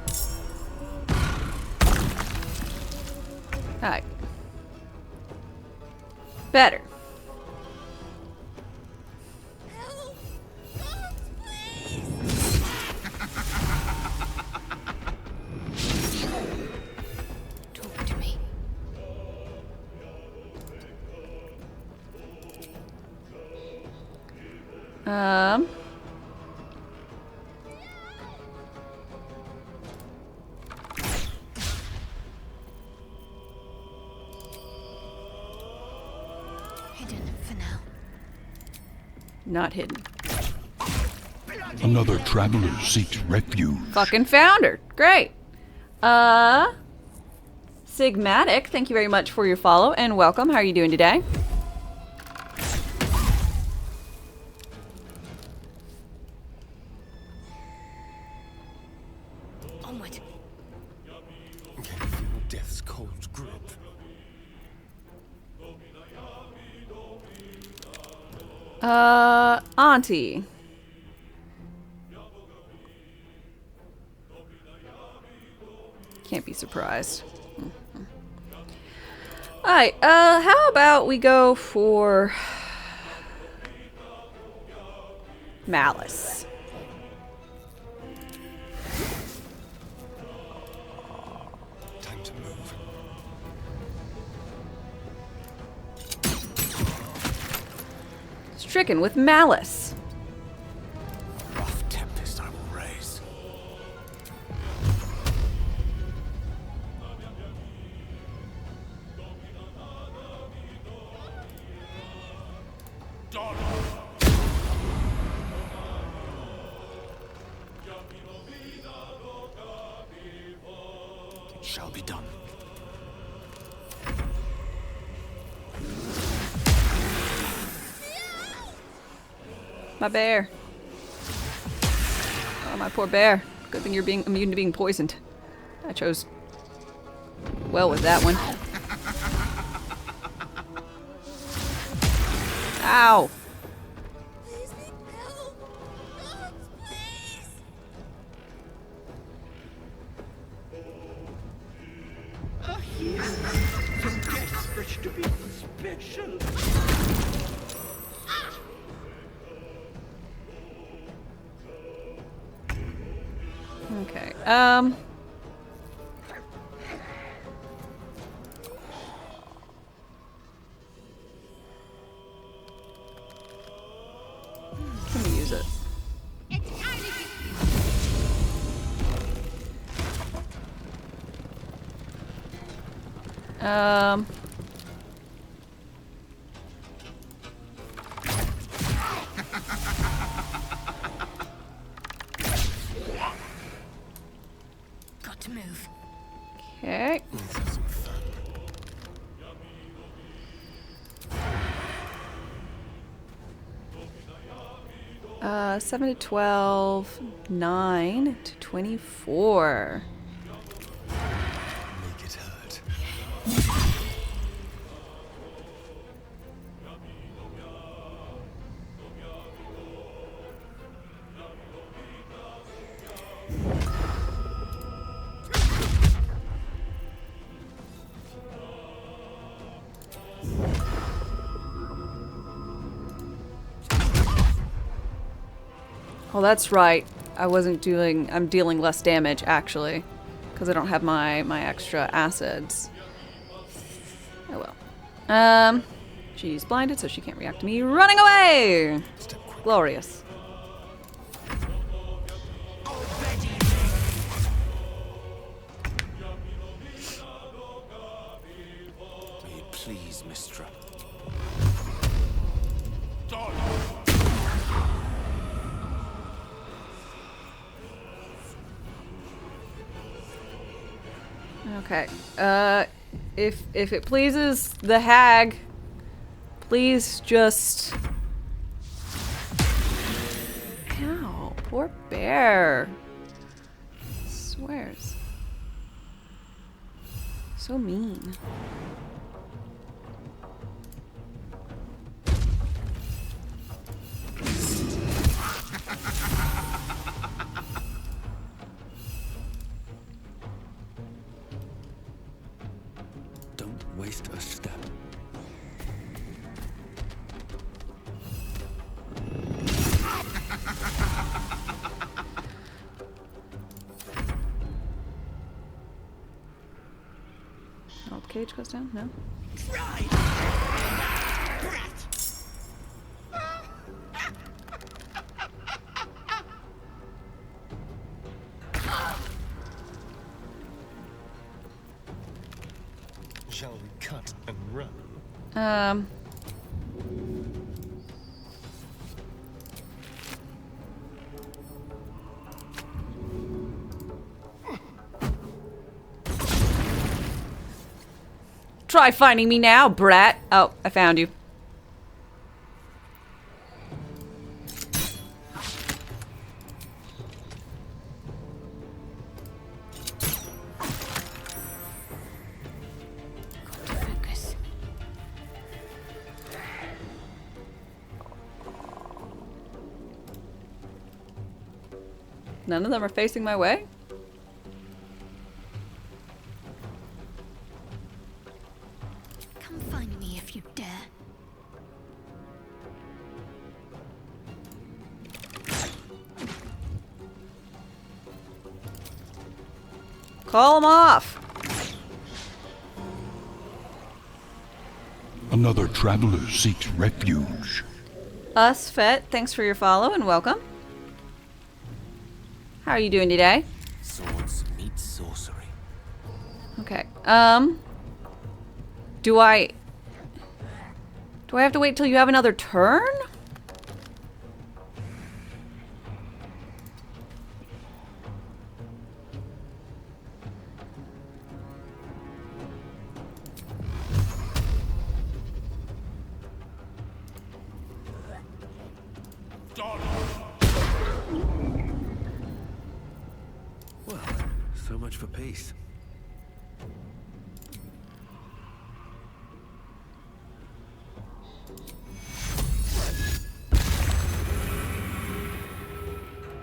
so bad. Alright. Better. Talk to me. Hidden for now. Not hidden. Another traveler seeks refuge. Fucking found her. Great. Sigmatic, thank you very much for your follow and welcome. How are you doing today? Onward. Can you feel death's cold grip? Auntie. Can't be surprised. Alright, how about we go for Malice? Time to move. Stricken with Malice. Rough tempest I will raise. It shall be done. My bear. Oh, my poor bear. Good thing you're being immune to being poisoned. I chose well with that one. Ow. So desperate to be special. Okay, let me use it. Got to move. Okay. 7 to 12, 9 to 24. Make it hurt. Oh, that's right. I'm dealing less damage, actually. Because I don't have my extra acids. Oh well. She's blinded, so she can't react to me running away! Glorious. May it please, Mistra. Okay. If it pleases the hag, please just... Ow, poor bear. Swears. So mean. Don't waste a step. Oh, the cage goes down? No? Shall we cut and run? Try finding me now, brat. Oh, I found you. Focus. None of them are facing my way? Come find me if you dare. Call them off. Another traveler seeks refuge. Us, Fet, thanks for your follow and welcome. How are you doing today? Swords meet sorcery. Okay. Do I have to wait till you have another turn? Well, so much for peace.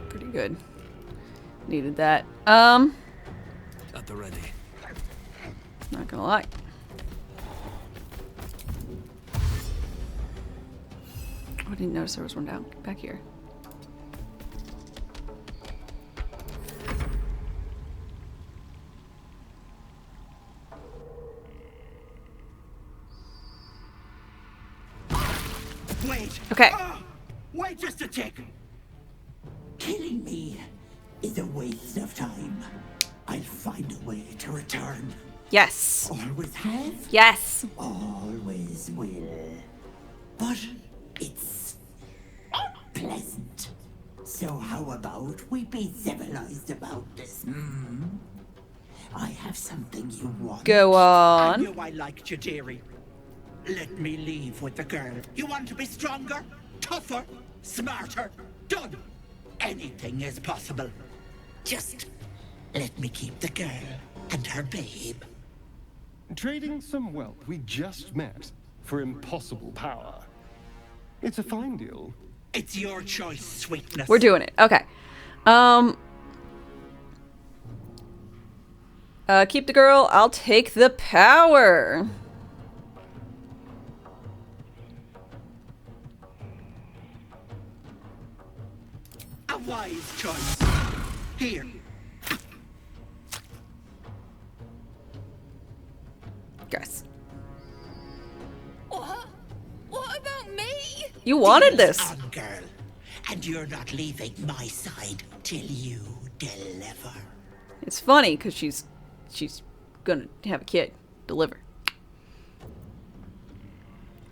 Pretty good. Needed that. At the ready. Not gonna lie. I didn't notice there was one down back here. Wait! Okay. Wait just a tick! Killing me is a waste of time. I'll find a way to return. Yes. Always have. Yes. Always will. But it's unpleasant. So how about we be civilized about this, hmm? I have something you want. Go on. I knew I liked you, dearie. Let me leave with the girl. You want to be stronger, tougher, smarter? Done. Anything is possible. Just let me keep the girl and her babe. Trading some wealth we just met for impossible power. It's a fine deal. It's your choice, sweetness. We're doing it. Okay. Keep the girl. I'll take the power. A wise choice. Here. Guys. What about me? You wanted Deal's this. on, girl. And you're not leaving my side till you deliver. It's funny because she's gonna have a kid. Deliver.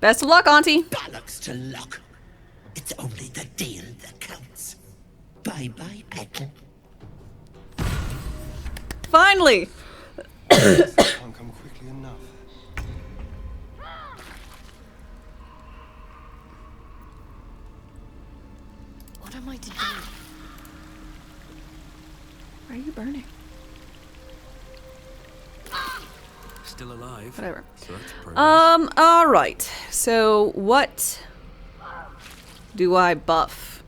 Best of luck, Auntie. Bollocks to luck. It's only the deal that counts. Bye-bye, Petal. Finally. This can't come quickly enough. What am I to do? Why are you burning? Still alive. Whatever. So that's progress. Alright. So what do I buff?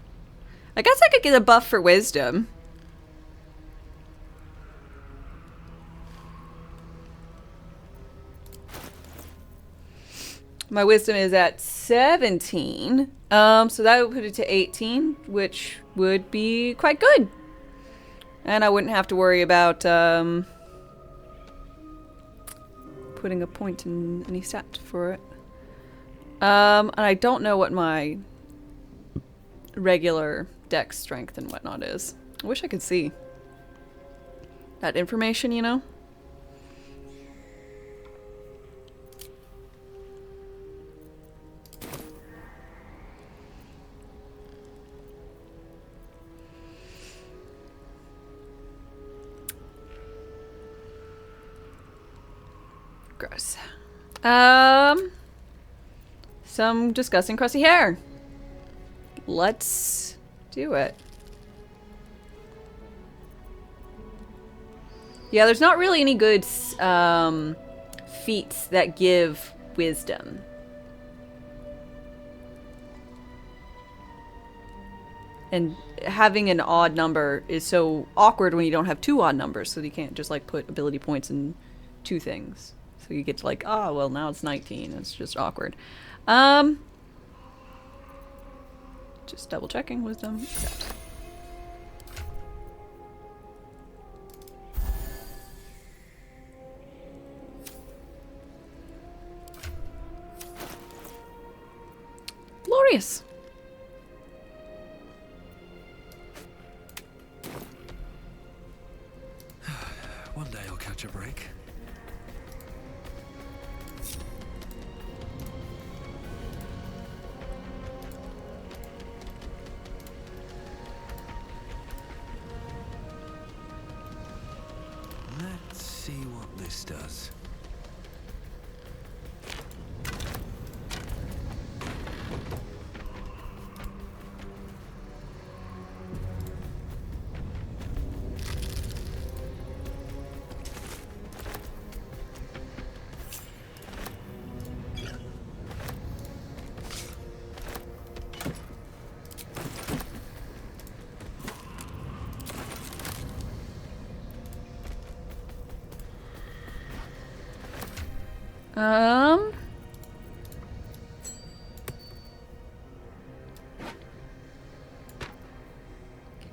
I guess I could get a buff for wisdom. My wisdom is at 17. So that would put it to 18, which would be quite good. And I wouldn't have to worry about putting a point in any stat for it. And I don't know what my regular dex strength and whatnot is. I wish I could see that information, you know? Gross. Some disgusting crusty hair. Let's do it. Yeah, there's not really any good feats that give wisdom. And having an odd number is so awkward when you don't have two odd numbers, so you can't just like put ability points in two things. So you get to like, oh, well, now it's 19. It's just awkward. Just double checking wisdom. Accept. Glorious. One day I'll catch a break. Let's see what this does.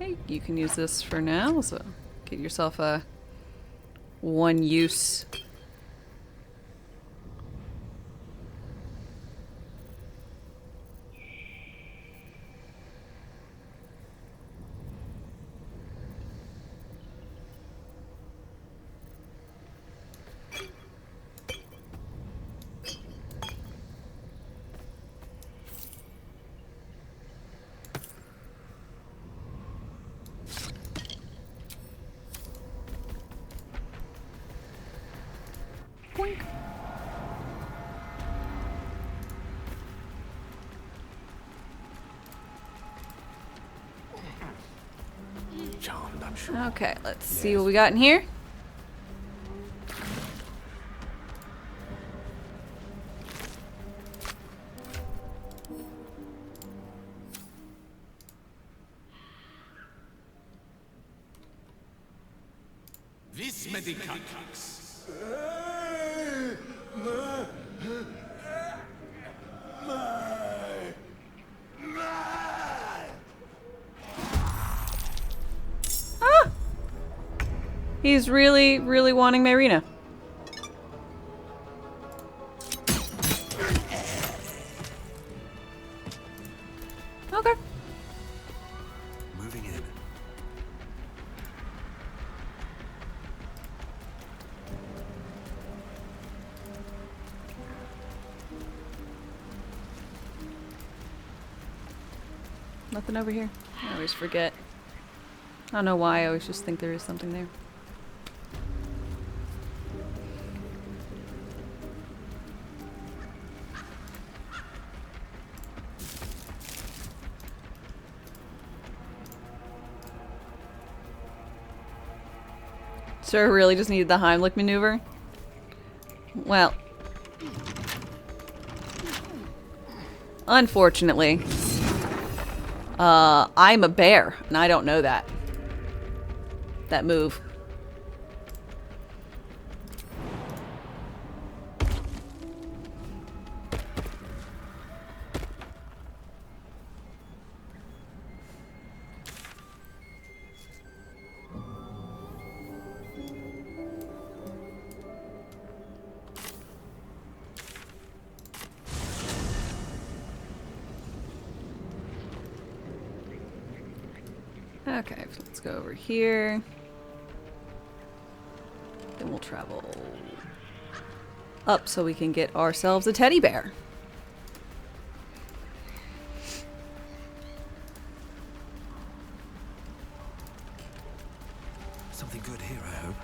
Okay, you can use this for now, so get yourself a one use. Okay, let's see what we got in here. This medicatrix. Ah! He's really, really wanting Marina. Okay. Moving in. Nothing over here. I always forget. I don't know why, I always just think there is something there. Sir really just needed the Heimlich maneuver. Well, unfortunately, I'm a bear, and I don't know that move. Okay, so let's go over here. Then we'll travel up so we can get ourselves a teddy bear. Something good here, I hope.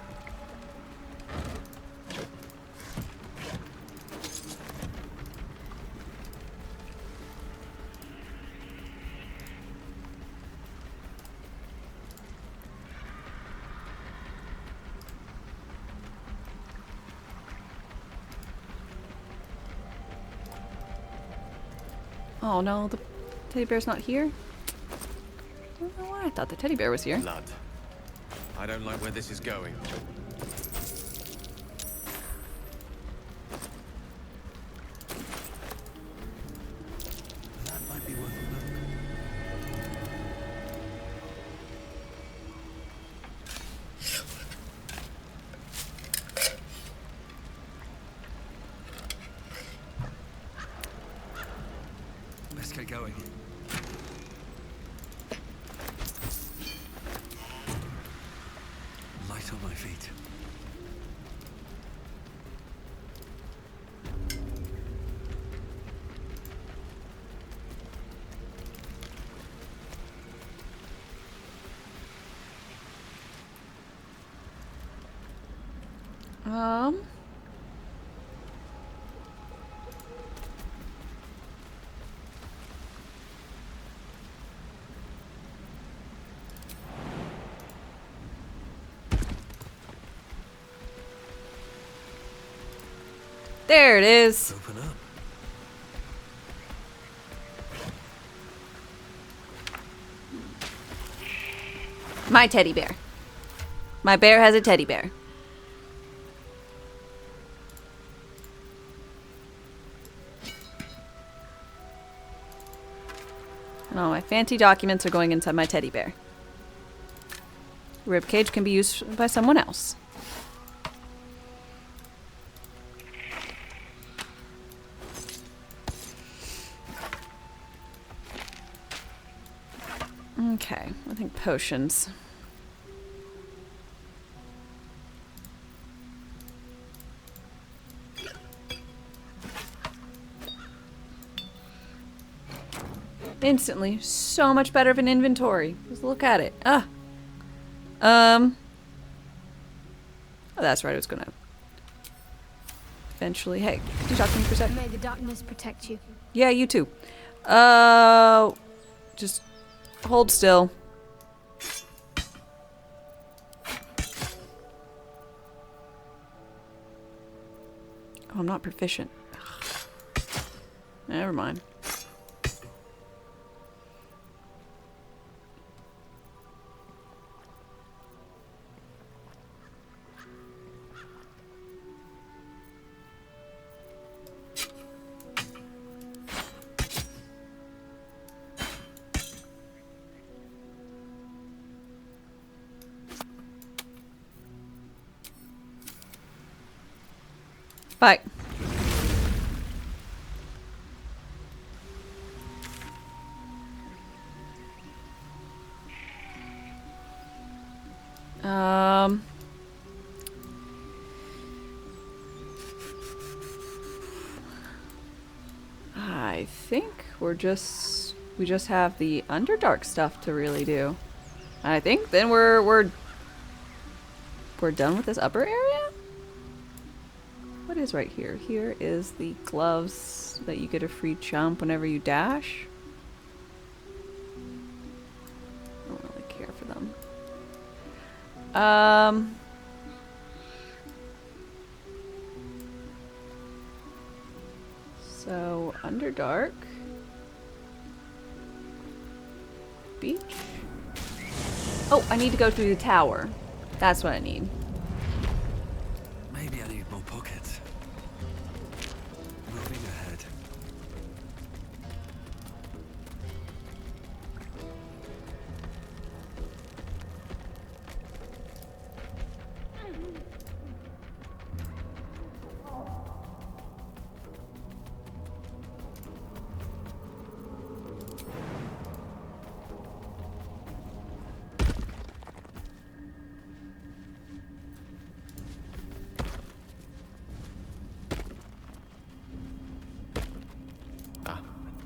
Oh no, the teddy bear's not here? I don't know why I thought the teddy bear was here. Blood. I don't like where this is going. That might be worth a look. Let's get going. Light on my feet. There it is. Open up. My teddy bear. My bear has a teddy bear. And all my fancy documents are going inside my teddy bear. Ribcage can be used by someone else. Okay, I think potions. Instantly, so much better of an inventory. Just look at it. Oh, that's right, I was gonna eventually. Hey, could you talk to me for a second? May the darkness protect you. Yeah, you too. Just hold still. Oh, I'm not proficient. Never mind. Bye. I think we just have the Underdark stuff to really do. I think then we're done with this upper area? What is right here? Here is the gloves that you get a free chump whenever you dash. I don't really care for them. So, Underdark. Beach? Oh, I need to go through the tower. That's what I need. Maybe I need more pockets. Moving ahead.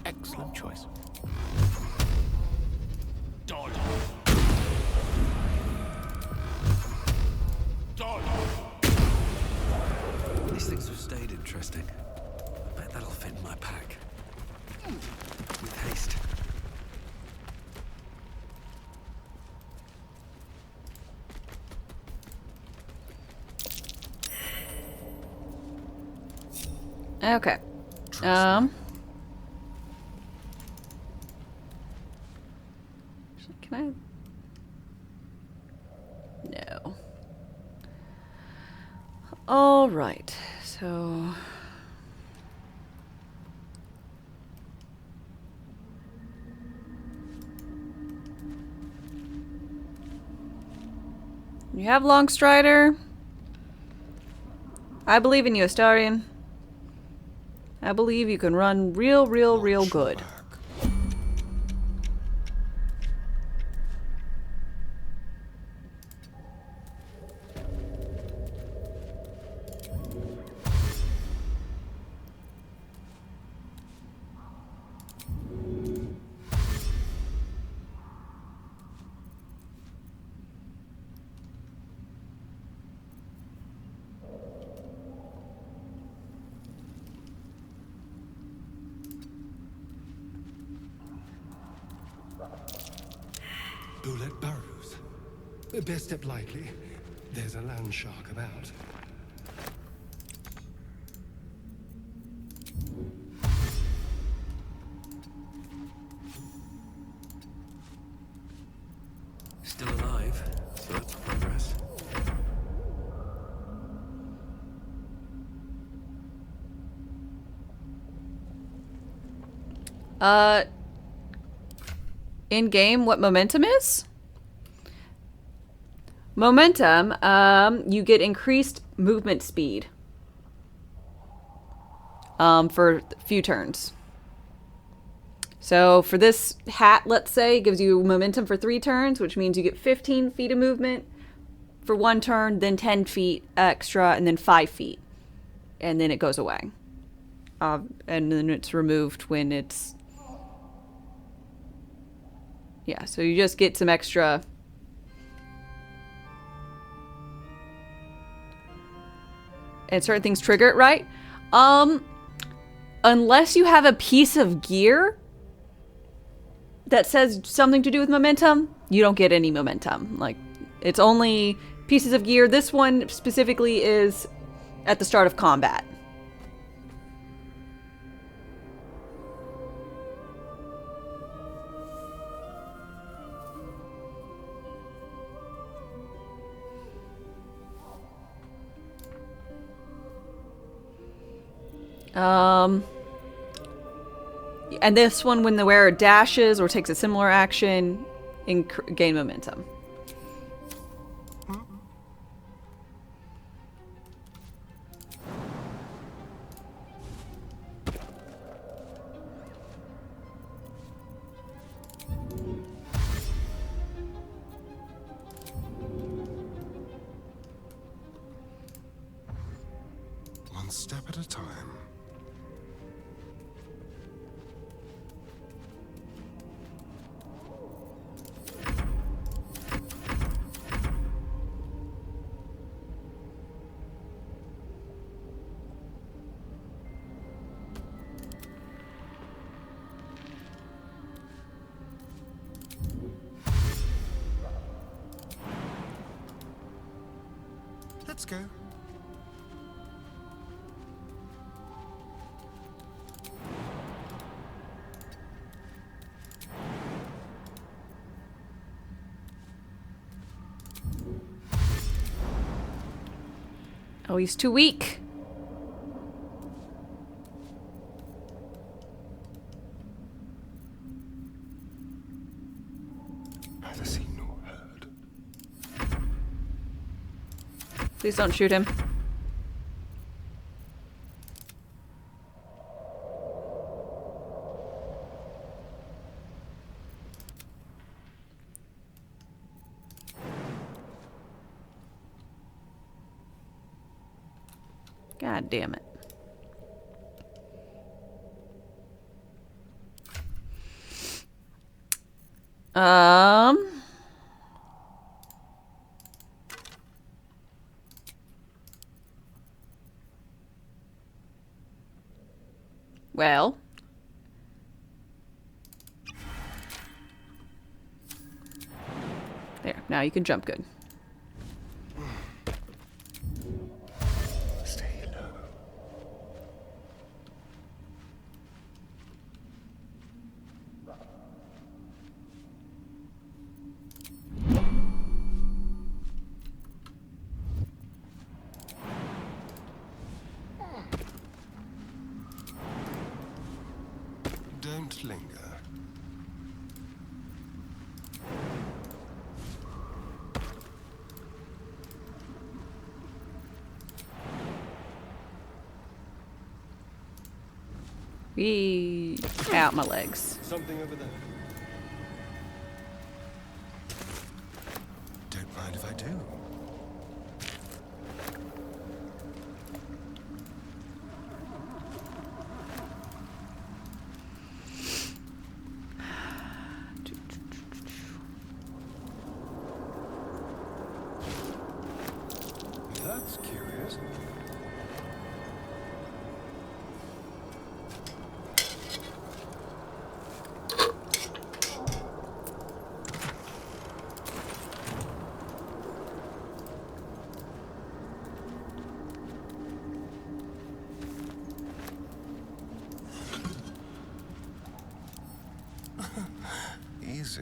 Excellent choice. Dodge. These things have stayed interesting. I bet that'll fit in my pack. With haste. Okay. Can I? No. All right. So. You have Longstrider. I believe in you, Astarion. I believe you can run real good. Bullet burrows. Best step lightly. There's a land shark about. Still alive, so that's progress. In game, what momentum is? Momentum, you get increased movement speed for a few turns. So for this hat, let's say, it gives you momentum for 3 turns, which means you get 15 feet of movement for 1 turn, then 10 feet extra, and then 5 feet. And then it goes away. And then it's removed when it's... Yeah, so you just get some extra... And certain things trigger it, right? Unless you have a piece of gear that says something to do with momentum, you don't get any momentum. Like, it's only pieces of gear. This one specifically is at the start of combat. And this one, when the wearer dashes or takes a similar action, gain momentum. One step at a time. Let's go. Oh, he's too weak. Neither seen nor heard. Please don't shoot him. God damn it. Well. There, now you can jump good. Stay low. Don't linger. Out my legs. Something over there. Don't mind if I do. That's curious. Easy.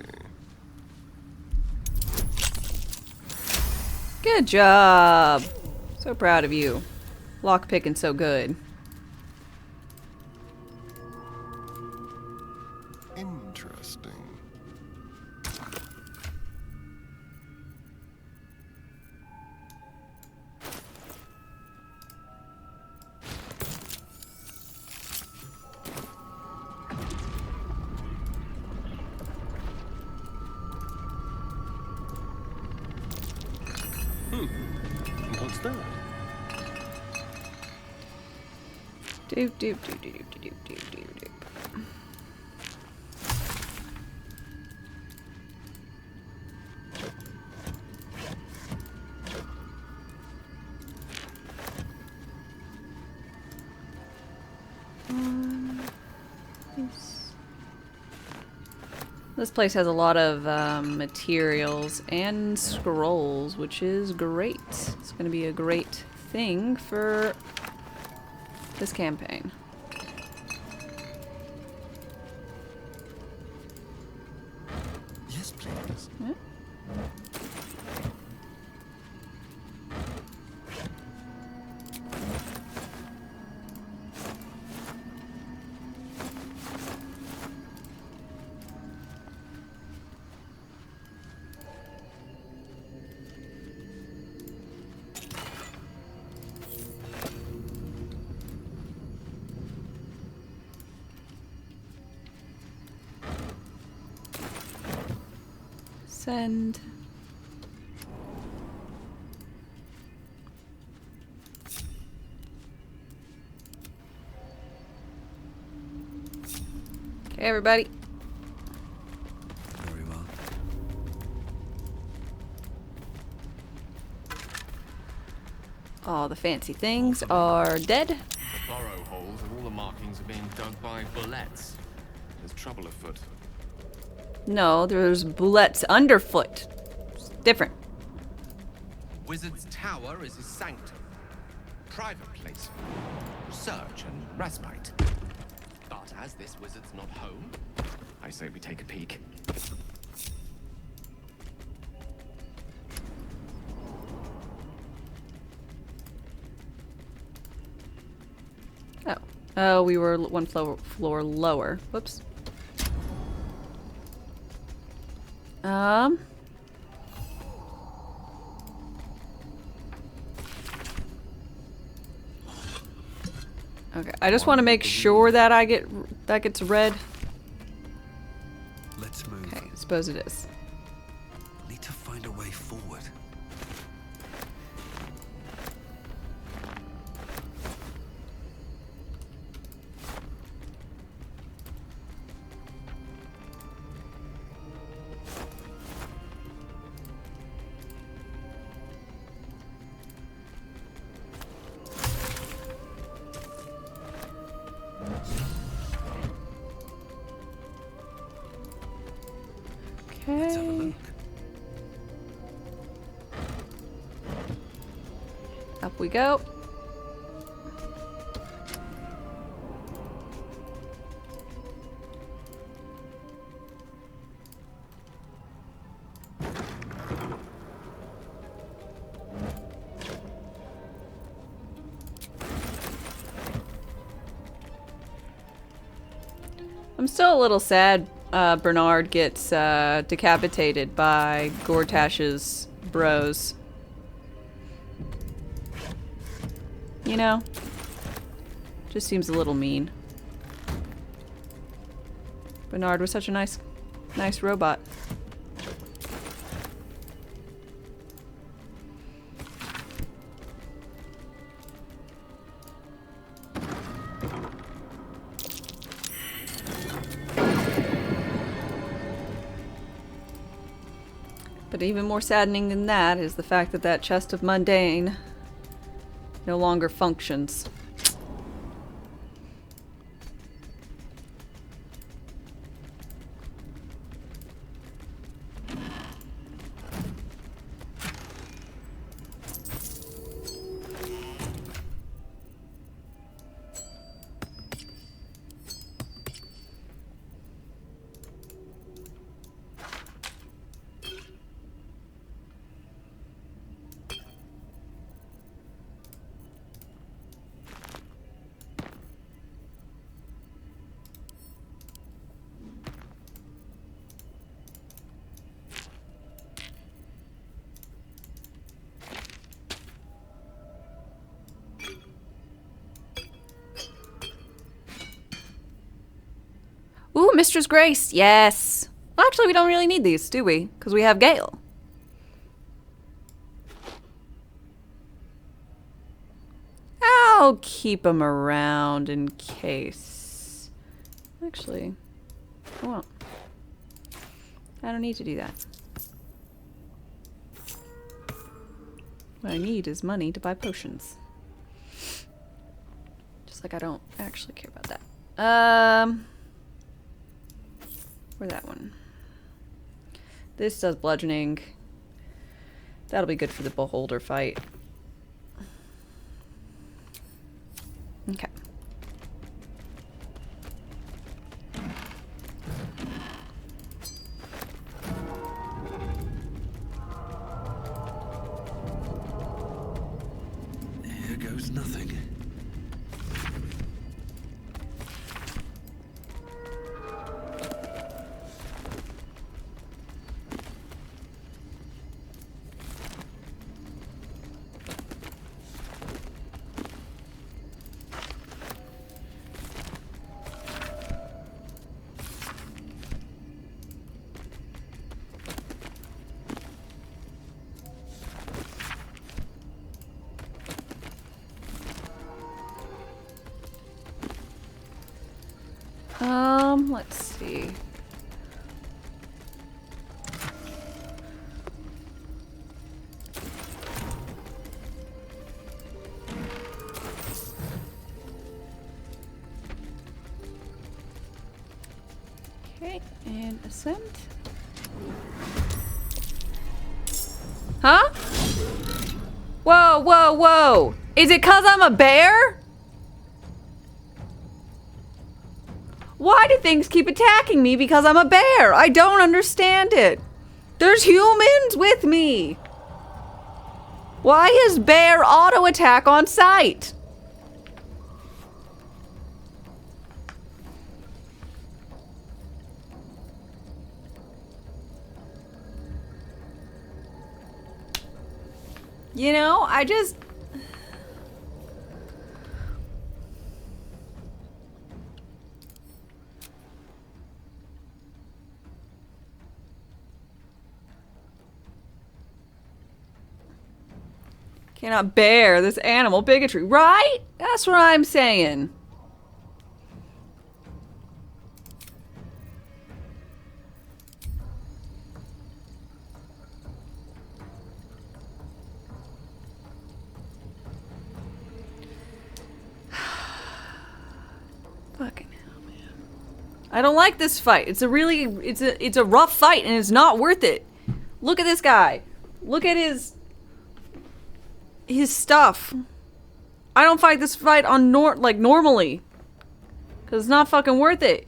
Good job. So proud of you. Lockpicking so good. Interesting. What's that? Doop doop doop doop doop doop doop doop. This place has a lot of materials and scrolls, which is great. It's going to be a great thing for this campaign. Yes, please. Yeah. Send. Okay, everybody. Very well. All the fancy things are dead. The burrow holes and all the markings are being dug by bullets. There's trouble afoot. No, there's bullets underfoot. It's different. Wizard's Tower is his sanctum. Private place for research and respite. But as this wizard's not home, I say we take a peek. Oh, we were one floor lower. Whoops. Okay, I just want to make sure that that gets read. Let's move. Okay, I suppose it is. Need to find a way forward. Okay. Up we go. I'm still a little sad Bernard gets decapitated by Gortash's bros. You know? Just seems a little mean. Bernard was such a nice robot. But even more saddening than that is the fact that that chest of mundane no longer functions. Ooh, Mistress Grace. Yes. Well, actually, we don't really need these, do we? Because we have Gale. I'll keep them around in case. Actually, I won't. I don't need to do that. What I need is money to buy potions. Just like I don't actually care about that. Where's that one? This does bludgeoning. That'll be good for the beholder fight. Okay. Here goes nothing. Let's see. Okay, and ascend. Huh? Whoa, whoa, whoa! Is it 'cause I'm a bear? Why do things keep attacking me because I'm a bear? I don't understand it. There's humans with me. Why is bear auto attack on sight? You know, I just... cannot bear this animal bigotry, right? That's what I'm saying. Fucking hell, man. I don't like this fight. It's a really, it's a rough fight and it's not worth it. Look at this guy. Look at his stuff. I don't fight this fight on normally. Cause it's not fucking worth it.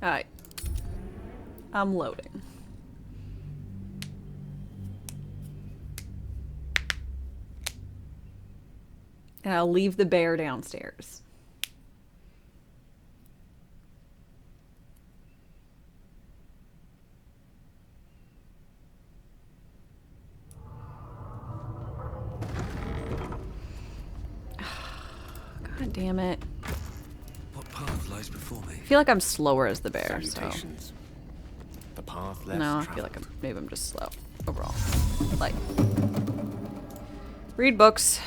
Alright. I'm loading. And I'll leave the bear downstairs. God damn it. What path lies before me? I feel like I'm slower as the bear, so. Salutations. The path less No, I traveled. feel like maybe I'm just slow overall. Like, read books.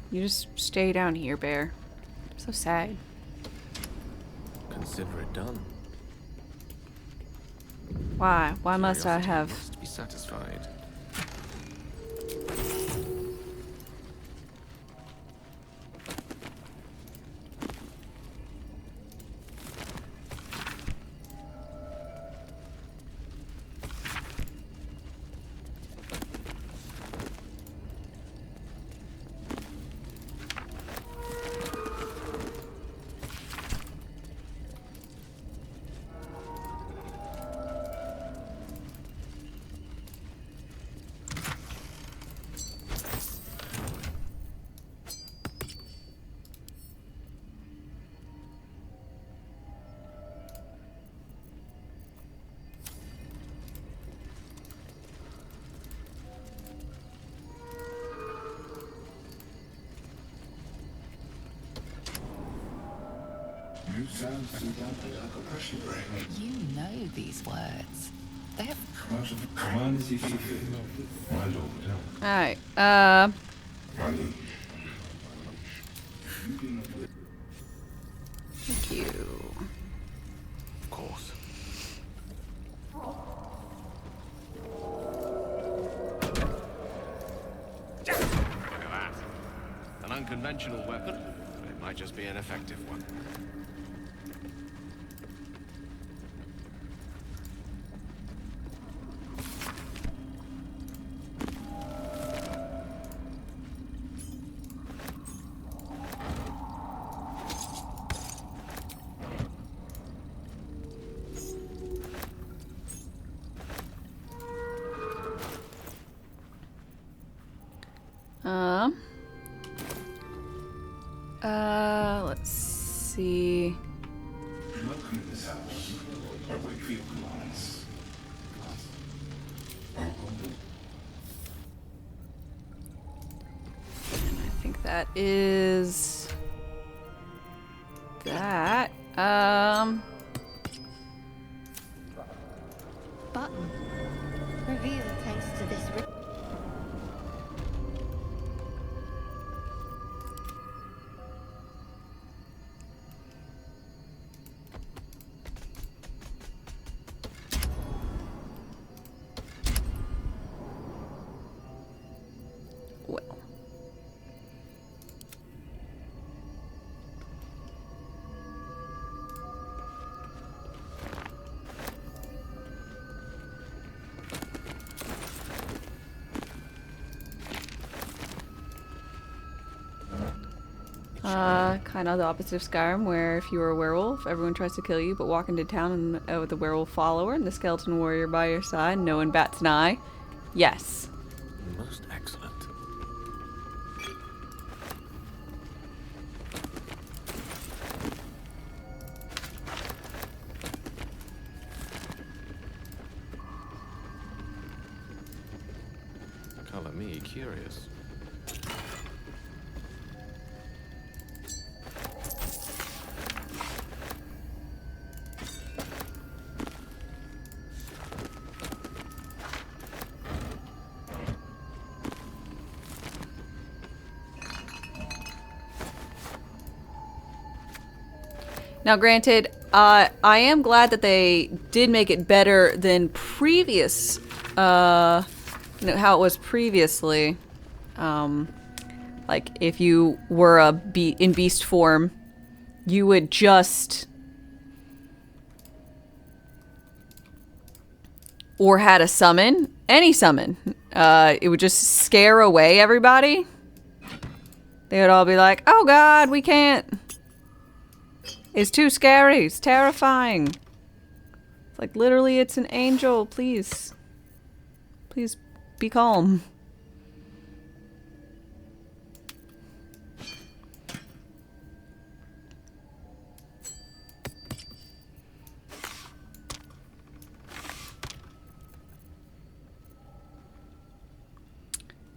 You just stay down here, bear. I'm so sad. Consider it done. Why? Why must I Curiosity have... must be satisfied. You know these words. They have... Alright, thank you. Of course. Look at that. An unconventional weapon, but it might just be an effective one. Let's see. Welcome to this house. I wait for your commands. And I think that is that. Button. Reveal thanks to this. Well. kind of the opposite of Skyrim, where if you were a werewolf, everyone tries to kill you, but walk into town and, with a werewolf follower and the skeleton warrior by your side, no one bats an eye. Yes. Most excellent. Color me curious. Now, granted, I am glad that they did make it better than previous, how it was previously. Like, if you were in beast form, you would just... or had a summon, any summon. It would just scare away everybody. They would all be like, oh god, we can't. It's too scary. It's terrifying. It's like, literally, it's an angel. Please. Please be calm.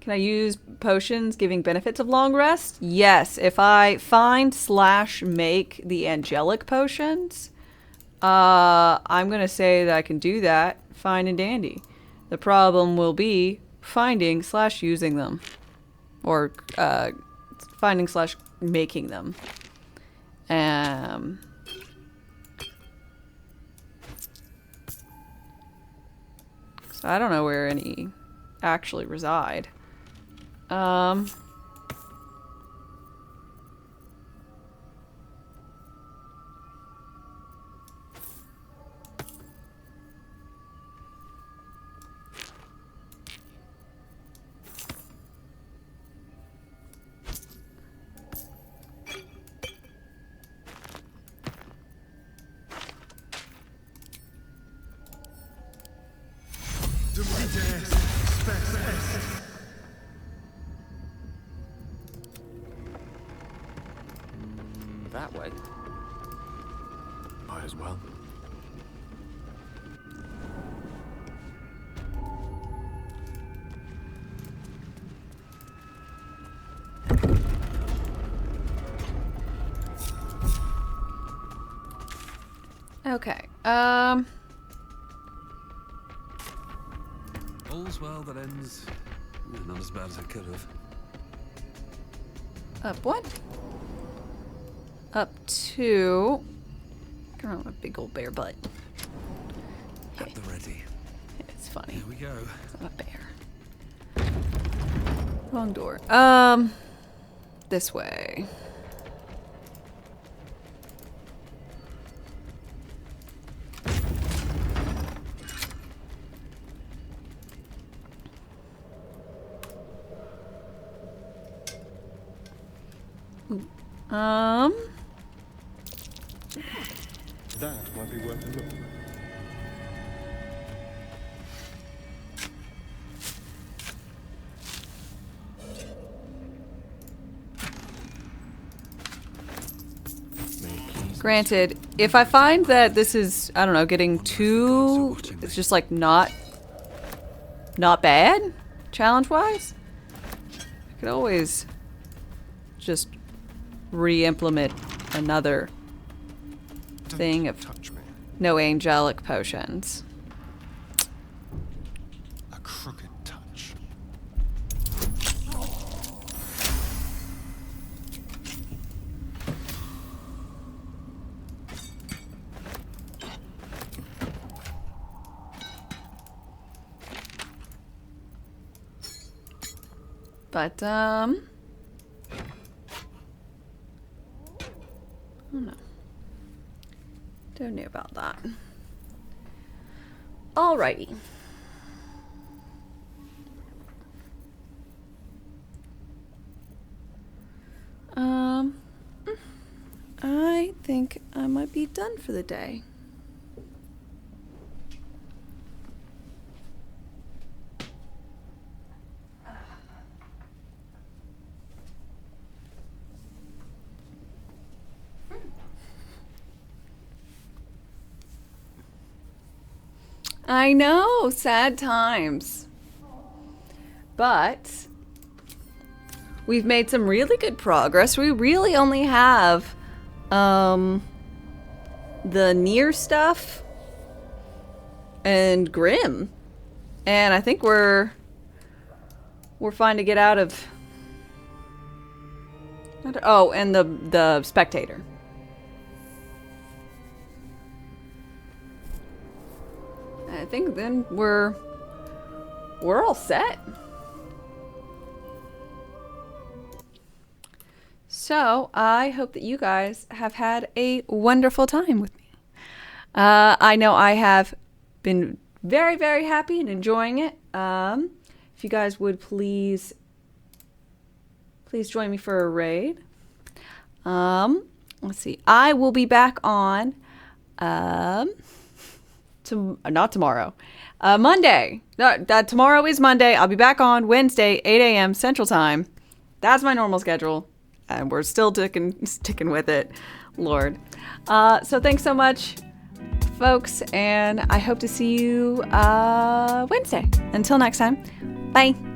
Can I use potions giving benefits of long rest? Yes, if I find/make the angelic potions, I'm gonna say that I can do that fine and dandy. The problem will be finding/using them. Or, finding/making them. So I don't know where any actually reside. That way. Might as well. Okay. All's well that ends. Not as bad as it could have. Up what? Up to... Come on, a big old bear butt. At the ready. It's funny. Here we go. It's not a bear. Wrong door. This way. That might be worth a look. Granted, if I find that this is, I don't know, getting too... It's just like not bad, challenge-wise, I could always just re-implement another thing of no angelic potions. A crooked touch. But, I don't know. Don't know about that. Alrighty. I think I might be done for the day. I know, sad times. But we've made some really good progress. We really only have the near stuff and Grim. And I think we're fine to get out of... Oh, and the Spectator. I think then we're all set. So I hope that you guys have had a wonderful time with me. I know I have been very, very happy and enjoying it. If you guys would please join me for a raid. Let's see. I will be back on not tomorrow. Monday. Tomorrow is Monday. I'll be back on Wednesday, 8 a.m. Central Time. That's my normal schedule. And we're still sticking with it. Lord. So thanks so much, folks. And I hope to see you Wednesday. Until next time. Bye.